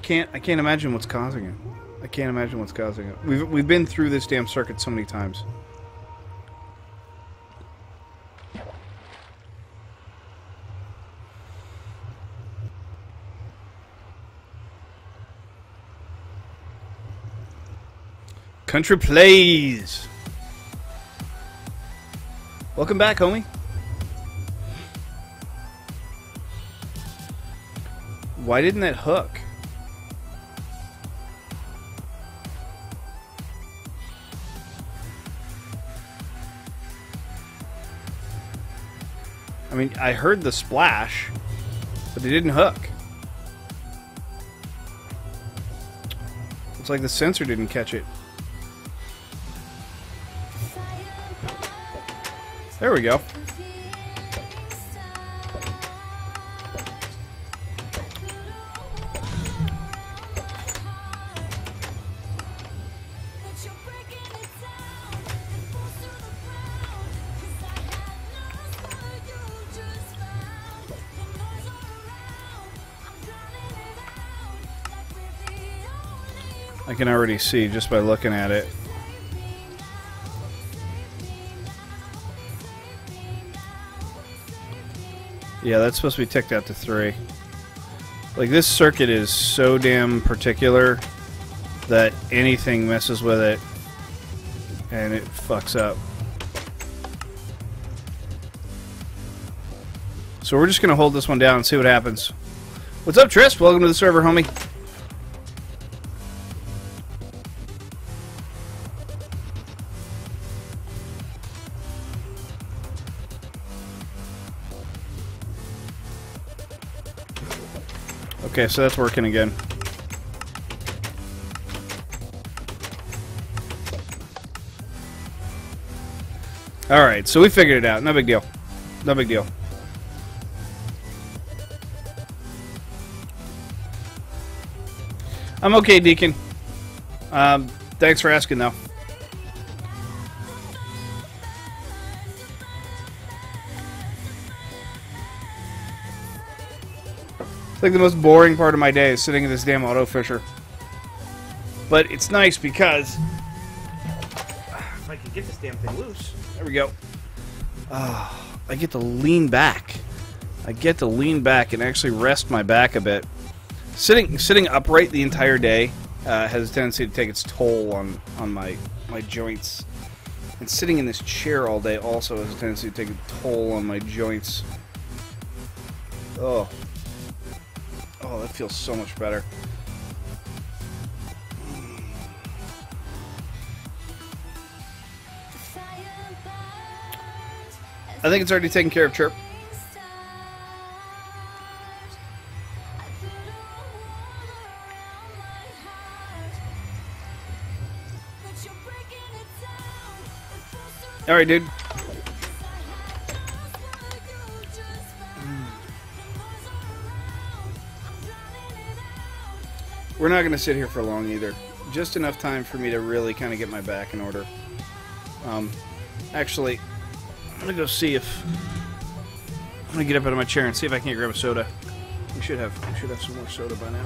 I can't imagine what's causing it. I can't imagine what's causing it. We've been through this damn circuit so many times. Country Plays. Welcome back, homie. Why didn't that hook? I mean, I heard the splash, but it didn't hook. It's like the sensor didn't catch it. There we go. I can already see just by looking at it. Yeah, that's supposed to be ticked out to 3. Like, this circuit is so damn particular that anything messes with it and it fucks up. So we're just gonna hold this one down and see what happens. What's up, Tris? Welcome to the server, homie. Okay, so that's working again. Alright, so we figured it out. No big deal. No big deal. I'm okay, Deacon. Thanks for asking, though. It's like the most boring part of my day is sitting in this damn auto fisher. But it's nice because if I can get this damn thing loose, there we go. I get to lean back. I get to lean back and actually rest my back a bit. Sitting upright the entire day has a tendency to take its toll on my joints. And sitting in this chair all day also has a tendency to take a toll on my joints. Oh, that feels so much better. I think it's already taken care of, Chirp. Alright, dude. We're not going to sit here for long either. Just enough time for me to really kind of get my back in order. Actually, I'm going to go see if... I'm going to get up out of my chair and see if I can't grab a soda. We should have some more soda by now.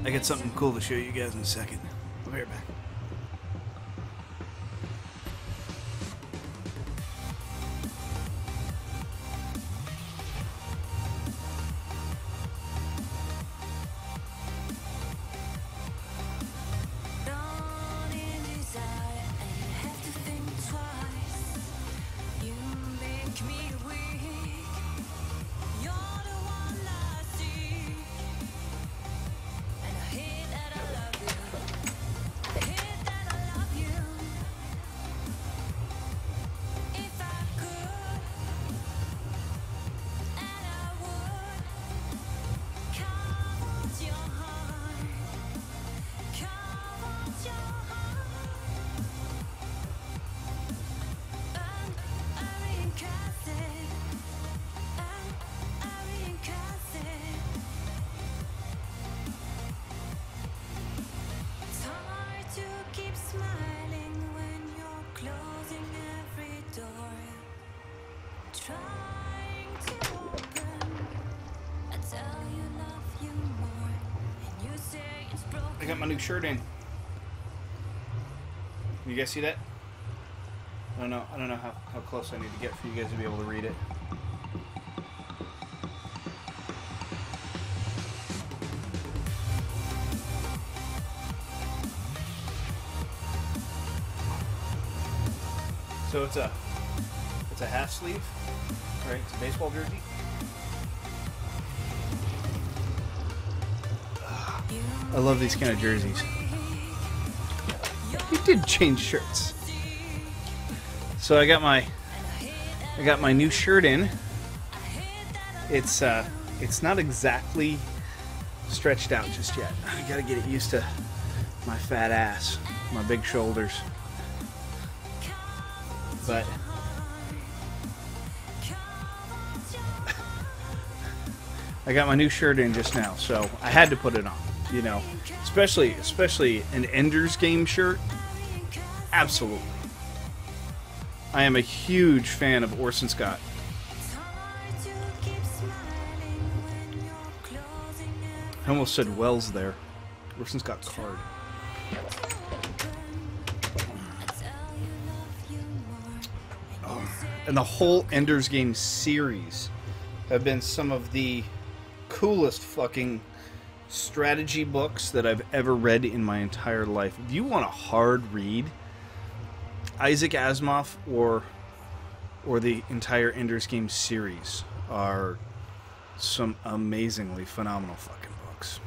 I got something cool to show you guys in a second. I'll be right back. I got my new shirt in. You guys see that? I don't know how close I need to get for you guys to be able to read it. So it's a half sleeve, right? It's a baseball jersey. I love these kind of jerseys. We did change shirts. So I got my new shirt in. It's not exactly stretched out just yet. I gotta get it used to my fat ass, my big shoulders. But I got my new shirt in just now, so I had to put it on. You know, especially an Ender's Game shirt. Absolutely. I am a huge fan of Orson Scott. I almost said Wells there. Orson Scott Card. And the whole Ender's Game series have been some of the coolest fucking strategy books that I've ever read in my entire life. If you want a hard read, Isaac Asimov or the entire Ender's Game series are some amazingly phenomenal fucking books.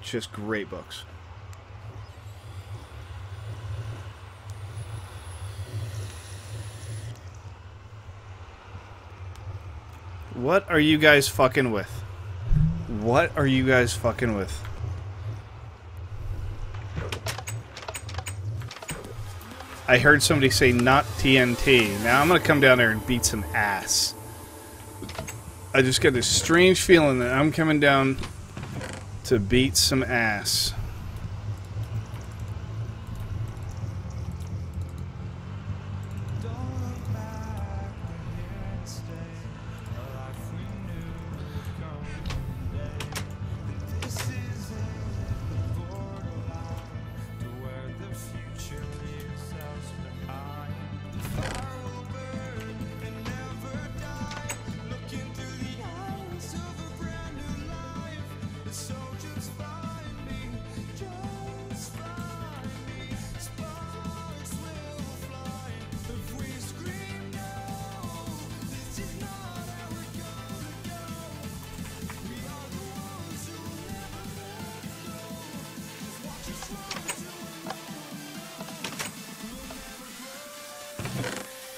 Just great books. What are you guys fucking with? What are you guys fucking with? I heard somebody say not TNT. Now I'm gonna come down there and beat some ass. I just got this strange feeling that I'm coming down to beat some ass.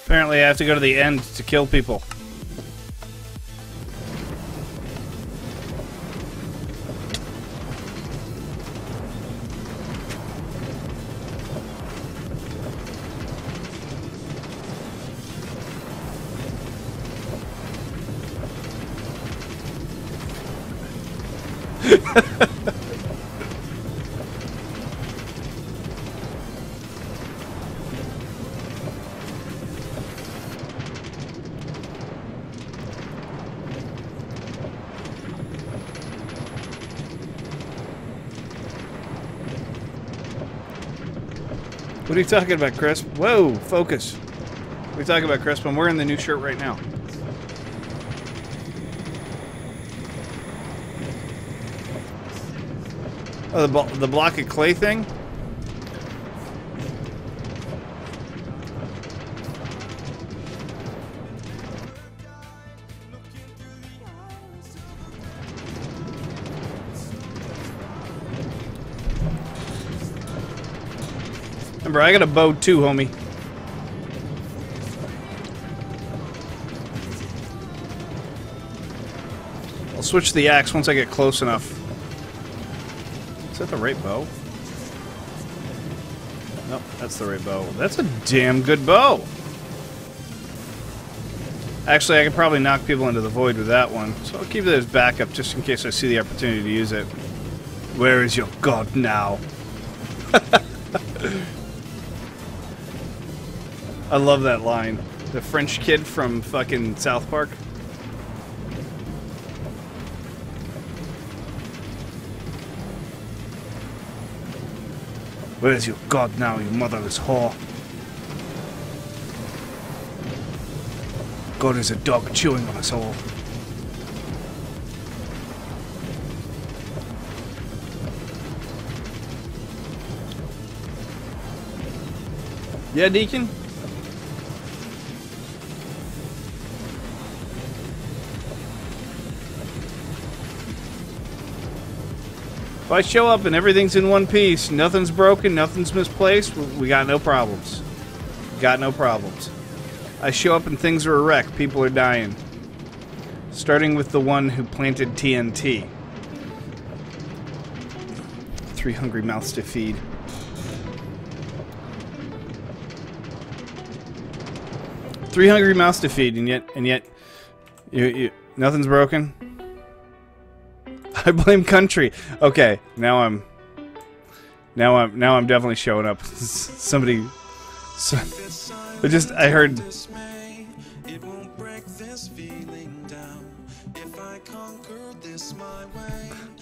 Apparently I have to go to the end to kill people. What are you talking about, Chris? Whoa, focus. What are you talking about, Chris? I'm wearing the new shirt right now. Oh, the block of clay thing? Remember, I got a bow too, homie. I'll switch the axe once I get close enough. Is that the right bow? Nope, that's the right bow. That's a damn good bow. Actually, I could probably knock people into the void with that one, so I'll keep it as backup just in case I see the opportunity to use it. Where is your god now? I love that line. The French kid from fucking South Park. Where is your god now, you motherless whore? God is a dog chewing on us all. Yeah, Deacon? If I show up and everything's in one piece, nothing's broken, nothing's misplaced, we got no problems. Got no problems. I show up and things are a wreck, people are dying. Starting with the one who planted TNT. 3 hungry mouths to feed. Three hungry mouths to feed, and yet, nothing's broken. I blame country. Okay, now I'm definitely showing up. Somebody, I heard.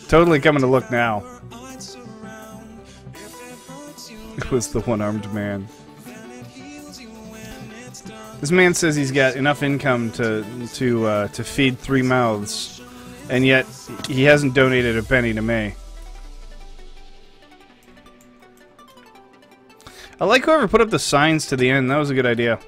Totally coming to look now. It was the one-armed man. This man says he's got enough income to feed 3 mouths, and yet he hasn't donated a penny to me. I like whoever put up the signs to the end. That was a good idea.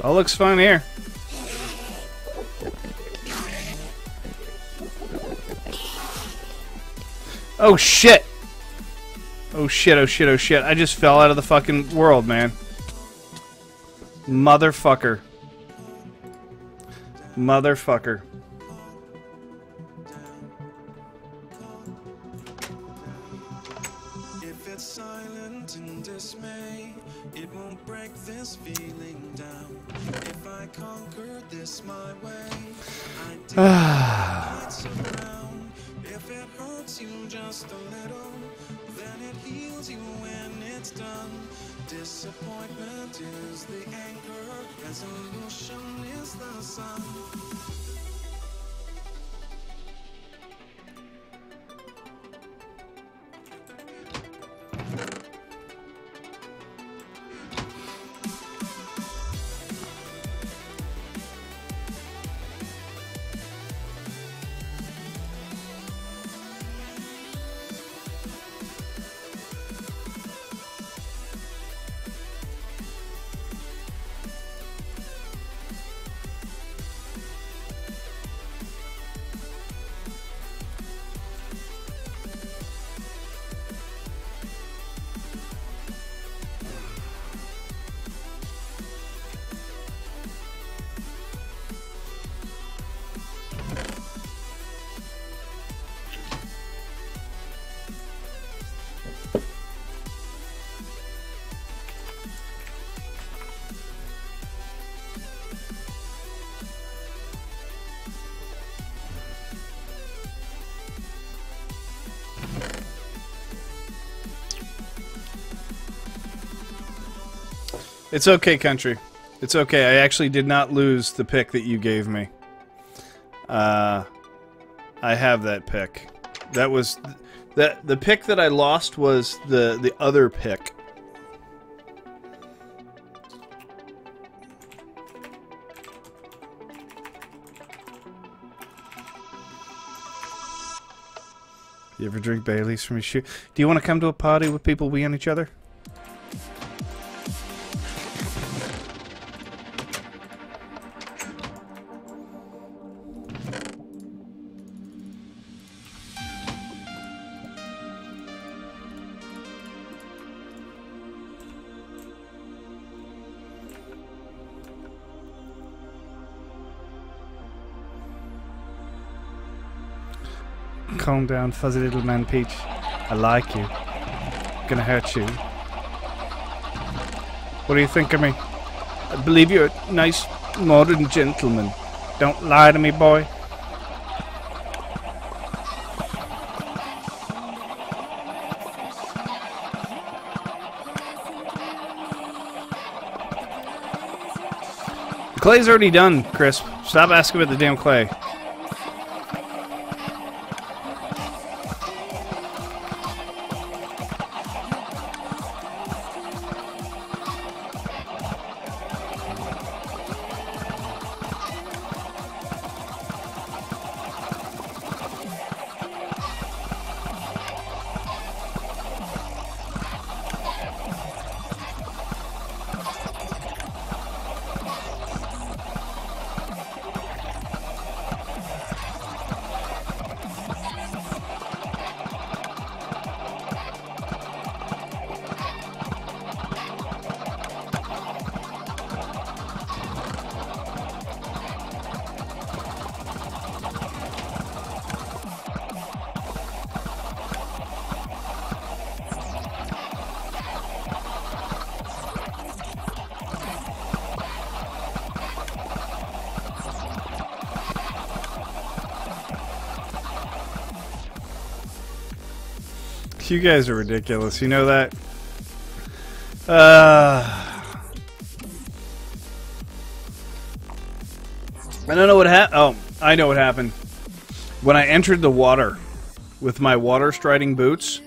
All looks fine here. Oh shit! Oh shit, oh shit, oh shit. I just fell out of the fucking world, man. Motherfucker. Motherfucker. If it's silent in dismay, it won't break this feeling down. If I conquer this my way, I surround. If it hurts you just a little, then it heals you when it's done. Disappointment is the anchor, resolution is the sun. It's okay, country. It's okay. I actually did not lose the pick that you gave me. I have that pick. That was the pick that I lost was the other pick. You ever drink Bailey's from your shoe? Do you want to come to a party with people we on each other? Calm down, fuzzy little man Peach. I like you. Gonna hurt you. What do you think of me? I believe you're a nice, modern gentleman. Don't lie to me, boy. The clay's already done, Chris. Stop asking about the damn clay. You guys are ridiculous. You know that? I don't know what happened. Oh, I know what happened. When I entered the water with my water striding boots,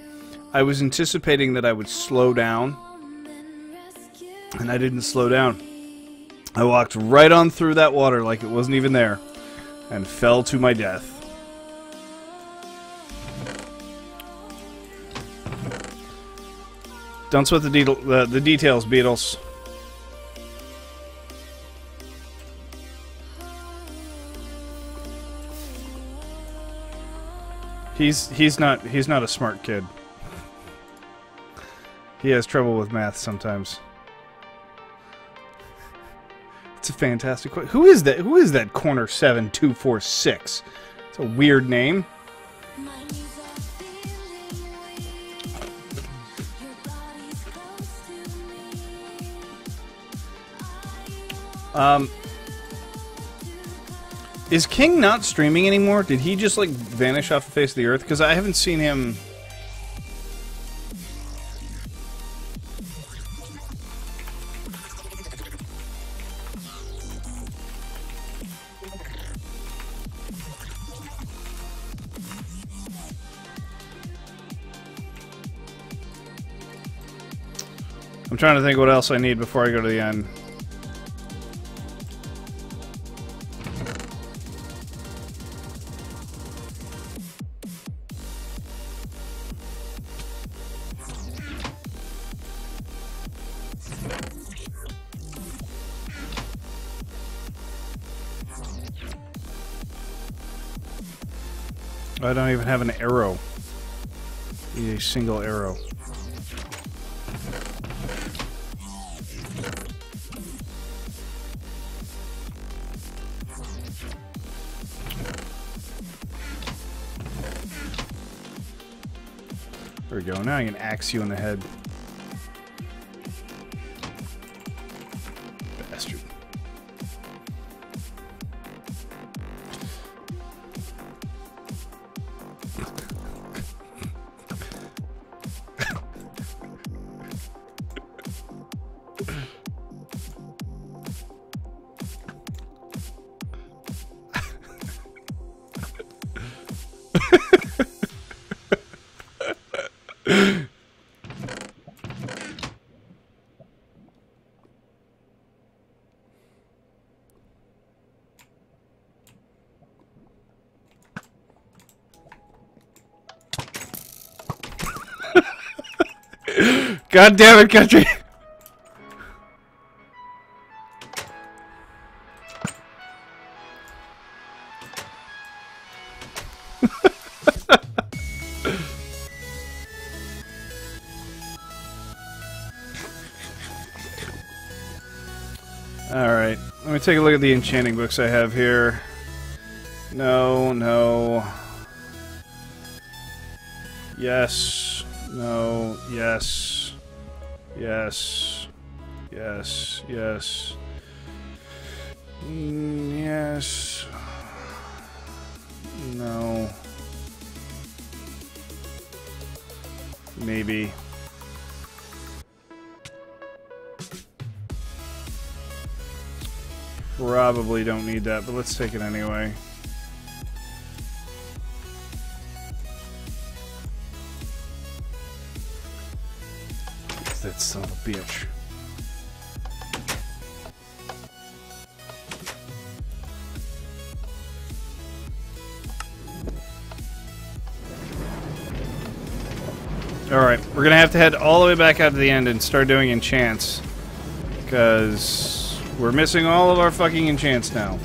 I was anticipating that I would slow down, and I didn't slow down. I walked right on through that water like it wasn't even there, and fell to my death. Don't sweat the details, Beatles. He's not a smart kid. He has trouble with math sometimes. It's a fantastic question. Who is that? Who is that Corner 7246? It's a weird name. Is King not streaming anymore? Did he just like vanish off the face of the earth? Because I haven't seen him. I'm trying to think what else I need before I go to the end. I don't even have an arrow. Need a single arrow. There we go. Now I can axe you in the head. Bastard. God damn it, country! Alright, let me take a look at the enchanting books I have here. No, no. Yes. No. Yes. Yes. Yes. Yes. Yes. No. Maybe. Probably don't need that, but let's take it anyway. That son of a bitch. Alright, we're gonna have to head all the way back out to the end and start doing enchants. Because we're missing all of our fucking enchants now.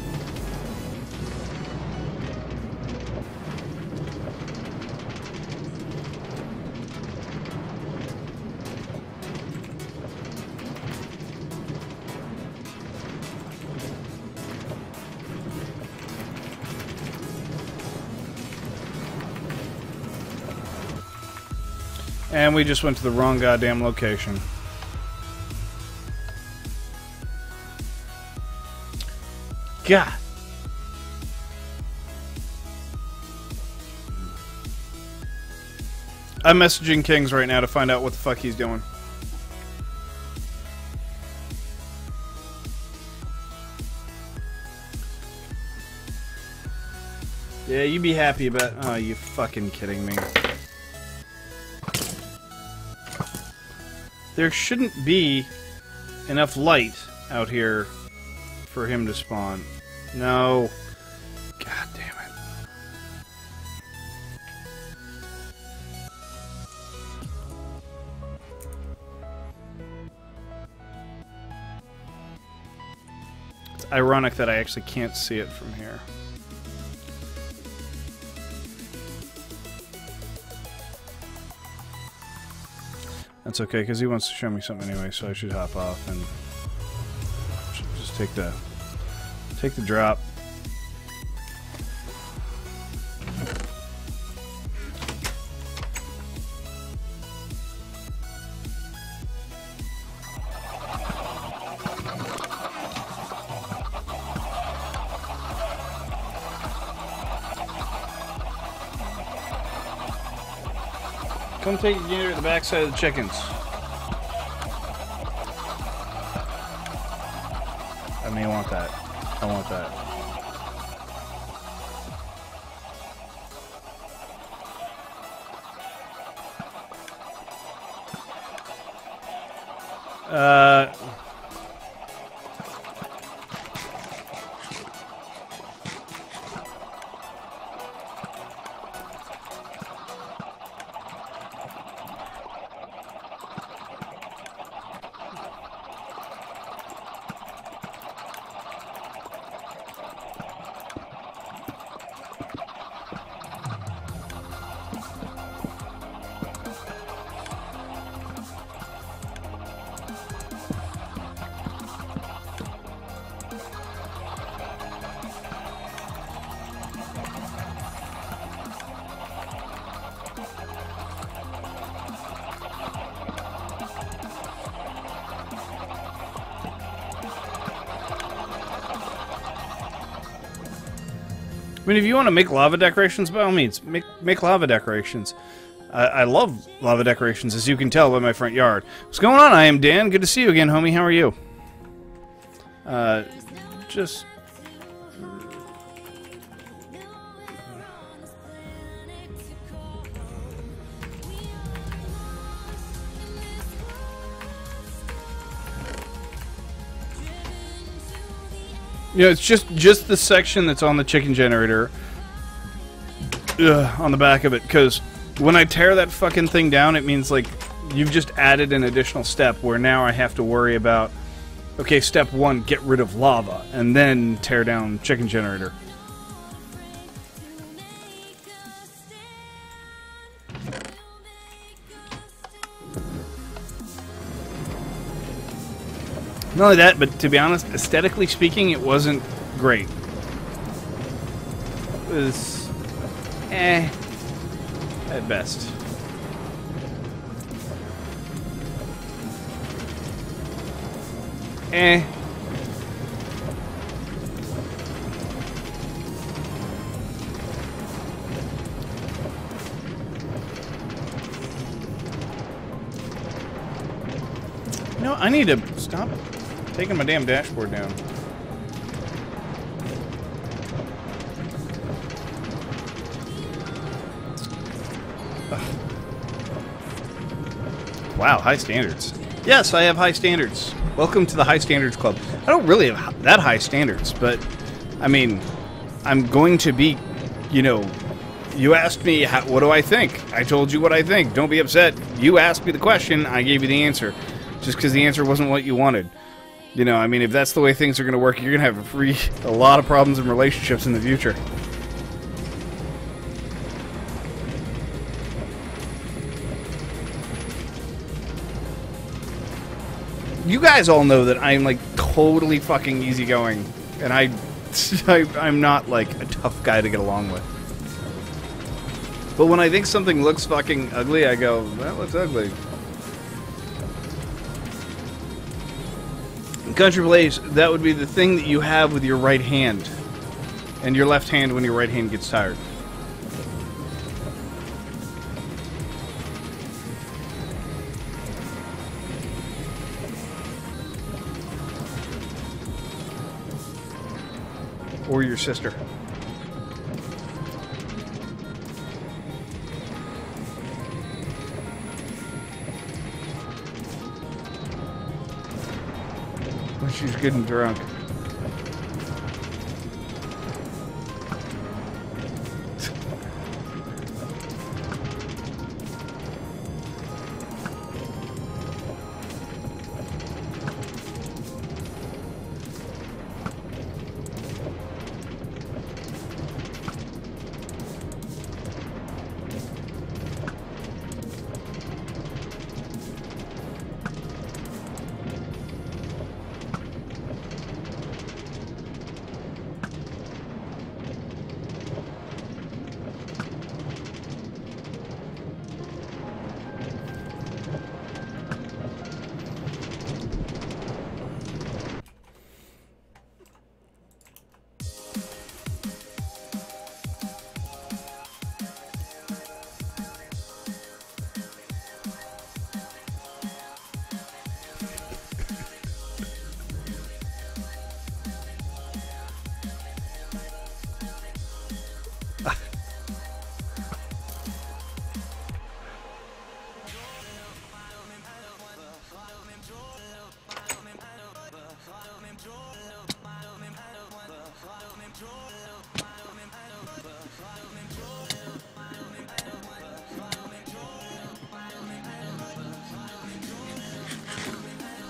And we just went to the wrong goddamn location. God. I'm messaging Kings right now to find out what the fuck he's doing. Yeah, you be happy about... Oh, you fucking kidding me. There shouldn't be enough light out here for him to spawn. No. God damn it. It's ironic that I actually can't see it from here. That's okay, because he wants to show me something anyway, so I should hop off and just take the drop. Come take a gander at the backside of the chickens. I may want that. I want that. I mean, if you want to make lava decorations, by all means, make lava decorations. I love lava decorations, as you can tell by my front yard. What's going on? I am Dan. Good to see you again, homie. How are you? You know, it's just the section that's on the chicken generator on the back of it, because when I tear that fucking thing down, it means, like, you've just added an additional step where now I have to worry about, okay, step 1, get rid of lava, and then tear down chicken generator. Not only that, but to be honest, aesthetically speaking, it wasn't great. It was at best. No, I need to stop taking my damn dashboard down. Ugh. Wow, high standards. Yes, I have high standards. Welcome to the High Standards Club. I don't really have that high standards, but, I mean, I'm going to be, you know, you asked me, what do I think? I told you what I think. Don't be upset. You asked me the question, I gave you the answer. Just because the answer wasn't what you wanted. You know, I mean, if that's the way things are going to work, you're going to have a lot of problems in relationships in the future. You guys all know that I'm, like, totally fucking easygoing. And I'm not, like, a tough guy to get along with. But when I think something looks fucking ugly, I go, that looks ugly. In Country Blaze, that would be the thing that you have with your right hand. And your left hand when your right hand gets tired. Or your sister. When she's good and drunk.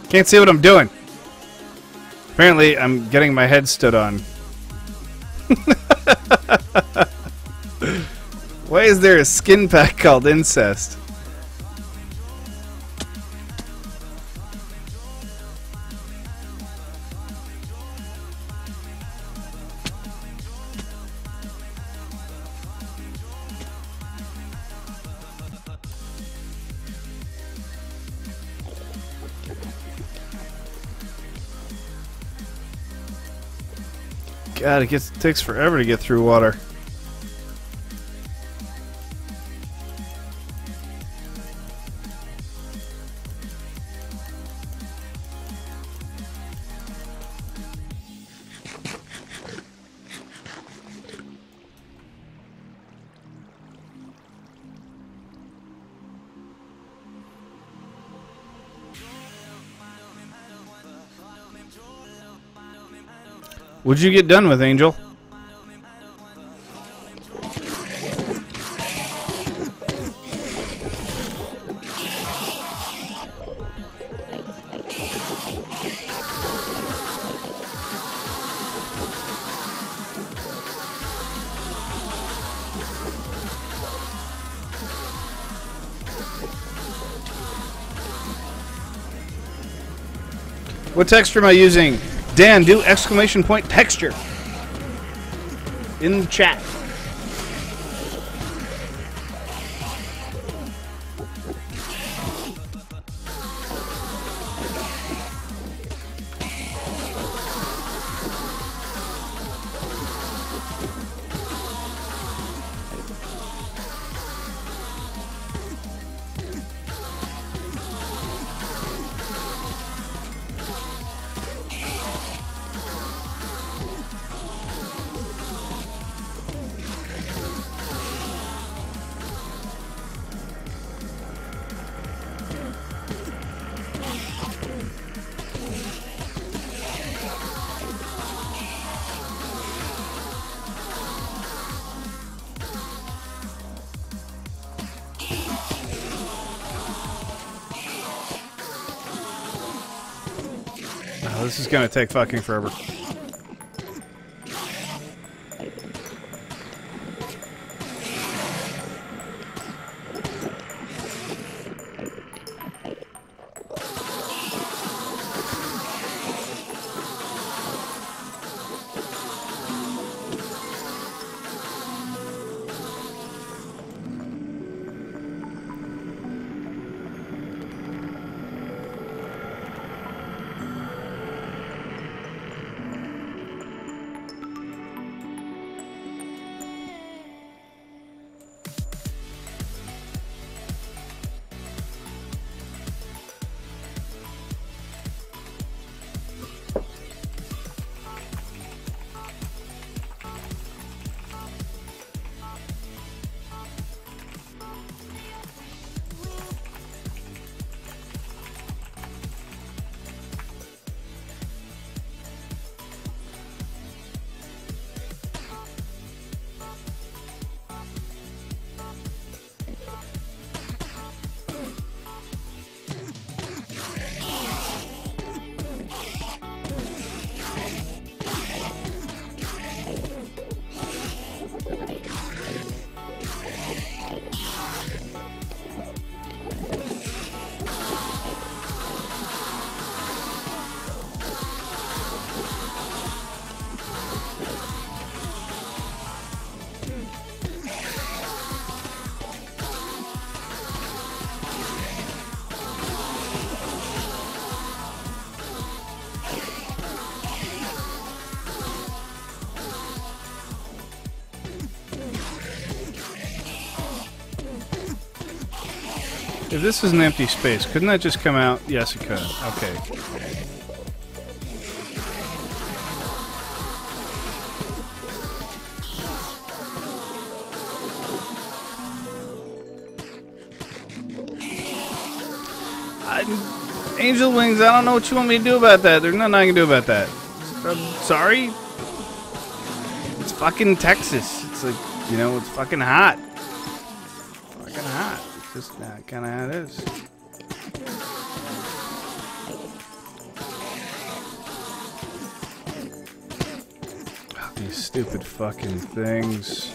Can't see what I'm doing. Apparently, I'm getting my head stood on. Why is there a skin pack called incest? God, it takes forever to get through water. What'd you get done with, Angel? What texture am I using? Dan, do exclamation point texture in the chat. Oh, this is gonna take fucking forever. If this is an empty space, couldn't that just come out? Yes, it could. Okay. Angel Wings, I don't know what you want me to do about that. There's nothing I can do about that. I'm sorry. It's fucking Texas. It's like, you know, it's fucking hot. Fucking hot. It's just kind of how it is. Oh, these stupid fucking things.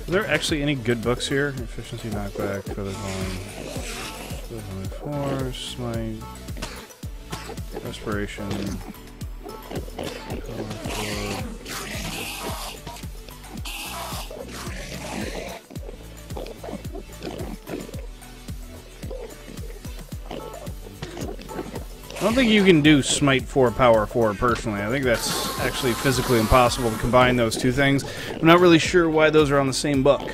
Are there actually any good books here? Efficiency, knockback, feather force, smite, respiration. I don't think you can do Smite 4, Power 4 personally. I think that's actually physically impossible to combine those two things. I'm not really sure why those are on the same book.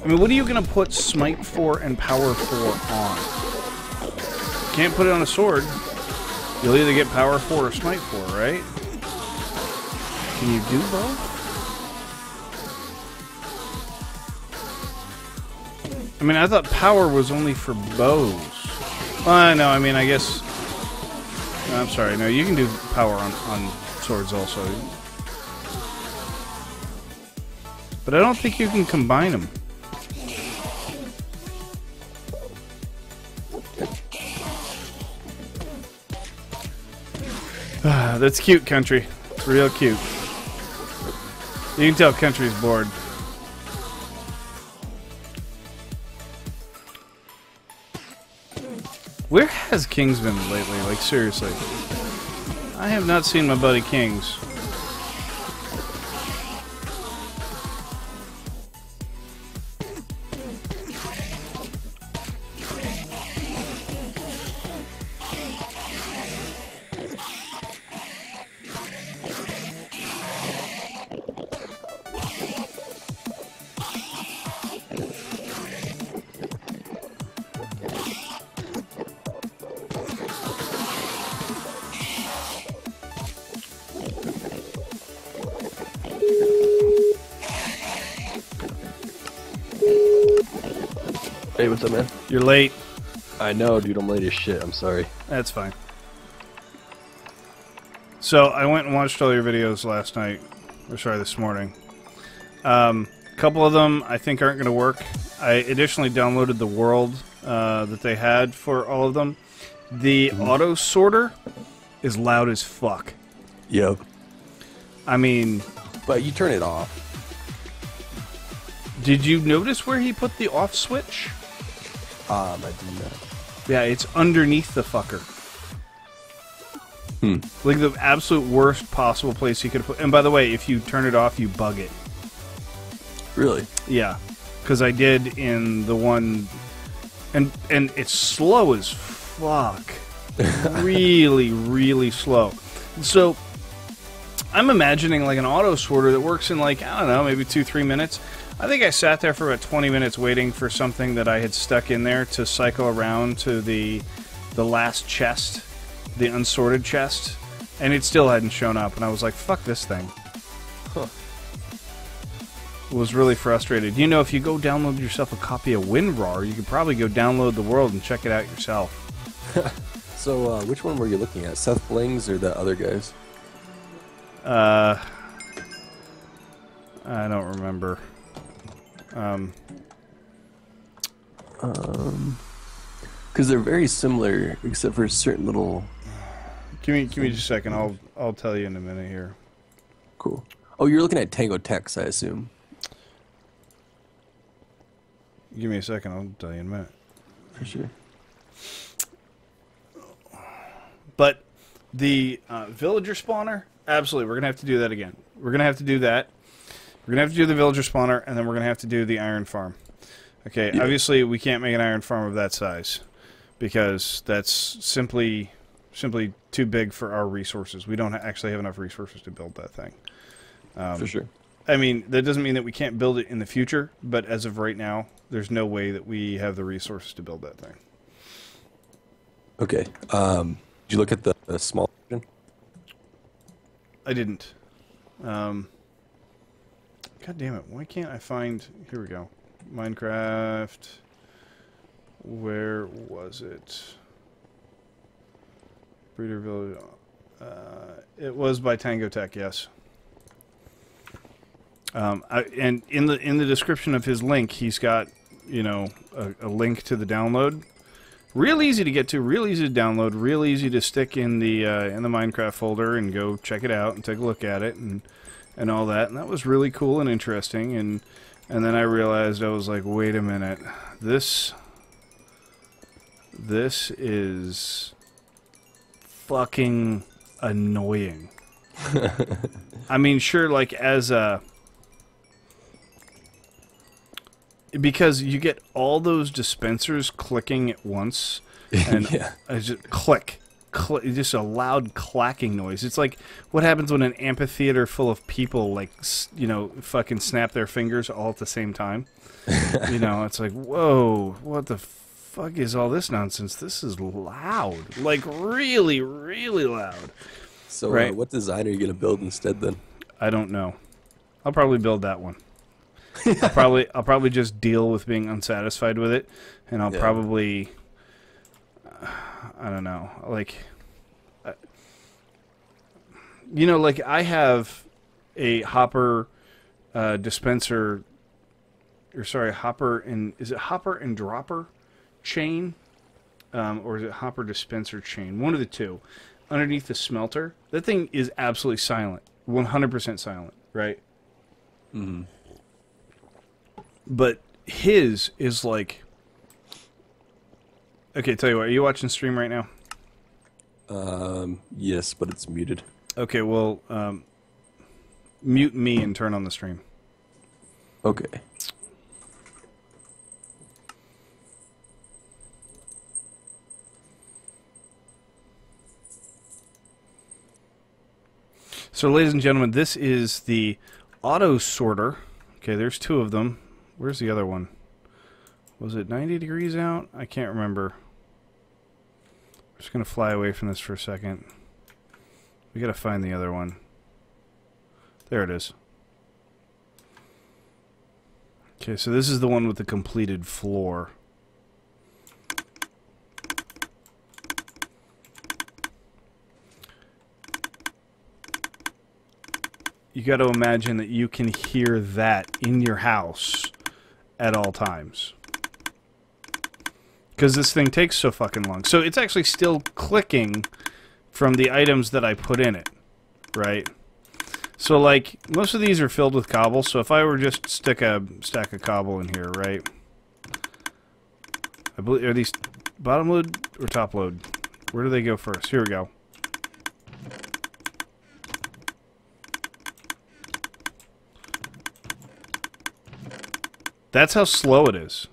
I mean, what are you going to put Smite 4 and Power 4 on? You can't put it on a sword. You'll either get Power 4 or Smite 4, right? Can you do both? I mean, I thought power was only for bows. Well, no, I mean, I guess... No, I'm sorry. No, you can do power on swords also. But I don't think you can combine them. That's cute, Country. It's real cute. You can tell Country's bored. Where has Kings been lately? Like, seriously. I have not seen my buddy Kings. Hey, what's up, man? You're late. I know, dude. I'm late as shit. I'm sorry. That's fine. So, I went and watched all your videos last night. Or sorry, this morning. A couple of them I think aren't going to work. I additionally downloaded the world that they had for all of them. The auto sorter is loud as fuck. Yep. I mean... But you turn it off. Did you notice where he put the off switch? I did not. Yeah, it's underneath the fucker. Like the absolute worst possible place you could put. And by the way, if you turn it off, you bug it. Really? Yeah, because I did in the one, and it's slow as fuck. Really, really slow. So I'm imagining like an auto sorter that works in like, I don't know, maybe 2-3 minutes. I think I sat there for about 20 minutes waiting for something that I had stuck in there to cycle around to the last chest, the unsorted chest, and it still hadn't shown up, and I was like, fuck this thing. Huh. Was really frustrated. You know, if you go download yourself a copy of WinRAR, you could probably go download the world and check it out yourself. So, which one were you looking at? Seth Blings or the other guys? I don't remember. Because they're very similar, except for certain little... Give me just a second. I'll tell you in a minute here. Cool. Oh, you're looking at Tango Tex, I assume. Give me a second. I'll tell you in a minute. For sure. But the villager spawner, absolutely, we're gonna have to do that again. We're gonna have to do that. We're gonna have to do the villager spawner, and then we're gonna have to do the iron farm. Okay, yeah. Obviously we can't make an iron farm of that size because that's simply too big for our resources. We don't actually have enough resources to build that thing. For sure. I mean, that doesn't mean that we can't build it in the future, but as of right now, there's no way that we have the resources to build that thing. Okay. Did you look at the small version? I didn't. God damn it! Why can't I find? Here we go. Minecraft. Where was it? Breeder Village. It was by Tango Tech. Yes. And in the description of his link, he's got a link to the download. Real easy to get to, real easy to download, real easy to stick in the Minecraft folder and go check it out and take a look at it and all that. And that was really cool and interesting. And then I realized, I was like, wait a minute, this is fucking annoying. I mean, sure, like as a... Because you get all those dispensers clicking at once, and Yeah. just click, just a loud clacking noise. It's like what happens when an amphitheater full of people, like, fucking snap their fingers all at the same time. It's like, whoa, what the fuck is all this nonsense? This is loud, like really, really loud. So, Right. what design are you going to build instead then? I don't know. I'll probably build that one. I'll probably just deal with being unsatisfied with it, and I'll Yeah. probably, I don't know, like, you know, like I have a hopper dispenser, or sorry, hopper and is it hopper and dropper chain, or is it hopper dispenser chain? One of the two, underneath the smelter. That thing is absolutely silent, 100% silent, right? Mm-hmm. But his is like, okay, tell you what, are you watching stream right now? Yes, but it's muted. Okay, well, mute me and turn on the stream. Okay. So, ladies and gentlemen, this is the auto sorter. Okay, there's two of them. Where's the other one? Was it 90 degrees out? I can't remember. I'm just going to fly away from this for a second. We got to find the other one. There it is. Okay, so this is the one with the completed floor. You got to imagine that you can hear that in your house at all times. Because this thing takes so fucking long. So it's actually still clicking from the items that I put in it, right? So, like, most of these are filled with cobble, so if I were just to stick a stack of cobble in here, right? I believe, are these bottom load or top load? Where do they go first? Here we go. That's how slow it is.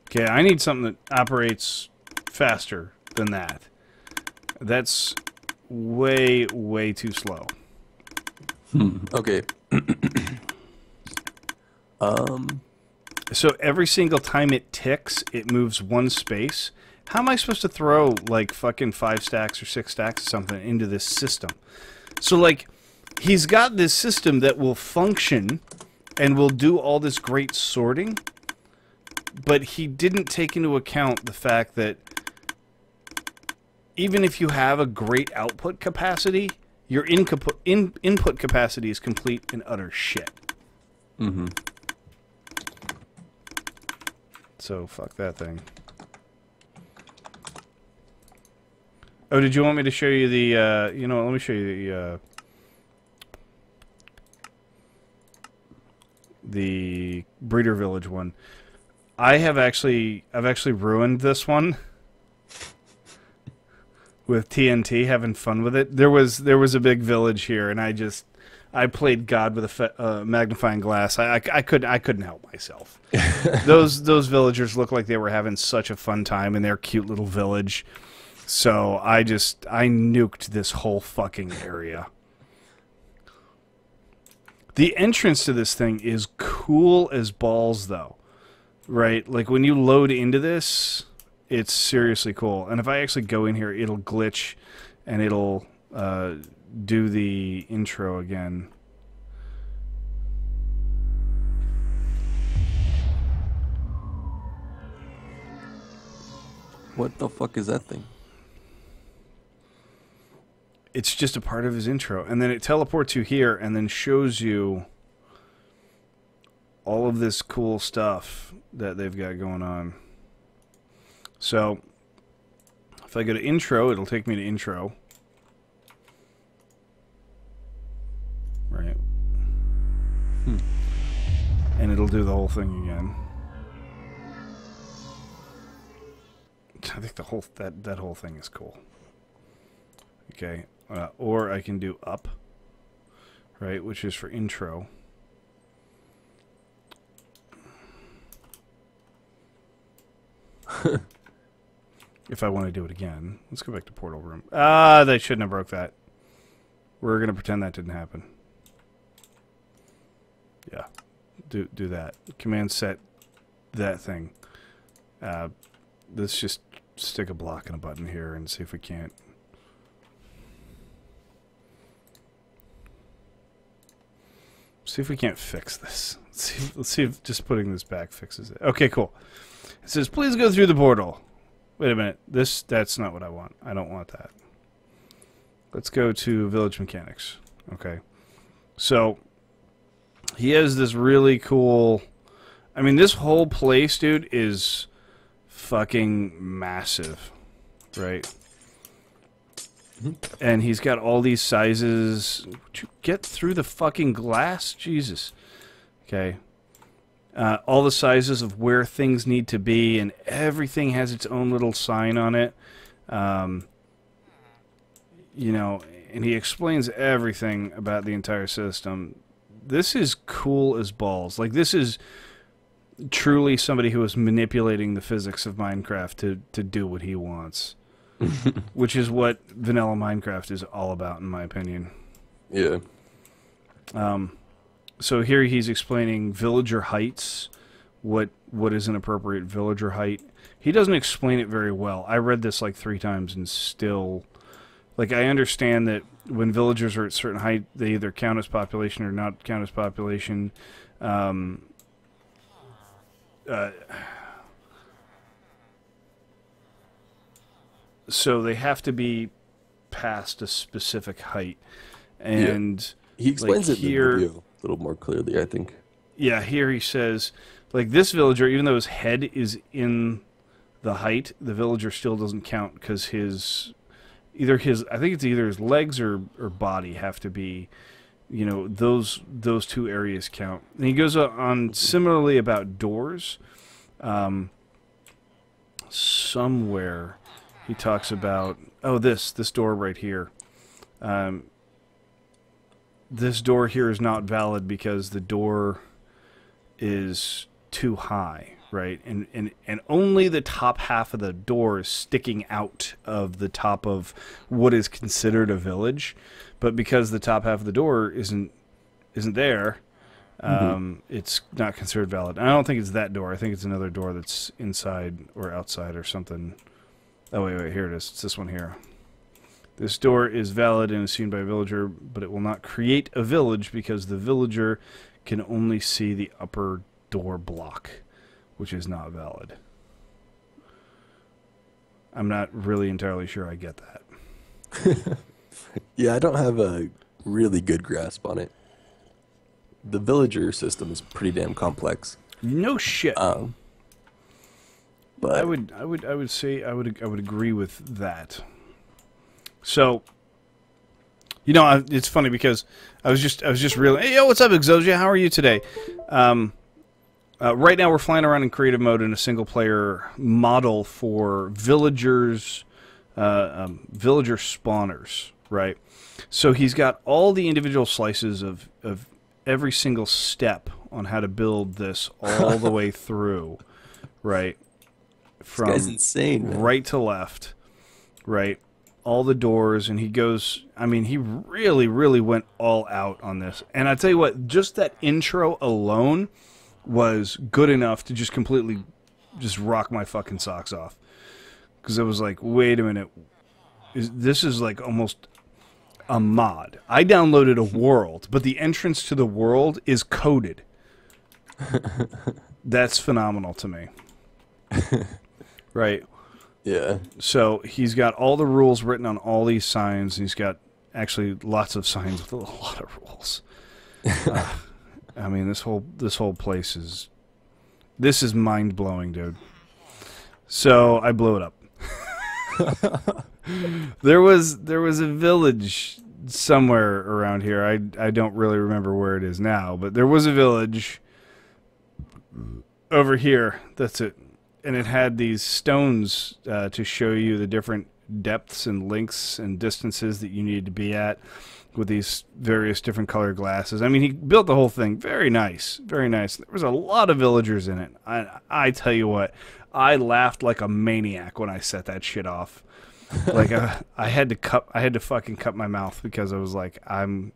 Okay, I need something that operates faster than that. That's way, way too slow. Okay. So every single time it ticks, it moves one space. How am I supposed to throw, like, fucking 5 stacks or 6 stacks or something into this system? So, like, he's got this system that will function and will do all this great sorting, but he didn't take into account the fact that even if you have a great output capacity, your input capacity is complete and utter shit. Mm-hmm. So, fuck that thing. Oh, did you want me to show you the, you know what, let me show you the Breeder Village one. I've actually ruined this one with TNT, having fun with it. There was a big village here, and I played God with a magnifying glass. I couldn't help myself. Those villagers looked like they were having such a fun time in their cute little village. So I nuked this whole fucking area. The entrance to this thing is cool as balls, though. Right? Like, when you load into this, it's seriously cool. And if I actually go in here, it'll glitch, and it'll do the intro again. What the fuck is that thing? It's just a part of his intro. And then it teleports you here and then shows you all of this cool stuff that they've got going on. So, if I go to intro, it'll take me to intro. Right. And it'll do the whole thing again. I think the whole that whole thing is cool. Okay. Or I can do up, right, which is for intro. If I want to do it again. Let's go back to portal room. They shouldn't have broke that. We're going to pretend that didn't happen. Yeah. Do that. Command set that thing. Let's just stick a block and a button here and see if we can't See if we can't fix this. Let's see if just putting this back fixes it. Okay, cool. It says, please go through the portal. Wait a minute. That's not what I want. I don't want that. Let's go to village mechanics. Okay. So, he has this really cool... I mean, this whole place, dude, is fucking massive. Right? And he's got all these sizes. Would you get through the fucking glass? Jesus. Okay. All the sizes of where things need to be, and everything has its own little sign on it. You know, and he explains everything about the entire system. This is cool as balls. Like, this is truly somebody who is manipulating the physics of Minecraft to do what he wants. Which is what vanilla Minecraft is all about, in my opinion. Yeah. So here he's explaining villager heights, what is an appropriate villager height. He doesn't explain it very well. I read this like 3 times and still... Like, I understand that when villagers are at certain height, they either count as population or not count as population. So they have to be past a specific height. And he explains like, it in the video a little more clearly, I think. Yeah, here he says, like, this villager, even though his head is in the height, the villager still doesn't count because I think it's either his legs or body have to be, you know, those 2 areas count. And he goes on similarly about doors. Somewhere he talks about, this door right here. This door here is not valid because the door is too high, right? And only the top half of the door is sticking out of the top of what is considered a village. But because the top half of the door isn't there, it's not considered valid. And I don't think it's that door. I think it's another door that's inside or outside or something. Oh, wait, here it is. It's this one here. This door is valid and is seen by a villager, but it will not create a village because the villager can only see the upper door block, which is not valid. I'm not really entirely sure I get that. Yeah, I don't have a really good grasp on it. The villager system is pretty damn complex. No shit. But I would say I would agree with that. So, you know, it's funny because I was just realizing, hey, yo, what's up, Exosia? How are you today? Right now we're flying around in creative mode in a single player model for villagers, villager spawners, right? So he's got all the individual slices of every single step on how to build this all the way through, right? From this guy's insane, man. Right to left, right? All the doors, and he goes, I mean, he really, really went all out on this. And I tell you what, just that intro alone was good enough to just completely just rock my fucking socks off. Because I was like, wait a minute, this is like almost a mod. I downloaded a world, but the entrance to the world is coded. That's phenomenal to me. Right? Yeah. So he's got all the rules written on all these signs. And he's got actually lots of signs with a lot of rules. I mean, this whole place is mind blowing, dude. So I blew it up. There was a village somewhere around here. I don't really remember where it is now, but there was a village over here. That's it. And it had these stones to show you the different depths and lengths and distances that you needed to be at with these various different color glasses. I mean, he built the whole thing. Very nice. Very nice. There was a lot of villagers in it. I tell you what, I laughed like a maniac when I set that shit off. Like I had to fucking cut my mouth because I was like, I'm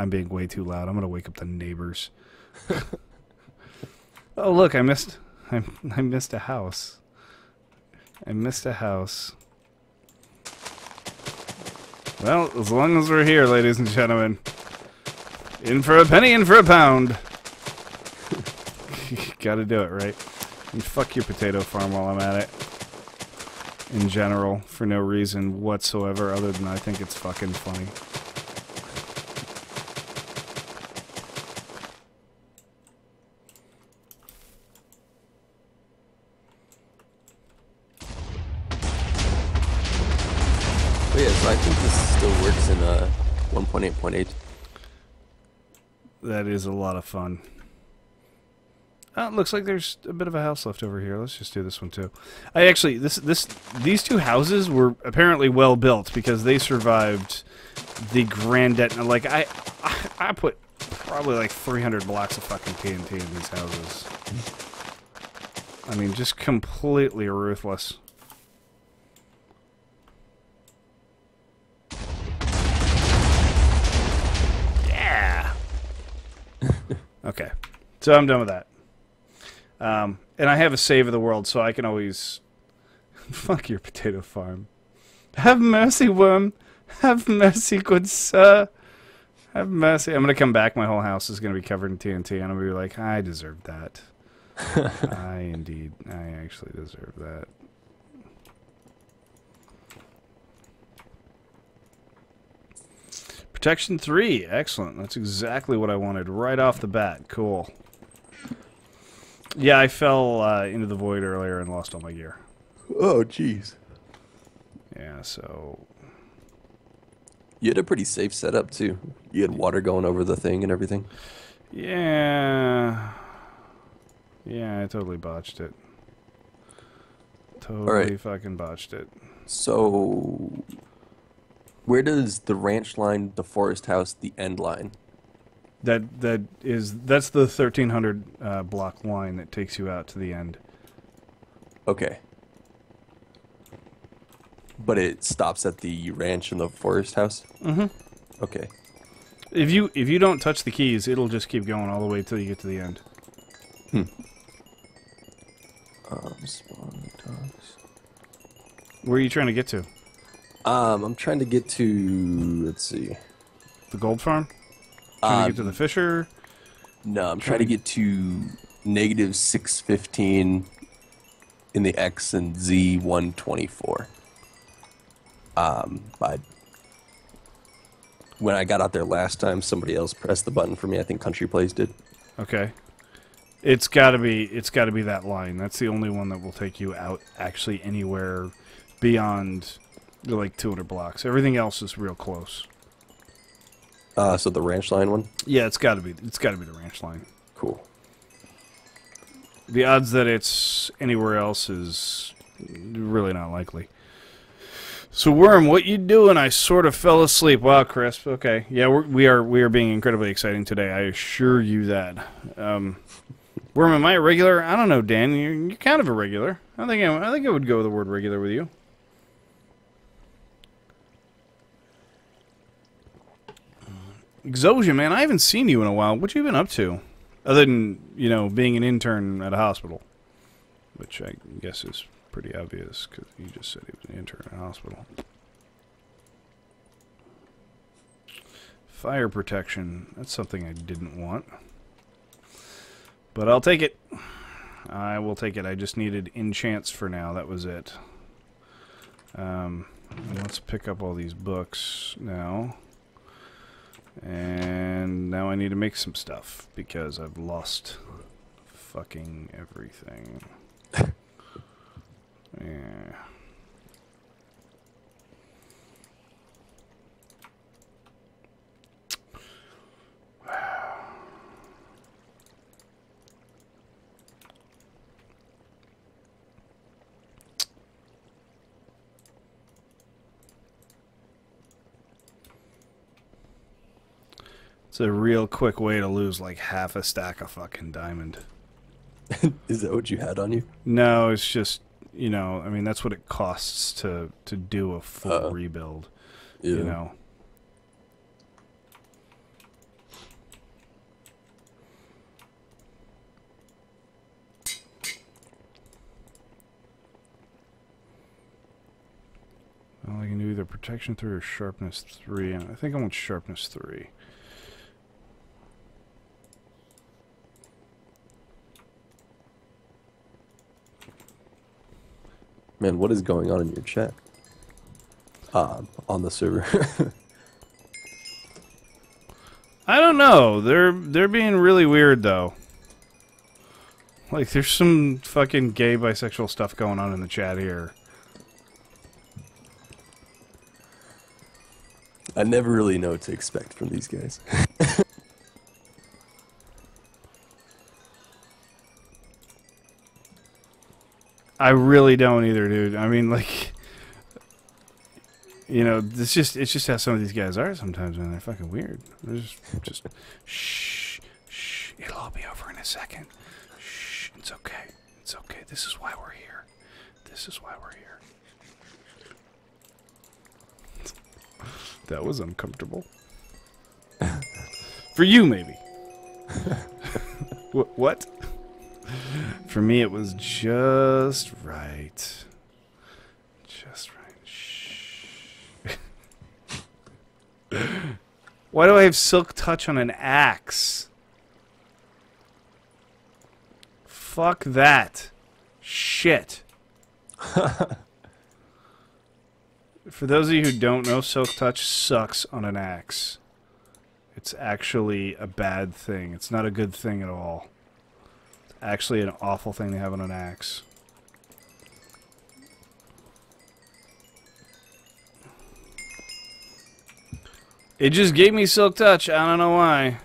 being way too loud. I'm gonna wake up the neighbors. Oh look, I missed a house. I missed a house. Well, as long as we're here, ladies and gentlemen, In for a penny, in for a pound. Gotta do it, right? And fuck your potato farm while I'm at it. In general, for no reason whatsoever other than I think it's fucking funny. Oh yeah, so I think this still works in 1.8.8. That is a lot of fun. It looks like there's a bit of a house left over here. Let's just do this one too. I actually these two houses were apparently well built because they survived the Grand Etna. Like I put probably like 300 blocks of fucking TNT in these houses. I mean, just completely ruthless. Yeah. Okay, so I'm done with that. And I have a save of the world, so I can always... Fuck your potato farm. Have mercy, worm. Have mercy, good sir. Have mercy. I'm going to come back. My whole house is going to be covered in TNT, and I'm going to be like, I deserve that. I actually deserve that. Protection 3. Excellent. That's exactly what I wanted right off the bat. Cool. Yeah, I fell into the void earlier and lost all my gear. Oh, jeez. Yeah, so... You had a pretty safe setup, too. You had water going over the thing and everything. Yeah. Yeah, I totally botched it. Totally fucking botched it. So... Where does the ranch line, the forest house, the end line? That's the 1300 block line that takes you out to the end. Okay. But it stops at the ranch and the forest house? Mm-hmm. Okay. If you don't touch the keys, it'll just keep going all the way till you get to the end. Spawn dogs. Where are you trying to get to? I'm trying to get to, let's see. The gold farm? Trying to get to the Fisher? No, I'm trying to get to negative 615 in the X and Z 124. When I got out there last time, somebody else pressed the button for me. I think Country Plays did. Okay. It's gotta be that line. That's the only one that will take you out actually anywhere beyond like 200 blocks. Everything else is real close. So the ranch line one? Yeah, it's gotta be the ranch line. Cool. The odds that it's anywhere else is really not likely. So Worm, what you doing? I sort of fell asleep. Wow, Crisp. Okay, yeah, we are being incredibly exciting today. I assure you that. Worm, am I a regular? I don't know, Dan. You're kind of a regular. I think I would go with the word regular with you. Exosia, man, I haven't seen you in a while. What you been up to? Other than, being an intern at a hospital. Which I guess is pretty obvious, because you just said he was an intern at a hospital. Fire protection. That's something I didn't want. But I'll take it. I will take it. I just needed enchants for now. That was it. Let's pick up all these books now. And now I need to make some stuff because I've lost fucking everything. Yeah. It's a real quick way to lose like half a stack of fucking diamond. Is that what you had on you? No, it's just, I mean, that's what it costs to do a full rebuild, Yeah. Well, I can do either protection 3 or sharpness 3, and I think I want sharpness 3. Man, what is going on in your chat? On the server. I don't know. They're being really weird though. Like there's some fucking gay bisexual stuff going on in the chat here. I never really know what to expect from these guys. I really don't either, dude. I mean, like, you know, it's just how some of these guys are sometimes, man. They're fucking weird. They're just shh, shh. It'll all be over in a second. Shh. It's okay. It's okay. This is why we're here. This is why we're here. That was uncomfortable. For you, maybe. What? For me, it was just right. Just right. Shh. Why do I have Silk Touch on an axe? Fuck that. Shit. For those of you who don't know, Silk Touch sucks on an axe. It's actually a bad thing. It's not a good thing at all. It's actually an awful thing to have on an axe. It just gave me Silk Touch. I don't know why.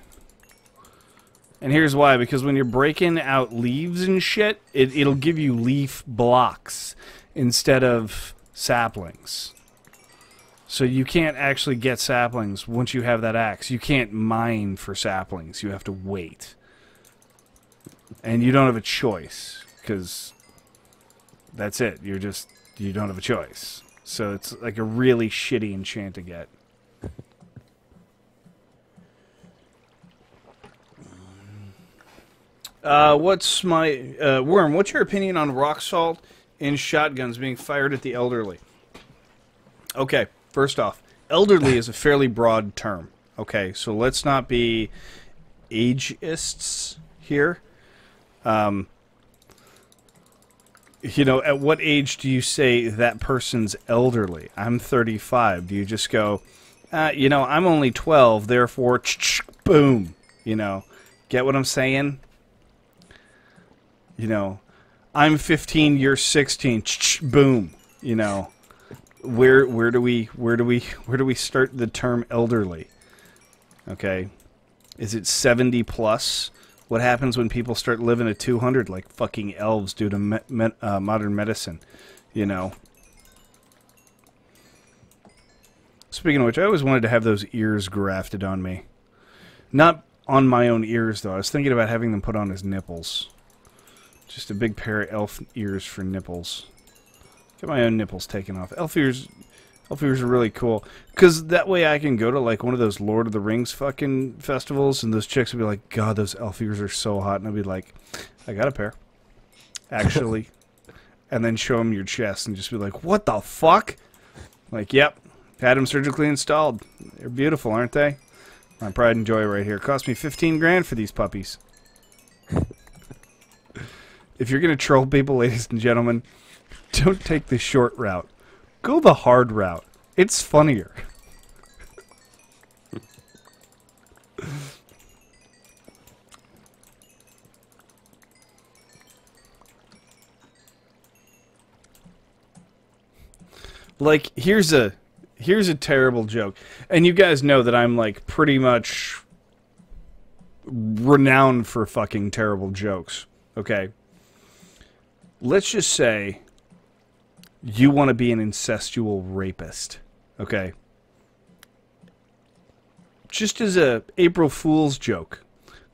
And here's why. Because when you're breaking out leaves and shit, it'll give you leaf blocks instead of saplings. So you can't actually get saplings once you have that axe. You can't mine for saplings. You have to wait. And you don't have a choice. Because that's it. You don't have a choice. So it's like a really shitty enchant to get. What's my... Worm, what's your opinion on rock salt in shotguns being fired at the elderly? Okay, first off, elderly is a fairly broad term. Okay, so let's not be ageists here. You know, at what age do you say that person's elderly? I'm 35. Do you just go, you know, I'm only 12, therefore, boom. You know, get what I'm saying? You know, I'm 15, you're 16, boom. You know, where do we start the term elderly? Okay, is it 70 plus? What happens when people start living at 200 like fucking elves due to modern medicine? You know. Speaking of which, I always wanted to have those ears grafted on me. Not on my own ears though. I was thinking about having them put on as nipples. Just a big pair of elf ears for nipples. Get my own nipples taken off. Elf ears are really cool. Because that way I can go to like one of those Lord of the Rings fucking festivals and those chicks will be like, God, those elf ears are so hot. And I'll be like, I got a pair. Actually. And then show them your chest and just be like, what the fuck? Like, yep. Had them surgically installed. They're beautiful, aren't they? My pride and joy right here. Cost me 15 grand for these puppies. If you're going to troll people, ladies and gentlemen, don't take the short route. Go the hard route. It's funnier. Like, here's a terrible joke. And you guys know that I'm like pretty much renowned for fucking terrible jokes. Okay? Let's just say you want to be an incestual rapist, okay? Just as a April Fool's joke,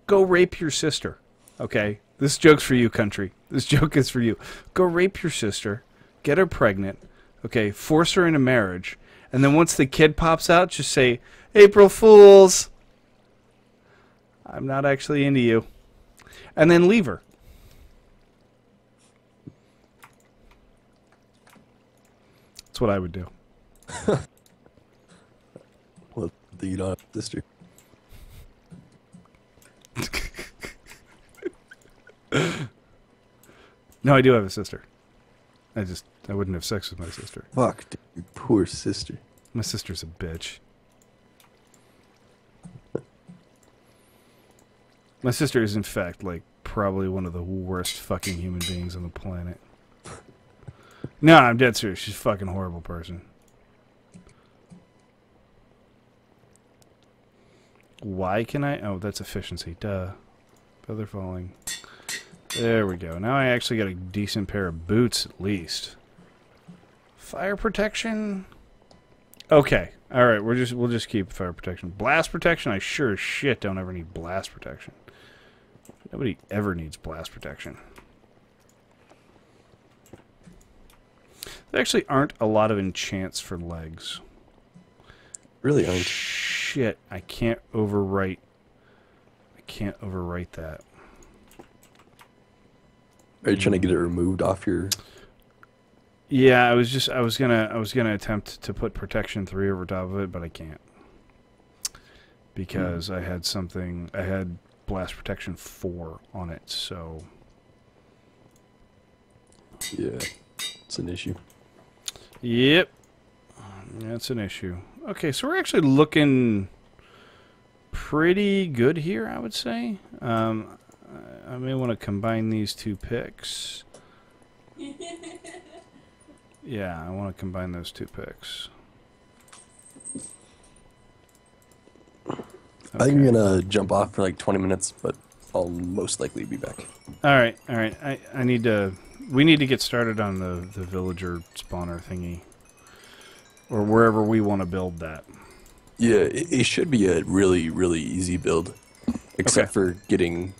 go rape your sister, okay? This joke's for you, country. This joke is for you. Go rape your sister, get her pregnant, okay? Force her into marriage, and then once the kid pops out, just say, April Fools! I'm not actually into you. And then leave her. That's what I would do. Well, you don't have a sister. No, I do have a sister. I wouldn't have sex with my sister. Fuck, dude, your poor sister. My sister's a bitch. My sister is, in fact, like, probably one of the worst fucking human beings on the planet. No, I'm dead serious. She's a fucking horrible person. Why can I? Oh, that's efficiency. Duh. Feather falling. There we go. Now I actually got a decent pair of boots, at least. Fire protection? Okay. Alright, we'll just keep fire protection. Blast protection? I sure as shit don't ever need blast protection. Nobody ever needs blast protection. There actually aren't a lot of enchants for legs. Really aren't. Shit, I can't overwrite. I can't overwrite that. Are you trying to get it removed off your... Yeah, I was gonna attempt to put protection 3 over top of it, but I can't. Because I had blast protection 4 on it, so Yeah, it's an issue. yep. That's an issue. Okay, so we're actually looking pretty good here, I would say. I may want to combine these 2 picks. Yeah, I want to combine those 2 picks. I think I'm gonna jump off for like 20 minutes, but I'll most likely be back. All right. I need to. We need to get started on the villager spawner thingy, or wherever we want to build that. Yeah, it should be a really, really easy build, except for getting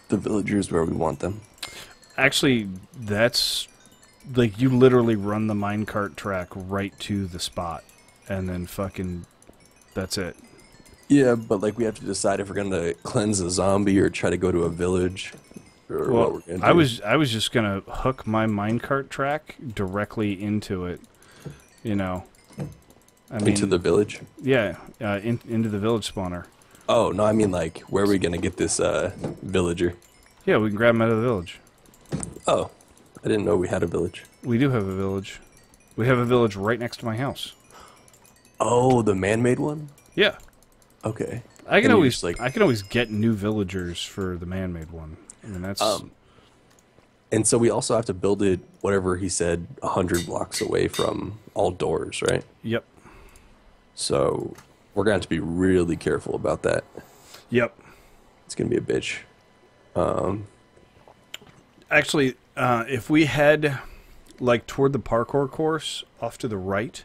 the villagers where we want them. Actually, that's like you literally run the minecart track right to the spot, and then fucking that's it. Yeah, but like we have to decide if we're gonna cleanse a zombie or try to go to a village, or what we're gonna do. I was just gonna hook my minecart track directly into it, you know. I mean, Into the village? yeah, into the village spawner. Oh, no, I mean like, where are we gonna get this villager? Yeah, we can grab him out of the village. Oh, I didn't know we had a village. We do have a village. We have a village right next to my house. Oh, the man-made one? Yeah. Okay. I can And you always just, like, I can always get new villagers for the man-made one. I mean that's and so we also have to build it, whatever he said, 100 blocks away from all doors, right? yep. So we're gonna have to be really careful about that. Yep. It's gonna be a bitch. Actually, if we head like toward the parkour course off to the right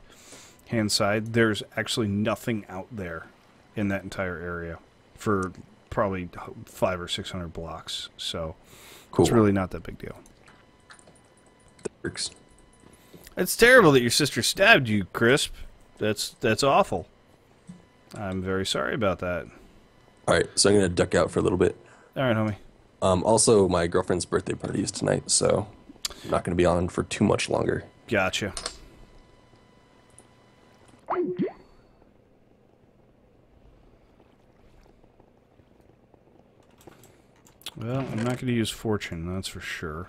hand side, there's actually nothing out there in that entire area for probably 500 or 600 blocks. So Cool. it's really not that big deal. That works. It's terrible that your sister stabbed you, Crisp. That's awful. I'm very sorry about that. All right, so I'm gonna duck out for a little bit. All right, homie. Also, my girlfriend's birthday party is tonight, so I'm not gonna be on for too much longer. Gotcha. Well, I'm not going to use fortune, that's for sure.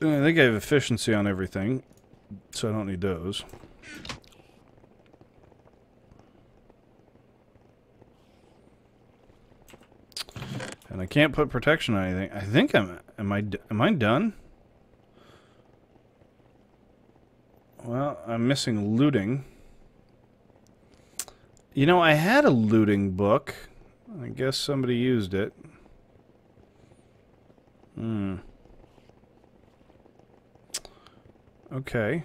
I think I have efficiency on everything, so I don't need those. And I can't put protection on anything. I think am I done? Well, I'm missing looting. You know, I had a looting book. I guess somebody used it. Okay.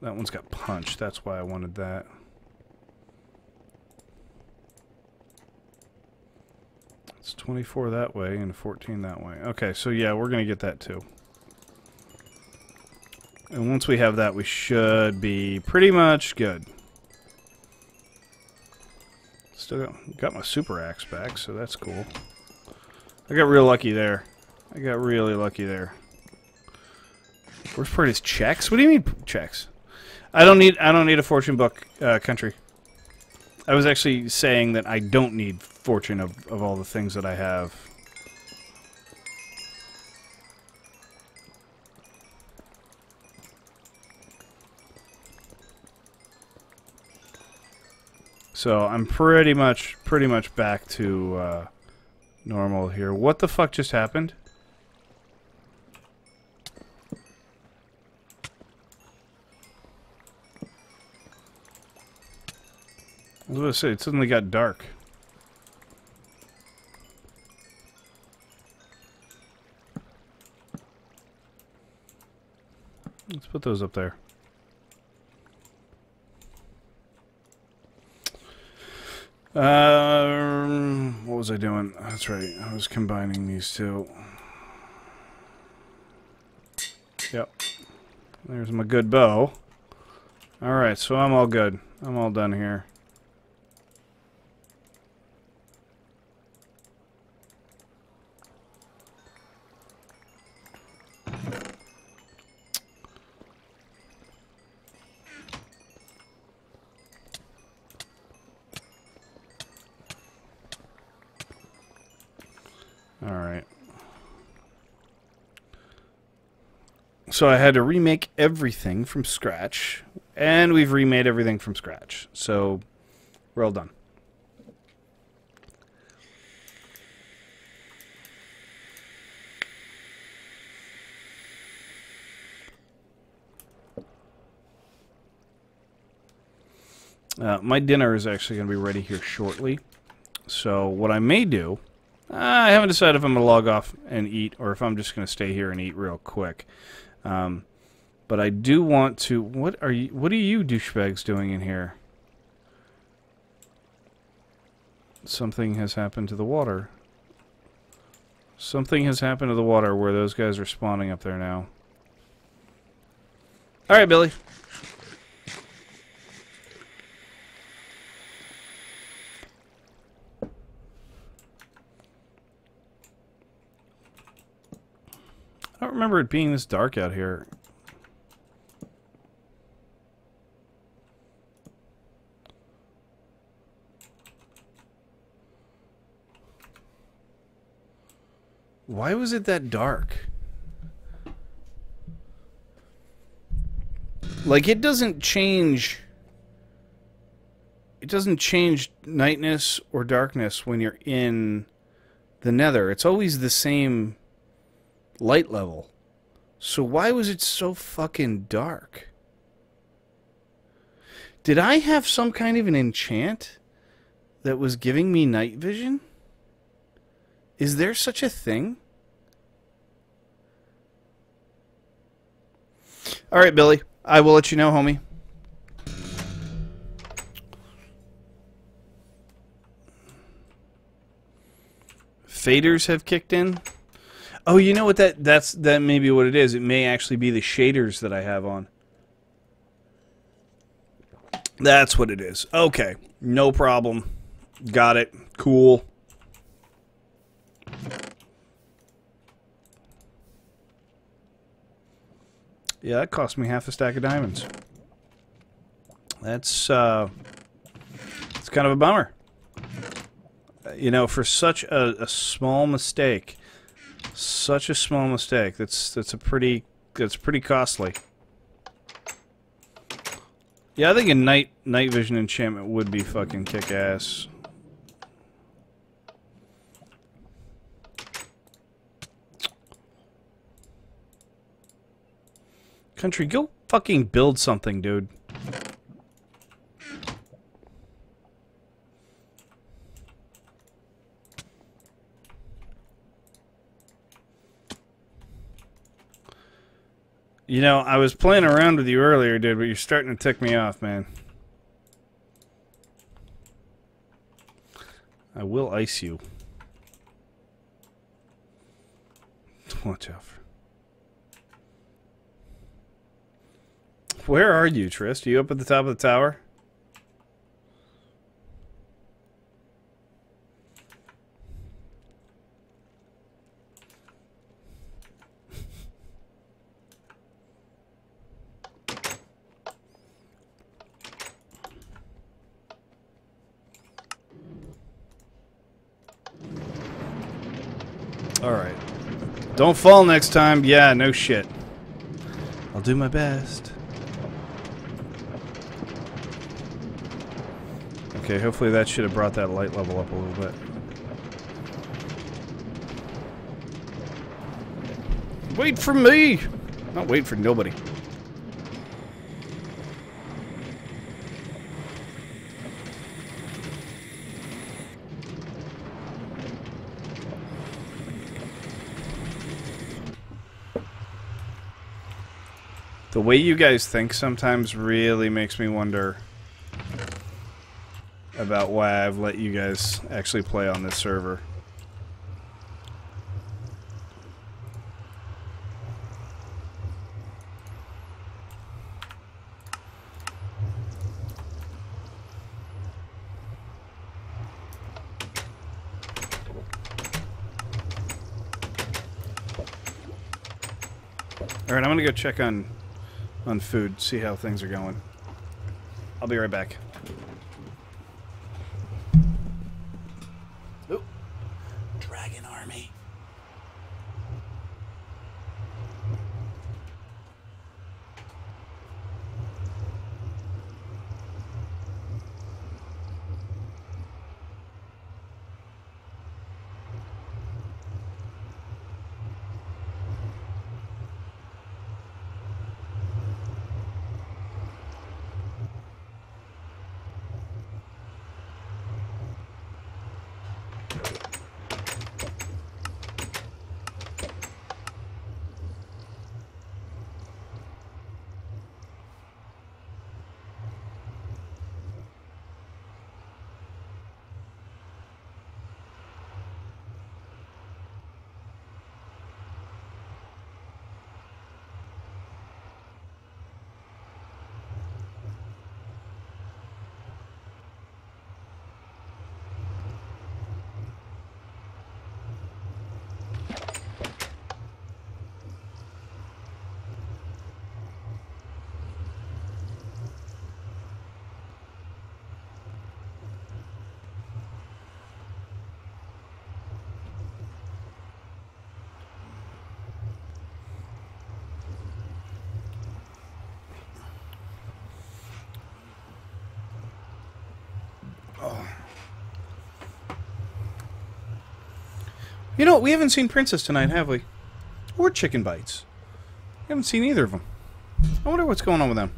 That one's got punched. That's why I wanted that. It's 24 that way and 14 that way. Okay, so yeah, we're going to get that too. And once we have that, we should be pretty much good. Still got my super axe back, so that's cool. I got real lucky there. I got really lucky there. Worst part is checks. What do you mean checks? I don't need a fortune book, country. I was actually saying that I don't need fortune of all the things that I have. So I'm pretty much back to normal here. What the fuck just happened? I was going to say, it suddenly got dark. Let's put those up there. What was I doing? That's right. I was combining these two. Yep. There's my good bow. Alright, so I'm all good. I'm all done here. Alright. So I had to remake everything from scratch. And we've remade everything from scratch. So we're all done. My dinner is actually going to be ready here shortly. So what I may do... I haven't decided if I'm going to log off and eat or if I'm just going to stay here and eat real quick. But I do want to... What are you douchebags doing in here? Something has happened to the water. Something has happened to the water where those guys are spawning up there now. Alright, Billy. I don't remember it being this dark out here. Why was it that dark? Like, it doesn't change... It doesn't change nightness or darkness when you're in the Nether. It's always the same light level. So why was it so fucking dark? Did I have some kind of an enchant that was giving me night vision? Is there such a thing? Alright, Billy. I will let you know, homie. Faders have kicked in. Oh, you know what that may be what it is. It may actually be the shaders that I have on. That's what it is. Okay. No problem. Got it. Cool. Yeah, that cost me half a stack of diamonds. That's it's kind of a bummer. You know, for such a small mistake, that's pretty costly. Yeah, I think a night vision enchantment would be fucking kick ass. Country, go fucking build something, dude. You know, I was playing around with you earlier, dude, but you're starting to tick me off, man. I will ice you. Watch out. Where are you, Trist? Are you up at the top of the tower? Alright. Don't fall next time. Yeah, no shit. I'll do my best. Okay, hopefully that should have brought that light level up a little bit. Wait for me! Not wait for nobody. The way you guys think sometimes really makes me wonder about why I've let you guys actually play on this server. Alright, I'm gonna go check on food, see how things are going. I'll be right back. Oh, Dragon Army. You know, we haven't seen Princess tonight, have we? Or Chicken Bites. We haven't seen either of them. I wonder what's going on with them.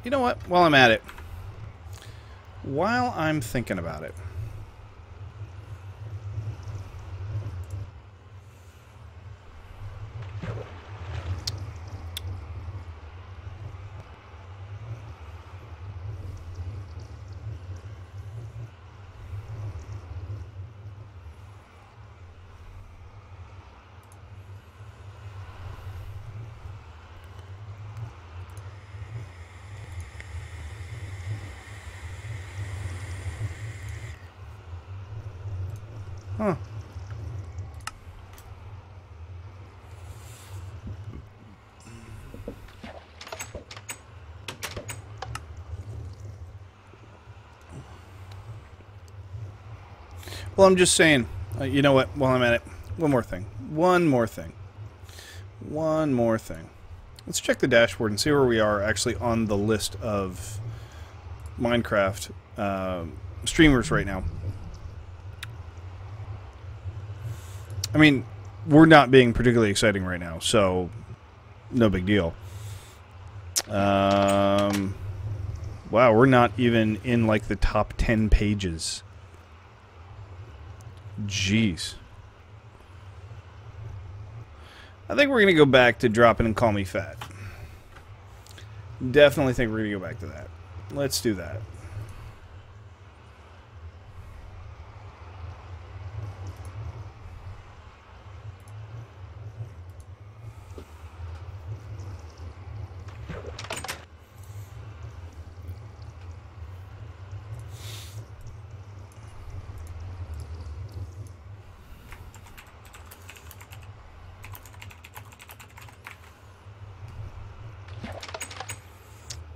You know what? While I'm at it. While I'm thinking about it. Huh. Well, I'm just saying, you know what, while I'm at it, one more thing. One more thing. Let's check the dashboard and see where we are actually on the list of Minecraft streamers right now. I mean, we're not being particularly exciting right now, so no big deal. Wow, we're not even in like the top 10 pages. Jeez. I think we're going to go back to dropping and call me fat. Definitely think we're going to go back to that. Let's do that.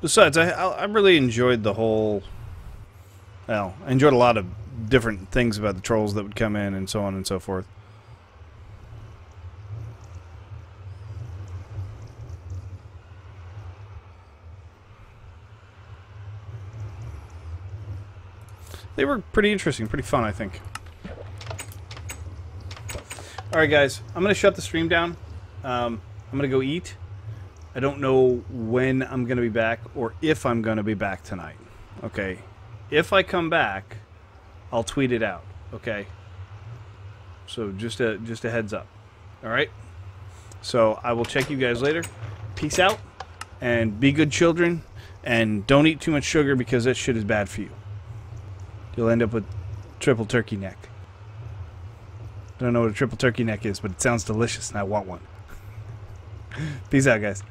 Besides, I really enjoyed the whole Well, I enjoyed a lot of different things about the trolls that would come in and so on and so forth. They were pretty interesting, pretty fun, I think. Alright, guys. I'm going to shut the stream down. I'm going to go eat. I don't know when I'm going to be back or if I'm going to be back tonight. Okay. If I come back, I'll tweet it out. Okay. So just a heads up. Alright? So I will check you guys later. Peace out. And be good children. And don't eat too much sugar because that shit is bad for you. You'll end up with triple turkey neck. I don't know what a triple turkey neck is, but it sounds delicious and I want one. Peace out, guys.